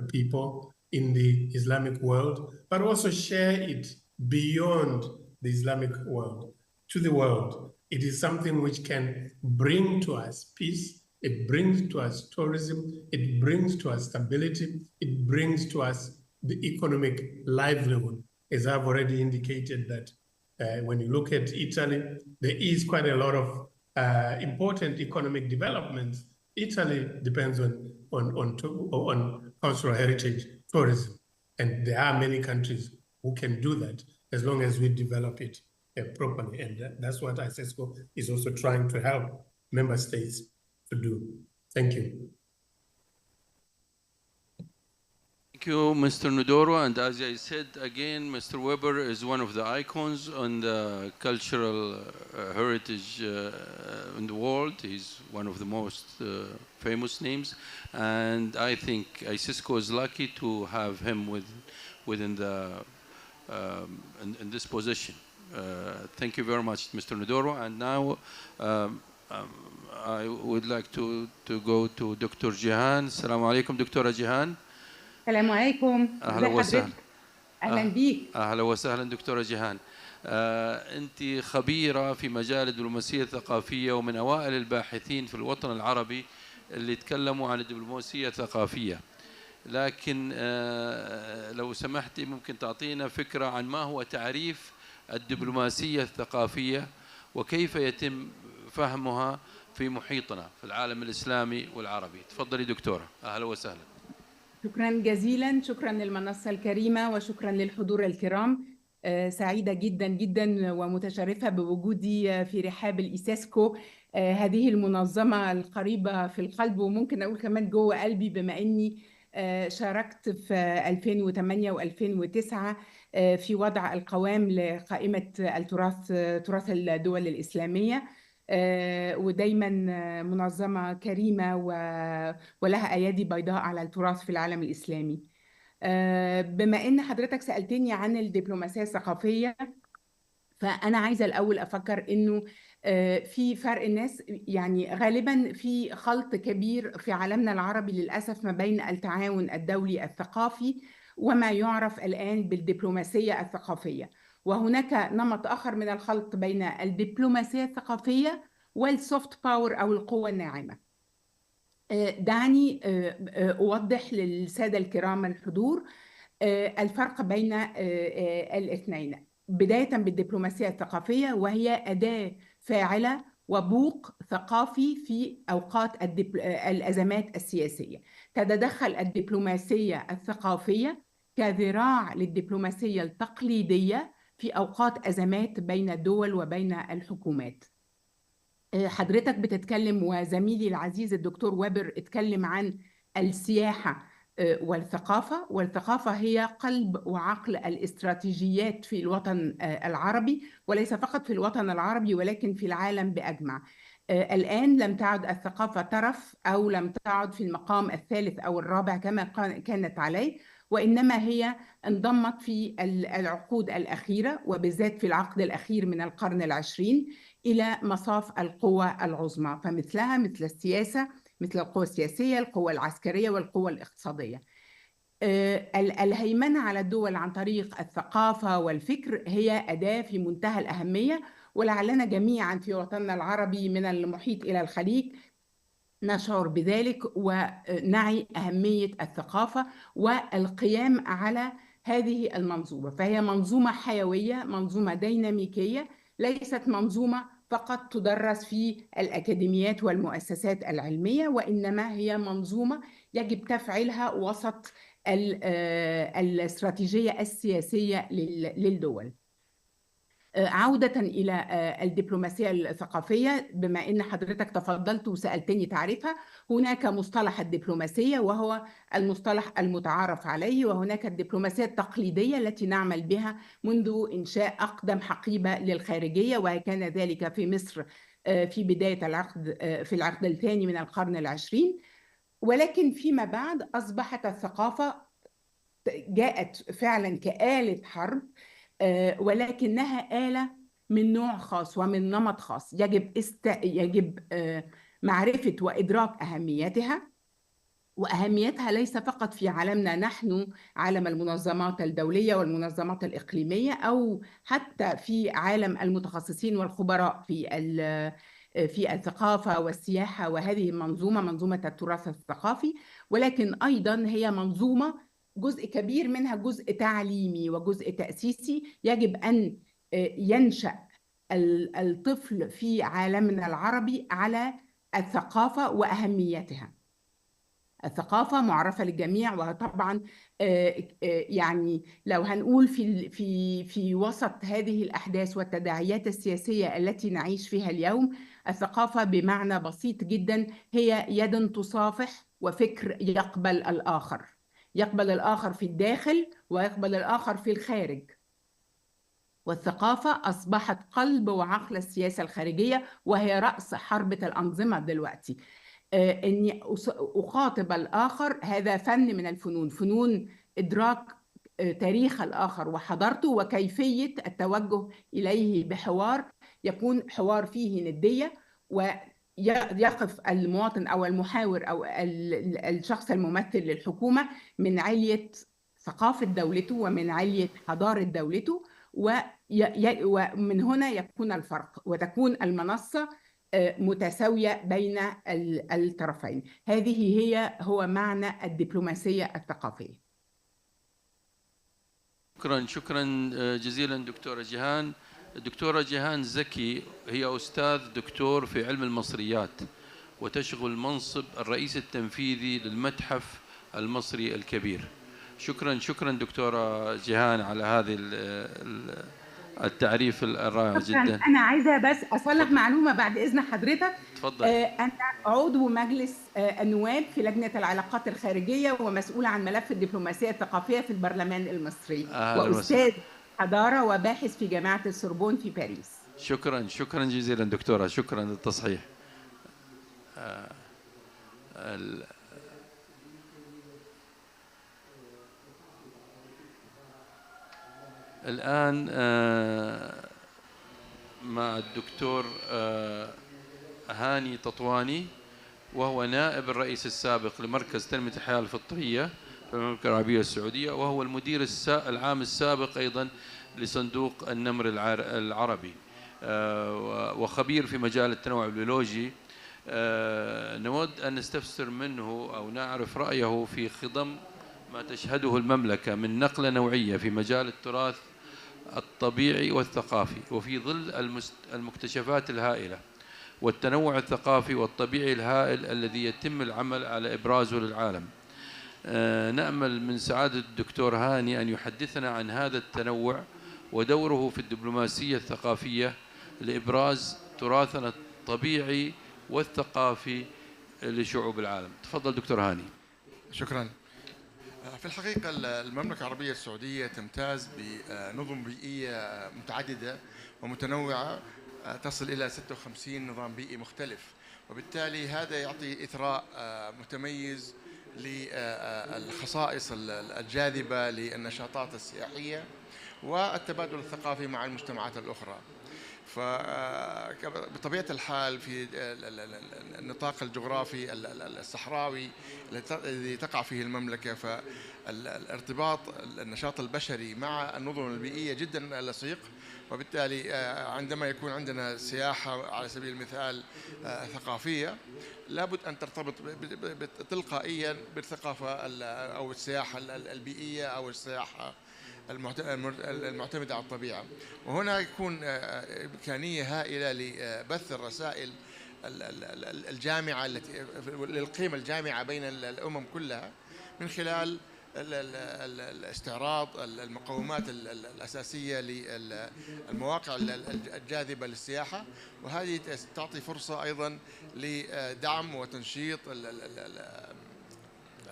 people in the Islamic world, but also share it beyond the Islamic world, to the world. It is something which can bring to us peace, it brings to us tourism, it brings to us stability, it brings to us the economic livelihood. As I've already indicated that when you look at Italy, there is quite a lot of important economic developments. Italy depends on cultural heritage tourism, and there are many countries who can do that as long as we develop it properly, and that's what ICESCO is also trying to help member states to do. Thank you. Thank you, Mr. Nudoro. And as I said again, Mr. Weber is one of the icons on the cultural heritage in the world. He's one of the most famous names. And I think ICESCO is lucky to have him within the, in this position. Thank you very much, Mr. Nudoro. And now I would like to go to Dr. Jihan. Assalamu alaikum, Dr. Jihan. السلام عليكم. أهلا وسهلا. أهلا بيك. أهلا وسهلا دكتورة جيهان. أنت خبيرة في مجال الدبلوماسية الثقافية ومن أوائل الباحثين في الوطن العربي اللي تكلموا عن الدبلوماسية الثقافية، لكن لو سمحتي ممكن تعطينا فكرة عن ما هو تعريف الدبلوماسية الثقافية وكيف يتم فهمها في محيطنا في العالم الإسلامي والعربي. تفضلي دكتورة. أهلا وسهلا. شكرا جزيلا، شكرا للمنصة الكريمة وشكرا للحضور الكرام. سعيدة جدا جدا ومتشرفة بوجودي في رحاب الإيسيسكو، هذه المنظمة القريبة في القلب وممكن أقول كمان جوه قلبي، بما أني شاركت في 2008 و2009 في وضع القوام لقائمة تراث الدول الإسلامية، ودايما منظمة كريمة ولها أيادي بيضاء على التراث في العالم الإسلامي. بما أن حضرتك سألتني عن الدبلوماسية الثقافية، فأنا عايزة الأول أفكر إنه في فرق الناس، يعني غالبا في خلط كبير في عالمنا العربي للأسف ما بين التعاون الدولي الثقافي وما يعرف الآن بالدبلوماسية الثقافية، وهناك نمط آخر من الخلط بين الدبلوماسية الثقافية والسوفت باور أو القوة الناعمة. دعني أوضح للسادة الكرام الحضور الفرق بين الاثنين، بداية بالدبلوماسية الثقافية، وهي أداة فاعلة وبوق ثقافي في أوقات الأزمات السياسية. تتدخل الدبلوماسية الثقافية كذراع للدبلوماسية التقليدية في أوقات أزمات بين الدول وبين الحكومات. حضرتك بتتكلم وزميلي العزيز الدكتور وابر اتكلم عن السياحة والثقافة، والثقافة هي قلب وعقل الاستراتيجيات في الوطن العربي، وليس فقط في الوطن العربي ولكن في العالم بأجمع. الآن لم تعد الثقافة ترف أو لم تعد في المقام الثالث أو الرابع كما كانت عليه، وإنما هي انضمت في العقود الأخيرة وبالذات في العقد الأخير من القرن العشرين إلى مصاف القوى العظمى، فمثلها مثل السياسة، مثل القوى السياسية، القوى العسكرية والقوى الاقتصادية. الهيمنة على الدول عن طريق الثقافة والفكر هي أداة في منتهى الأهمية، ولعلنا جميعا في وطننا العربي من المحيط إلى الخليج نشعر بذلك ونعي أهمية الثقافة والقيام على هذه المنظومة. فهي منظومة حيوية، منظومة ديناميكية، ليست منظومة فقط تدرس في الأكاديميات والمؤسسات العلمية، وإنما هي منظومة يجب تفعيلها وسط الاستراتيجية السياسية للدول. عودة إلى الدبلوماسية الثقافية، بما أن حضرتك تفضلت وسألتني تعريفها، هناك مصطلح الدبلوماسية وهو المصطلح المتعارف عليه، وهناك الدبلوماسية التقليدية التي نعمل بها منذ إنشاء أقدم حقيبة للخارجية، وكان ذلك في مصر في بداية العقد في العقد الثاني من القرن العشرين. ولكن فيما بعد أصبحت الثقافة جاءت فعلا كآلة حرب، ولكنها آلة من نوع خاص ومن نمط خاص، يجب معرفة وإدراك أهميتها، وأهميتها ليس فقط في عالمنا نحن، عالم المنظمات الدولية والمنظمات الإقليمية، أو حتى في عالم المتخصصين والخبراء في الثقافة والسياحة، وهذه منظومة التراث الثقافي، ولكن أيضا هي منظومة جزء كبير منها جزء تعليمي وجزء تأسيسي. يجب أن ينشأ الطفل في عالمنا العربي على الثقافة وأهميتها. الثقافة معرفة للجميع، وطبعا يعني لو هنقول في وسط هذه الأحداث والتداعيات السياسية التي نعيش فيها اليوم، الثقافة بمعنى بسيط جدا هي يد تصافح وفكر يقبل الآخر، يقبل الآخر في الداخل ويقبل الآخر في الخارج. والثقافة أصبحت قلب وعقل السياسة الخارجية، وهي رأس حربة الأنظمة دلوقتي. أني أخاطب الآخر هذا فن من الفنون، فنون إدراك تاريخ الآخر وحضارته وكيفية التوجه إليه بحوار يكون حوار فيه ندية يقف المواطن أو المحاور أو الشخص الممثل للحكومة من علية ثقافة دولته ومن علية حضارة دولته، ومن هنا يكون الفرق وتكون المنصة متساوية بين الطرفين. هذه هو معنى الدبلوماسية الثقافية. شكرا جزيلا دكتورة جيهان. الدكتورة جيهان زكي هي أستاذ دكتور في علم المصريات، وتشغل منصب الرئيس التنفيذي للمتحف المصري الكبير. شكرا دكتورة جيهان على هذه التعريف الرائع جدا. أنا عايزة بس أصلح معلومة بعد إذن حضرتك. تفضل. أنا عضو مجلس النواب في لجنة العلاقات الخارجية ومسؤولة عن ملف الدبلوماسية الثقافية في البرلمان المصري، وأستاذ حضارة وباحث في جامعة السوربون في باريس. شكرا جزيلا دكتورة، شكرا للتصحيح. الآن مع الدكتور هاني تطواني، وهو نائب الرئيس السابق لمركز تنمية الحياة الفطرية في المملكة العربية السعودية، وهو المدير العام السابق أيضا لصندوق النمر العربي، وخبير في مجال التنوع البيولوجي. نود أن نستفسر منه أو نعرف رأيه في خضم ما تشهده المملكة من نقلة نوعية في مجال التراث الطبيعي والثقافي، وفي ظل المكتشفات الهائلة والتنوع الثقافي والطبيعي الهائل الذي يتم العمل على إبرازه للعالم. نأمل من سعادة الدكتور هاني أن يحدثنا عن هذا التنوع ودوره في الدبلوماسية الثقافية لإبراز تراثنا الطبيعي والثقافي لشعوب العالم. تفضل دكتور هاني. شكرا. في الحقيقة المملكة العربية السعودية تمتاز بنظم بيئية متعددة ومتنوعة تصل إلى 56 نظام بيئي مختلف، وبالتالي هذا يعطي إثراء متميز للخصائص الجاذبة للنشاطات السياحية والتبادل الثقافي مع المجتمعات الأخرى. فبطبيعة الحال في النطاق الجغرافي الصحراوي الذي تقع فيه المملكة، فالارتباط النشاط البشري مع النظم البيئية جدا لصيق، وبالتالي عندما يكون عندنا سياحة على سبيل المثال ثقافية، لابد أن ترتبط تلقائيا بالثقافة أو السياحة البيئية أو السياحة المعتمدة على الطبيعة. وهنا يكون إمكانية هائلة لبث الرسائل الجامعة للقيمة الجامعة بين الأمم كلها من خلال الاستعراض المقومات الأساسية للمواقع الجاذبة للسياحة، وهذه تعطي فرصة أيضا لدعم وتنشيط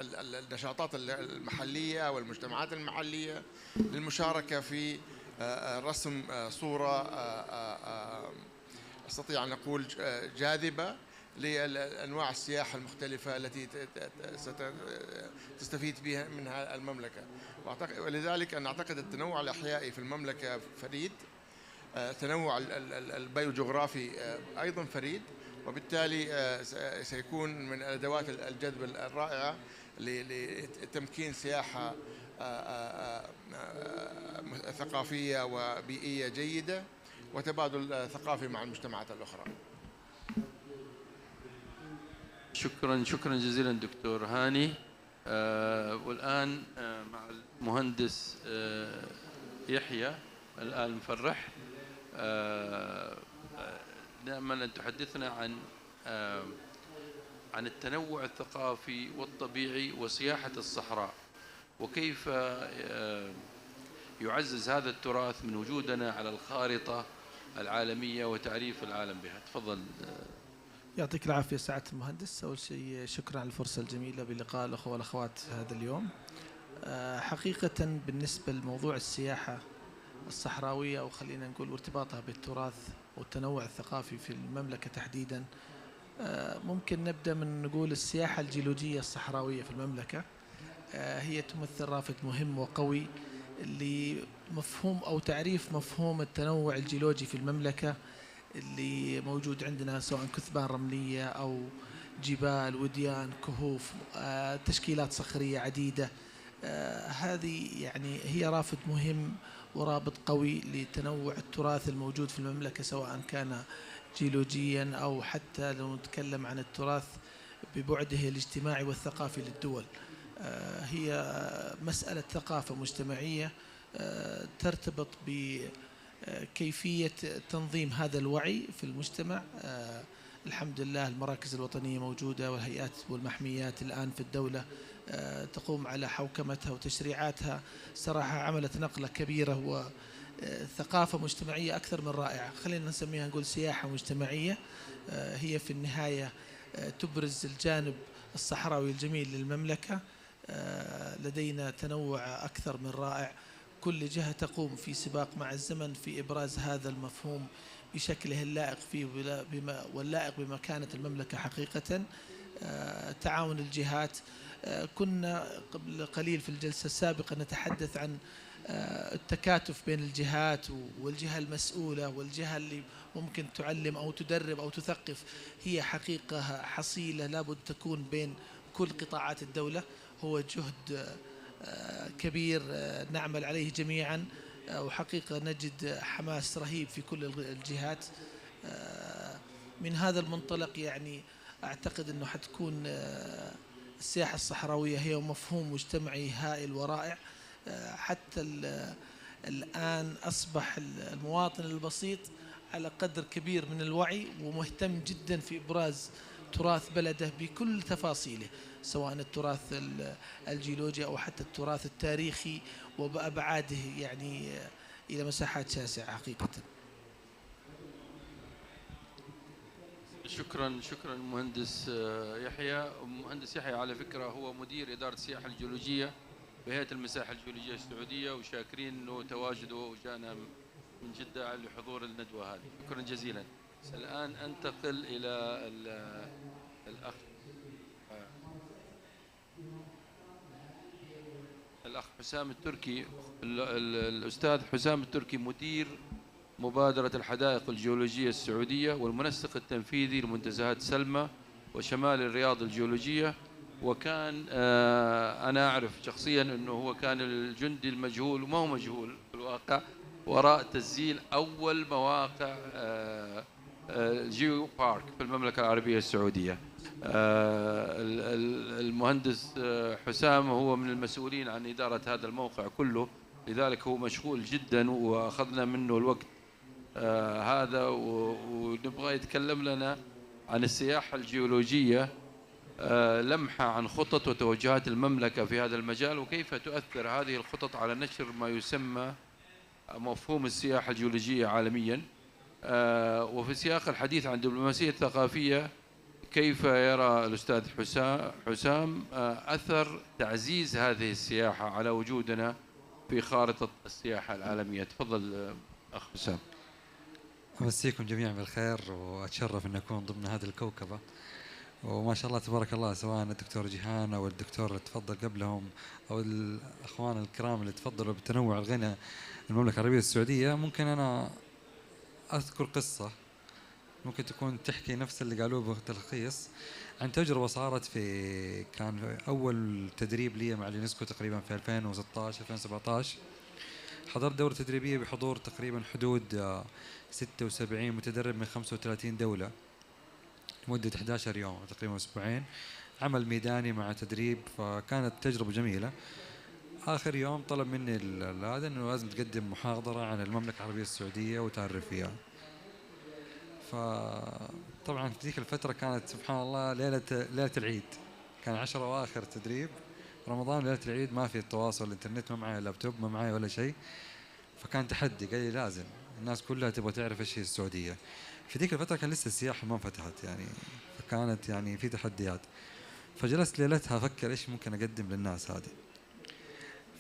النشاطات المحلية والمجتمعات المحلية للمشاركة في رسم صورة أستطيع أن أقول جاذبة لأنواع السياحة المختلفة التي ستستفيد بها منها المملكة. ولذلك أنا أعتقد التنوع الأحيائي في المملكة فريد، تنوع البيوجغرافي أيضا فريد، وبالتالي سيكون من أدوات الجذب الرائعة لتمكين سياحة ثقافية وبيئية جيدة وتبادل ثقافي مع المجتمعات الأخرى. شكرا جزيلا دكتور هاني. والآن مع المهندس يحيى الآل مفرح، نأمل أن تحدثنا عن التنوع الثقافي والطبيعي وسياحة الصحراء، وكيف يعزز هذا التراث من وجودنا على الخارطة العالمية وتعريف العالم بها. تفضل. يعطيك العافية سعادة المهندس. أول شيء شكرا على الفرصة الجميلة بلقاء الأخوة والأخوات هذا اليوم. حقيقة بالنسبة لموضوع السياحة الصحراوية، أو خلينا نقول وارتباطها بالتراث والتنوع الثقافي في المملكة تحديدا، ممكن نبدأ من نقول السياحة الجيولوجية الصحراوية في المملكة هي تمثل رافد مهم وقوي لمفهوم أو تعريف مفهوم التنوع الجيولوجي في المملكة اللي موجود عندنا، سواء كثبان رملية أو جبال، وديان، كهوف، تشكيلات صخرية عديدة. هذه يعني هي رافد مهم ورابط قوي لتنوع التراث الموجود في المملكة، سواء كان جيولوجيا أو حتى لو نتكلم عن التراث ببعده الاجتماعي والثقافي للدول. هي مسألة ثقافة مجتمعية ترتبط بكيفية تنظيم هذا الوعي في المجتمع. الحمد لله المراكز الوطنية موجودة، والهيئات والمحميات الآن في الدولة تقوم على حوكمتها وتشريعاتها. صراحة عملت نقلة كبيرة وثقافة مجتمعية أكثر من رائعة. خلينا نسميها نقول سياحة مجتمعية. هي في النهاية تبرز الجانب الصحراوي الجميل للمملكة. لدينا تنوع أكثر من رائع. كل جهة تقوم في سباق مع الزمن في إبراز هذا المفهوم بشكله اللائق فيه واللائق بمكانة المملكة حقيقة. تعاون الجهات. كنا قبل قليل في الجلسة السابقة نتحدث عن التكاتف بين الجهات، والجهة المسؤولة والجهة اللي ممكن تعلم أو تدرب أو تثقف. هي حقيقة حصيلة لابد تكون بين كل قطاعات الدولة. هو جهد كبير نعمل عليه جميعا، وحقيقة نجد حماس رهيب في كل الجهات. من هذا المنطلق يعني أعتقد أنه حتكون السياحة الصحراوية هي مفهوم مجتمعي هائل ورائع. حتى الآن أصبح المواطن البسيط على قدر كبير من الوعي ومهتم جدا في إبراز تراث بلده بكل تفاصيله، سواء التراث الجيولوجي أو حتى التراث التاريخي وبأبعاده، يعني إلى مساحات شاسعة حقيقة. شكرا مهندس يحيى. مهندس يحيى على فكرة هو مدير إدارة السياحة الجيولوجية بهيئة المساحة الجيولوجية السعودية، وشاكرين أنه تواجده وجانا من جدة لحضور الندوة هذه. شكرا جزيلا. الآن أنتقل إلى الأخ حسام التركي. الأستاذ حسام التركي مدير مبادرة الحدائق الجيولوجية السعودية والمنسق التنفيذي لمنتزهات سلمى وشمال الرياض الجيولوجية. وكان أنا أعرف شخصيا أنه هو كان الجندي المجهول، وما هو مجهول في الواقع، وراء تسجيل أول مواقع جيو بارك في المملكة العربية السعودية. المهندس حسام هو من المسؤولين عن إدارة هذا الموقع كله، لذلك هو مشغول جدا وأخذنا منه الوقت هذا، ونبغى يتكلم لنا عن السياحة الجيولوجية، لمحة عن خطط وتوجهات المملكة في هذا المجال، وكيف تؤثر هذه الخطط على نشر ما يسمى مفهوم السياحة الجيولوجية عالميا. وفي سياق الحديث عن دبلوماسية ثقافية، كيف يرى الأستاذ حسام أثر تعزيز هذه السياحة على وجودنا في خارطة السياحة العالمية؟ تفضل أخ حسام. أمسيكم جميعا بالخير، وأتشرف أن أكون ضمن هذه الكوكبة. وما شاء الله تبارك الله، سواء الدكتور جيهان أو الدكتور اللي تفضل قبلهم أو الأخوان الكرام اللي تفضلوا بالتنوع الغنى المملكة العربية السعودية. ممكن أنا أذكر قصة ممكن تكون تحكي نفس اللي قالوه بتلخيص عن تجربة صارت كان أول تدريب لي مع اليونسكو تقريبا في 2016-2017. حضرت دورة تدريبية بحضور تقريبا حدود 76 متدرب من 35 دولة لمدة 11 يوم تقريبا أسبوعين، عمل ميداني مع تدريب، فكانت تجربة جميلة. آخر يوم طلب مني هذا أنه لازم تقدم محاضرة عن المملكة العربية السعودية وتعرف فيها. فطبعا في ذيك الفترة كانت سبحان الله ليلة العيد، كان 10 أواخر تدريب رمضان، ليلة العيد ما في التواصل، الإنترنت ما معي، لابتوب ما معي ولا شيء. فكان تحدي، قال لي لازم الناس كلها تبغى تعرف ايش هي السعودية. في ذيك الفترة كان لسه السياحة ما فتحت يعني، فكانت يعني في تحديات. فجلست ليلتها أفكر ايش ممكن أقدم للناس هذه.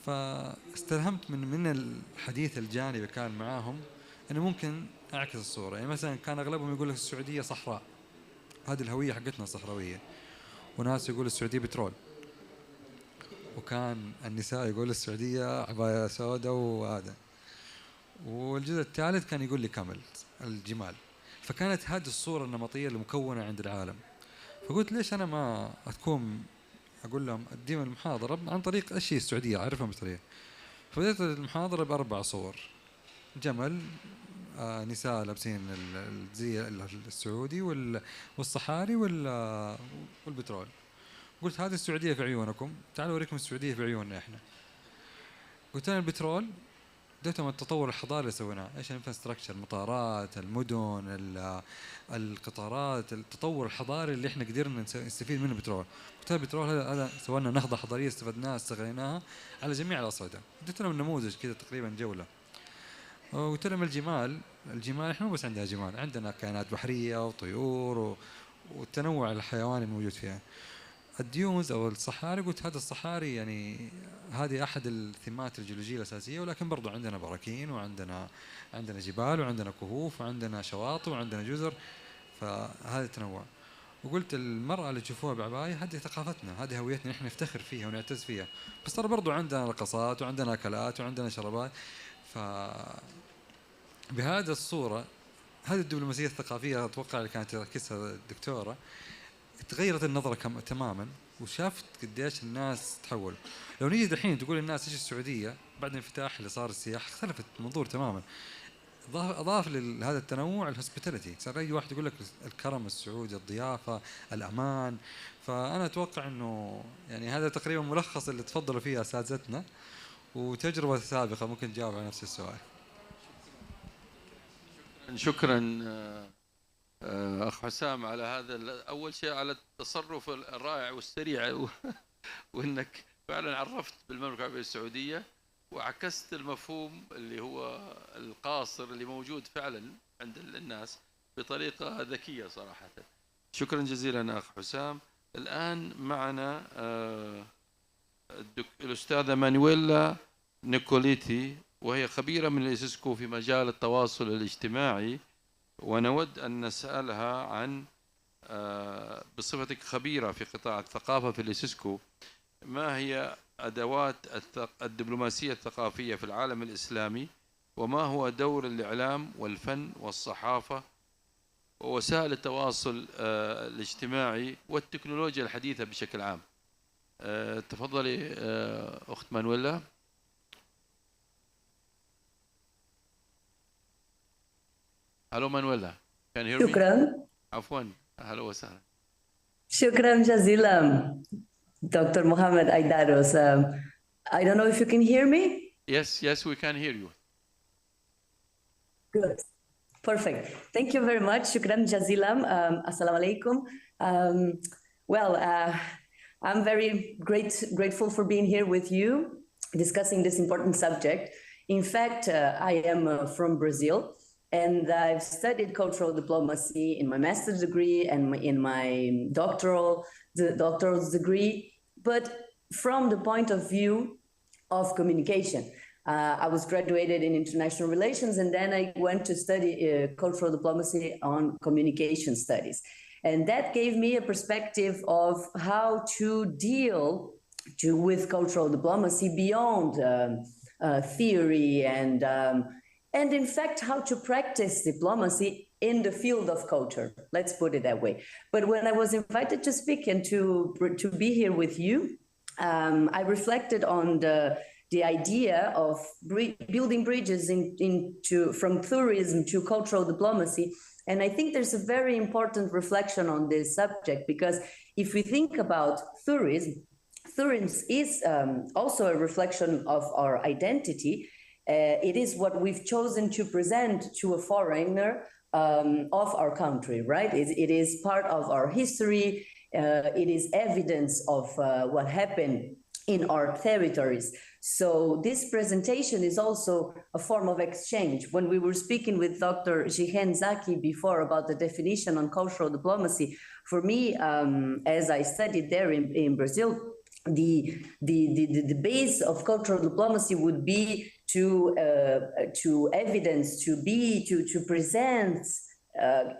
فاستلهمت من الحديث الجانبي كان معاهم انه ممكن اعكس الصورة. يعني مثلا كان اغلبهم يقول لك السعودية صحراء، هذه الهوية حقتنا الصحراوية، وناس يقول السعودية بترول، وكان النساء يقول السعودية عباية سوداء وهذا، والجزء الثالث كان يقول لي كمل الجمال. فكانت هذه الصورة النمطية المكونة عند العالم. فقلت ليش أنا ما أكون أقول لهم أديهم المحاضرة عن طريق أشياء السعودية أعرفها بطريقة. فبدأت المحاضرة ب4 صور: جمل، نساء لابسين الزي السعودي والصحاري والبترول. قلت هذه السعودية في عيونكم، تعالوا أوريكم السعودية في عيوننا إحنا. قلت لنا البترول ديتهم التطور الحضاري اللي سويناه، ايش الانفراستراكشر، المطارات، المدن، القطارات، التطور الحضاري اللي احنا قدرنا نستفيد منه البترول. قلت البترول هذا سوى لنا نهضة حضارية استفدناها استغليناها على جميع الأصعدة. اديت لهم النموذج كذا تقريبا جولة. وقلت لهم الجمال احنا مو بس عندنا جمال، عندنا كائنات بحرية وطيور والتنوع الحيواني الموجود فيها. الديوز او الصحاري، قلت هذا الصحاري يعني هذه احد الثمات الجيولوجيه الاساسيه، ولكن برضو عندنا براكين وعندنا جبال وعندنا كهوف وعندنا شواطئ وعندنا جزر، فهذا التنوع. وقلت المراه اللي تشوفوها بعباية هذه ثقافتنا، هذه هويتنا، نحن نفتخر فيها ونعتز فيها، بس ترى برضو عندنا رقصات وعندنا اكلات وعندنا شرابات. بهذه الصوره هذه الدبلوماسيه الثقافيه اتوقع اللي كانت تركزها الدكتوره تغيرت النظرة تماما، وشافت قديش الناس تحول. لو نيجي دحين تقول الناس ايش السعودية بعد الانفتاح اللي صار السياحة، اختلفت المنظور تماما. اضاف لهذا التنوع الهوسبيتاليتي، صار اي واحد يقول لك الكرم السعودي، الضيافة، الامان. فانا اتوقع انه يعني هذا تقريبا ملخص اللي تفضلوا فيه اساتذتنا، وتجربة سابقة ممكن تجاوب على نفس السؤال. شكرا أخ حسام على هذا، أول شيء على التصرف الرائع والسريع وأنك فعلا عرفت بالمملكة العربية السعودية وعكست المفهوم اللي هو القاصر اللي موجود فعلا عند الناس بطريقة ذكية صراحة. شكرا جزيلا أخ حسام. الآن معنا الأستاذة مانويلا نيكوليتي، وهي خبيرة من الإيسيسكو في مجال التواصل الاجتماعي، ونود أن نسألها عن بصفتك خبيرة في قطاع الثقافة في الإيسيسكو، ما هي أدوات الدبلوماسية الثقافية في العالم الإسلامي، وما هو دور الإعلام والفن والصحافة ووسائل التواصل الاجتماعي والتكنولوجيا الحديثة بشكل عام. تفضلي أخت مانويلا. هلو مانويلا، can you hear me؟ شكرا. عفوا، هلا وسهلا. شكرا جزيلا Dr. Mohammed Aidaros. I don't know if you can hear me. Yes, we can hear you. Good. Perfect. Thank you very much. Shukran jazilam. Assalamu alaikum. I'm very grateful for being here with you, discussing this important subject. In fact, I am from Brazil, and I've studied cultural diplomacy in my master's degree and in my doctoral degree, but from the point of view of communication. I was graduated in international relations, and then I went to study cultural diplomacy on communication studies. And that gave me a perspective of how to deal with cultural diplomacy beyond theory and in fact, how to practice diplomacy in the field of culture. Let's put it that way. But when I was invited to speak and to be here with you, I reflected on the idea of building bridges from tourism to cultural diplomacy. And I think there's a very important reflection on this subject, because if we think about tourism is also a reflection of our identity. It is what we've chosen to present to a foreigner of our country, right? It is part of our history. It is evidence of what happened in our territories. So this presentation is also a form of exchange. When we were speaking with Dr. Jihen Zaki before about the definition on cultural diplomacy, for me, as I studied there in Brazil, the base of cultural diplomacy would be to evidence, to present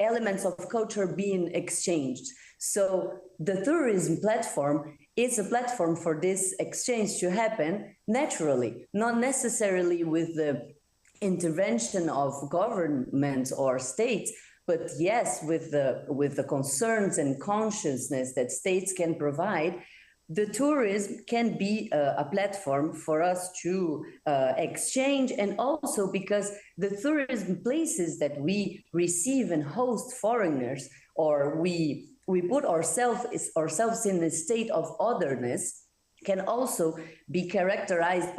elements of culture being exchanged. So the tourism platform is a platform for this exchange to happen naturally, not necessarily with the intervention of governments or states, But yes, with the concerns and consciousness that states can provide, the tourism can be a platform for us to exchange, and also because the tourism places that we receive and host foreigners, or we put ourselves in a state of otherness, can also be characterized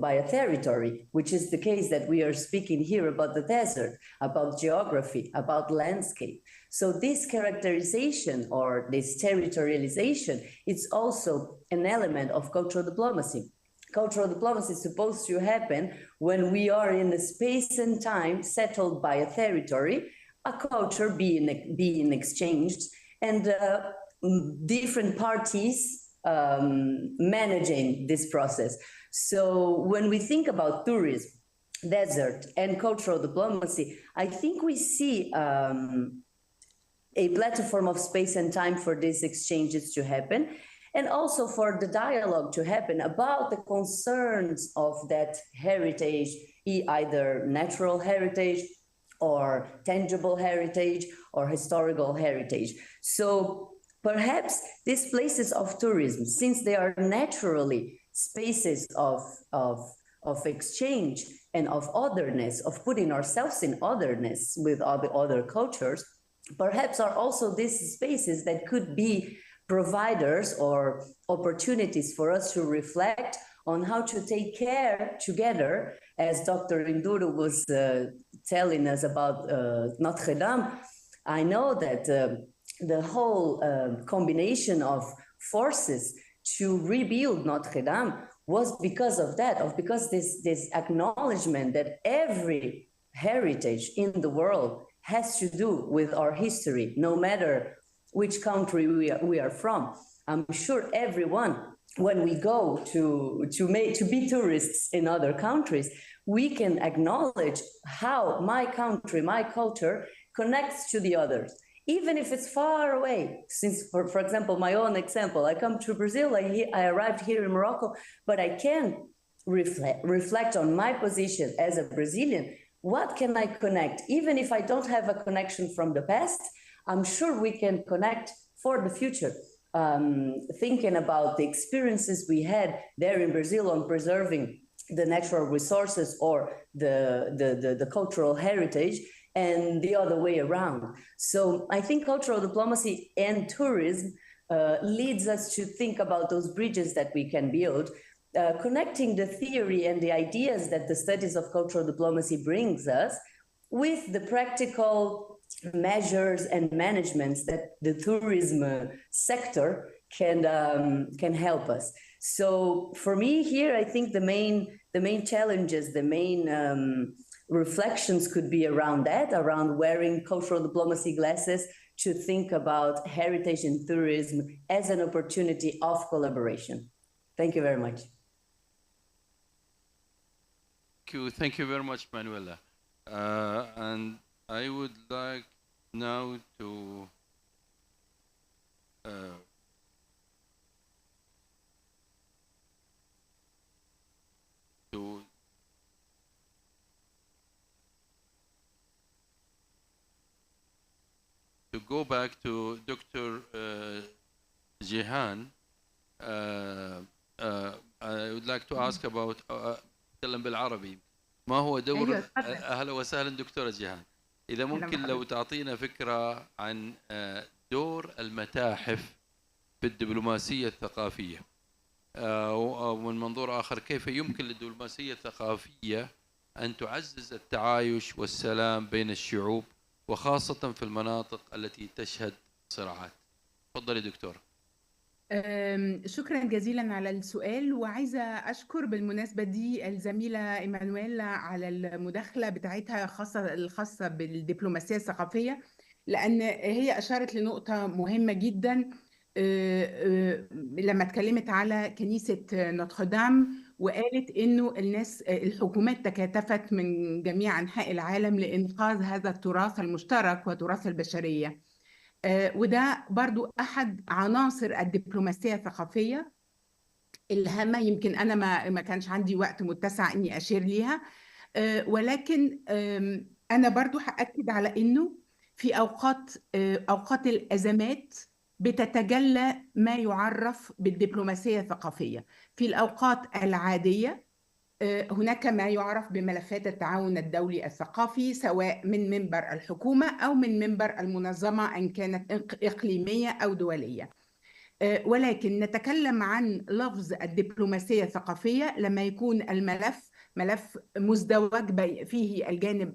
by a territory, which is the case that we are speaking here about the desert, about geography, about landscape. So this characterization or this territorialization is also an element of cultural diplomacy. Cultural diplomacy is supposed to happen when we are in a space and time settled by a territory, a culture being exchanged, and different parties managing this process. So when we think about tourism, desert, and cultural diplomacy, I think we see a platform of space and time for these exchanges to happen, and also for the dialogue to happen about the concerns of that heritage, either natural heritage or tangible heritage or historical heritage. So perhaps these places of tourism, since they are naturally spaces of exchange and of otherness, of putting ourselves in otherness with other cultures, perhaps are also these spaces that could be providers or opportunities for us to reflect on how to take care together, as Dr. Induro was telling us about Notre Dame. I know that the whole combination of forces to rebuild Notre Dame was because of that, because this acknowledgement that every heritage in the world has to do with our history, no matter which country we are from. I'm sure everyone, when we go to be tourists in other countries, we can acknowledge how my country, my culture connects to the others, even if it's far away. Since, for example, my own example, I come to Brazil, I arrived here in Morocco, but I can reflect on my position as a Brazilian. What can I connect? Even if I don't have a connection from the past, I'm sure we can connect for the future. Thinking about the experiences we had there in Brazil on preserving the natural resources or the cultural heritage, and the other way around. So I think cultural diplomacy and tourism leads us to think about those bridges that we can build, connecting the theory and the ideas that the studies of cultural diplomacy brings us with the practical measures and managements that the tourism sector can help us. So for me here, I think the main challenges, the main reflections could be around that, around wearing cultural diplomacy glasses to think about heritage and tourism as an opportunity of collaboration. Thank you very much. Thank you very much, Manuela. And I would like now to go back to Dr. Jihan. I would like to ask about تكلم بالعربي. ما هو دور أهلا وسهلا دكتورة جيهان. إذا ممكن لو تعطينا فكرة عن دور المتاحف في الدبلوماسية الثقافية، ومن منظور آخر كيف يمكن للدبلوماسية الثقافية أن تعزز التعايش والسلام بين الشعوب وخاصة في المناطق التي تشهد صراعات. تفضلي دكتورة. شكرا جزيلا على السؤال، وعايزة أشكر بالمناسبة دي الزميلة إيمانويلا على المداخلة بتاعتها الخاصة بالدبلوماسية الثقافية، لأن هي أشارت لنقطة مهمة جدا لما اتكلمت على كنيسة نوتردام، وقالت إنه الحكومات تكاتفت من جميع أنحاء العالم لإنقاذ هذا التراث المشترك وتراث البشرية. وده برضو أحد عناصر الدبلوماسية الثقافية الهامة. يمكن أنا ما كانش عندي وقت متسع إني أشير ليها، ولكن أنا برضو هأكد على إنه في أوقات الأزمات بتتجلى ما يعرف بالدبلوماسية الثقافية. في الأوقات العادية هناك ما يعرف بملفات التعاون الدولي الثقافي، سواء من منبر الحكومة أو من منبر المنظمة إن كانت إقليمية أو دولية. ولكن نتكلم عن لفظ الدبلوماسية الثقافية لما يكون الملف ملف مزدوج فيه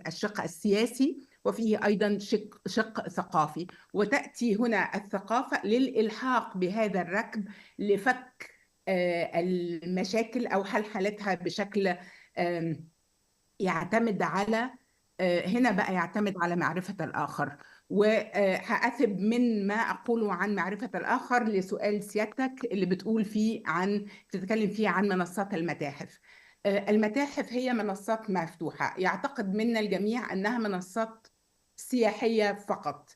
الشق السياسي وفيه أيضا شق ثقافي، وتأتي هنا الثقافة للإلحاق بهذا الركب لفك المشاكل أو حل حالتها بشكل يعتمد على هنا بقى يعتمد على معرفة الآخر. وهأثب من ما أقوله عن معرفة الآخر لسؤال سيادتك اللي بتتكلم فيه عن منصات المتاحف. المتاحف هي منصات مفتوحة، يعتقد منا الجميع أنها منصات سياحية فقط.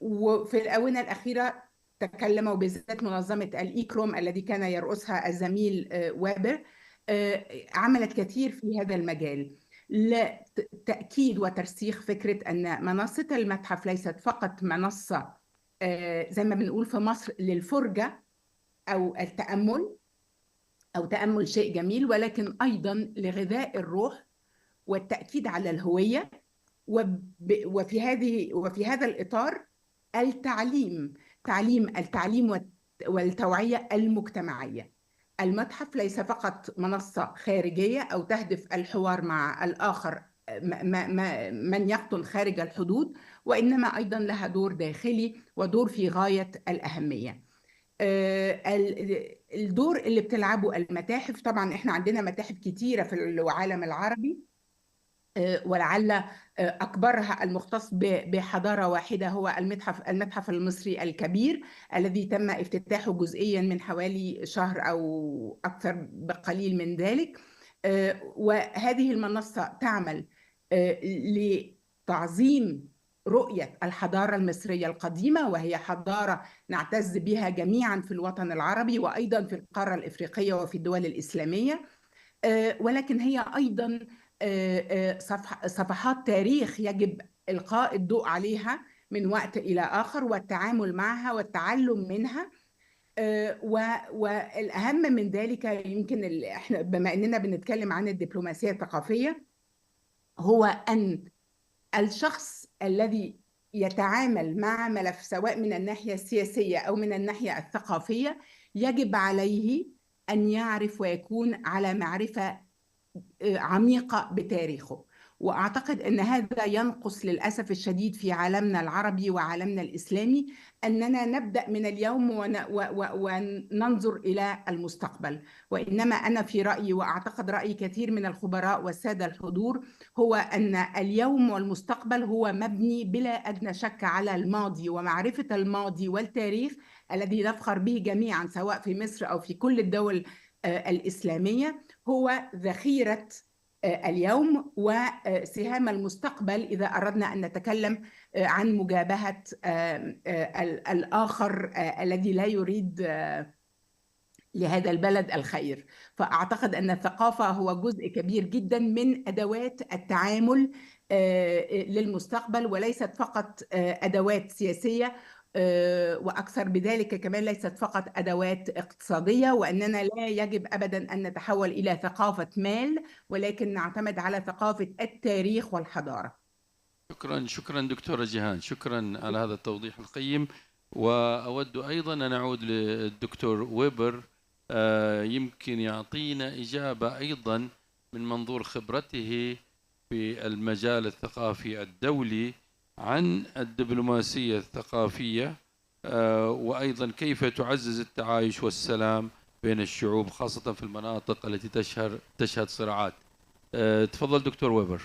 وفي الآونة الأخيرة تكلموا بالذات منظمة الإيكروم الذي كان يرأسها الزميل وابر، عملت كثير في هذا المجال لتأكيد وترسيخ فكرة أن منصة المتحف ليست فقط منصة زي ما بنقول في مصر للفرجة أو التأمل أو تأمل شيء جميل، ولكن أيضا لغذاء الروح والتأكيد على الهوية. وفي هذا الإطار التعليم والتوعية المجتمعية. المتحف ليس فقط منصة خارجية أو تهدف الحوار مع الآخر من يقطن خارج الحدود، وإنما أيضا لها دور داخلي ودور في غاية الأهمية. الدور اللي بتلعبه المتاحف، طبعا إحنا عندنا متاحف كتيرة في العالم العربي، ولعل أكبرها المختص بحضارة واحدة هو المتحف المصري الكبير الذي تم افتتاحه جزئيا من حوالي شهر أو أكثر بقليل من ذلك. وهذه المنصة تعمل لتعظيم رؤية الحضارة المصرية القديمة، وهي حضارة نعتز بها جميعا في الوطن العربي وأيضا في القارة الإفريقية وفي الدول الإسلامية. ولكن هي أيضا صفحات تاريخ يجب إلقاء الضوء عليها من وقت إلى آخر، والتعامل معها والتعلم منها. والأهم من ذلك يمكن احنا بما أننا بنتكلم عن الدبلوماسية الثقافية، هو أن الشخص الذي يتعامل مع ملف سواء من الناحية السياسية أو من الناحية الثقافية يجب عليه أن يعرف ويكون على معرفة عميقة بتاريخه. وأعتقد أن هذا ينقص للأسف الشديد في عالمنا العربي وعالمنا الإسلامي، أننا نبدأ من اليوم وننظر إلى المستقبل. وإنما أنا في رأيي، وأعتقد رأي كثير من الخبراء والسادة الحضور، هو أن اليوم والمستقبل هو مبني بلا أدنى شك على الماضي، ومعرفة الماضي والتاريخ الذي نفخر به جميعا سواء في مصر أو في كل الدول الإسلامية هو ذخيرة اليوم وسهام المستقبل إذا أردنا أن نتكلم عن مجابهة الآخر الذي لا يريد لهذا البلد الخير. فأعتقد أن الثقافة هو جزء كبير جدا من أدوات التعامل للمستقبل، وليست فقط أدوات سياسية، وأكثر بذلك كمان ليست فقط أدوات اقتصادية، وأننا لا يجب أبدا أن نتحول إلى ثقافة مال، ولكن نعتمد على ثقافة التاريخ والحضارة. شكرا دكتورة جيهان، شكرا على هذا التوضيح القيم. وأود أيضا أن أعود للدكتور ويبر، يمكن يعطينا إجابة أيضا من منظور خبرته في المجال الثقافي الدولي عن الدبلوماسية الثقافية، وأيضا كيف تعزز التعايش والسلام بين الشعوب خاصة في المناطق التي تشهد صراعات. تفضل دكتور ويبر.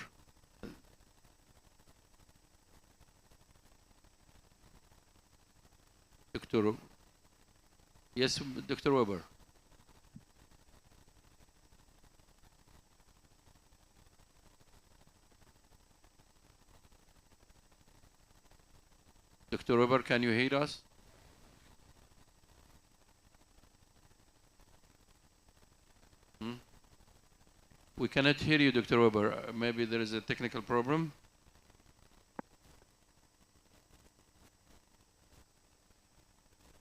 دكتور يس دكتور ويبر. Dr. Weber, can you hear us? We cannot hear you, Dr. Weber. Maybe there is a technical problem.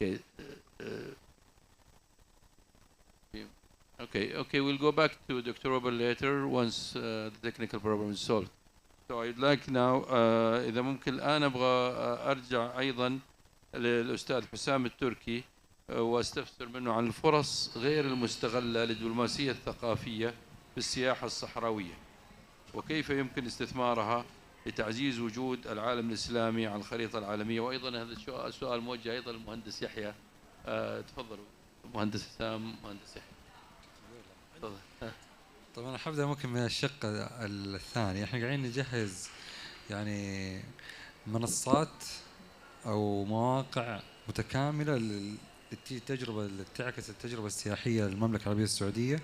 Okay, we'll go back to Dr. Robert later once the technical problem is solved. So I'd like now إذا ممكن الآن أبغى أرجع أيضا للأستاذ حسام التركي واستفسر منه عن الفرص غير المستغلة للدبلوماسية الثقافية في السياحة الصحراوية وكيف يمكن استثمارها لتعزيز وجود العالم الإسلامي على الخريطة العالمية. وأيضا هذا السؤال موجه أيضا للمهندس يحيى. تفضلوا مهندس حسام، مهندس يحيى. طبعا انا حبدا ممكن من الشق الثاني. احنا قاعدين نجهز يعني منصات او مواقع متكامله للتجربه اللي تعكس التجربه السياحيه للمملكه العربيه السعوديه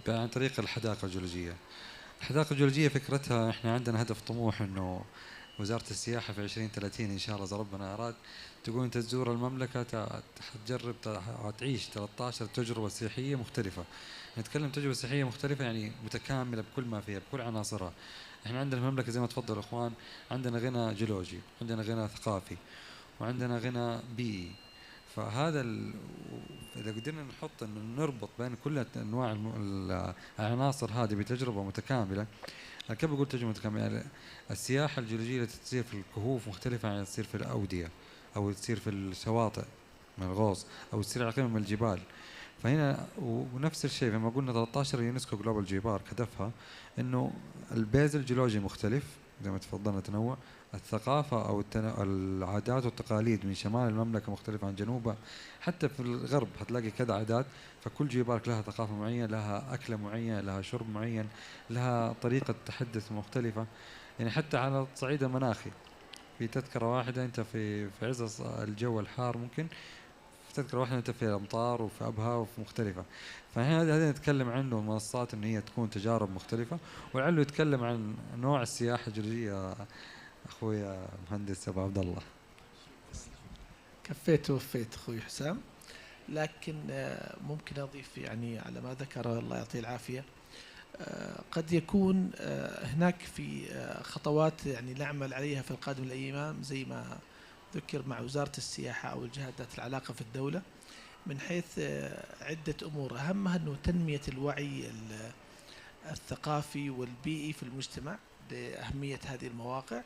عن طريق الحدائق الجيولوجيه. الحدائق الجيولوجيه فكرتها احنا عندنا هدف طموح انه وزاره السياحه في 2030 ان شاء الله اذا ربنا اراد تقول انت تزور المملكه تجرب تعيش 13 تجربه سياحيه مختلفه. نتكلم تجربة سياحية مختلفة يعني متكاملة بكل ما فيها بكل عناصرها. احنا عندنا المملكة زي ما تفضلوا اخوان عندنا غنى جيولوجي، عندنا غنى ثقافي، وعندنا غنى بيئي. فهذا اذا قدرنا نحط انه نربط بين كل انواع العناصر هذه بتجربة متكاملة. انا كيف بقول تجربة متكاملة؟ يعني السياحة الجيولوجية اللي تصير في الكهوف مختلفة عن تصير في الأودية او تصير في الشواطئ من الغوص او تصير على قمم الجبال. فهنا ونفس الشيء لما قلنا 13 يونسكو جلوبال جي بارك هدفها انه البيز الجيولوجي مختلف زي ما تفضلنا تنوع، الثقافه او العادات والتقاليد من شمال المملكه مختلفه عن جنوبها، حتى في الغرب هتلاقي كذا عادات. فكل جي بارك لها ثقافه معينه، لها اكله معينه، لها شرب معين، لها طريقه تحدث مختلفه. يعني حتى على الصعيد المناخي في تذكره واحده انت في عز الجو الحار ممكن تذكر واحدة أنت في الأمطار وفي أبها وفي مختلفة. فهذا نتكلم عنه المنصات إن هي تكون تجارب مختلفة. ولعله يتكلم عن نوع السياحة الجيولوجية أخوي مهندس أبو عبد الله. كفيت ووفيت أخوي حسام، لكن ممكن أضيف يعني على ما ذكر الله يعطيه العافية. قد يكون هناك في خطوات يعني نعمل عليها في القادم الأيام زي ما ذكر مع وزارة السياحة أو الجهات ذات العلاقة في الدولة من حيث عدة أمور، أهمها أنه تنمية الوعي الثقافي والبيئي في المجتمع لأهمية هذه المواقع.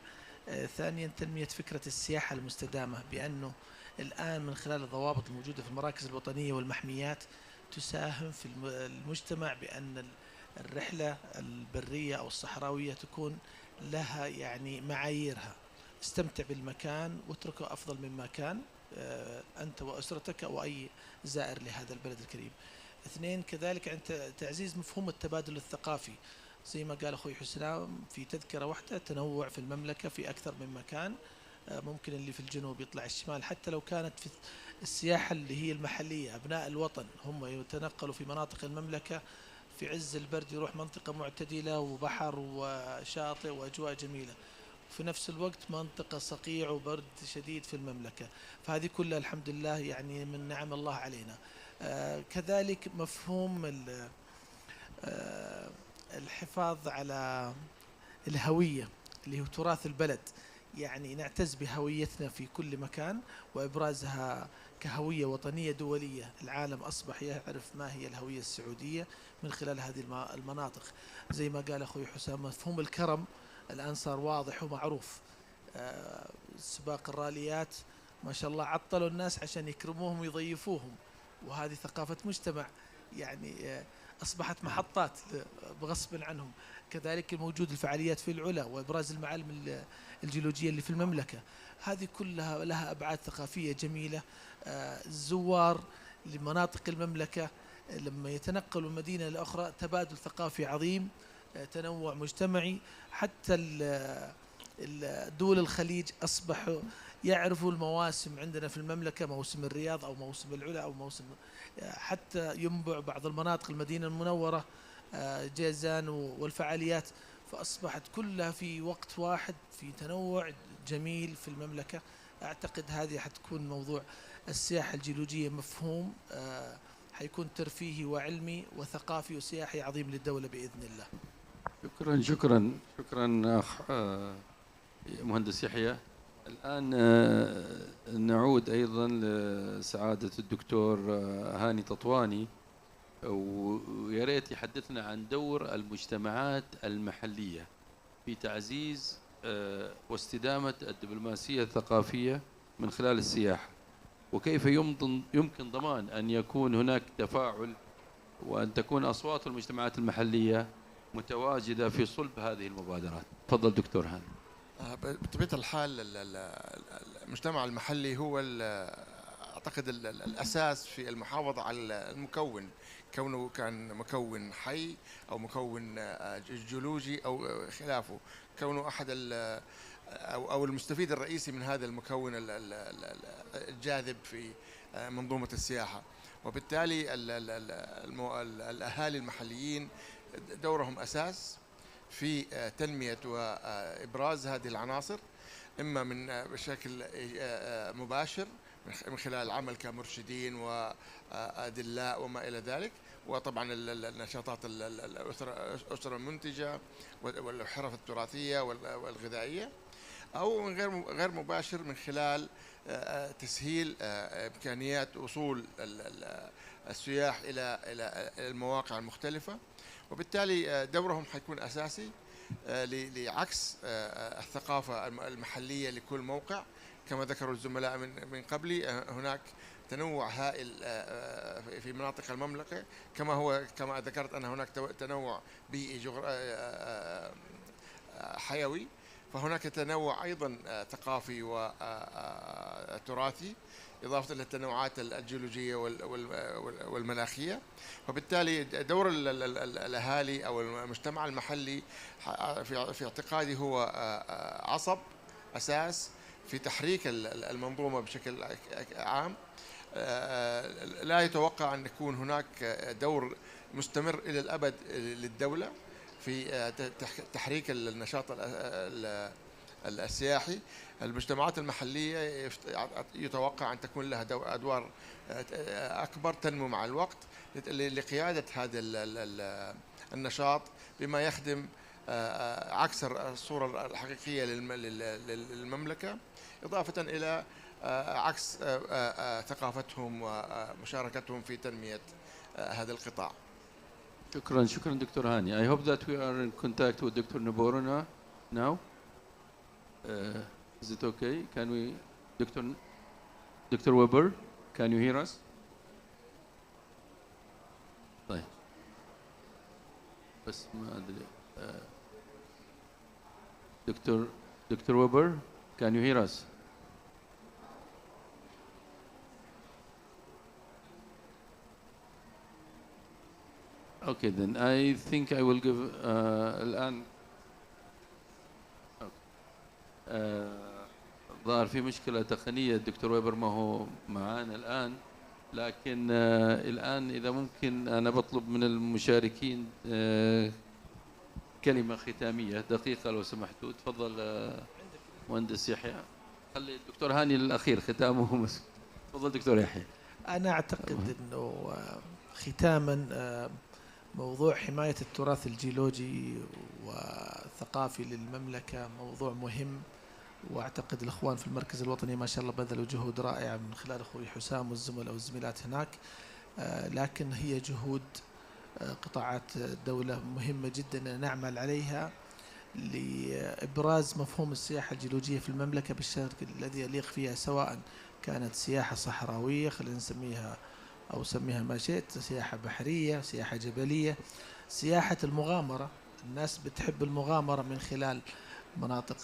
ثانيا تنمية فكرة السياحة المستدامة، بأنه الآن من خلال الضوابط الموجودة في المراكز الوطنية والمحميات تساهم في المجتمع بأن الرحلة البرية أو الصحراوية تكون لها يعني معاييرها. استمتع بالمكان واتركه أفضل مما كان أنت وأسرتك أو أي زائر لهذا البلد الكريم. اثنين كذلك عند تعزيز مفهوم التبادل الثقافي زي ما قال أخوي حسام في تذكرة واحدة، تنوع في المملكة في أكثر من مكان. ممكن اللي في الجنوب يطلع الشمال، حتى لو كانت في السياحة اللي هي المحلية أبناء الوطن هم يتنقلوا في مناطق المملكة في عز البرد يروح منطقة معتدلة وبحر وشاطئ وأجواء جميلة، في نفس الوقت منطقة صقيع وبرد شديد في المملكة. فهذه كلها الحمد لله يعني من نعم الله علينا. كذلك مفهوم الحفاظ على الهوية اللي هو تراث البلد، يعني نعتز بهويتنا في كل مكان وإبرازها كهوية وطنية دولية. العالم أصبح يعرف ما هي الهوية السعودية من خلال هذه المناطق. زي ما قال أخوي حسام مفهوم الكرم الآن صار واضح ومعروف. سباق الراليات ما شاء الله عطلوا الناس عشان يكرموهم ويضيفوهم، وهذه ثقافة مجتمع يعني أصبحت محطات بغصب عنهم. كذلك الموجود الفعاليات في العلا وإبراز المعالم الجيولوجية اللي في المملكة، هذه كلها لها أبعاد ثقافية جميلة. الزوار لمناطق المملكة لما يتنقلوا من مدينة لأخرى تبادل ثقافي عظيم، تنوع مجتمعي. حتى دول الخليج أصبحوا يعرفوا المواسم عندنا في المملكة، موسم الرياض أو موسم العلا أو موسم حتى ينبع بعض المناطق المدينة المنورة جازان والفعاليات، فأصبحت كلها في وقت واحد في تنوع جميل في المملكة. أعتقد هذه حتكون موضوع السياحة الجيولوجية مفهوم حيكون ترفيهي وعلمي وثقافي وسياحي عظيم للدولة بإذن الله. شكرا أخ مهندس يحيى. الآن نعود أيضا لسعادة الدكتور هاني تطواني، ويا ريت يحدثنا عن دور المجتمعات المحلية في تعزيز واستدامة الدبلوماسية الثقافية من خلال السياحة، وكيف يمكن ضمان أن يكون هناك تفاعل وأن تكون أصوات المجتمعات المحلية متواجدة في صلب هذه المبادرات. تفضل دكتور هاني. بطبيعة الحال المجتمع المحلي هو أعتقد الأساس في المحافظة على المكون، كونه كان مكون حي أو مكون جيولوجي أو خلافه، كونه أحد أو المستفيد الرئيسي من هذا المكون الجاذب في منظومة السياحة. وبالتالي الأهالي المحليين دورهم أساس في تنمية وإبراز هذه العناصر، إما بشكل مباشر من خلال العمل كمرشدين وأدلاء وما إلى ذلك، وطبعا النشاطات الأسرة المنتجة والحرف التراثية والغذائية، أو من غير مباشر من خلال تسهيل إمكانيات وصول السياح إلى المواقع المختلفة. وبالتالي دورهم حيكون أساسي لعكس الثقافة المحلية لكل موقع. كما ذكروا الزملاء من قبلي، هناك تنوع هائل في مناطق المملكة، كما ذكرت أن هناك تنوع بيئي حيوي، فهناك تنوع أيضا ثقافي وتراثي، إضافة للتنوعات الجيولوجية والمناخية. وبالتالي دور الأهالي أو المجتمع المحلي في اعتقادي هو عصب أساس في تحريك المنظومة بشكل عام. لا يتوقع أن يكون هناك دور مستمر إلى الأبد للدولة في تحريك النشاط السياحي. المجتمعات المحلية يتوقع أن تكون لها أدوار أكبر تنمو مع الوقت لقيادة هذا النشاط بما يخدم عكس الصورة الحقيقية للمملكة، إضافة إلى عكس ثقافتهم ومشاركتهم في تنمية هذا القطاع. شكرا دكتور هاني. I hope that we are in contact with Dr. Naborona now. Is it okay? Can we, Dr. Weber, can you hear us? طيب بس ما أدري. Dr. Weber, can you hear us? Okay, then I think I will give الآن ظهر في مشكلة تقنية. الدكتور ويبر ما هو معانا الآن، لكن الآن إذا ممكن أنا بطلب من المشاركين كلمة ختامية دقيقة لو سمحتوا. تفضل مهندس يحيى. خلي الدكتور هاني للأخير ختامه. تفضل دكتور يحيى. أنا أعتقد أنه ختاما موضوع حماية التراث الجيولوجي والثقافي للمملكة موضوع مهم، واعتقد الاخوان في المركز الوطني ما شاء الله بذلوا جهود رائعه من خلال اخوي حسام والزملاء والزميلات هناك، لكن هي جهود قطاعات الدوله مهمه جدا نعمل عليها لابراز مفهوم السياحه الجيولوجيه في المملكه بالشكل الذي يليق فيها، سواء كانت سياحه صحراويه خلينا نسميها او سميها ما شئت، سياحه بحريه، سياحه جبليه، سياحه المغامره. الناس بتحب المغامره من خلال مناطق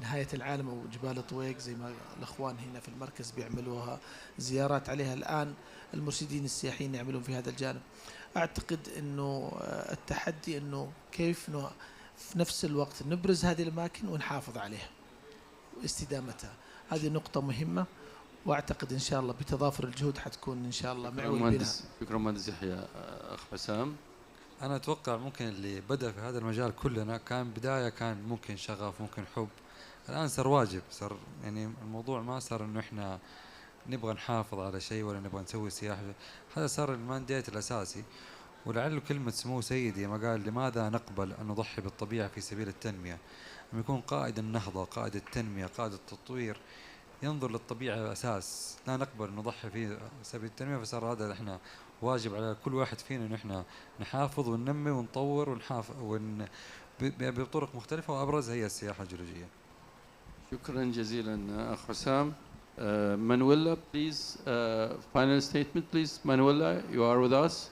نهاية العالم أو جبال طويق زي ما الأخوان هنا في المركز بيعملوها زيارات عليها. الآن المرشدين السياحيين يعملون في هذا الجانب. أعتقد أنه التحدي أنه كيف في نفس الوقت نبرز هذه الأماكن ونحافظ عليها واستدامتها. هذه نقطة مهمة، وأعتقد إن شاء الله بتضافر الجهود حتكون إن شاء الله معول بنا. شكرا مهندس يحيى. أخ حسام. أنا أتوقع ممكن اللي بدأ في هذا المجال كلنا كان بداية كان ممكن شغف ممكن حب، الآن صار واجب، صار يعني الموضوع ما صار إنه إحنا نبغى نحافظ على شيء ولا نبغى نسوي سياحة، هذا صار المانديت الأساسي. ولعل كلمة سمو سيدي ما قال لماذا نقبل أن نضحي بالطبيعة في سبيل التنمية. لما يكون قائد النهضة، قائد التنمية، قائد التطوير ينظر للطبيعة أساس، لا نقبل نضحي في سبيل التنمية، فصار هذا احنا واجب على كل واحد فينا إن احنا نحافظ وننمي ونطور ونحافظ بطرق مختلفة، وأبرزها هي السياحة الجيولوجية. شكرا جزيلا أخ حسام. Manuela, please, final statement, please. Manuela, you are with us?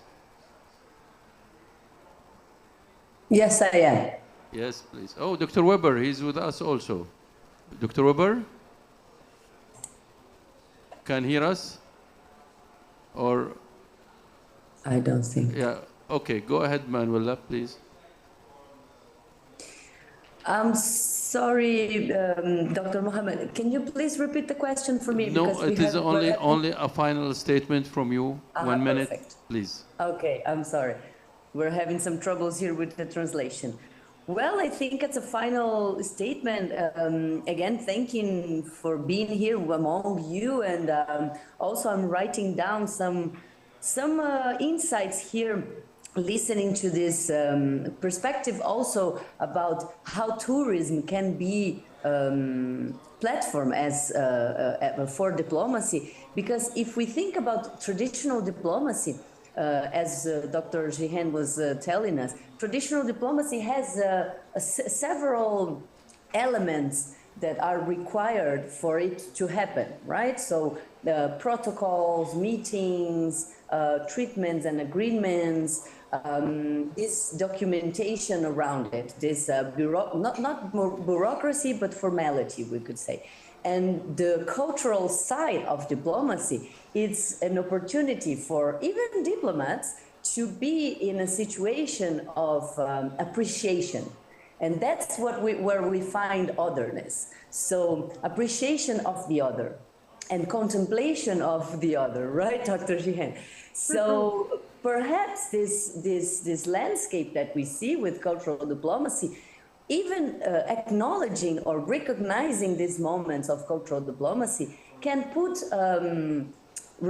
Yes, I am. Yes, please. Oh, Dr. Weber, he's with us also. Dr. Weber? Can hear us? Or? I don't think. Yeah, okay, go ahead, Manuela, please. I'm sorry, Dr. Mohammed. Can you please repeat the question for me? No, it is only a final statement from you. 1 minute, perfect. please. Okay, I'm sorry. We're having some troubles here with the translation. Well, I think it's a final statement. Again, thanking for being here among you, and also I'm writing down some insights here, listening to this perspective also about how tourism can be platform as for diplomacy. Because if we think about traditional diplomacy, as Dr. Jihan was telling us, traditional diplomacy has several elements that are required for it to happen, right? So protocols, meetings, treatments and agreements, this documentation around it, this not bureaucracy, but formality, we could say. And the cultural side of diplomacy, it's an opportunity for even diplomats to be in a situation of appreciation. And that's where we find otherness. So appreciation of the other and contemplation of the other, right, Dr. Jihan? So perhaps this landscape that we see with cultural diplomacy, even acknowledging or recognizing these moments of cultural diplomacy can put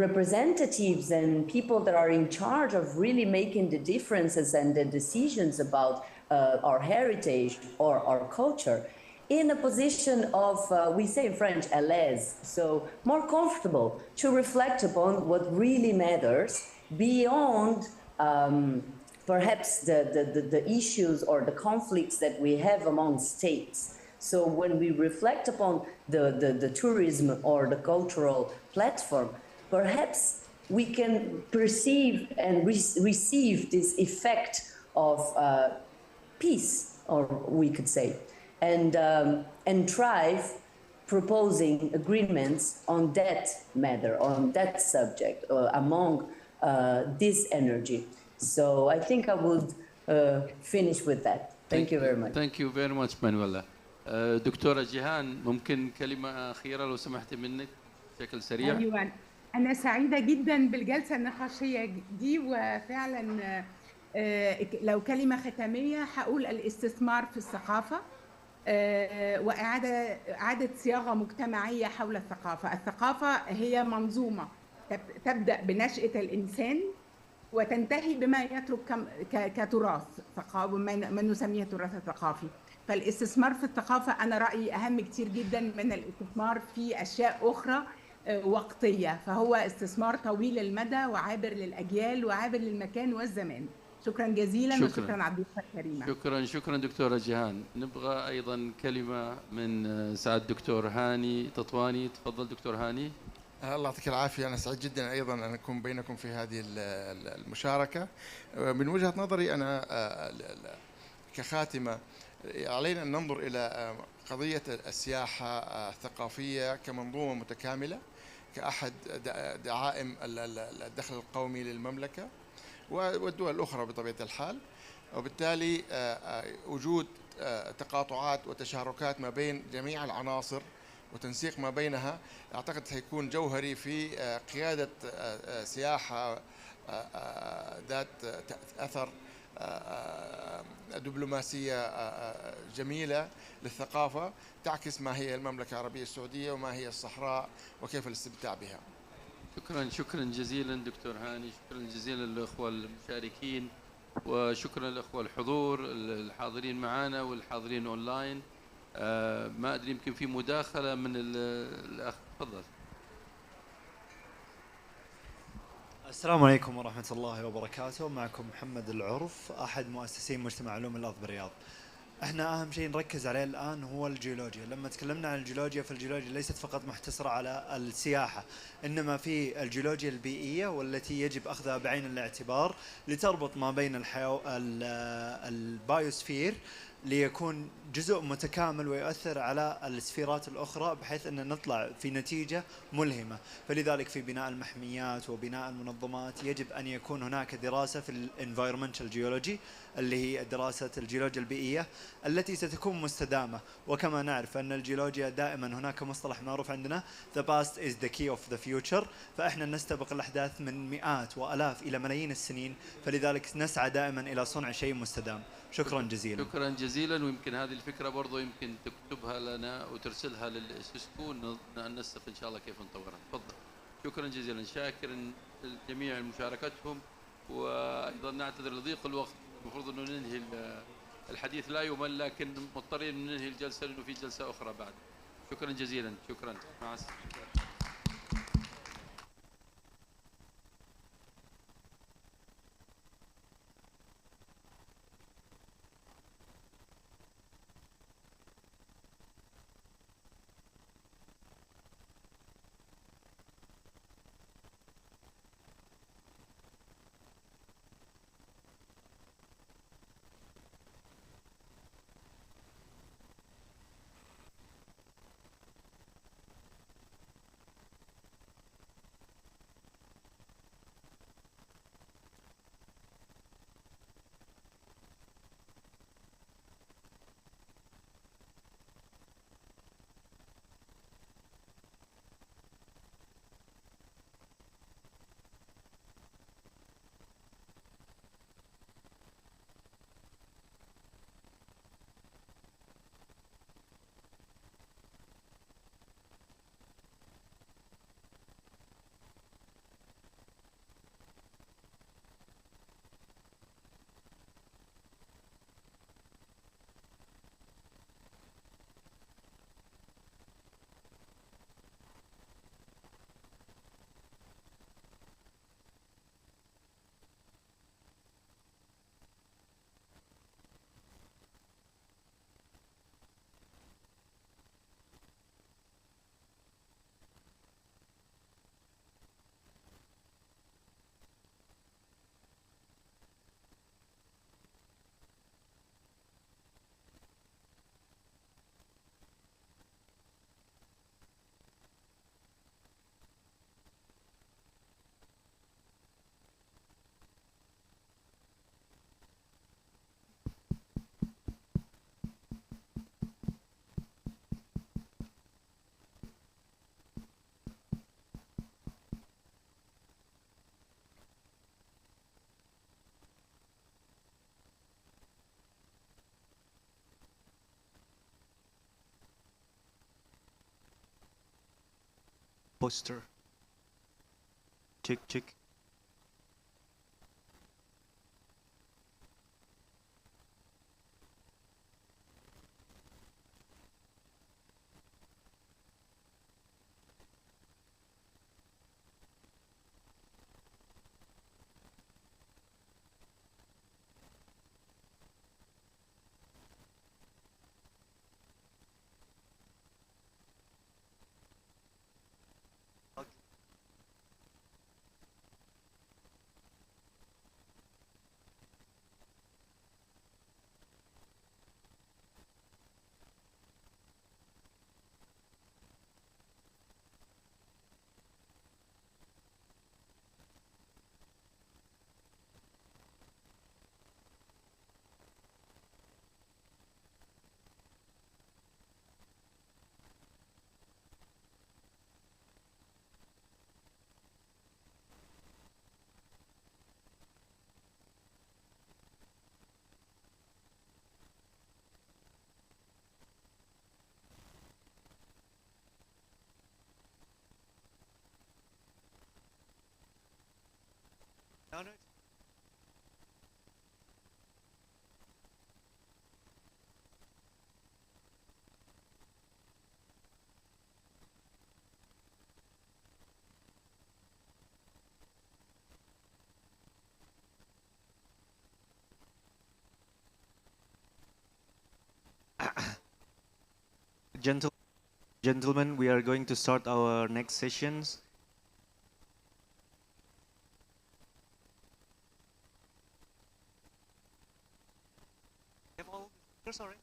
representatives and people that are in charge of really making the differences and the decisions about our heritage or our culture in a position of, we say in French, à l'aise, so more comfortable to reflect upon what really matters beyond perhaps the issues or the conflicts that we have among states. So when we reflect upon the tourism or the cultural platform, perhaps we can perceive and receive this effect of peace, or we could say, and thrive proposing agreements on that matter, on that subject, among this energy. So I think I would finish with that. Thank you very much. Thank you very much, Manuela. دكتورة جيهان، ممكن كلمة أخيرة لو سمحتي منك بشكل سريع؟ أيوة، أنا سعيدة جدا بالجلسة النقاشية دي، وفعلا لو كلمة ختامية هقول الاستثمار في الثقافة وإعادة صياغة مجتمعية حول الثقافة. الثقافة هي منظومة تبدأ بنشأة الإنسان وتنتهي بما يترك كتراث ثقافي، ما نسميه التراث الثقافي. فالاستثمار في الثقافة أنا رأيي أهم كتير جدا من الاستثمار في أشياء أخرى وقتية، فهو استثمار طويل المدى وعابر للأجيال وعابر للمكان والزمان. شكرا جزيلا. شكرا. وشكرا على الضيافة الكريمة. شكرا دكتورة جيهان. نبغى أيضا كلمة من سعادة الدكتور هاني تطواني. تفضل دكتور هاني. الله يعطيك العافية. أنا سعيد جدا أيضا أن أكون بينكم في هذه المشاركة. من وجهة نظري أنا كخاتمة علينا أن ننظر إلى قضية السياحة الثقافية كمنظومة متكاملة، كأحد دعائم الدخل القومي للمملكة والدول الأخرى بطبيعة الحال، وبالتالي وجود تقاطعات وتشاركات ما بين جميع العناصر وتنسيق ما بينها أعتقد سيكون جوهري في قيادة سياحة ذات أثر دبلوماسية جميلة للثقافة تعكس ما هي المملكة العربية السعودية وما هي الصحراء وكيف الاستمتاع بها. شكرا جزيلا دكتور هاني، شكرا جزيلا للأخوة المشاركين، وشكرا للأخوة الحضور الحاضرين معنا والحاضرين أونلاين. ما أدري يمكن في مداخلة من الأخ، تفضل. السلام عليكم ورحمة الله وبركاته. معكم محمد العرف، أحد مؤسسين مجتمع علوم الأرض بالرياض. احنا اهم شيء نركز عليه الان هو الجيولوجيا. لما تكلمنا عن الجيولوجيا فالجيولوجيا ليست فقط محتصرة على السياحة، انما في الجيولوجيا البيئية والتي يجب اخذها بعين الاعتبار لتربط ما بين البايوسفير ليكون جزء متكامل ويؤثر على السفيرات الأخرى بحيث أن نطلع في نتيجة ملهمة. فلذلك في بناء المحميات وبناء المنظمات يجب أن يكون هناك دراسة في الانفايرمنتال جيولوجي اللي هي دراسة الجيولوجيا البيئية التي ستكون مستدامة. وكما نعرف أن الجيولوجيا دائما هناك مصطلح معروف عندنا the past is the key of the future، فإحنا نستبق الأحداث من مئات وألاف إلى ملايين السنين، فلذلك نسعى دائما إلى صنع شيء مستدام. شكرا جزيلا. شكرا جزيلا. ويمكن هذه الفكرة برضو يمكن تكتبها لنا وترسلها للإيسيسكو ننسق إن شاء الله كيف نطورها. تفضل. شكرا جزيلا، شاكر الجميع مشاركتهم، وأيضا نعتذر لضيق الوقت. المفروض أنه ننهي الحديث لا يمل، لكن مضطرين ننهي الجلسة لأنه في جلسة أخرى بعد. شكرا جزيلا. شكرا. مع السلامة. Poster. Check. Gentlemen, we are going to start our next sessions. Sorry.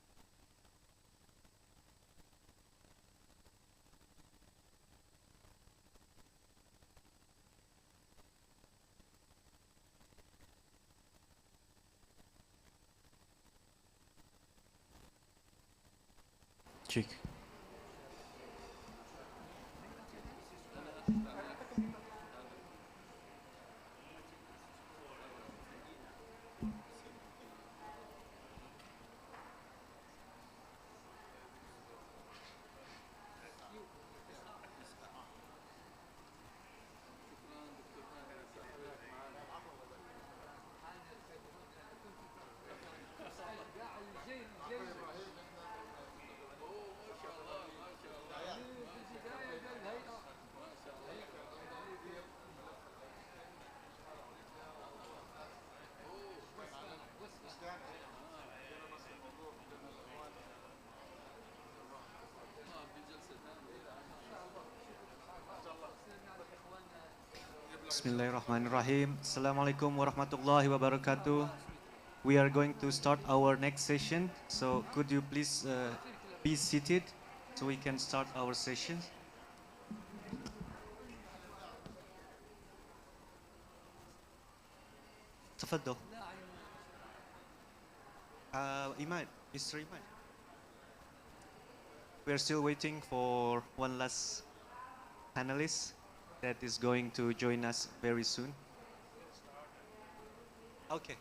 Check. Bismillahirrahmanirrahim. Assalamualaikum warahmatullahi wabarakatuh. We are going to start our next session. So could you please be seated so we can start our session. تفضل. Imad, Mr. Imad. We are still waiting for one last panelist that is going to join us very soon. Okay.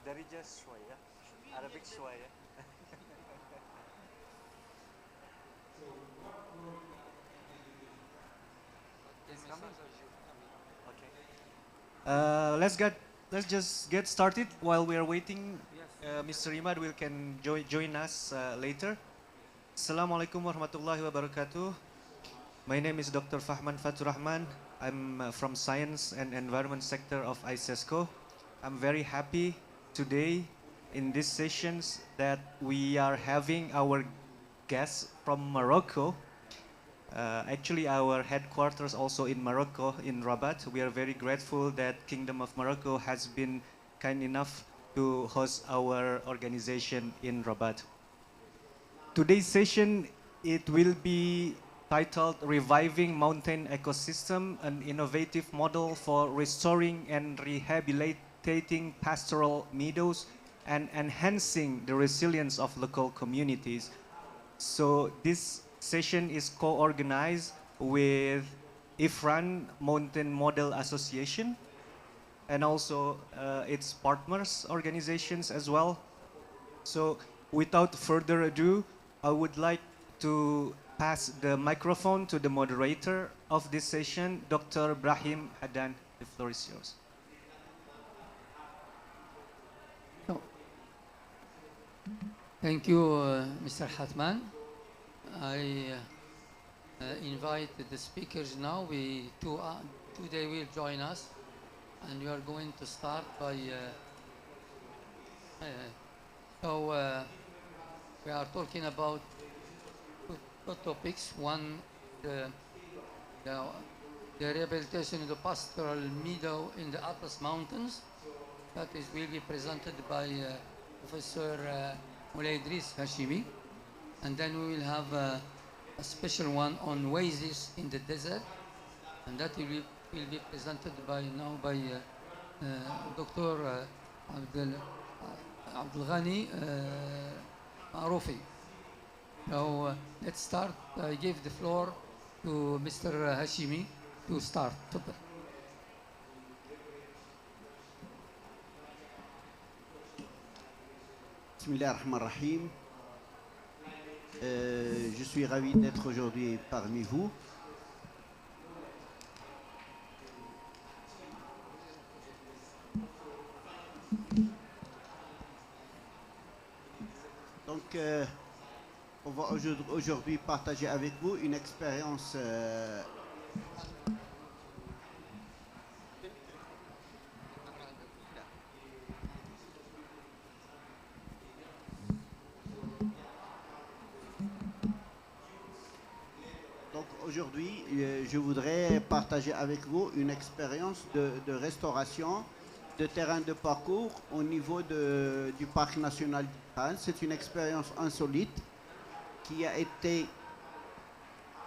درجة شوية Arabic شوية let's just get started while we are waiting. Mr. Imad will can join us later. Assalamualaikum warahmatullahi wabarakatuh. My name is Dr. Fahman Faturrahman. I'm from Science and Environment sector of ICESCO. I'm very happy today in these sessions that we are having our guests from Morocco. Actually, our headquarters also in Morocco, in Rabat. We are very grateful that Kingdom of Morocco has been kind enough to host our organization in Rabat. Today's session, it will be titled Reviving Mountain Ecosystem, an innovative model for restoring and rehabilitating pastoral meadows and enhancing the resilience of local communities. So this session is co-organized with IFRAN Mountain Model Association and also its partners organizations as well. So without further ado, I would like to pass the microphone to the moderator of this session, Dr. Brahim Hadan. The floor is yours. Thank you, Mr. Hatman. I invite the speakers now. Today will join us, and we are going to start by So we are talking about two topics. One, the rehabilitation of the pastoral meadow in the Atlas Mountains. That will be presented by Professor Moulay Idris Hashimi. And then we will have a special one on oases in the desert. And that will be presented by Dr. Abdul Ghani Maroufi. So let's start. I give the floor to Mr. Hashimi to start. Bismillahirrahmanirrahim. Je suis ravi d'être aujourd'hui parmi vous. Donc, on va aujourd'hui partager avec vous une expérience Aujourd'hui, je voudrais partager avec vous une expérience de restauration de terrain de parcours au niveau du parc national d'Ifrane. C'est une expérience insolite qui a été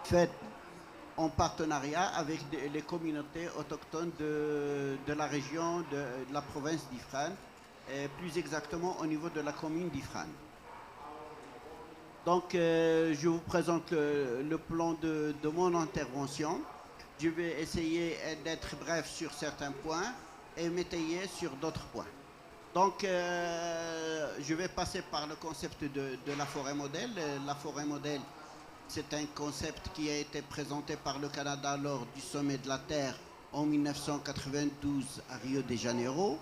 faite en partenariat avec les communautés autochtones de la région de la province d'Ifrane, et plus exactement au niveau de la commune d'Ifrane. Donc, je vous présente le plan de mon intervention. Je vais essayer d'être bref sur certains points et m'étayer sur d'autres points. Donc, je vais passer par le concept de la forêt modèle. La forêt modèle, c'est un concept qui a été présenté par le Canada lors du sommet de la Terre en 1992 à Rio de Janeiro.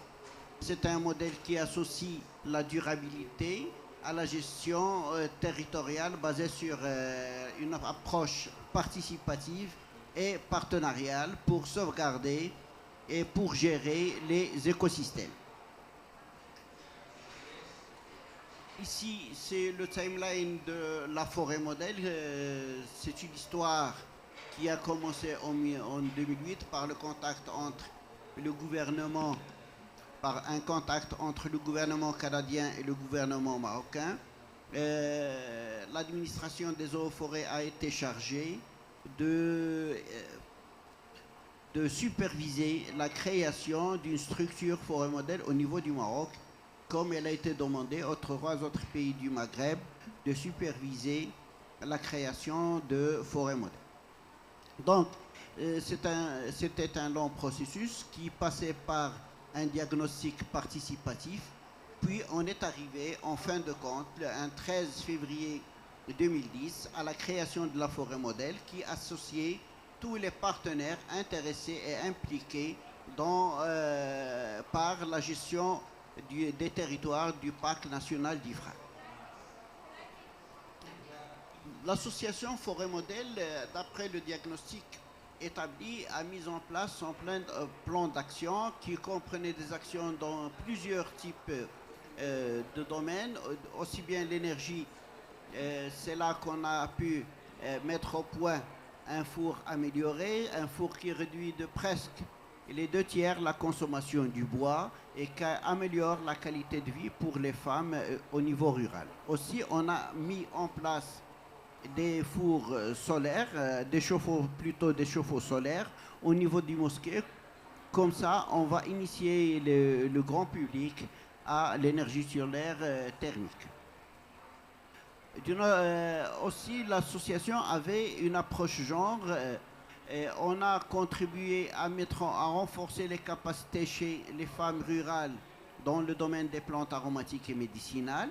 C'est un modèle qui associe la durabilité à la gestion territoriale basée sur une approche participative et partenariale pour sauvegarder et pour gérer les écosystèmes. Ici, c'est le timeline de la forêt modèle. C'est une histoire qui a commencé en 2008 par le contact entre le gouvernement canadien et le gouvernement marocain. L'administration des eaux et forêts a été chargée de superviser la création d'une structure forêt modèle au niveau du Maroc, comme elle a été demandée aux 3 autres pays du Maghreb de superviser la création de forêt modèle. Donc, c'était un long processus qui passait par un diagnostic participatif, puis on est arrivé en fin de compte, le 13 février 2010, à la création de la forêt modèle qui associait tous les partenaires intéressés et impliqués par la gestion des territoires du parc national d'Ifrane. L'association forêt modèle, d'après le diagnostic établi, a mis en place son plan d'action qui comprenait des actions dans plusieurs types de domaines, aussi bien l'énergie. C'est là qu'on a pu mettre au point un four amélioré, un four qui réduit de presque les 2/3 la consommation du bois et qui améliore la qualité de vie pour les femmes au niveau rural. Aussi, on a mis en place des fours solaires, des chauffe-eau solaires au niveau du mosquée. Comme ça, on va initier le grand public à l'énergie solaire thermique. Aussi, l'association avait une approche genre. On a contribué à renforcer les capacités chez les femmes rurales dans le domaine des plantes aromatiques et médicinales.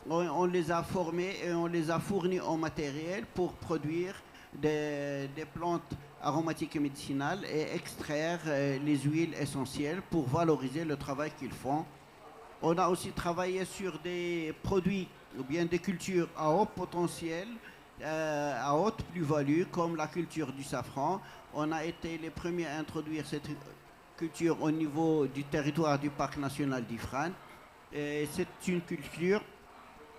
On les a formées et on les a fournies en matériel pour produire des plantes aromatiques et médicinales et extraire les huiles essentielles pour valoriser le travail qu'ils font. On a aussi travaillé sur des produits ou bien des cultures à haut potentiel, à haute plus-value, comme la culture du safran. On a été les premiers à introduire cette culture au niveau du territoire du parc national d'Ifrane. C'est une culture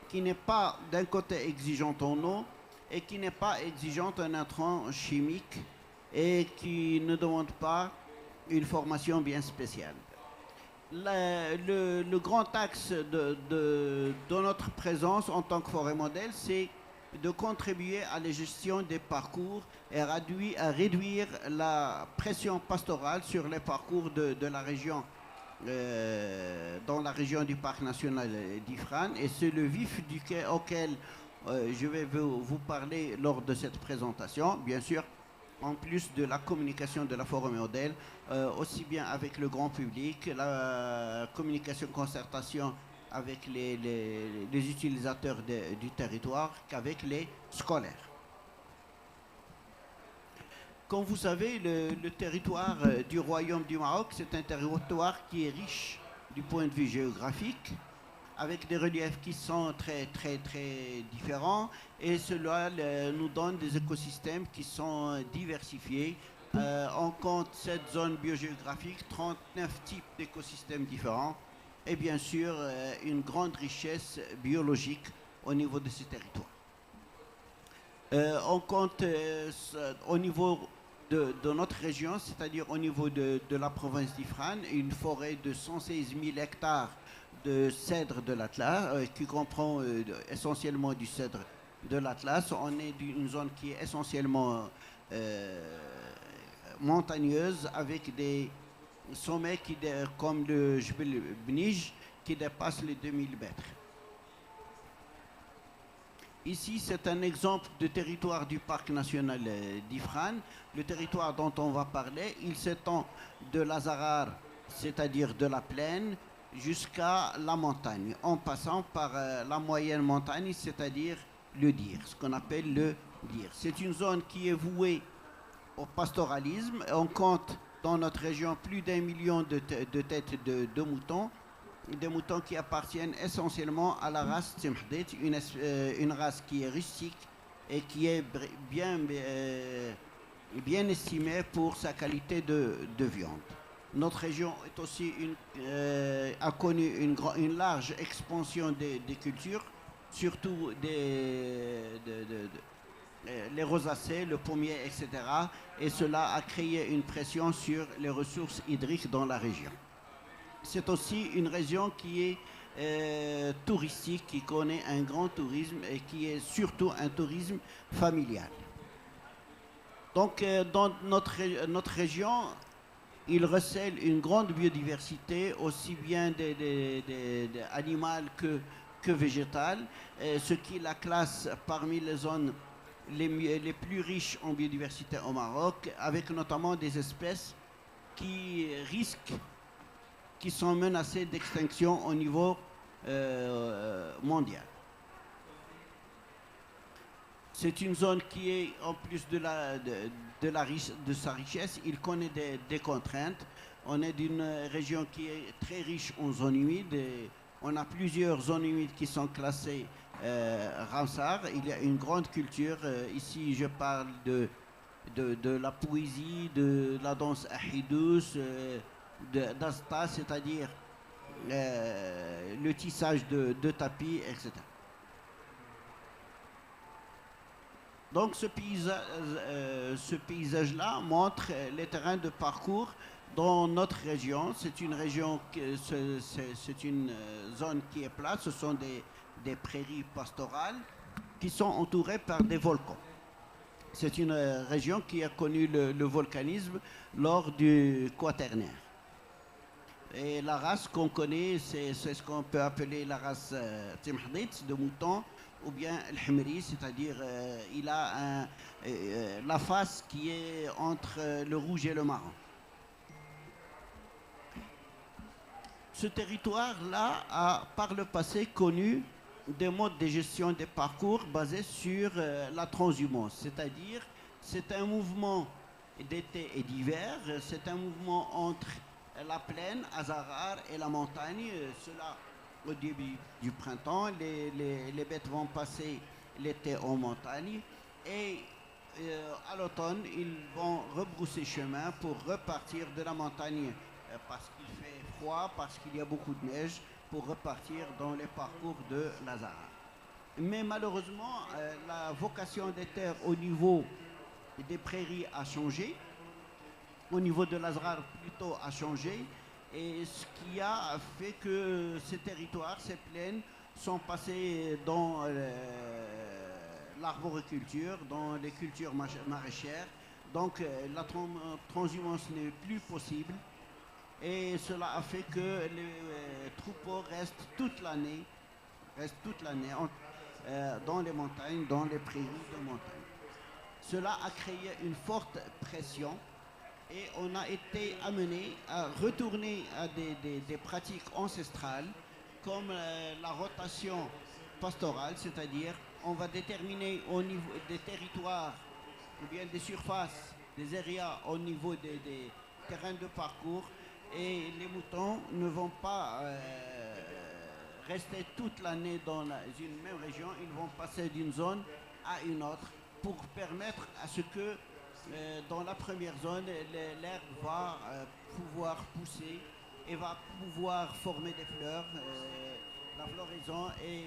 qui n'est pas d'un côté exigeante en eau et qui n'est pas exigeante en intrants chimiques et qui ne demande pas une formation bien spéciale. Le grand axe de notre présence en tant que forêt modèle, c'est de contribuer à la gestion des parcours et à réduire la pression pastorale sur les parcours de la région, dans la région du parc national d'Ifrane. Et c'est le vif auquel je vais vous parler lors de cette présentation. Bien sûr, en plus de la communication de la forêt modèle, aussi bien avec le grand public, la communication concertation avec les utilisateurs du territoire qu'avec les scolaires. Comme vous savez, le territoire du Royaume du Maroc, c'est un territoire qui est riche du point de vue géographique, avec des reliefs qui sont très différents, et cela nous donne des écosystèmes qui sont diversifiés. On compte cette zone biogéographique, 39 types d'écosystèmes différents, et bien sûr une grande richesse biologique au niveau de ces territoires. On compte au niveau de notre région, c'est-à-dire au niveau de la province d'Ifrane, une forêt de 116 000 hectares de cèdre de l'Atlas, qui comprend essentiellement du cèdre de l'Atlas. On est d'une zone qui est essentiellement montagneuse, avec des sommets comme le Jbel Bnij qui dépassent les 2000 mètres. Ici, c'est un exemple de territoire du parc national d'Ifrane. Le territoire dont on va parler, il s'étend de l'Azarar, c'est-à-dire de la plaine, jusqu'à la montagne, en passant par la moyenne montagne, c'est-à-dire le Dir, ce qu'on appelle le Dir. C'est une zone qui est vouée au pastoralisme. On compte dans notre région plus d'1 million de têtes de moutons, des moutons qui appartiennent essentiellement à la race Tsimhdit, une race qui est rustique et qui est bien estimée pour sa qualité de viande. Notre région est aussi a connu une large expansion des cultures, surtout les rosacées, le pommier, etc. Et cela a créé une pression sur les ressources hydriques dans la région. C'est aussi une région qui est touristique, qui connaît un grand tourisme et qui est surtout un tourisme familial. Donc dans notre région, il recèle une grande biodiversité, aussi bien animale que végétale, ce qui la classe parmi les zones les plus riches en biodiversité au Maroc, avec notamment des espèces qui sont menacées d'extinction au niveau mondial. C'est une zone qui est, en plus de sa richesse, il connaît des contraintes. On est d'une région qui est très riche en zones humides. Et on a plusieurs zones humides qui sont classées Ramsar. Il y a une grande culture. Ici, je parle de la poésie, de la danse ahidous, d'asta, c'est-à-dire le tissage de tapis, etc. Donc ce paysage-là montre les terrains de parcours dans notre région. C'est une région, c'est une zone qui est plate. Ce sont des prairies pastorales qui sont entourées par des volcans. C'est une région qui a connu le volcanisme lors du Quaternaire. Et la race qu'on connaît, c'est ce qu'on peut appeler la race Tsimhdit, de mouton, ou bien le Himri, c'est-à-dire il a la face qui est entre le rouge et le marron. Ce territoire-là a par le passé connu des modes de gestion des parcours basés sur la transhumance, c'est-à-dire c'est un mouvement d'été et d'hiver, c'est un mouvement entre la plaine, Azarar, et la montagne. Cela au début du printemps, les bêtes vont passer l'été en montagne et à l'automne, ils vont rebrousser chemin pour repartir de la montagne parce qu'il fait froid, parce qu'il y a beaucoup de neige, pour repartir dans les parcours de l'Azarar. Mais malheureusement, la vocation des terres au niveau des prairies a changé, au niveau de l'Azrar plutôt a changé, et ce qui a fait que ces territoires, ces plaines, sont passés dans l'arboriculture, dans les cultures maraîchères. Donc la transhumance n'est plus possible, et cela a fait que les troupeaux restent toute l'année dans les montagnes, dans les prairies de montagne. Cela a créé une forte pression et on a été amené à retourner à des pratiques ancestrales comme la rotation pastorale, c'est-à-dire on va déterminer au niveau des territoires ou bien des surfaces, des areas au niveau des terrains de parcours, et les moutons ne vont pas rester toute l'année dans une même région, ils vont passer d'une zone à une autre pour permettre à ce que dans la première zone, l'herbe va pouvoir pousser et va pouvoir former des fleurs, la floraison, et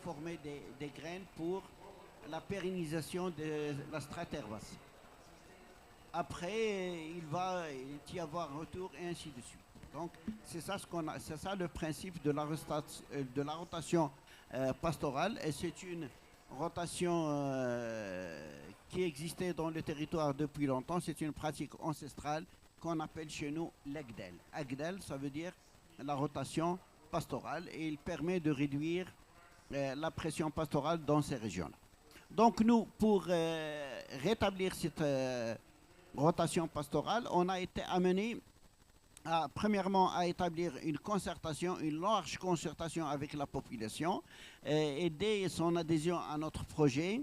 former des graines pour la pérennisation de la strate herbaceuse. Après, il va y avoir un retour et ainsi de suite. Donc, c'est ça le principe de la rotation pastorale, et c'est une rotation qui existait dans le territoire depuis longtemps. C'est une pratique ancestrale qu'on appelle chez nous l'Agdel. Agdel, ça veut dire la rotation pastorale, et il permet de réduire la pression pastorale dans ces régions-là. Donc nous, pour rétablir cette rotation pastorale, on a été amené premièrement à établir une concertation, une large concertation avec la population, et dès son adhésion à notre projet,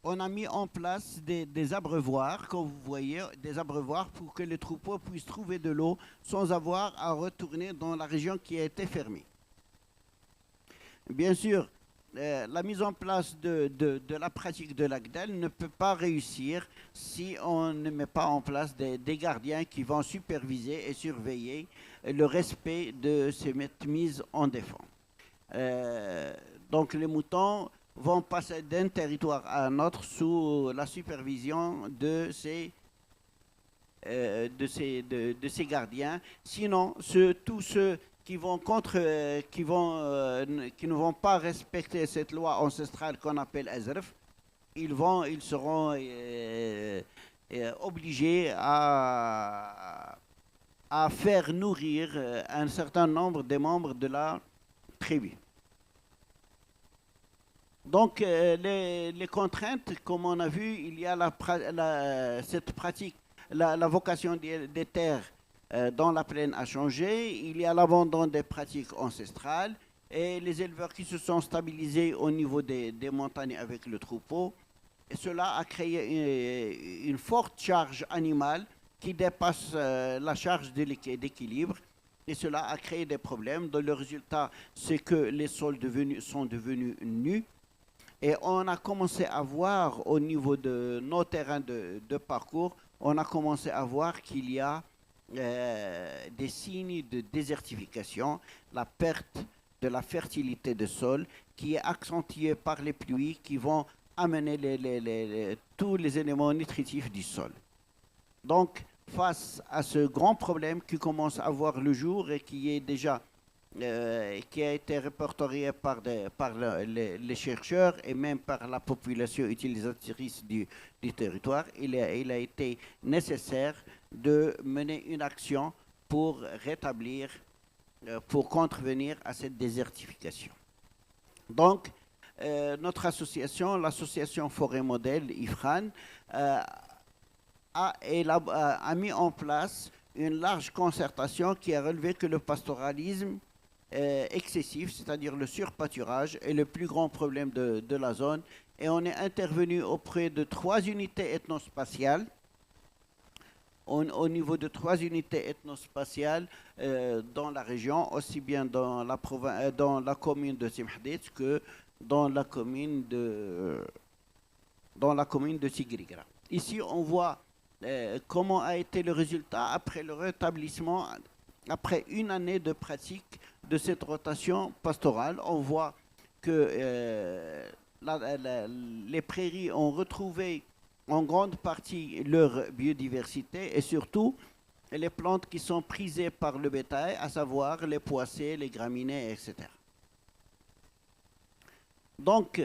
on a mis en place des abreuvoirs, comme vous voyez, des abreuvoirs pour que les troupeaux puissent trouver de l'eau sans avoir à retourner dans la région qui a été fermée. Bien sûr, la mise en place de la pratique de l'Agdel ne peut pas réussir si on ne met pas en place des gardiens qui vont superviser et surveiller le respect de ces mises en défense. Donc les moutons vont passer d'un territoire à un autre sous la supervision de ces gardiens. Sinon, tous ceux qui ne vont pas respecter cette loi ancestrale qu'on appelle Azrf, ils seront obligés à faire nourrir un certain nombre des membres de la tribu. Donc les contraintes, comme on a vu, il y a cette pratique, la vocation des terres dans la plaine a changé, il y a l'abandon des pratiques ancestrales et les éleveurs qui se sont stabilisés au niveau des montagnes avec le troupeau. Et cela a créé une forte charge animale qui dépasse la charge d'équilibre, et cela a créé des problèmes. Donc, le résultat, c'est que les sols sont devenus nus, et on a commencé à voir au niveau de nos terrains de parcours, on a commencé à voir qu'il y a des signes de désertification, la perte de la fertilité des sols qui est accentuée par les pluies qui vont amener tous les éléments nutritifs du sol. Donc, face à ce grand problème qui commence à voir le jour et qui est déjà qui a été répertorié par les chercheurs et même par la population utilisatrice du territoire, il a été nécessaire de mener une action pour rétablir, pour contrevenir à cette désertification. Donc, notre association, l'association Forêt Modèle IFRAN, a mis en place une large concertation qui a relevé que le pastoralisme excessif, c'est-à-dire le surpâturage, est le plus grand problème de la zone, et on est intervenu auprès de 3 unités ethnospatiales, au niveau de 3 unités ethnospatiales dans la région, aussi bien dans la commune de Simhdit que dans la commune de Tigrigra. Ici, on voit comment a été le résultat après le rétablissement, après une année de pratique de cette rotation pastorale. On voit que les prairies ont retrouvé en grande partie leur biodiversité et surtout les plantes qui sont prisées par le bétail, à savoir les poissets, les graminées, etc. Donc,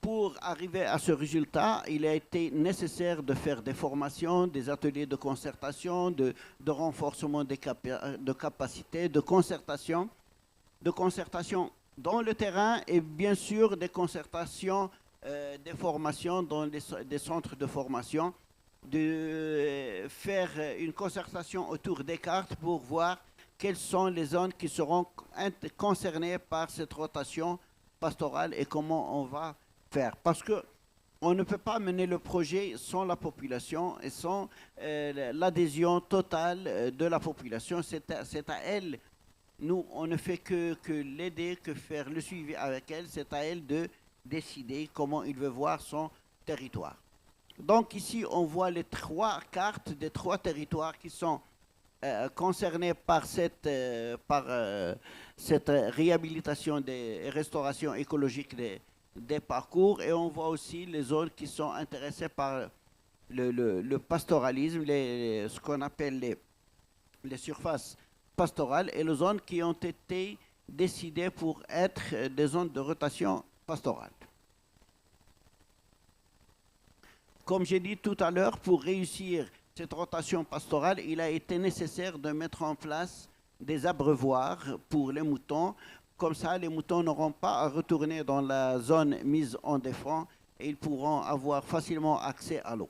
pour arriver à ce résultat, il a été nécessaire de faire des formations, des ateliers de concertation, de renforcement de capacités, de concertation dans le terrain et bien sûr des concertations, des formations dans des centres de formation, de faire une concertation autour des cartes pour voir quelles sont les zones qui seront concernées par cette rotation pastorale et comment on va faire. Parce que on ne peut pas mener le projet sans la population et sans l'adhésion totale de la population. C'est à elle. Nous, on ne fait que l'aider, que faire le suivi avec elle. C'est à elle de décider comment il veut voir son territoire. Donc ici, on voit les 3 cartes des 3 territoires qui sont concernés par cette réhabilitation et restauration écologique des parcours. Et on voit aussi les zones qui sont intéressées par le pastoralisme, ce qu'on appelle les surfaces pastorales et les zones qui ont été décidées pour être des zones de rotation pastorale. Comme j'ai dit tout à l'heure, pour réussir cette rotation pastorale, il a été nécessaire de mettre en place des abreuvoirs pour les moutons. Comme ça, les moutons n'auront pas à retourner dans la zone mise en défense et ils pourront avoir facilement accès à l'eau.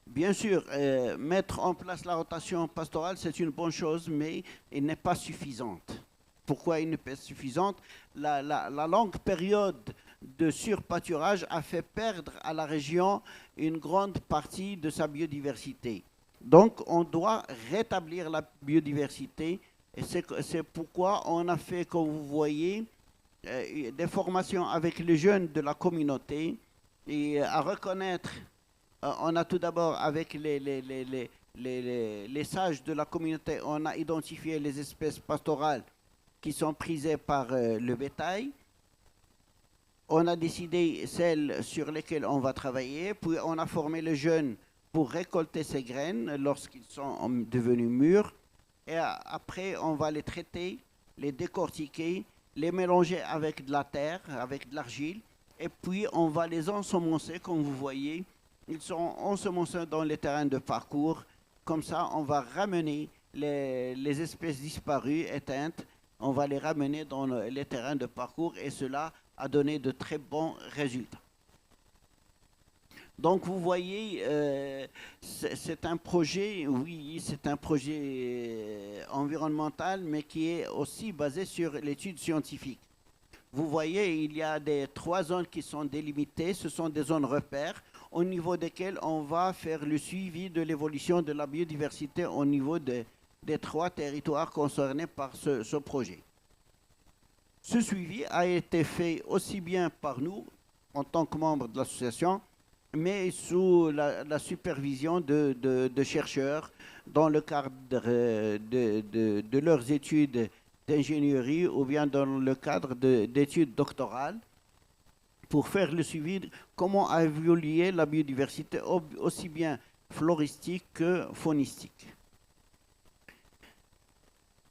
Bien sûr, mettre en place la rotation pastorale, c'est une bonne chose, mais elle n'est pas suffisante. Pourquoi elle n'est pas suffisante? La longue période de surpâturage a fait perdre à la région une grande partie de sa biodiversité. Donc, on doit rétablir la biodiversité et c'est pourquoi on a fait, comme vous voyez, des formations avec les jeunes de la communauté et à reconnaître. On a tout d'abord, avec les sages de la communauté, on a identifié les espèces pastorales qui sont prisées par le bétail. On a décidé celles sur lesquelles on va travailler, puis on a formé les jeunes pour récolter ces graines lorsqu'ils sont devenus mûrs. Et après, on va les traiter, les décortiquer, les mélanger avec de la terre, avec de l'argile, et puis on va les ensemencer, comme vous voyez. Ils seront ensemencés dans les terrains de parcours. Comme ça, on va ramener les espèces disparues, éteintes, on va les ramener dans les terrains de parcours et cela a donné de très bons résultats. Donc vous voyez, c'est un projet, oui, c'est un projet environnemental, mais qui est aussi basé sur l'étude scientifique. Vous voyez, il y a 3 zones qui sont délimitées, ce sont des zones repères, au niveau desquelles on va faire le suivi de l'évolution de la biodiversité au niveau des 3 territoires concernés par ce projet. Ce suivi a été fait aussi bien par nous, en tant que membres de l'association, mais sous la supervision de chercheurs dans le cadre de leurs études d'ingénierie ou bien dans le cadre d'études doctorales pour faire le suivi de comment a évolué la biodiversité aussi bien floristique que faunistique.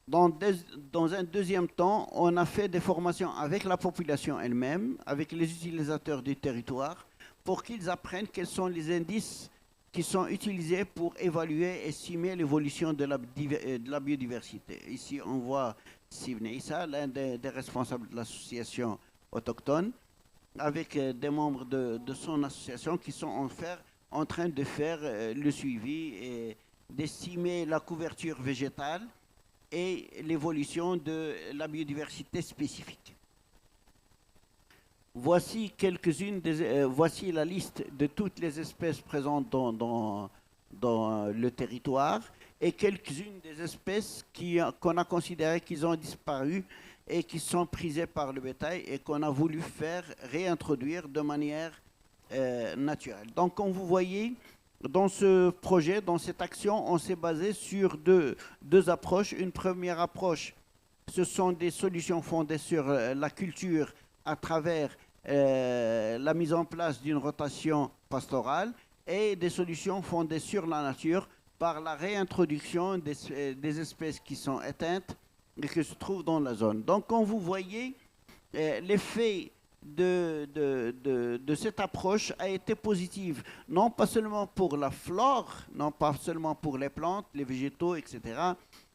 Dans un deuxième temps, on a fait des formations avec la population elle-même, avec les utilisateurs du territoire, pour qu'ils apprennent quels sont les indices qui sont utilisés pour évaluer et estimer l'évolution de la biodiversité. Ici, on voit Sibne Issa, l'un des responsables de l'association autochtone, avec des membres de son association qui sont en train de faire le suivi et d'estimer la couverture végétale et l'évolution de la biodiversité spécifique. Voici voici la liste de toutes les espèces présentes dans le territoire et quelques-unes des espèces qu'on a considérées qu'ils ont disparu et qui sont prisées par le bétail et qu'on a voulu faire réintroduire de manière naturelle. Donc, comme vous voyez, dans ce projet, dans cette action, on s'est basé sur deux approches. Une première approche Ce sont des solutions fondées sur la culture à travers la mise en place d'une rotation pastorale et des solutions fondées sur la nature par la réintroduction des espèces qui sont éteintes et qui se trouvent dans la zone. Donc, quand vous voyez, l'effet de cette approche a été positive, non pas seulement pour la flore, non pas seulement pour les plantes, les végétaux, etc.,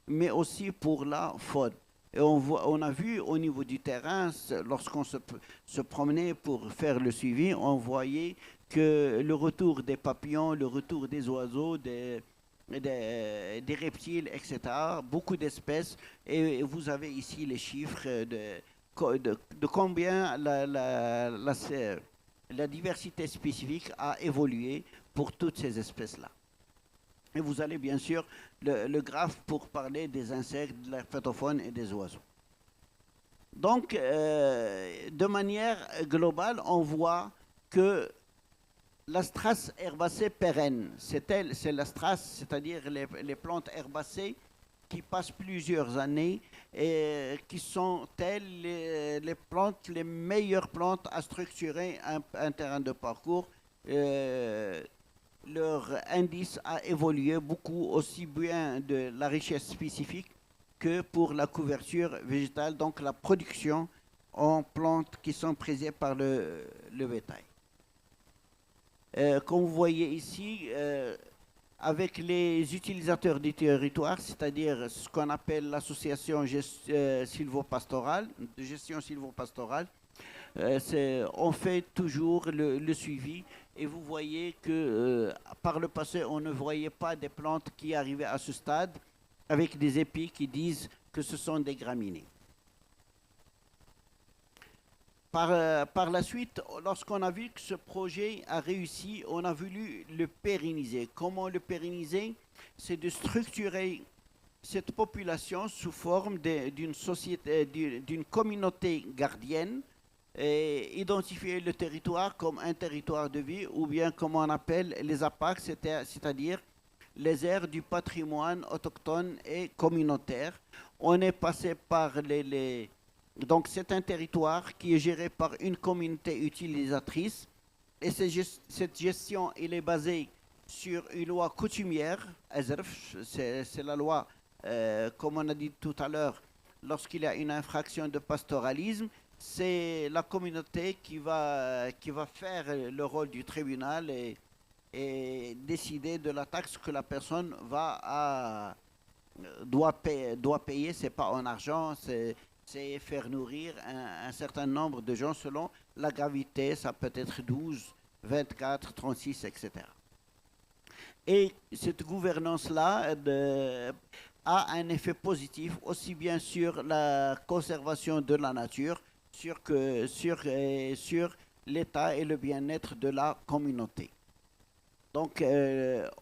mais aussi pour la faune. Et on a vu au niveau du terrain, lorsqu'on se promenait pour faire le suivi, on voyait que le retour des papillons, le retour des oiseaux, des reptiles, etc., beaucoup d'espèces, et vous avez ici les chiffres de combien la diversité spécifique a évolué pour toutes ces espèces-là. Et vous allez bien sûr le graphe pour parler des insectes, de la phytofaune et des oiseaux. Donc, de manière globale, on voit que la strasse herbacée pérenne, c'est la strasse, c'est-à-dire les plantes herbacées qui passent plusieurs années et qui sont telles les meilleures plantes à structurer un terrain de parcours. Leur indice a évolué beaucoup, aussi bien de la richesse spécifique que pour la couverture végétale, donc la production en plantes qui sont prisées par le bétail. Comme vous voyez ici, avec les utilisateurs du territoire, c'est-à-dire ce qu'on appelle l'association sylvopastorale, de gestion sylvopastorale, on fait toujours le suivi et vous voyez que par le passé, on ne voyait pas des plantes qui arrivaient à ce stade avec des épis qui disent que ce sont des graminées. Par la suite, lorsqu'on a vu que ce projet a réussi, on a voulu le pérenniser. Comment le pérenniser? C'est de structurer cette population sous forme d'une communauté gardienne et identifier le territoire comme un territoire de vie ou bien comme on appelle les APAC, c'est-à-dire les aires du patrimoine autochtone et communautaire. On est passé par donc c'est un territoire qui est géré par une communauté utilisatrice et cette gestion elle est basée sur une loi coutumière, c'est la loi, comme on a dit tout à l'heure, lorsqu'il y a une infraction de pastoralisme, c'est la communauté qui va faire le rôle du tribunal et décider de la taxe que la personne doit payer. C'est pas en argent, c'est faire nourrir un certain nombre de gens selon la gravité, ça peut être 12, 24, 36, etc. Et cette gouvernance-là a un effet positif aussi bien sur la conservation de la nature, sur l'état et le bien-être de la communauté. Donc,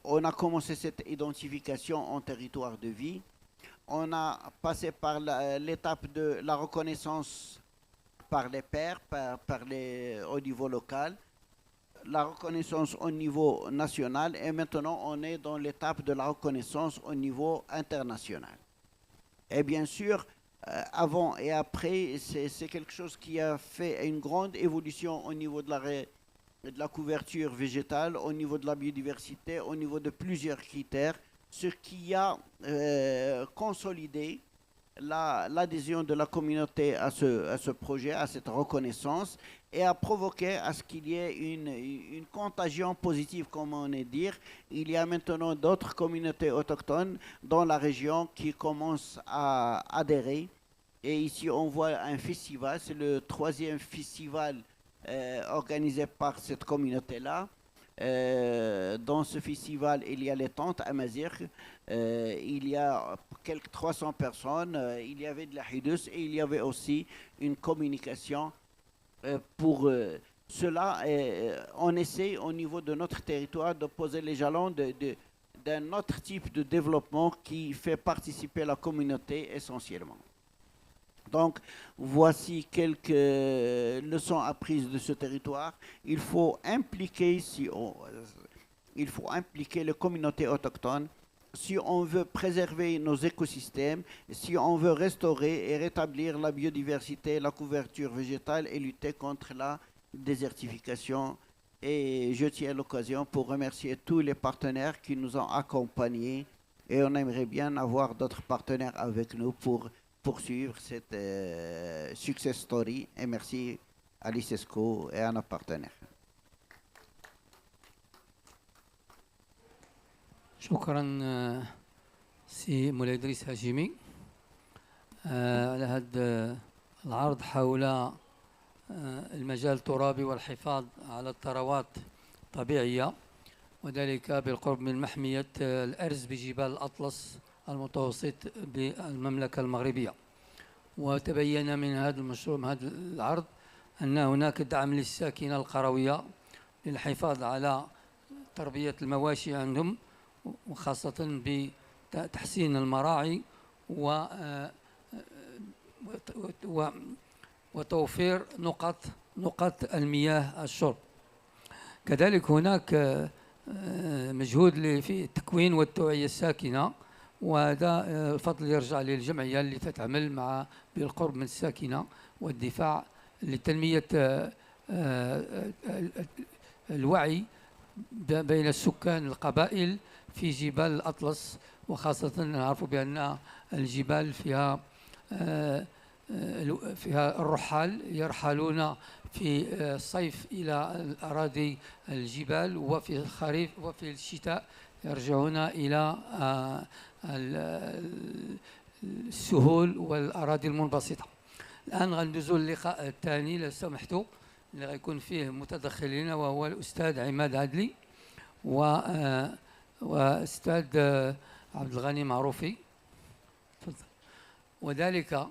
on a commencé cette identification en territoire de vie. On a passé par l'étape de la reconnaissance par les pairs, au niveau local, la reconnaissance au niveau national et maintenant on est dans l'étape de la reconnaissance au niveau international. Et bien sûr, avant et après, c'est quelque chose qui a fait une grande évolution au niveau de la couverture végétale, au niveau de la biodiversité, au niveau de plusieurs critères, ce qui a consolidé l'adhésion de la communauté à ce projet, à cette reconnaissance, et a provoqué à ce qu'il y ait une contagion positive, comme on est dire. Il y a maintenant d'autres communautés autochtones dans la région qui commencent à adhérer. Et ici, on voit un festival, c'est le 3e festival organisé par cette communauté-là. Dans ce festival, il y a les tentes à Mazir, il y a quelques 300 personnes, il y avait de la hidus et il y avait aussi une communication pour cela. On essaie au niveau de notre territoire de poser les jalons d'un autre type de développement qui fait participer la communauté essentiellement. Donc, voici quelques leçons apprises de ce territoire. Il faut impliquer les communautés autochtones si on veut préserver nos écosystèmes, si on veut restaurer et rétablir la biodiversité, la couverture végétale et lutter contre la désertification. Et je tiens l'occasion pour remercier tous les partenaires qui nous ont accompagnés et on aimerait bien avoir d'autres partenaires avec nous pour poursuivre cette success story. Et merci à l'ICESCO et à nos partenaires. شكرا سي مولاي إدريس هاشمي على هذا العرض حول المجال الترابي والحفاظ على الثروات الطبيعية، وذلك بالقرب من محمية الأرز بجبال الأطلس المتوسط بالمملكة المغربية. وتبين من هذا المشروع، من هذا العرض، أن هناك دعم للساكنة القروية للحفاظ على تربية المواشي عندهم، وخاصة بتحسين المراعي وتوفير نقط المياه الشرب. كذلك هناك مجهود في التكوين والتوعية الساكنة، وهذا الفضل يرجع للجمعية اللي تتعمل مع بالقرب من الساكنة والدفاع لتنمية الوعي بين السكان القبائل في جبال الأطلس، وخاصة نعرف بأن الجبال فيها الرحال يرحلون في الصيف إلى الأراضي الجبال، وفي الخريف وفي الشتاء يرجعون إلى السهول والأراضي المنبسطة. الآن غندوزو اللقاء الثاني لو سمحتوا، اللي غيكون فيه متدخلين، وهو الأستاذ عماد عدلي وأستاذ عبد الغني معروفي. تفضل. وذلك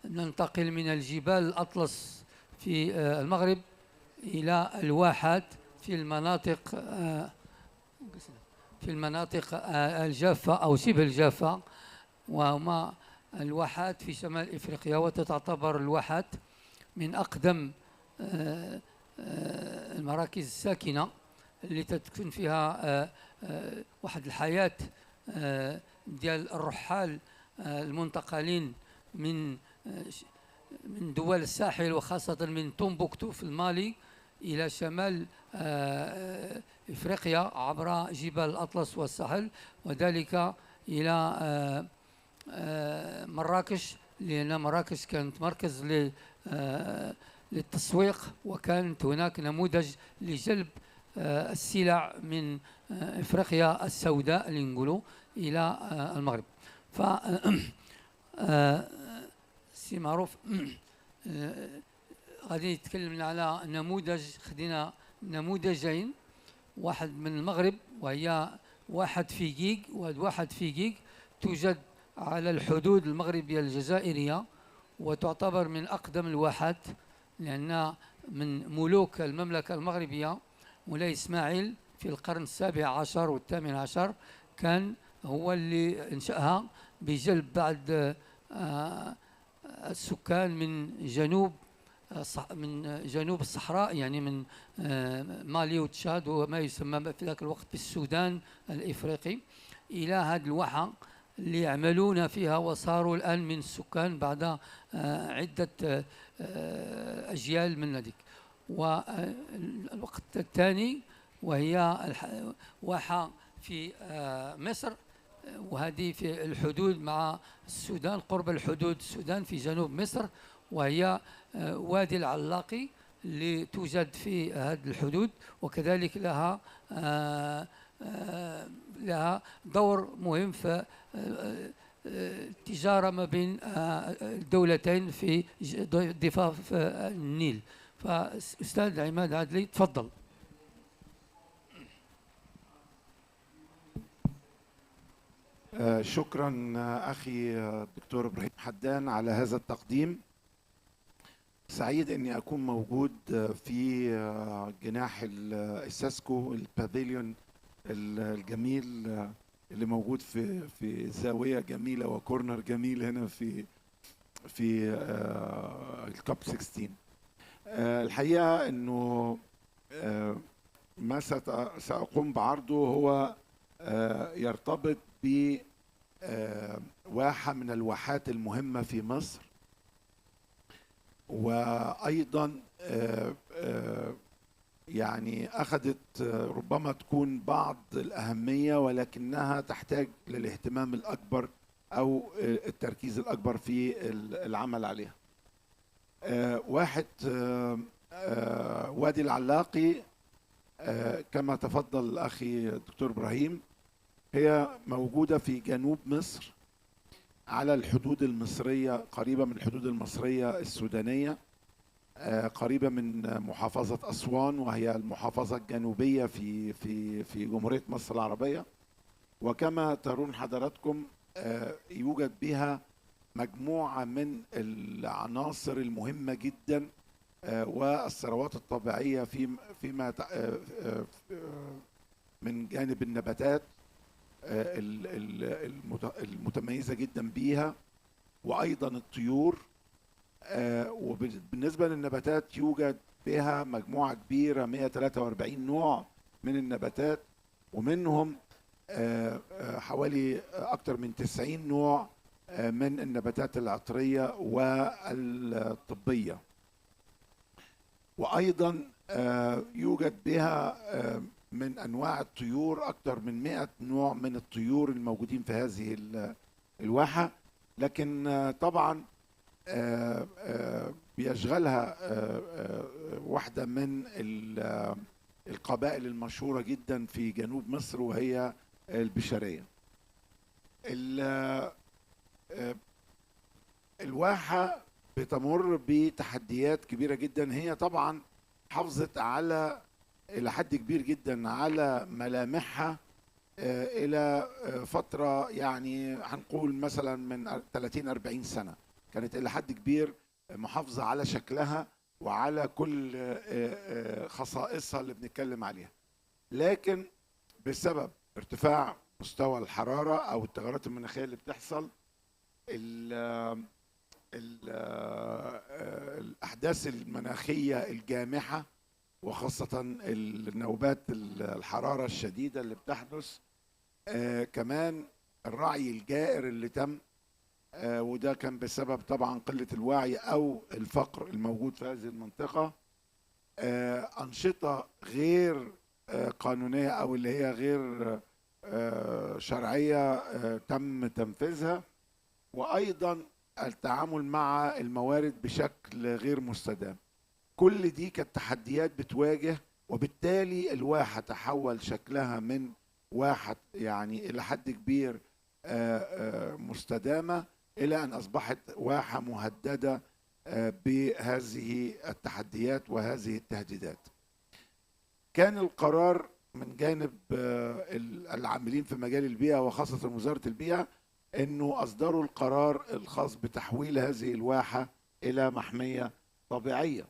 ننتقل من الجبال الأطلس في المغرب إلى الواحات في المناطق الجافة أو شبه الجافة، وهما الواحات في شمال إفريقيا. وتعتبر الواحات من أقدم المراكز الساكنة اللي تكون فيها واحد الحياة ديال الرحال المنتقلين من دول الساحل، وخاصة من تومبوكتو في المالي إلى شمال إفريقيا عبر جبال الأطلس والساحل، وذلك إلى مراكش، لأن مراكش كانت مركز للتسويق، وكانت هناك نموذج لجلب السلع من إفريقيا السوداء اللي نقولوا إلى المغرب. ف سي معروف غادي نتكلم على نموذج، خدينا نموذجين، واحد من المغرب وهي واحد فيجيج، وهذا واحد فيجيج توجد على الحدود المغربية الجزائرية، وتعتبر من أقدم الواحات، لأن من ملوك المملكة المغربية مولاي إسماعيل في القرن السابع عشر والثامن عشر كان هو اللي انشأها بجلب بعض السكان من جنوب الصحراء، يعني من مالي وتشاد وما يسمى في ذاك الوقت بالسودان الإفريقي، إلى هذه الواحة اللي يعملون فيها، وصاروا الآن من السكان بعد عدة أجيال من ذلك. والوقت الثاني وهي واحة في مصر، وهذه في الحدود مع السودان، قرب الحدود السودان في جنوب مصر، وهي وادي العلاقي اللي توجد في هذه الحدود، وكذلك لها دور مهم في التجارة ما بين الدولتين في ضفاف النيل. فأستاذ عماد عدلي تفضل. شكرا أخي الدكتور إبراهيم حدان على هذا التقديم. سعيد أني أكون موجود في جناح الإيسيسكو، البافيليون الجميل اللي موجود في زاوية جميلة وكورنر جميل هنا في الكاب 16. الحقيقة أنه ما سأقوم بعرضه هو يرتبط بواحة من الواحات المهمة في مصر، وأيضا يعني أخذت ربما تكون بعض الأهمية، ولكنها تحتاج للاهتمام الأكبر أو التركيز الأكبر في العمل عليها. واحة وادي العلاقي كما تفضل أخي الدكتور إبراهيم، هي موجودة في جنوب مصر على الحدود المصرية، قريبة من الحدود المصرية السودانية، قريبة من محافظة أسوان، وهي المحافظة الجنوبية في جمهورية مصر العربية. وكما ترون حضراتكم يوجد بها مجموعة من العناصر المهمة جدا والثروات الطبيعية فيما من جانب النباتات المتميزة جدا بيها، وأيضا الطيور. وبالنسبة للنباتات يوجد بها مجموعة كبيرة 143 نوع من النباتات، ومنهم حوالي أكثر من 90 نوع من النباتات العطرية والطبية. وأيضا يوجد بها من أنواع الطيور أكثر من 100 نوع من الطيور الموجودين في هذه الواحة. لكن طبعا بيشغلها واحدة من القبائل المشهورة جدا في جنوب مصر، وهي البشرية. الواحة بتمر بتحديات كبيرة جدا. هي طبعا حافظت على إلى حد كبير جدا على ملامحها إلى فترة، يعني هنقول مثلا من 30-40 سنة كانت إلى حد كبير محافظة على شكلها وعلى كل خصائصها اللي بنتكلم عليها. لكن بسبب ارتفاع مستوى الحرارة أو التغيرات المناخية اللي بتحصل، الأحداث المناخية الجامحة، وخاصة النوبات الحرارة الشديدة اللي بتحدث، كمان الرعي الجائر اللي تم، وده كان بسبب طبعا قلة الوعي أو الفقر الموجود في هذه المنطقة، أنشطة غير قانونية أو اللي هي غير شرعية تم تنفيذها، وأيضا التعامل مع الموارد بشكل غير مستدام. كل دي كانت تحديات بتواجه، وبالتالي الواحة تحول شكلها من واحة يعني إلى حد كبير مستدامة إلى أن أصبحت واحة مهددة بهذه التحديات وهذه التهديدات. كان القرار من جانب العاملين في مجال البيئة وخاصة وزارة البيئة أنه أصدروا القرار الخاص بتحويل هذه الواحة إلى محمية طبيعية.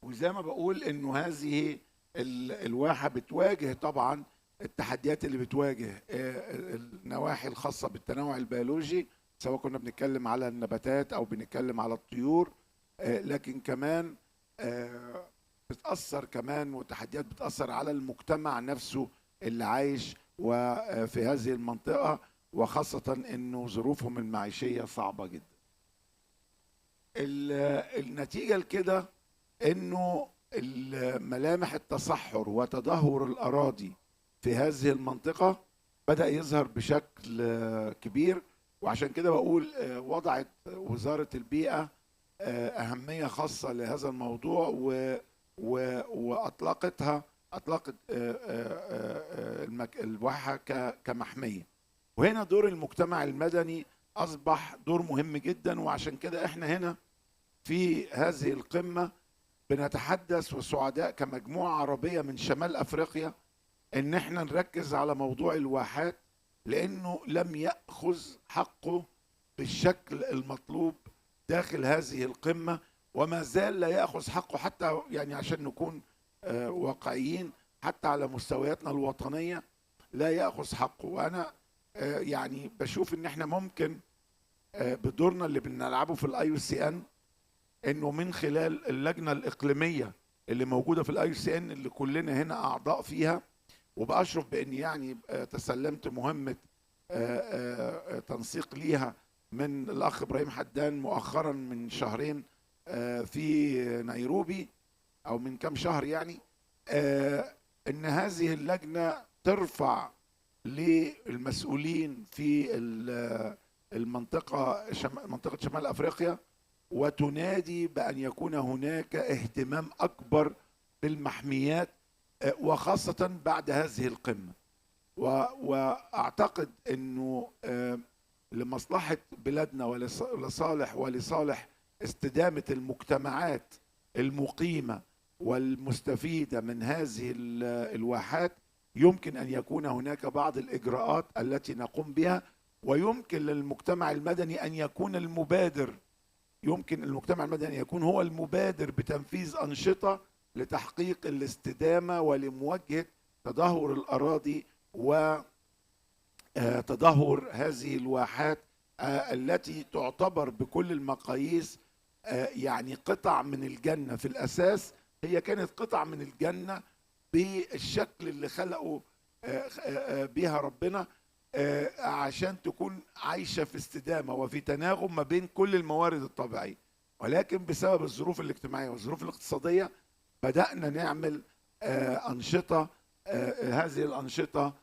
وزي ما بقول أنه هذه الواحة بتواجه طبعا التحديات اللي بتواجه النواحي الخاصة بالتنوع البيولوجي، سواء كنا بنتكلم على النباتات أو بنتكلم على الطيور، لكن كمان بتأثر كمان، وتحديات بتأثر على المجتمع نفسه اللي عايش وفي هذه المنطقة، وخاصة أنه ظروفهم المعيشية صعبة جدا. النتيجة لكده أنه ملامح التصحر وتدهور الأراضي في هذه المنطقة بدأ يظهر بشكل كبير. وعشان كده بقول وضعت وزارة البيئة أهمية خاصة لهذا الموضوع، وأطلقت الواحة كمحمية. وهنا دور المجتمع المدني أصبح دور مهم جدا. وعشان كده احنا هنا في هذه القمة بنتحدث وسعداء كمجموعة عربية من شمال أفريقيا ان احنا نركز على موضوع الواحات، لانه لم يأخذ حقه بالشكل المطلوب داخل هذه القمة، وما زال لا يأخذ حقه، حتى يعني عشان نكون واقعيين حتى على مستوياتنا الوطنية لا يأخذ حقه. وانا يعني بشوف ان احنا ممكن بدورنا اللي بنلعبه في IUCN انه من خلال اللجنة الإقليمية اللي موجودة في IUCN اللي كلنا هنا أعضاء فيها، وبأشرف بإني يعني تسلمت مهمة تنسيق ليها من الأخ إبراهيم حدان مؤخرا من شهرين في نيروبي أو من كم شهر يعني، إن هذه اللجنة ترفع للمسؤولين في منطقة شمال أفريقيا وتنادي بأن يكون هناك اهتمام أكبر بالمحميات وخاصة بعد هذه القمة. وأعتقد أنه لمصلحة بلادنا ولصالح استدامة المجتمعات المقيمة والمستفيدة من هذه الواحات يمكن أن يكون هناك بعض الإجراءات التي نقوم بها، ويمكن للمجتمع المدني أن يكون المبادر، يمكن المجتمع المدني أن يكون هو المبادر بتنفيذ أنشطة لتحقيق الاستدامة ولمواجهة تدهور الأراضي وتدهور هذه الواحات التي تعتبر بكل المقاييس يعني قطع من الجنة. في الأساس هي كانت قطع من الجنة بالشكل اللي خلقه بها ربنا عشان تكون عايشة في استدامة وفي تناغم ما بين كل الموارد الطبيعية، ولكن بسبب الظروف الاجتماعية والظروف الاقتصادية بدأنا نعمل أنشطة. هذه الأنشطة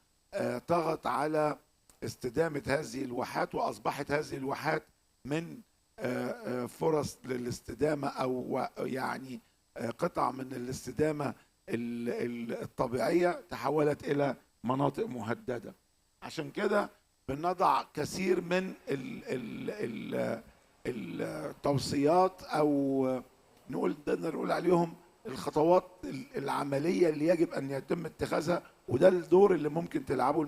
طغت على استدامة هذه الواحات، وأصبحت هذه الواحات من فرص للاستدامة أو يعني قطع من الاستدامة الطبيعية تحولت إلى مناطق مهددة. عشان كده بنضع كثير من التوصيات أو نقدر نقول عليهم الخطوات العملية اللي يجب أن يتم اتخاذها، وده الدور اللي ممكن تلعبه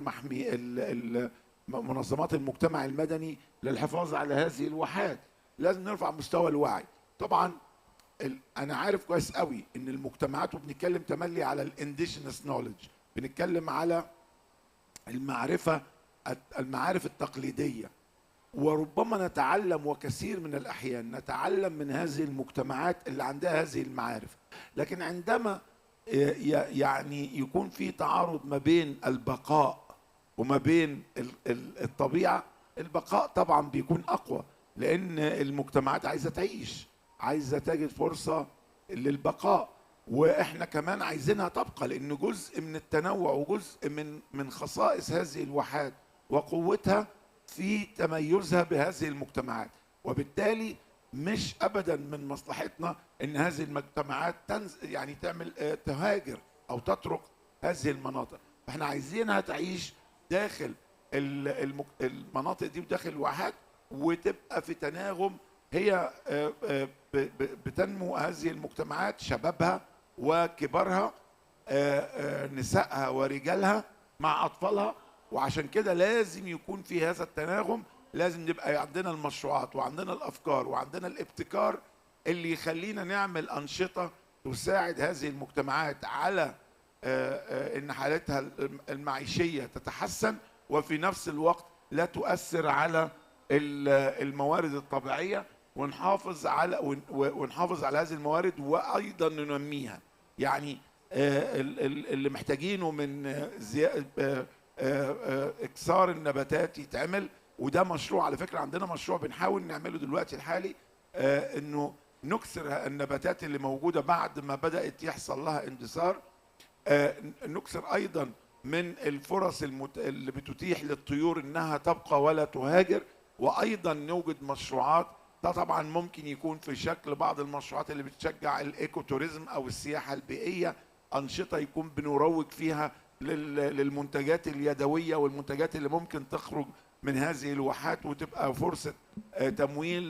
منظمات المجتمع المدني للحفاظ على هذه الواحات. لازم نرفع مستوى الوعي. طبعا أنا عارف كويس قوي إن المجتمعات، وبنتكلم تملي على الانديجينس نوليدج، بنتكلم على المعارف التقليدية، وربما نتعلم وكثير من الأحيان نتعلم من هذه المجتمعات اللي عندها هذه المعارف. لكن عندما يعني يكون في تعارض ما بين البقاء وما بين الطبيعة، البقاء طبعا بيكون أقوى، لأن المجتمعات عايزة تعيش، عايزة تجد فرصة للبقاء، وإحنا كمان عايزينها تبقى، لأن جزء من التنوع وجزء من خصائص هذه الواحات وقوتها في تميزها بهذه المجتمعات. وبالتالي مش أبدا من مصلحتنا إن هذه المجتمعات يعني تهاجر أو تترك هذه المناطق. احنا عايزينها تعيش داخل المناطق دي وداخل الواحات، وتبقى في تناغم. هي بتنمو هذه المجتمعات، شبابها وكبارها، نسائها ورجالها مع أطفالها، وعشان كده لازم يكون في هذا التناغم. لازم نبقى عندنا المشروعات وعندنا الأفكار وعندنا الابتكار اللي يخلينا نعمل أنشطة تساعد هذه المجتمعات على إن حالتها المعيشية تتحسن، وفي نفس الوقت لا تؤثر على الموارد الطبيعية، ونحافظ على هذه الموارد وأيضا ننميها. يعني اللي محتاجينه من إكثار النباتات يتعمل، وده مشروع على فكرة. عندنا مشروع بنحاول نعمله دلوقتي الحالي، إنه نكسر النباتات اللي موجودة بعد ما بدأت يحصل لها اندثار. نكسر أيضا من الفرص اللي بتتيح للطيور إنها تبقى ولا تهاجر، وأيضا نوجد مشروعات. ده طبعا ممكن يكون في شكل بعض المشروعات اللي بتشجع الإيكو توريزم أو السياحة البيئية، أنشطة يكون بنروج فيها للمنتجات اليدوية والمنتجات اللي ممكن تخرج من هذه الواحات وتبقى فرصة تمويل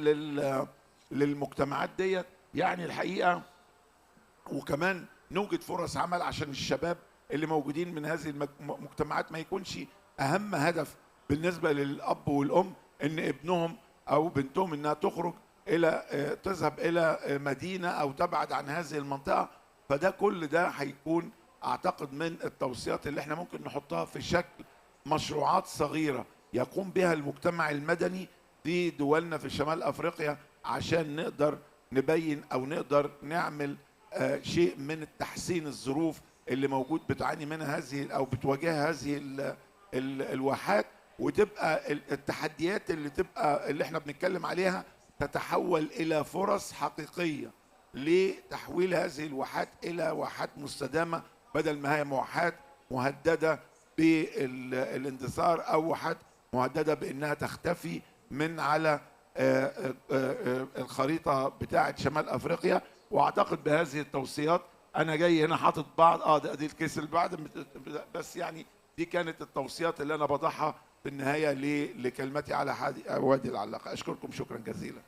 للمجتمعات ديت. يعني الحقيقة وكمان نوجد فرص عمل عشان الشباب اللي موجودين من هذه المجتمعات، ما يكونش أهم هدف بالنسبة للأب والأم إن ابنهم أو بنتهم إنها تخرج تذهب إلى مدينة أو تبعد عن هذه المنطقة. فده كل ده هيكون أعتقد من التوصيات اللي احنا ممكن نحطها في شكل مشروعات صغيرة يقوم بها المجتمع المدني في دولنا في شمال أفريقيا، عشان نقدر نبين أو نقدر نعمل شيء من التحسين الظروف اللي موجود بتعاني منها هذه او بتواجهها هذه الواحات، وتبقى التحديات اللي احنا بنتكلم عليها تتحول الى فرص حقيقيه لتحويل هذه الواحات الى واحات مستدامه، بدل ما هي واحات مهدده بالاندثار او واحات مهدده بانها تختفي من على الخريطه بتاعه شمال افريقيا. واعتقد بهذه التوصيات انا جاي هنا حاطط بعض دي الكيس اللي بعد، بس يعني دي كانت التوصيات اللي انا بضعها في النهايه لكلمتي على وادي العلاقه. اشكركم شكرا جزيلا.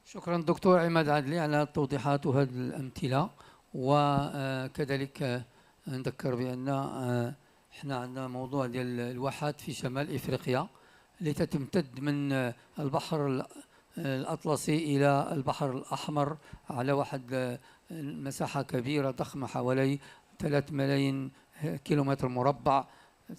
شكرا دكتور عماد عدلي على التوضيحات وهذه الامثله. وكذلك نذكر بان احنا عندنا موضوع ديال الواحات في شمال افريقيا اللي تمتد من البحر الأطلسي إلى البحر الأحمر على واحد مساحة كبيرة ضخمة حوالي 3 ملايين كيلومتر مربع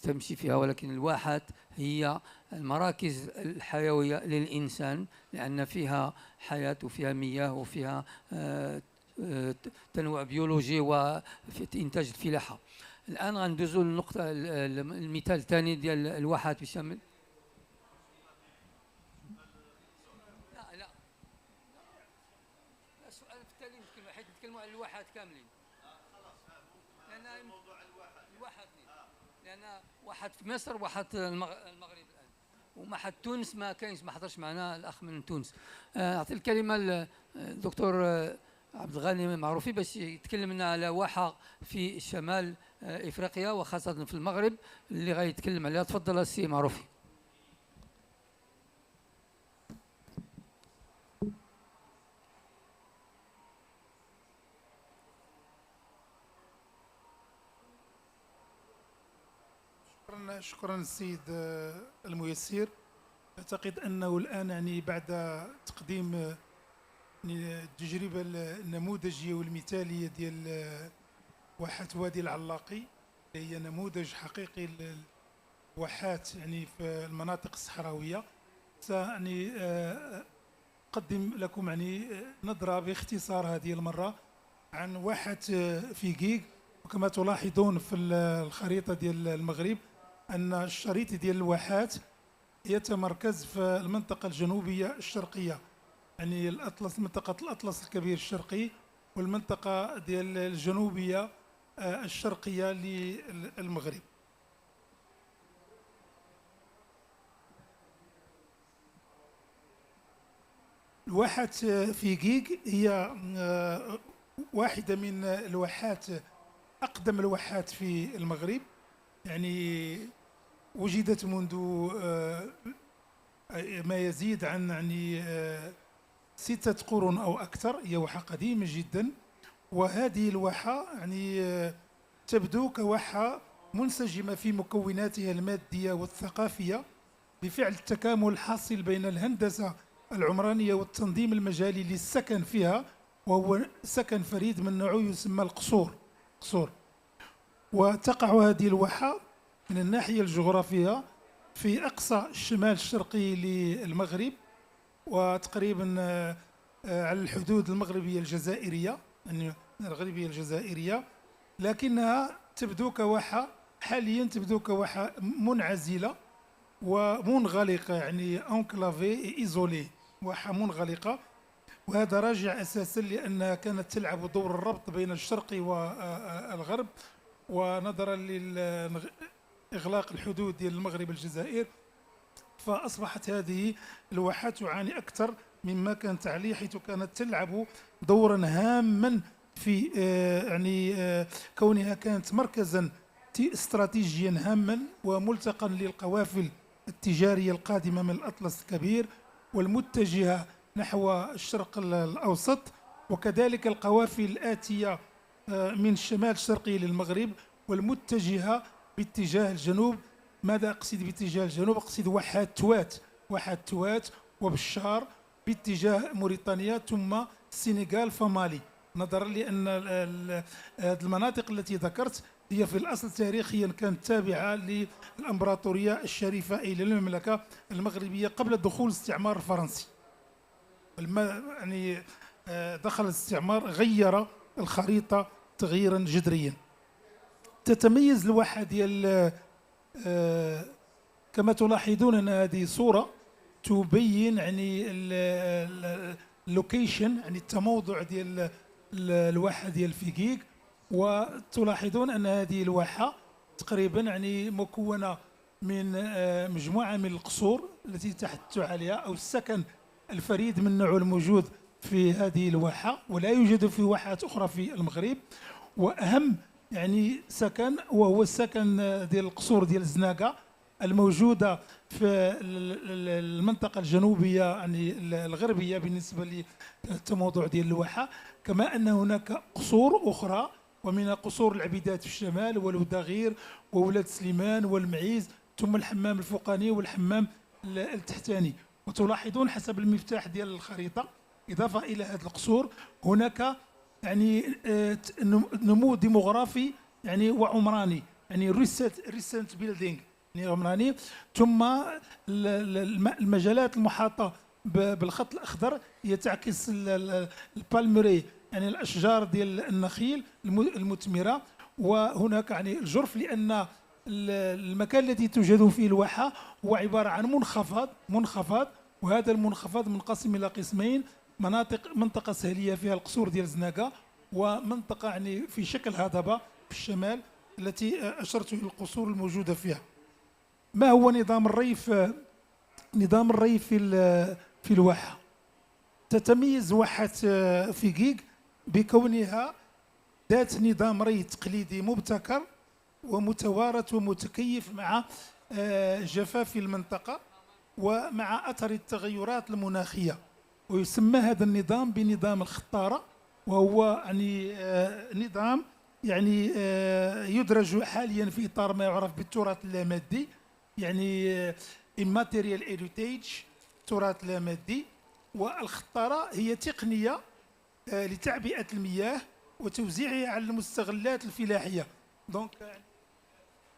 تمشي فيها. ولكن الواحات هي المراكز الحيوية للإنسان، لأن فيها حياة وفيها مياه وفيها تنوع بيولوجي وإنتاج الفلاحة. الآن غندوزو للنقطة المثال الثاني ديال الواحات بشمال. السؤال التالي حيت نتكلموا على الواحات كاملين. لأن موضوع الواحات لأن واحد في مصر واحد المغرب الآن، وواحد تونس ما كاينش، ما حضرش معنا الأخ من تونس. أعطي الكلمة للدكتور عبد الغني معروفي باش يتكلم لنا على واحة في شمال إفريقيا وخاصة في المغرب اللي غيتكلم عليها. تفضل السي معروفي. شكرا السيد الميسر. اعتقد انه الان يعني بعد تقديم التجربه النموذجيه والمثاليه ديال واحة وادي العلاقي، هي نموذج حقيقي للواحات يعني في المناطق الصحراويه. سأعني أقدم لكم يعني نظرة باختصار هذه المرة عن واحة فيغيغ. وكما تلاحظون في الخريطة ديال المغرب أن الشريط ديال الواحات يتمركز في المنطقة الجنوبية الشرقية، يعني الأطلس، منطقة الأطلس الكبير الشرقي، والمنطقة ديال الجنوبية الشرقية للمغرب. واحة فيغيغ هي واحدة من الواحات، أقدم الواحات في المغرب، يعني وجدت منذ ما يزيد عن يعني 6 قرون أو أكثر. هي واحة قديمة جدا، وهذه الواحة يعني تبدو كواحة منسجمة في مكوناتها المادية والثقافية بفعل التكامل الحاصل بين الهندسة العمرانية والتنظيم المجالي للسكن فيها، وهو سكن فريد من نوعه يسمى القصور. وتقع هذه الواحة من الناحية الجغرافية في أقصى الشمال الشرقي للمغرب، وتقريبا على الحدود المغربية الجزائرية، يعني المغربية الجزائرية، لكنها تبدو كواحة حاليا تبدو كواحة منعزلة ومنغلقة، يعني انكلافي ايزولي، واحة منغلقة. وهذا راجع أساسا لأنها كانت تلعب دور الربط بين الشرق والغرب، ونظرا لإغلاق الحدود ديال المغرب الجزائر فأصبحت هذه الواحات تعاني أكثر مما كانت عليه، حيث كانت تلعب دورا هاما في يعني كونها كانت مركزا استراتيجيا هاما وملتقا للقوافل التجارية القادمة من الأطلس الكبير والمتجهة نحو الشرق الأوسط، وكذلك القوافل الآتية من الشمال الشرقي للمغرب والمتجهة باتجاه الجنوب. ماذا أقصد باتجاه الجنوب؟ أقصد واحات توات وبشار باتجاه موريتانيا ثم السنغال فمالي، نظرا لأن المناطق التي ذكرت هي في الأصل تاريخيا كانت تابعة للإمبراطورية الشريفة إلى المملكة المغربية قبل دخول الاستعمار الفرنسي. يعني دخل الاستعمار غير الخريطة تغييرا جذريا. تتميز الواحة ديال كما تلاحظون أن هذه صورة تبين يعني اللوكيشن، يعني التموضع ديال الواحة ديال فيكيك. وتلاحظون أن هذه الواحة تقريبا يعني مكونة من مجموعة من القصور التي تحدثت عليها، أو السكن الفريد من نوعه الموجود في هذه الواحة، ولا يوجد في واحات أخرى في المغرب. وأهم يعني سكن وهو السكن ديال القصور ديال الزناقة الموجودة في المنطقة الجنوبية يعني الغربية بالنسبة للتموضع ديال الواحة. كما أن هناك قصور أخرى، ومن قصور العبيدات في الشمال والوداغير وولاد سليمان والمعيز، ثم الحمام الفوقاني والحمام التحتاني. وتلاحظون حسب المفتاح ديال الخريطة إضافة إلى هذه القصور هناك يعني نمو ديموغرافي يعني وعمراني، يعني ريسنت بيلدينغ يعني عمراني. ثم المجالات المحاطة بالخط الأخضر هي تعكس البالمري، يعني الأشجار ديال النخيل المثمرة. وهناك يعني الجرف، لأن المكان الذي توجد فيه الواحة هو عبارة عن منخفض، وهذا المنخفض منقسم إلى قسمين: منطقة سهلية فيها القصور ديال الزناقة، ومنطقة يعني في شكل هضبة في الشمال التي أشرت إلى القصور الموجودة فيها. ما هو نظام الريف؟ نظام الريف في الواحة تتميز واحة فيكيك بكونها ذات نظام ري تقليدي مبتكر ومتوارث ومتكيف مع جفاف المنطقة ومع أثر التغيرات المناخية. ويسمى هذا النظام بنظام الخطارة، وهو يعني نظام يعني يدرج حاليا في إطار ما يعرف بالتراث اللامادي، يعني immaterial heritage، تراث لا مادي. والخطارة هي تقنية لتعبئة المياه وتوزيعها على المستغلات الفلاحية. دونك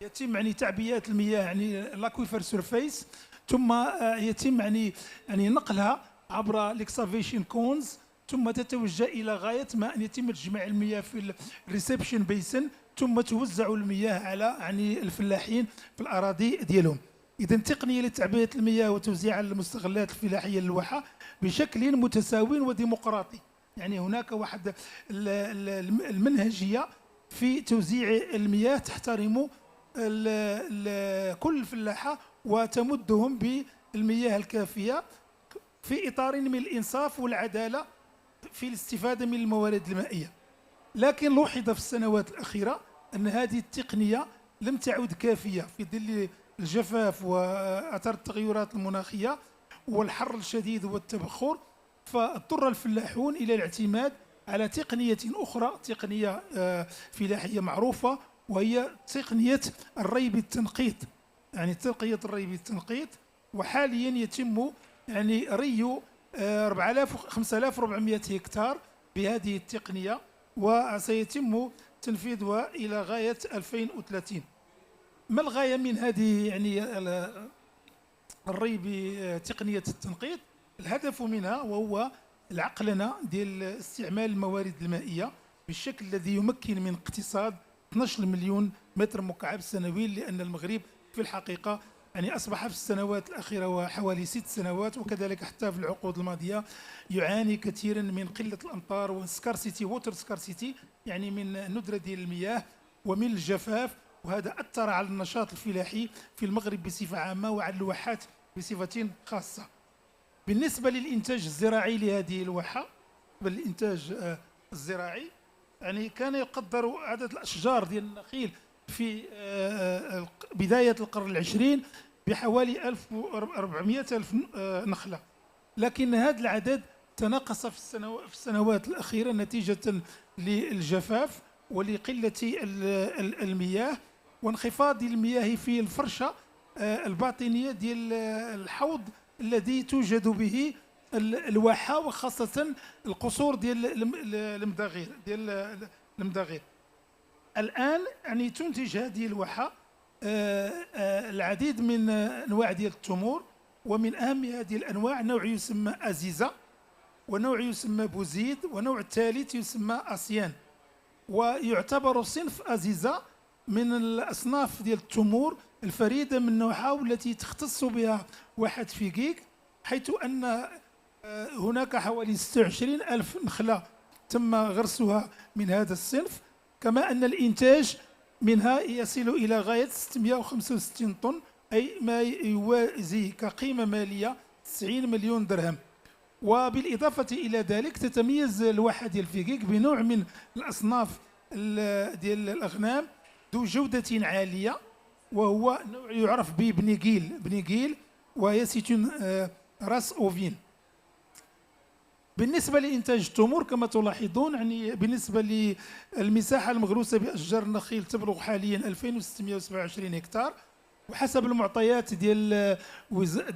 يتم يعني تعبئة المياه يعني لاكويفر سيرفيس، ثم يتم يعني نقلها عبر الاكسافيشن كونز، ثم تتوجه الى غايه ما ان يتم تجميع المياه في الريسبشن بيسن، ثم توزع المياه على يعني الفلاحين في الاراضي ديالهم. اذا تقنيه لتعبئه المياه وتوزيعها على المستغلات الفلاحيه للواحه بشكل متساوي وديمقراطي. يعني هناك واحد المنهجيه في توزيع المياه تحترم كل الفلاحه وتمدهم بالمياه الكافيه في اطار من الانصاف والعداله في الاستفاده من الموارد المائيه. لكن لوحظ في السنوات الاخيره ان هذه التقنيه لم تعد كافيه في ظل الجفاف واثر التغيرات المناخيه والحر الشديد والتبخر، فاضطر الفلاحون الى الاعتماد على تقنيه اخرى، تقنيه فلاحيه معروفه، وهي تقنيه الري بالتنقيط. يعني تقنيه الري بالتنقيط، وحاليا يتم يعني ري 5400 هكتار بهذه التقنيه، وسيتم تنفيذها الى غايه 2030. ما الغايه من هذه يعني الري بتقنيه التنقيط؟ الهدف منها وهو العقلنه ديال استعمال الموارد المائيه بالشكل الذي يمكن من اقتصاد 12 مليون متر مكعب سنوي، لان المغرب في الحقيقه يعني أصبح في السنوات الأخيرة وحوالي 6 سنوات وكذلك حتى في العقود الماضية يعاني كثيرا من قلة الأمطار وسكارسيتي، ووتر سكارسيتي، يعني من ندرة ديال المياه ومن الجفاف، وهذا أثر على النشاط الفلاحي في المغرب بصفة عامة وعلى الواحات بصفة خاصة. بالنسبة للإنتاج الزراعي لهذه الواحة، بالإنتاج الزراعي يعني كان يقدر عدد الأشجار ديال النخيل في بداية القرن العشرين بحوالي 1400 ألف نخلة، لكن هذا العدد تناقص في السنوات الأخيرة نتيجة للجفاف ولقلة المياه وانخفاض المياه في الفرشة الباطنية ديال الحوض الذي توجد به الواحة، وخاصة القصور ديال المداغير. الآن يعني تنتج هذه الواحة العديد من أنواع ديال التمور، ومن أهم هذه الأنواع نوع يسمى أزيزة. ونوع يسمى بوزيد، ونوع الثالث يسمى أسيان. ويعتبر صنف أزيزة من الأصناف ديال التمور الفريدة من نوعها والتي تختص بها واحد فيكيك، حيث أن هناك حوالي 26 ألف نخلة تم غرسها من هذا الصنف، كما أن الإنتاج منها يصل إلى غاية 665 طن، أي ما يوازي كقيمة مالية 90 مليون درهم. وبالإضافة إلى ذلك تتميز الواحة ديال الفيكيك بنوع من الأصناف ديال الأغنام ذو جودة عالية، وهو نوع يعرف بنيغيل وهي سيتون راس أوفين. بالنسبة لإنتاج التمور كما تلاحظون، يعني بالنسبة للمساحة المغروسة بأشجار النخيل تبلغ حاليا 2627 هكتار، وحسب المعطيات ديال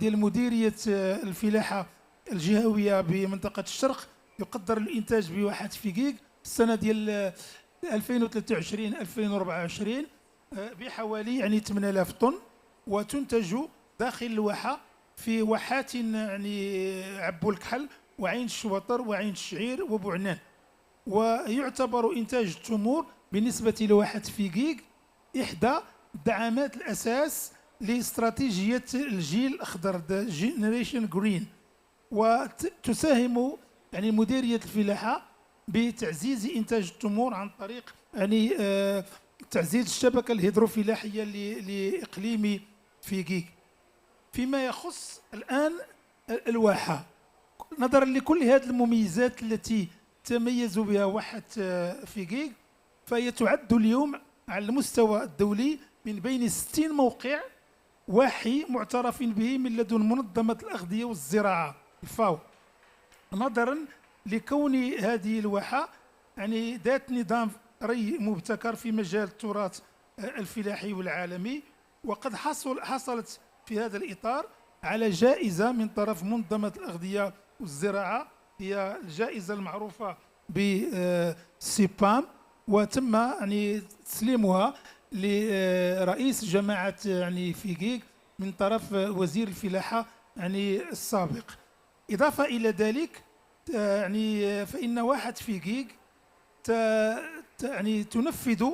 مديرية الفلاحة الجهوية بمنطقة الشرق يقدر الإنتاج بواحد فيكيك السنة ديال 2023-2024 بحوالي يعني 8000 طن، وتنتج داخل الواحة في واحات يعني عبو الكحل وعين الشواطر وعين الشعير وبوعنان. ويعتبر إنتاج التمور بالنسبة لواحة فيكيك إحدى دعامات الأساس لاستراتيجية الجيل الأخضر Generation Green، وتساهم يعني مديرية الفلاحة بتعزيز إنتاج التمور عن طريق يعني تعزيز الشبكة الهيدروفلاحية لإقليم فيكيك. فيما يخص الآن الواحة، نظرا لكل هذه المميزات التي تميز بها واحة فيكيك، فهي تعد اليوم على المستوى الدولي من بين 60 موقع واحي معترف به من لدن منظمة الأغذية والزراعة الفاو، نظرا لكون هذه الواحة يعني ذات نظام ري مبتكر في مجال التراث الفلاحي والعالمي. وقد حصلت في هذا الإطار على جائزة من طرف منظمة الأغذية والزراعة، هي الجائزة المعروفة بسيبام، وتم يعني تسليمها لرئيس جماعة يعني فيكيك من طرف وزير الفلاحة يعني السابق. إضافة إلى ذلك يعني فإن واحة فيكيك يعني تنفذ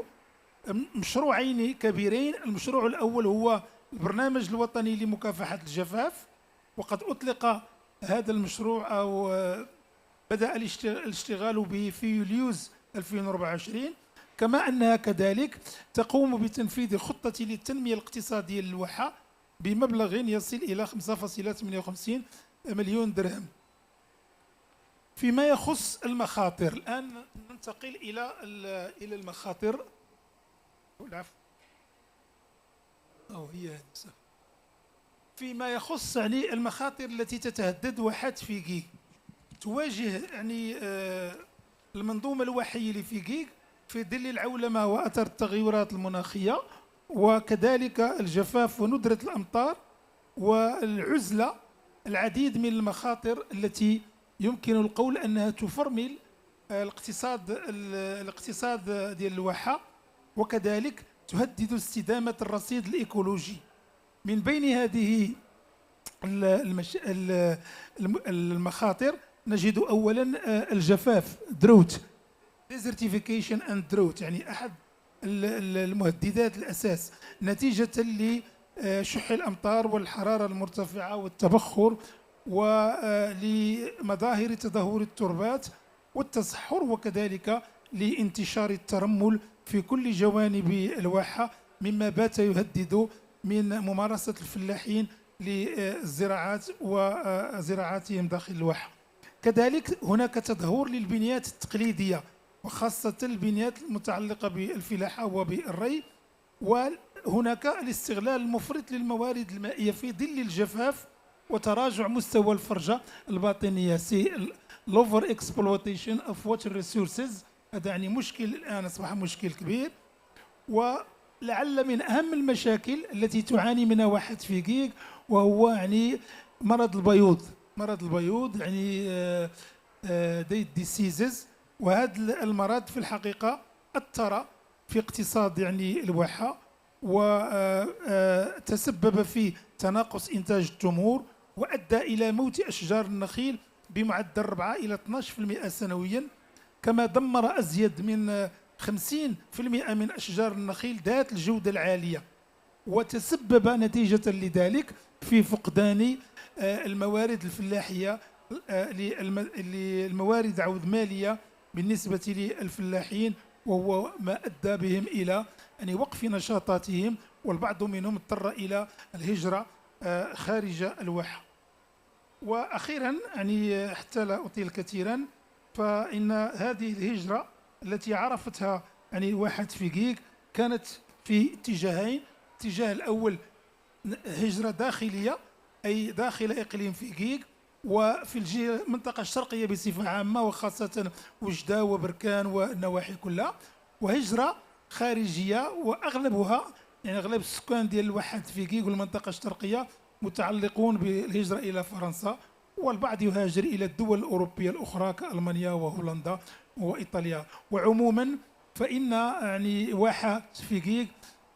مشروعين كبيرين. المشروع الأول هو البرنامج الوطني لمكافحة الجفاف، وقد أطلق هذا المشروع أو بدأ الاشتغال به في يوليوز 2024، كما أنها كذلك تقوم بتنفيذ خطة للتنمية الاقتصادية للواحة بمبلغ يصل إلى 5.58 مليون درهم. فيما يخص المخاطر، الآن ننتقل إلى المخاطر. العفو، فيما يخص يعني المخاطر التي تتهدد واحة فيكيك، تواجه يعني المنظومة الواحية لفيكيك في ظل العولمة وأثر التغيرات المناخية، وكذلك الجفاف وندرة الأمطار والعزلة، العديد من المخاطر التي يمكن القول أنها تفرمل الاقتصاد ديال الواحة، وكذلك تهدد استدامة الرصيد الإيكولوجي. من بين هذه المخاطر نجد أولا الجفاف drought desertification and drought، يعني أحد المهددات الأساس نتيجة لشح الأمطار والحرارة المرتفعة والتبخر ولمظاهر تدهور التربات والتصحر، وكذلك لانتشار الترمل في كل جوانب الواحة، مما بات يهدد من ممارسة الفلاحين للزراعات وزراعاتهم داخل الواحة. كذلك هناك تدهور للبنيات التقليدية، وخاصة البنيات المتعلقة بالفلاحة وبالري، وهناك الاستغلال المفرط للموارد المائية في ظل الجفاف وتراجع مستوى الفرجة الباطنية الأوفر اكسبلويتيشن اوف ووتر ريسورسز. هذا يعني مشكل الآن أصبح مشكل كبير. ولعل من أهم المشاكل التي تعاني منها واحة فيكيك وهو يعني مرض البيوض يعني ديسيزز. وهذا المرض في الحقيقة أثر في اقتصاد يعني الواحة، وتسبب في تناقص إنتاج التمور، وأدى إلى موت أشجار النخيل بمعدل 4 إلى 12% سنويا، كما دمر أزيد من 50% من أشجار النخيل ذات الجودة العالية، وتسبب نتيجة لذلك في فقدان الموارد الفلاحية للموارد عود مالية بالنسبة للفلاحين، وهو ما أدى بهم إلى يعني وقف نشاطاتهم، والبعض منهم اضطر إلى الهجرة خارج الواحة. وأخيرا يعني حتى لا أطيل كثيرا، فإن هذه الهجرة التي عرفتها يعني واحة فيقيق كانت في اتجاهين. الاتجاه الأول هجرة داخلية، أي داخل إقليم فيقيق وفي المنطقة الشرقية بصفة عامة، وخاصة وجدة وبركان والنواحي كلها، وهجرة خارجية وأغلبها يعني أغلب السكان ديال الواحة فيقيق والمنطقة الشرقية متعلقون بالهجرة إلى فرنسا، والبعض يهاجر إلى الدول الأوروبية الأخرى كألمانيا وهولندا وإيطاليا. وعموما فإن يعني واحة فيقيق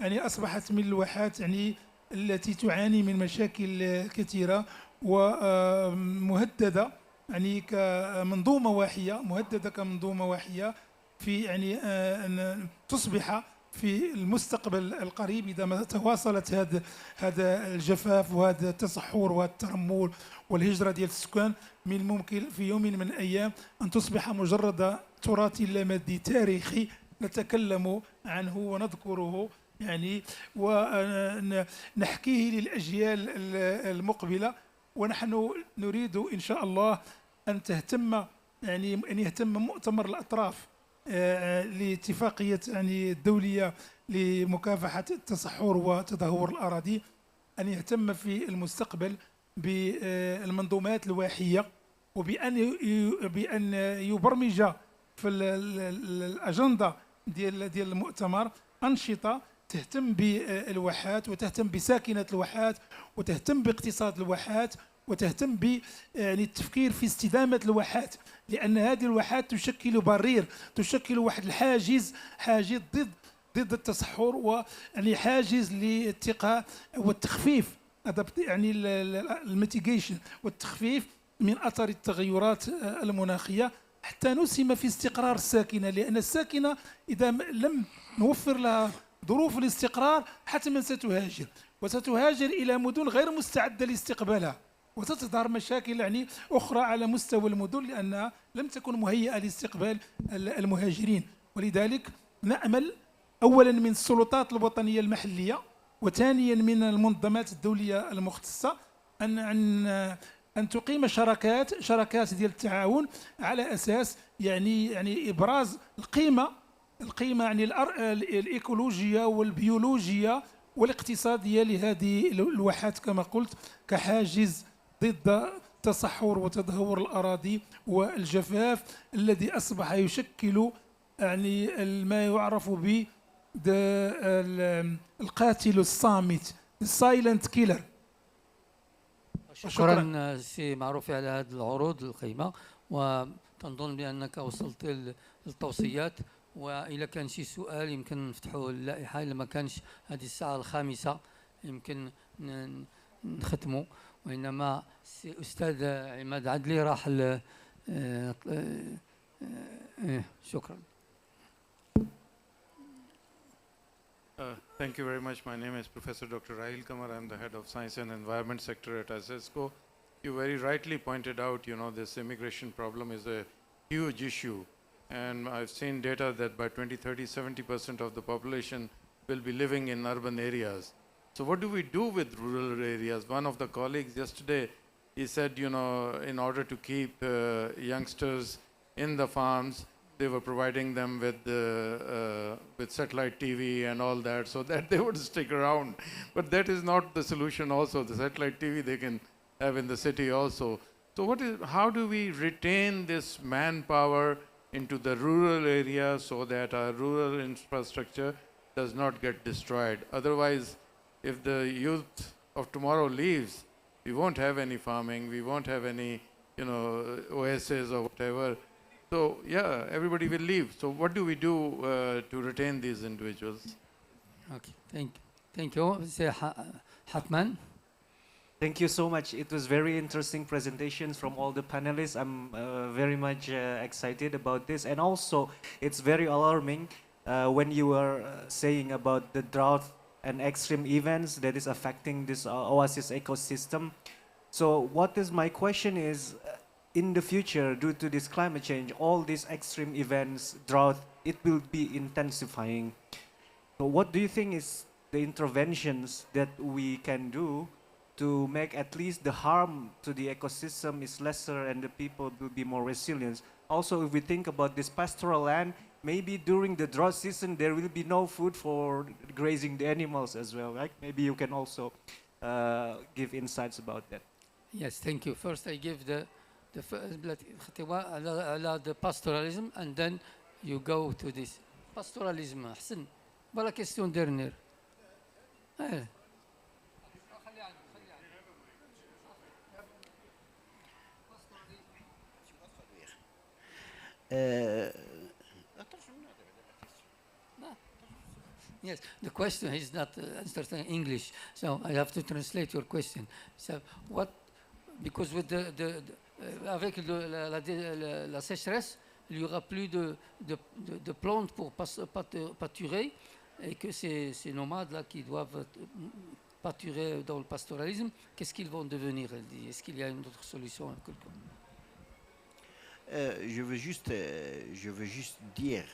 يعني أصبحت من الواحات يعني التي تعاني من مشاكل كثيرة ومهددة يعني كمنظومة واحية، مهددة كمنظومة واحية في يعني أن تصبح في المستقبل القريب إذا ما تواصلت هذا الجفاف وهذا التصحر وهذا الترمل والهجرة ديال السكان، من الممكن في يوم من الأيام أن تصبح مجرد تراث لا مادي تاريخي نتكلم عنه ونذكره يعني ونحكيه للأجيال المقبلة. ونحن نريد إن شاء الله أن تهتم يعني أن يهتم مؤتمر الأطراف لاتفاقية يعني الدولية لمكافحة التصحر وتدهور الأراضي، أن يهتم في المستقبل بالمنظومات الواحية، وبأن يبرمج في الأجندة ديال المؤتمر أنشطة تهتم بالواحات وتهتم بساكنة الواحات وتهتم باقتصاد الواحات وتهتم ب يعني التفكير في استدامة الواحات، لأن هذه الواحات تشكل برير، تشكل واحد الحاجز، حاجز ضد التصحر، ويعني حاجز للاتقاء والتخفيف يعني الميتيجيشن والتخفيف من أثر التغيرات المناخية، حتى نسهم في استقرار الساكنة، لأن الساكنة إذا لم نوفر لها ظروف الاستقرار حتما ستهاجر، وستهاجر إلى مدن غير مستعدة لاستقبالها، وستظهر مشاكل يعني أخرى على مستوى المدن لأنها لم تكن مهيئة لاستقبال المهاجرين. ولذلك نأمل أولا من السلطات الوطنية المحلية، وثانيا من المنظمات الدولية المختصة أن تقيم شراكات ديال التعاون على أساس يعني إبراز القيمة يعني الإيكولوجية والبيولوجية والاقتصادية لهذه الواحات كما قلت، كحاجز ضد تصحر وتدهور الأراضي والجفاف الذي أصبح يشكل يعني ما يعرف ب القاتل الصامت، السايلنت كيلر. شكرا سي معروف على هذه العروض القيمة، وتنظن بأنك وصلت للتوصيات، وإذا كان شي سؤال يمكن نفتحوا اللائحة، إلا ما كانش هذه الساعة 5 يمكن نختموا. وإنما أستاذ عماد عدلي راح شكرا. Thank you very much. My name is Professor Dr. Rahil Kamar. I'm the head of Science and Environment Sector at ICESCO. You very rightly pointed out, this immigration problem is a huge issue. And I've seen data that by 2030, 70% of the population will be living in urban areas. So what do we do with rural areas? One of the colleagues yesterday, he said, in order to keep youngsters in the farms, they were providing them with satellite TV and all that so that they would stick around. But that is not the solution also. The satellite TV they can have in the city also. So how do we retain this manpower into the rural areas so that our rural infrastructure does not get destroyed? Otherwise, if the youth of tomorrow leaves, we won't have any farming, we won't have any, oases or whatever. So yeah, everybody will leave. So what do we do to retain these individuals? Okay, thank you. Say Hatman. Thank you so much. It was very interesting presentations from all the panelists. I'm very much excited about this. And also, it's very alarming when you were saying about the drought and extreme events that is affecting this oasis ecosystem. So what is my question is, in the future, due to this climate change, all these extreme events, drought, it will be intensifying. So what do you think is the interventions that we can do to make at least the harm to the ecosystem is lesser and the people will be more resilient? Also, if we think about this pastoral land, maybe during the drought season there will be no food for grazing the animals as well, right? Maybe you can also give insights about that. Yes, thank you. First, I give the pastoralism, and then you go to this. Pastoralism, أحسن. Voilà question dernière. Yes, the question is not answered in English, so I have to translate your question. So, what? Because with avec la sécheresse, il y aura plus de plantes pour pâturer, et que ces nomades là qui doivent pâturer dans le pastoralisme, qu'est-ce qu'ils vont devenir? Est-ce qu'il y a une autre solution? Je veux juste dire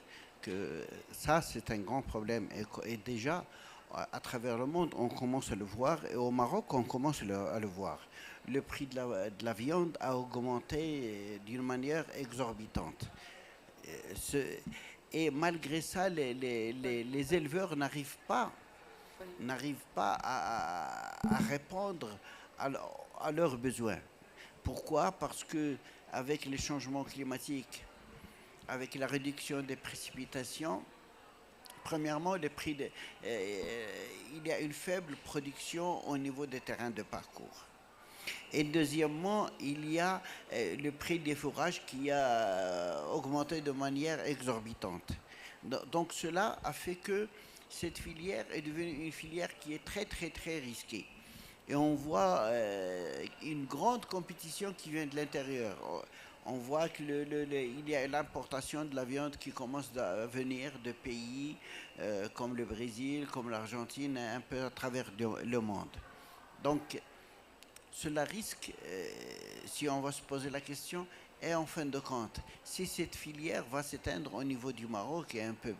que ça, c'est un grand problème. Et déjà, à travers le monde, on commence à le voir. Et au Maroc, on commence à le voir. Le prix de la viande a augmenté d'une manière exorbitante. Et malgré ça, les éleveurs n'arrivent pas à répondre à leurs besoins. Pourquoi? Parce que avec les changements climatiques, avec la réduction des précipitations, premièrement, il y a une faible production au niveau des terrains de parcours. Et deuxièmement, il y a le prix des fourrages qui a augmenté de manière exorbitante. Donc cela a fait que cette filière est devenue une filière qui est très très très risquée. Et on voit une grande compétition qui vient de l'intérieur. On voit qu'il y a l'importation de la viande qui commence à venir de pays comme le Brésil, comme l'Argentine, un peu à travers le monde. Donc, cela risque, si on va se poser la question, et en fin de compte, si cette filière va s'éteindre au niveau du Maroc et un peu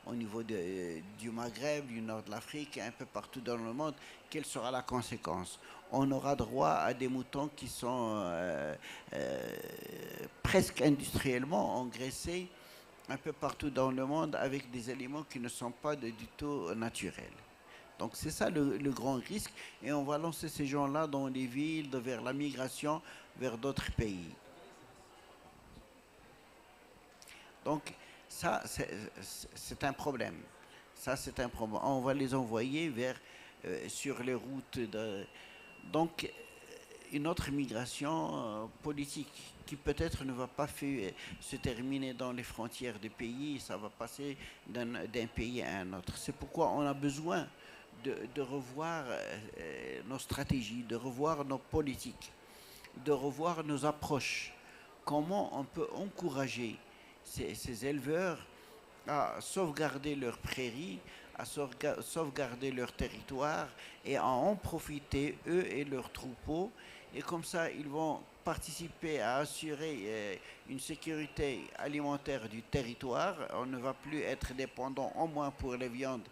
au niveau du Maghreb, du nord de l'Afrique et un peu partout dans le monde, quelle sera la conséquence? On aura droit à des moutons qui sont presque industriellement engraissés un peu partout dans le monde avec des aliments qui ne sont pas du tout naturels. Donc c'est ça le grand risque, et on va lancer ces gens-là dans les villes, vers la migration, vers d'autres pays. Donc ça, c'est un problème. Ça, c'est un problème. On va les envoyer sur les routes. Donc, une autre migration politique qui peut-être ne va pas se terminer dans les frontières des pays, ça va passer d'un pays à un autre. C'est pourquoi on a besoin de revoir nos stratégies, de revoir nos politiques, de revoir nos approches. Comment on peut encourager ces éleveurs à sauvegarder leurs prairies, à sauvegarder leur territoire et à en profiter, eux et leurs troupeaux. Et comme ça, ils vont participer à assurer une sécurité alimentaire du territoire. On ne va plus être dépendant, au moins pour les viandes,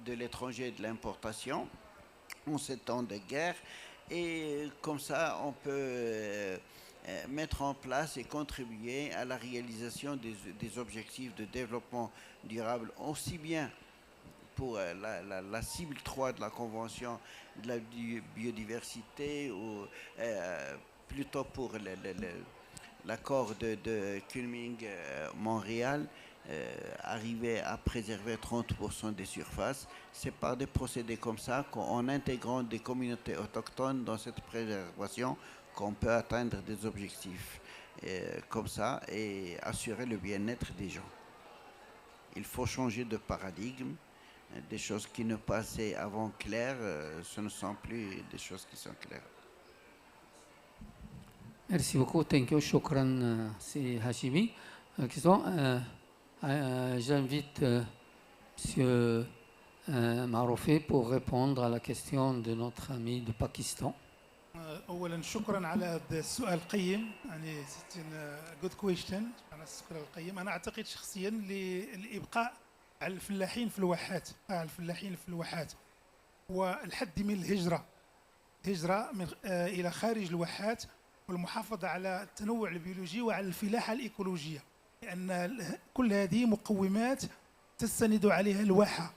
de l'étranger et de l'importation en ces temps de guerre. Et comme ça, on peut mettre en place et contribuer à la réalisation des objectifs de développement durable, aussi bien pour la cible 3 de la Convention de la biodiversité, ou plutôt pour l'accord de Kunming-Montréal, arriver à préserver 30% des surfaces. C'est par des procédés comme ça, en intégrant des communautés autochtones dans cette préservation, qu'on peut atteindre des objectifs comme ça et assurer le bien-être des gens. Il faut changer de paradigme. Des choses qui ne passaient avant claires, ce ne sont plus des choses qui sont claires. Merci beaucoup, thank you, shukran, c'est Hashimi. J'invite Monsieur Maroufé pour répondre à la question de notre ami du Pakistan. اولا شكرا على هذا السؤال القيم، يعني جود كويشن على السؤال القيم. انا اعتقد شخصيا للابقاء على الفلاحين في الواحات، والحد من الهجره من الى خارج الواحات، والمحافظه على التنوع البيولوجي وعلى الفلاحه الايكولوجيه، لان كل هذه مقومات تستند عليها الواحه،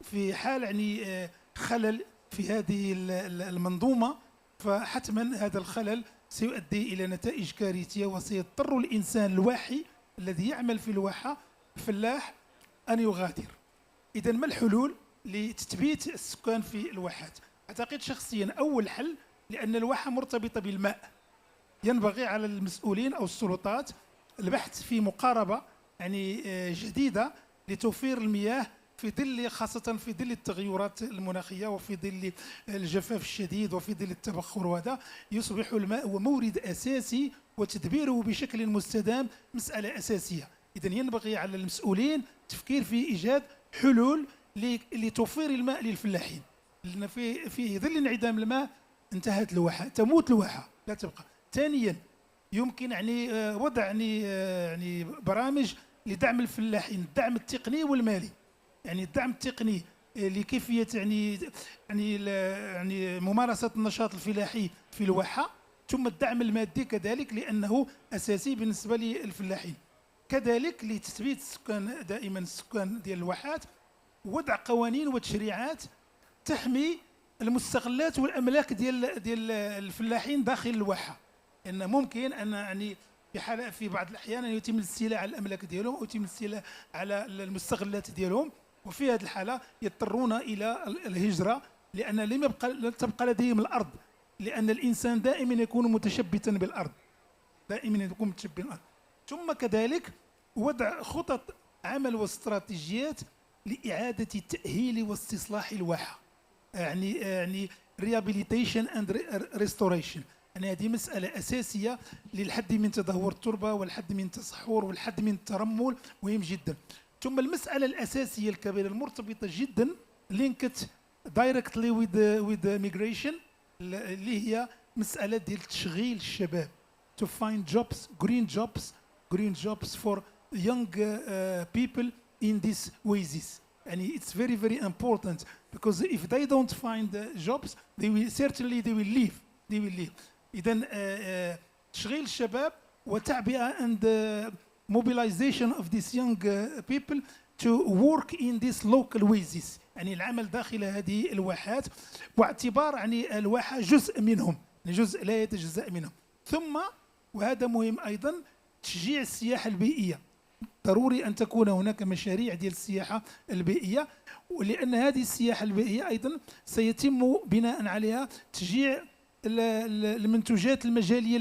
في حال يعني خلل في هذه المنظومة، فحتما هذا الخلل سيؤدي إلى نتائج كارثية، وسيضطر الإنسان الواحي الذي يعمل في الواحة الفلاح أن يغادر. إذا ما الحلول لتثبيت السكان في الواحات؟ أعتقد شخصيا أول حل، لأن الواحة مرتبطة بالماء، ينبغي على المسؤولين أو السلطات البحث في مقاربة يعني جديدة لتوفير المياه في ظل، خاصة في ظل التغيرات المناخية، وفي ظل الجفاف الشديد، وفي ظل التبخر، وهذا يصبح الماء هو مورد أساسي، وتدبيره بشكل مستدام مسألة أساسية. إذن ينبغي على المسؤولين التفكير في إيجاد حلول لتوفير الماء للفلاحين، لأن في ظل انعدام الماء انتهت الواحة، تموت الواحة، لا تبقى. ثانيا يمكن يعني وضع يعني برامج لدعم الفلاحين، الدعم التقني والمالي. يعني الدعم التقني لكيفية يعني ممارسة النشاط الفلاحي في الواحة، ثم الدعم المادي كذلك، لأنه أساسي بالنسبة للفلاحين. كذلك لتثبيت السكان، دائما السكان ديال الواحات، وضع قوانين وتشريعات تحمي المستغلات والأملاك ديال الفلاحين داخل الواحة، لأن ممكن أن يعني في بعض الأحيان يتم الاستيلاء على الأملاك ديالهم، أو يتم الاستيلاء على المستغلات ديالهم، وفي هذه الحالة يضطرون إلى الهجرة، لأن لم تبقى لديهم الأرض، لأن الإنسان دائما يكون متشبتا بالأرض، ثم كذلك وضع خطط عمل واستراتيجيات لإعادة تأهيل واستصلاح الواحة، يعني rehabilitation and restoration. يعني هذه مسألة أساسية للحد من تدهور التربة، والحد من التصحر، والحد من الترمل، مهم جدا. ثم المسألة الأساسية الكبيرة المرتبطة جدا linked directly with migration، اللي هي مسألة ديال تشغيل الشباب، to find jobs, green jobs for young people in these oases. يعني it's very very important, because if they don't find jobs they will leave. إذن تشغيل الشباب وتعبئة and mobilization of these young people to work in these local oases، يعني العمل داخل هذه الواحات، واعتبار يعني الواحة جزء منهم، جزء لا يتجزأ منهم. ثم وهذا مهم أيضا تشجيع السياحة البيئية، ضروري أن تكون هناك مشاريع ديال السياحة البيئية، ولأن هذه السياحة البيئية أيضا سيتم بناء عليها تشجيع المنتوجات المجالية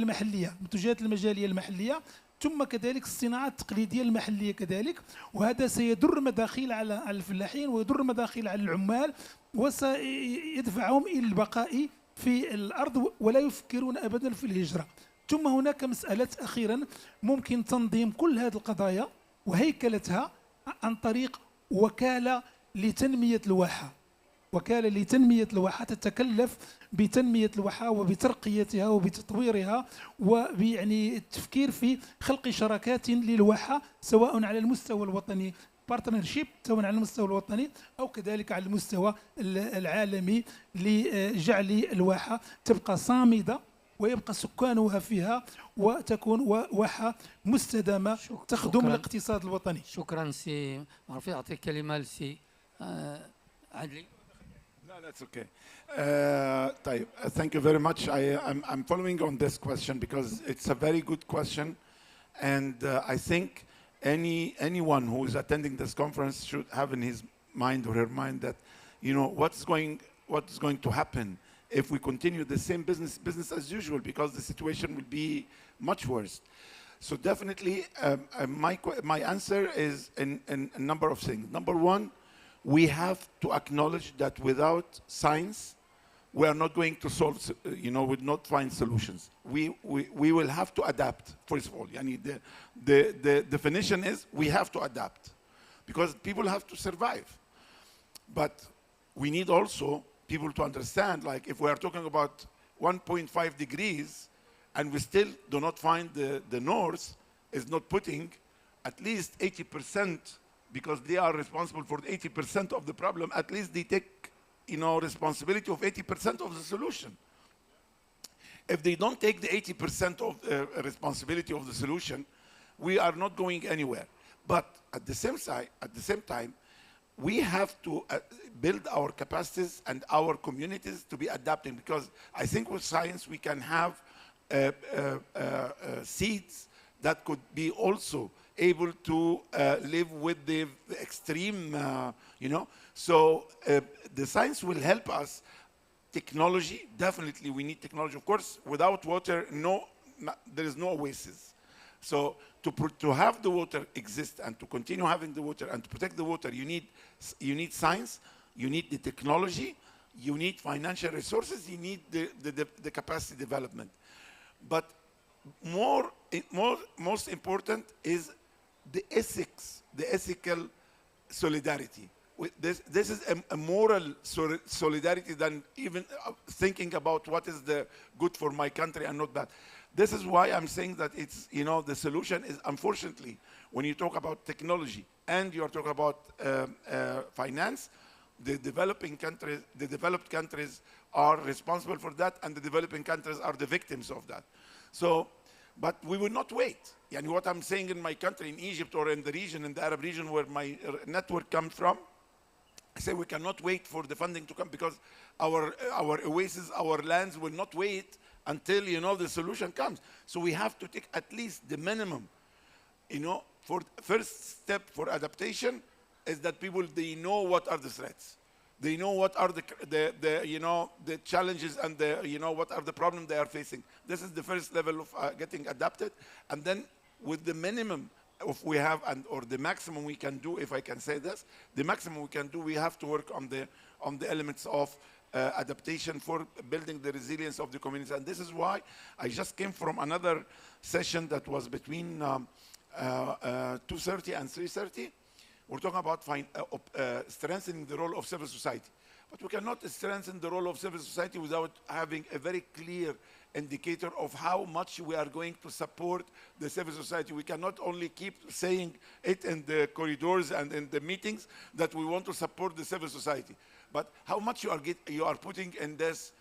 المحلية، ثم كذلك الصناعات التقليدية المحلية كذلك، وهذا سيدر مداخيل على الفلاحين، ويدر مداخيل على العمال، وسيدفعهم إلى البقاء في الأرض، ولا يفكرون أبدا في الهجرة. ثم هناك مسألة أخيرا، ممكن تنظيم كل هذه القضايا وهيكلتها عن طريق وكالة لتنمية الواحة، تتكلف بتنمية الواحة وبترقيتها وبتطويرها، ويعني التفكير في خلق شراكات للواحة، سواء على المستوى الوطني بارتنرشيب، سواء على المستوى الوطني أو كذلك على المستوى العالمي، لجعل الواحة تبقى صامدة ويبقى سكانها فيها، وتكون واحة مستدامة تخدم الاقتصاد الوطني. شكرا سي معروف. أعطيك كلمة لسي عدلي. No, that's okay. طيب, thank you very much. I'm following on this question because it's a very good question, and I think anyone who is attending this conference should have in his mind or her mind that, you know, what's going to happen if we continue the same business as usual, because the situation will be much worse. So definitely, my answer is in a number of things. Number one, we have to acknowledge that without science, we are not going to solve, we'll not find solutions. We will have to adapt, first of all. The definition is we have to adapt because people have to survive. But we need also people to understand, like if we are talking about 1.5 degrees and we still do not find the North is not putting at least 80%, because they are responsible for 80% of the problem, at least they take responsibility of 80% of the solution. If they don't take the 80% of the responsibility of the solution, we are not going anywhere. But at the same time, we have to build our capacities and our communities to be adapting, because I think with science we can have seeds that could be also able to live with the extreme, So the science will help us. Technology, definitely we need technology. Of course, without water, there is no oasis. So to have the water exist and to continue having the water and to protect the water, you need science, you need the technology, you need financial resources, you need the capacity development. But most important is the ethics, the ethical solidarity. This is a moral solidarity than even thinking about what is the good for my country and not that. This is why I'm saying that it's, the solution is, unfortunately, when you talk about technology and you're talking about finance, the developed countries are responsible for that, and the developing countries are the victims of that. So, but we will not wait. And what I'm saying in my country, in Egypt or in the region, in the Arab region where my network comes from, I say we cannot wait for the funding to come, because our oasis, our lands will not wait until the solution comes. So we have to take at least the minimum. For first step for adaptation is that people, they know what are the threats. They know what are the challenges and what are the problems they are facing. This is the first level of getting adapted, and then with the minimum we have or the maximum we can do, if I can say this, the maximum we can do, we have to work on the elements of adaptation for building the resilience of the community. And this is why I just came from another session that was between 2:30 and 3:30. We're talking about strengthening the role of civil society. But we cannot strengthen the role of civil society without having a very clear indicator of how much we are going to support the civil society. We cannot only keep saying it in the corridors and in the meetings that we want to support the civil society. But how much you are putting in this,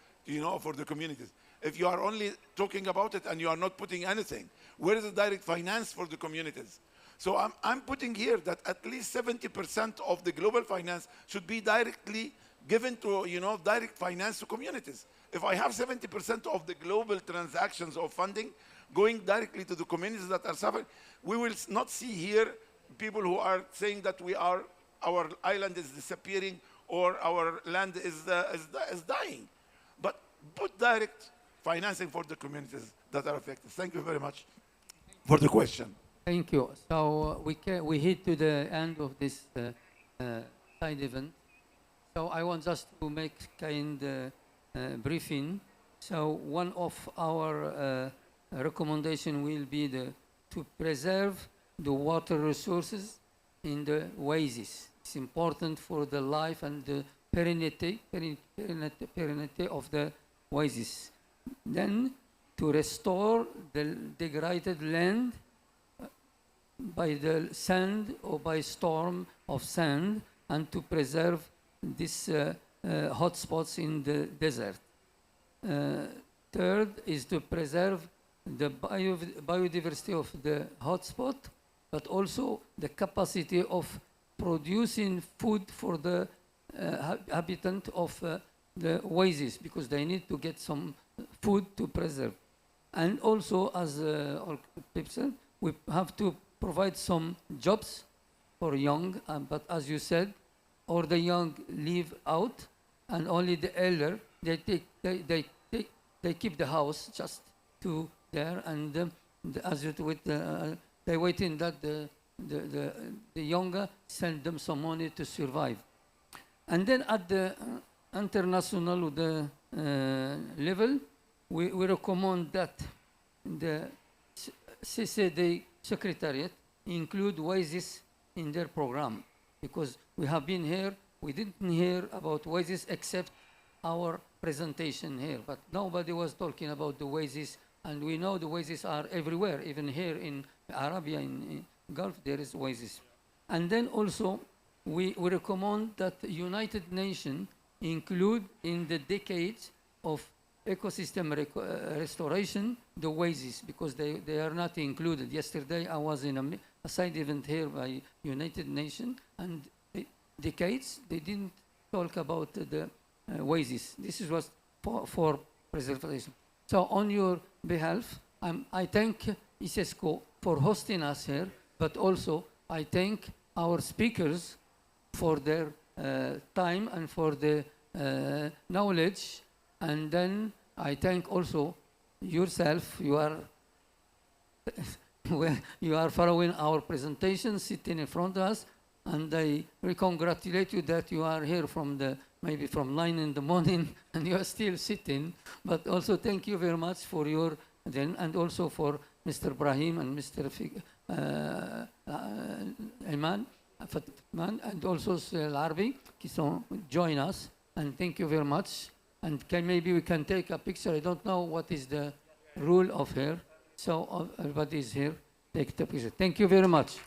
for the communities? If you are only talking about it and you are not putting anything, where is the direct finance for the communities? So I'm putting here that at least 70% of the global finance should be directly given to, direct finance to communities. If I have 70% of the global transactions of funding going directly to the communities that are suffering, we will not see here people who are saying that our island is disappearing or our land is dying. But put direct financing for the communities that are affected. Thank you very much for the question. Thank you. So we hit to the end of this side event. So I want just to make kind briefing. So one of our recommendation will be to preserve the water resources in the oasis. It's important for the life and the perennity of the oasis. Then to restore the degraded land by the sand or by storm of sand, and to preserve these hotspots in the desert. Third is to preserve the biodiversity of the hotspot, but also the capacity of producing food for the habitant of the oasis, because they need to get some food to preserve. And also, as people, we have to provide some jobs for young, but as you said, or the young live out, and only the elder, they keep the house just to there, and as it with they waiting that the younger send them some money to survive. And then at international level, we recommend that the CCD Secretariat include WISES in their program, because we have been here, we didn't hear about WISES except our presentation here, but nobody was talking about the WISES, and we know the WISES are everywhere, even here in Arabia, in Gulf, there is WISES. And then also, we recommend that United Nations include in the decades of ecosystem restoration the WISES, because they are not included. Yesterday I was in a side event here by United Nations, and decades they didn't talk about the WISES. This was for preservation. So on your behalf, I thank ICESCO for hosting us here, but also I thank our speakers for their time and for the knowledge. And then I thank also yourself. You are following our presentation, sitting in front of us, and I congratulate you that you are here from maybe from 9 in the morning and you are still sitting. But also thank you very much for your and also for Mr. Ibrahim and Mr. Iman, and also Al-Arbi, qui join us. And thank you very much. And maybe we can take a picture. I don't know what is the rule of here. So everybody is here. Take the picture. Thank you very much.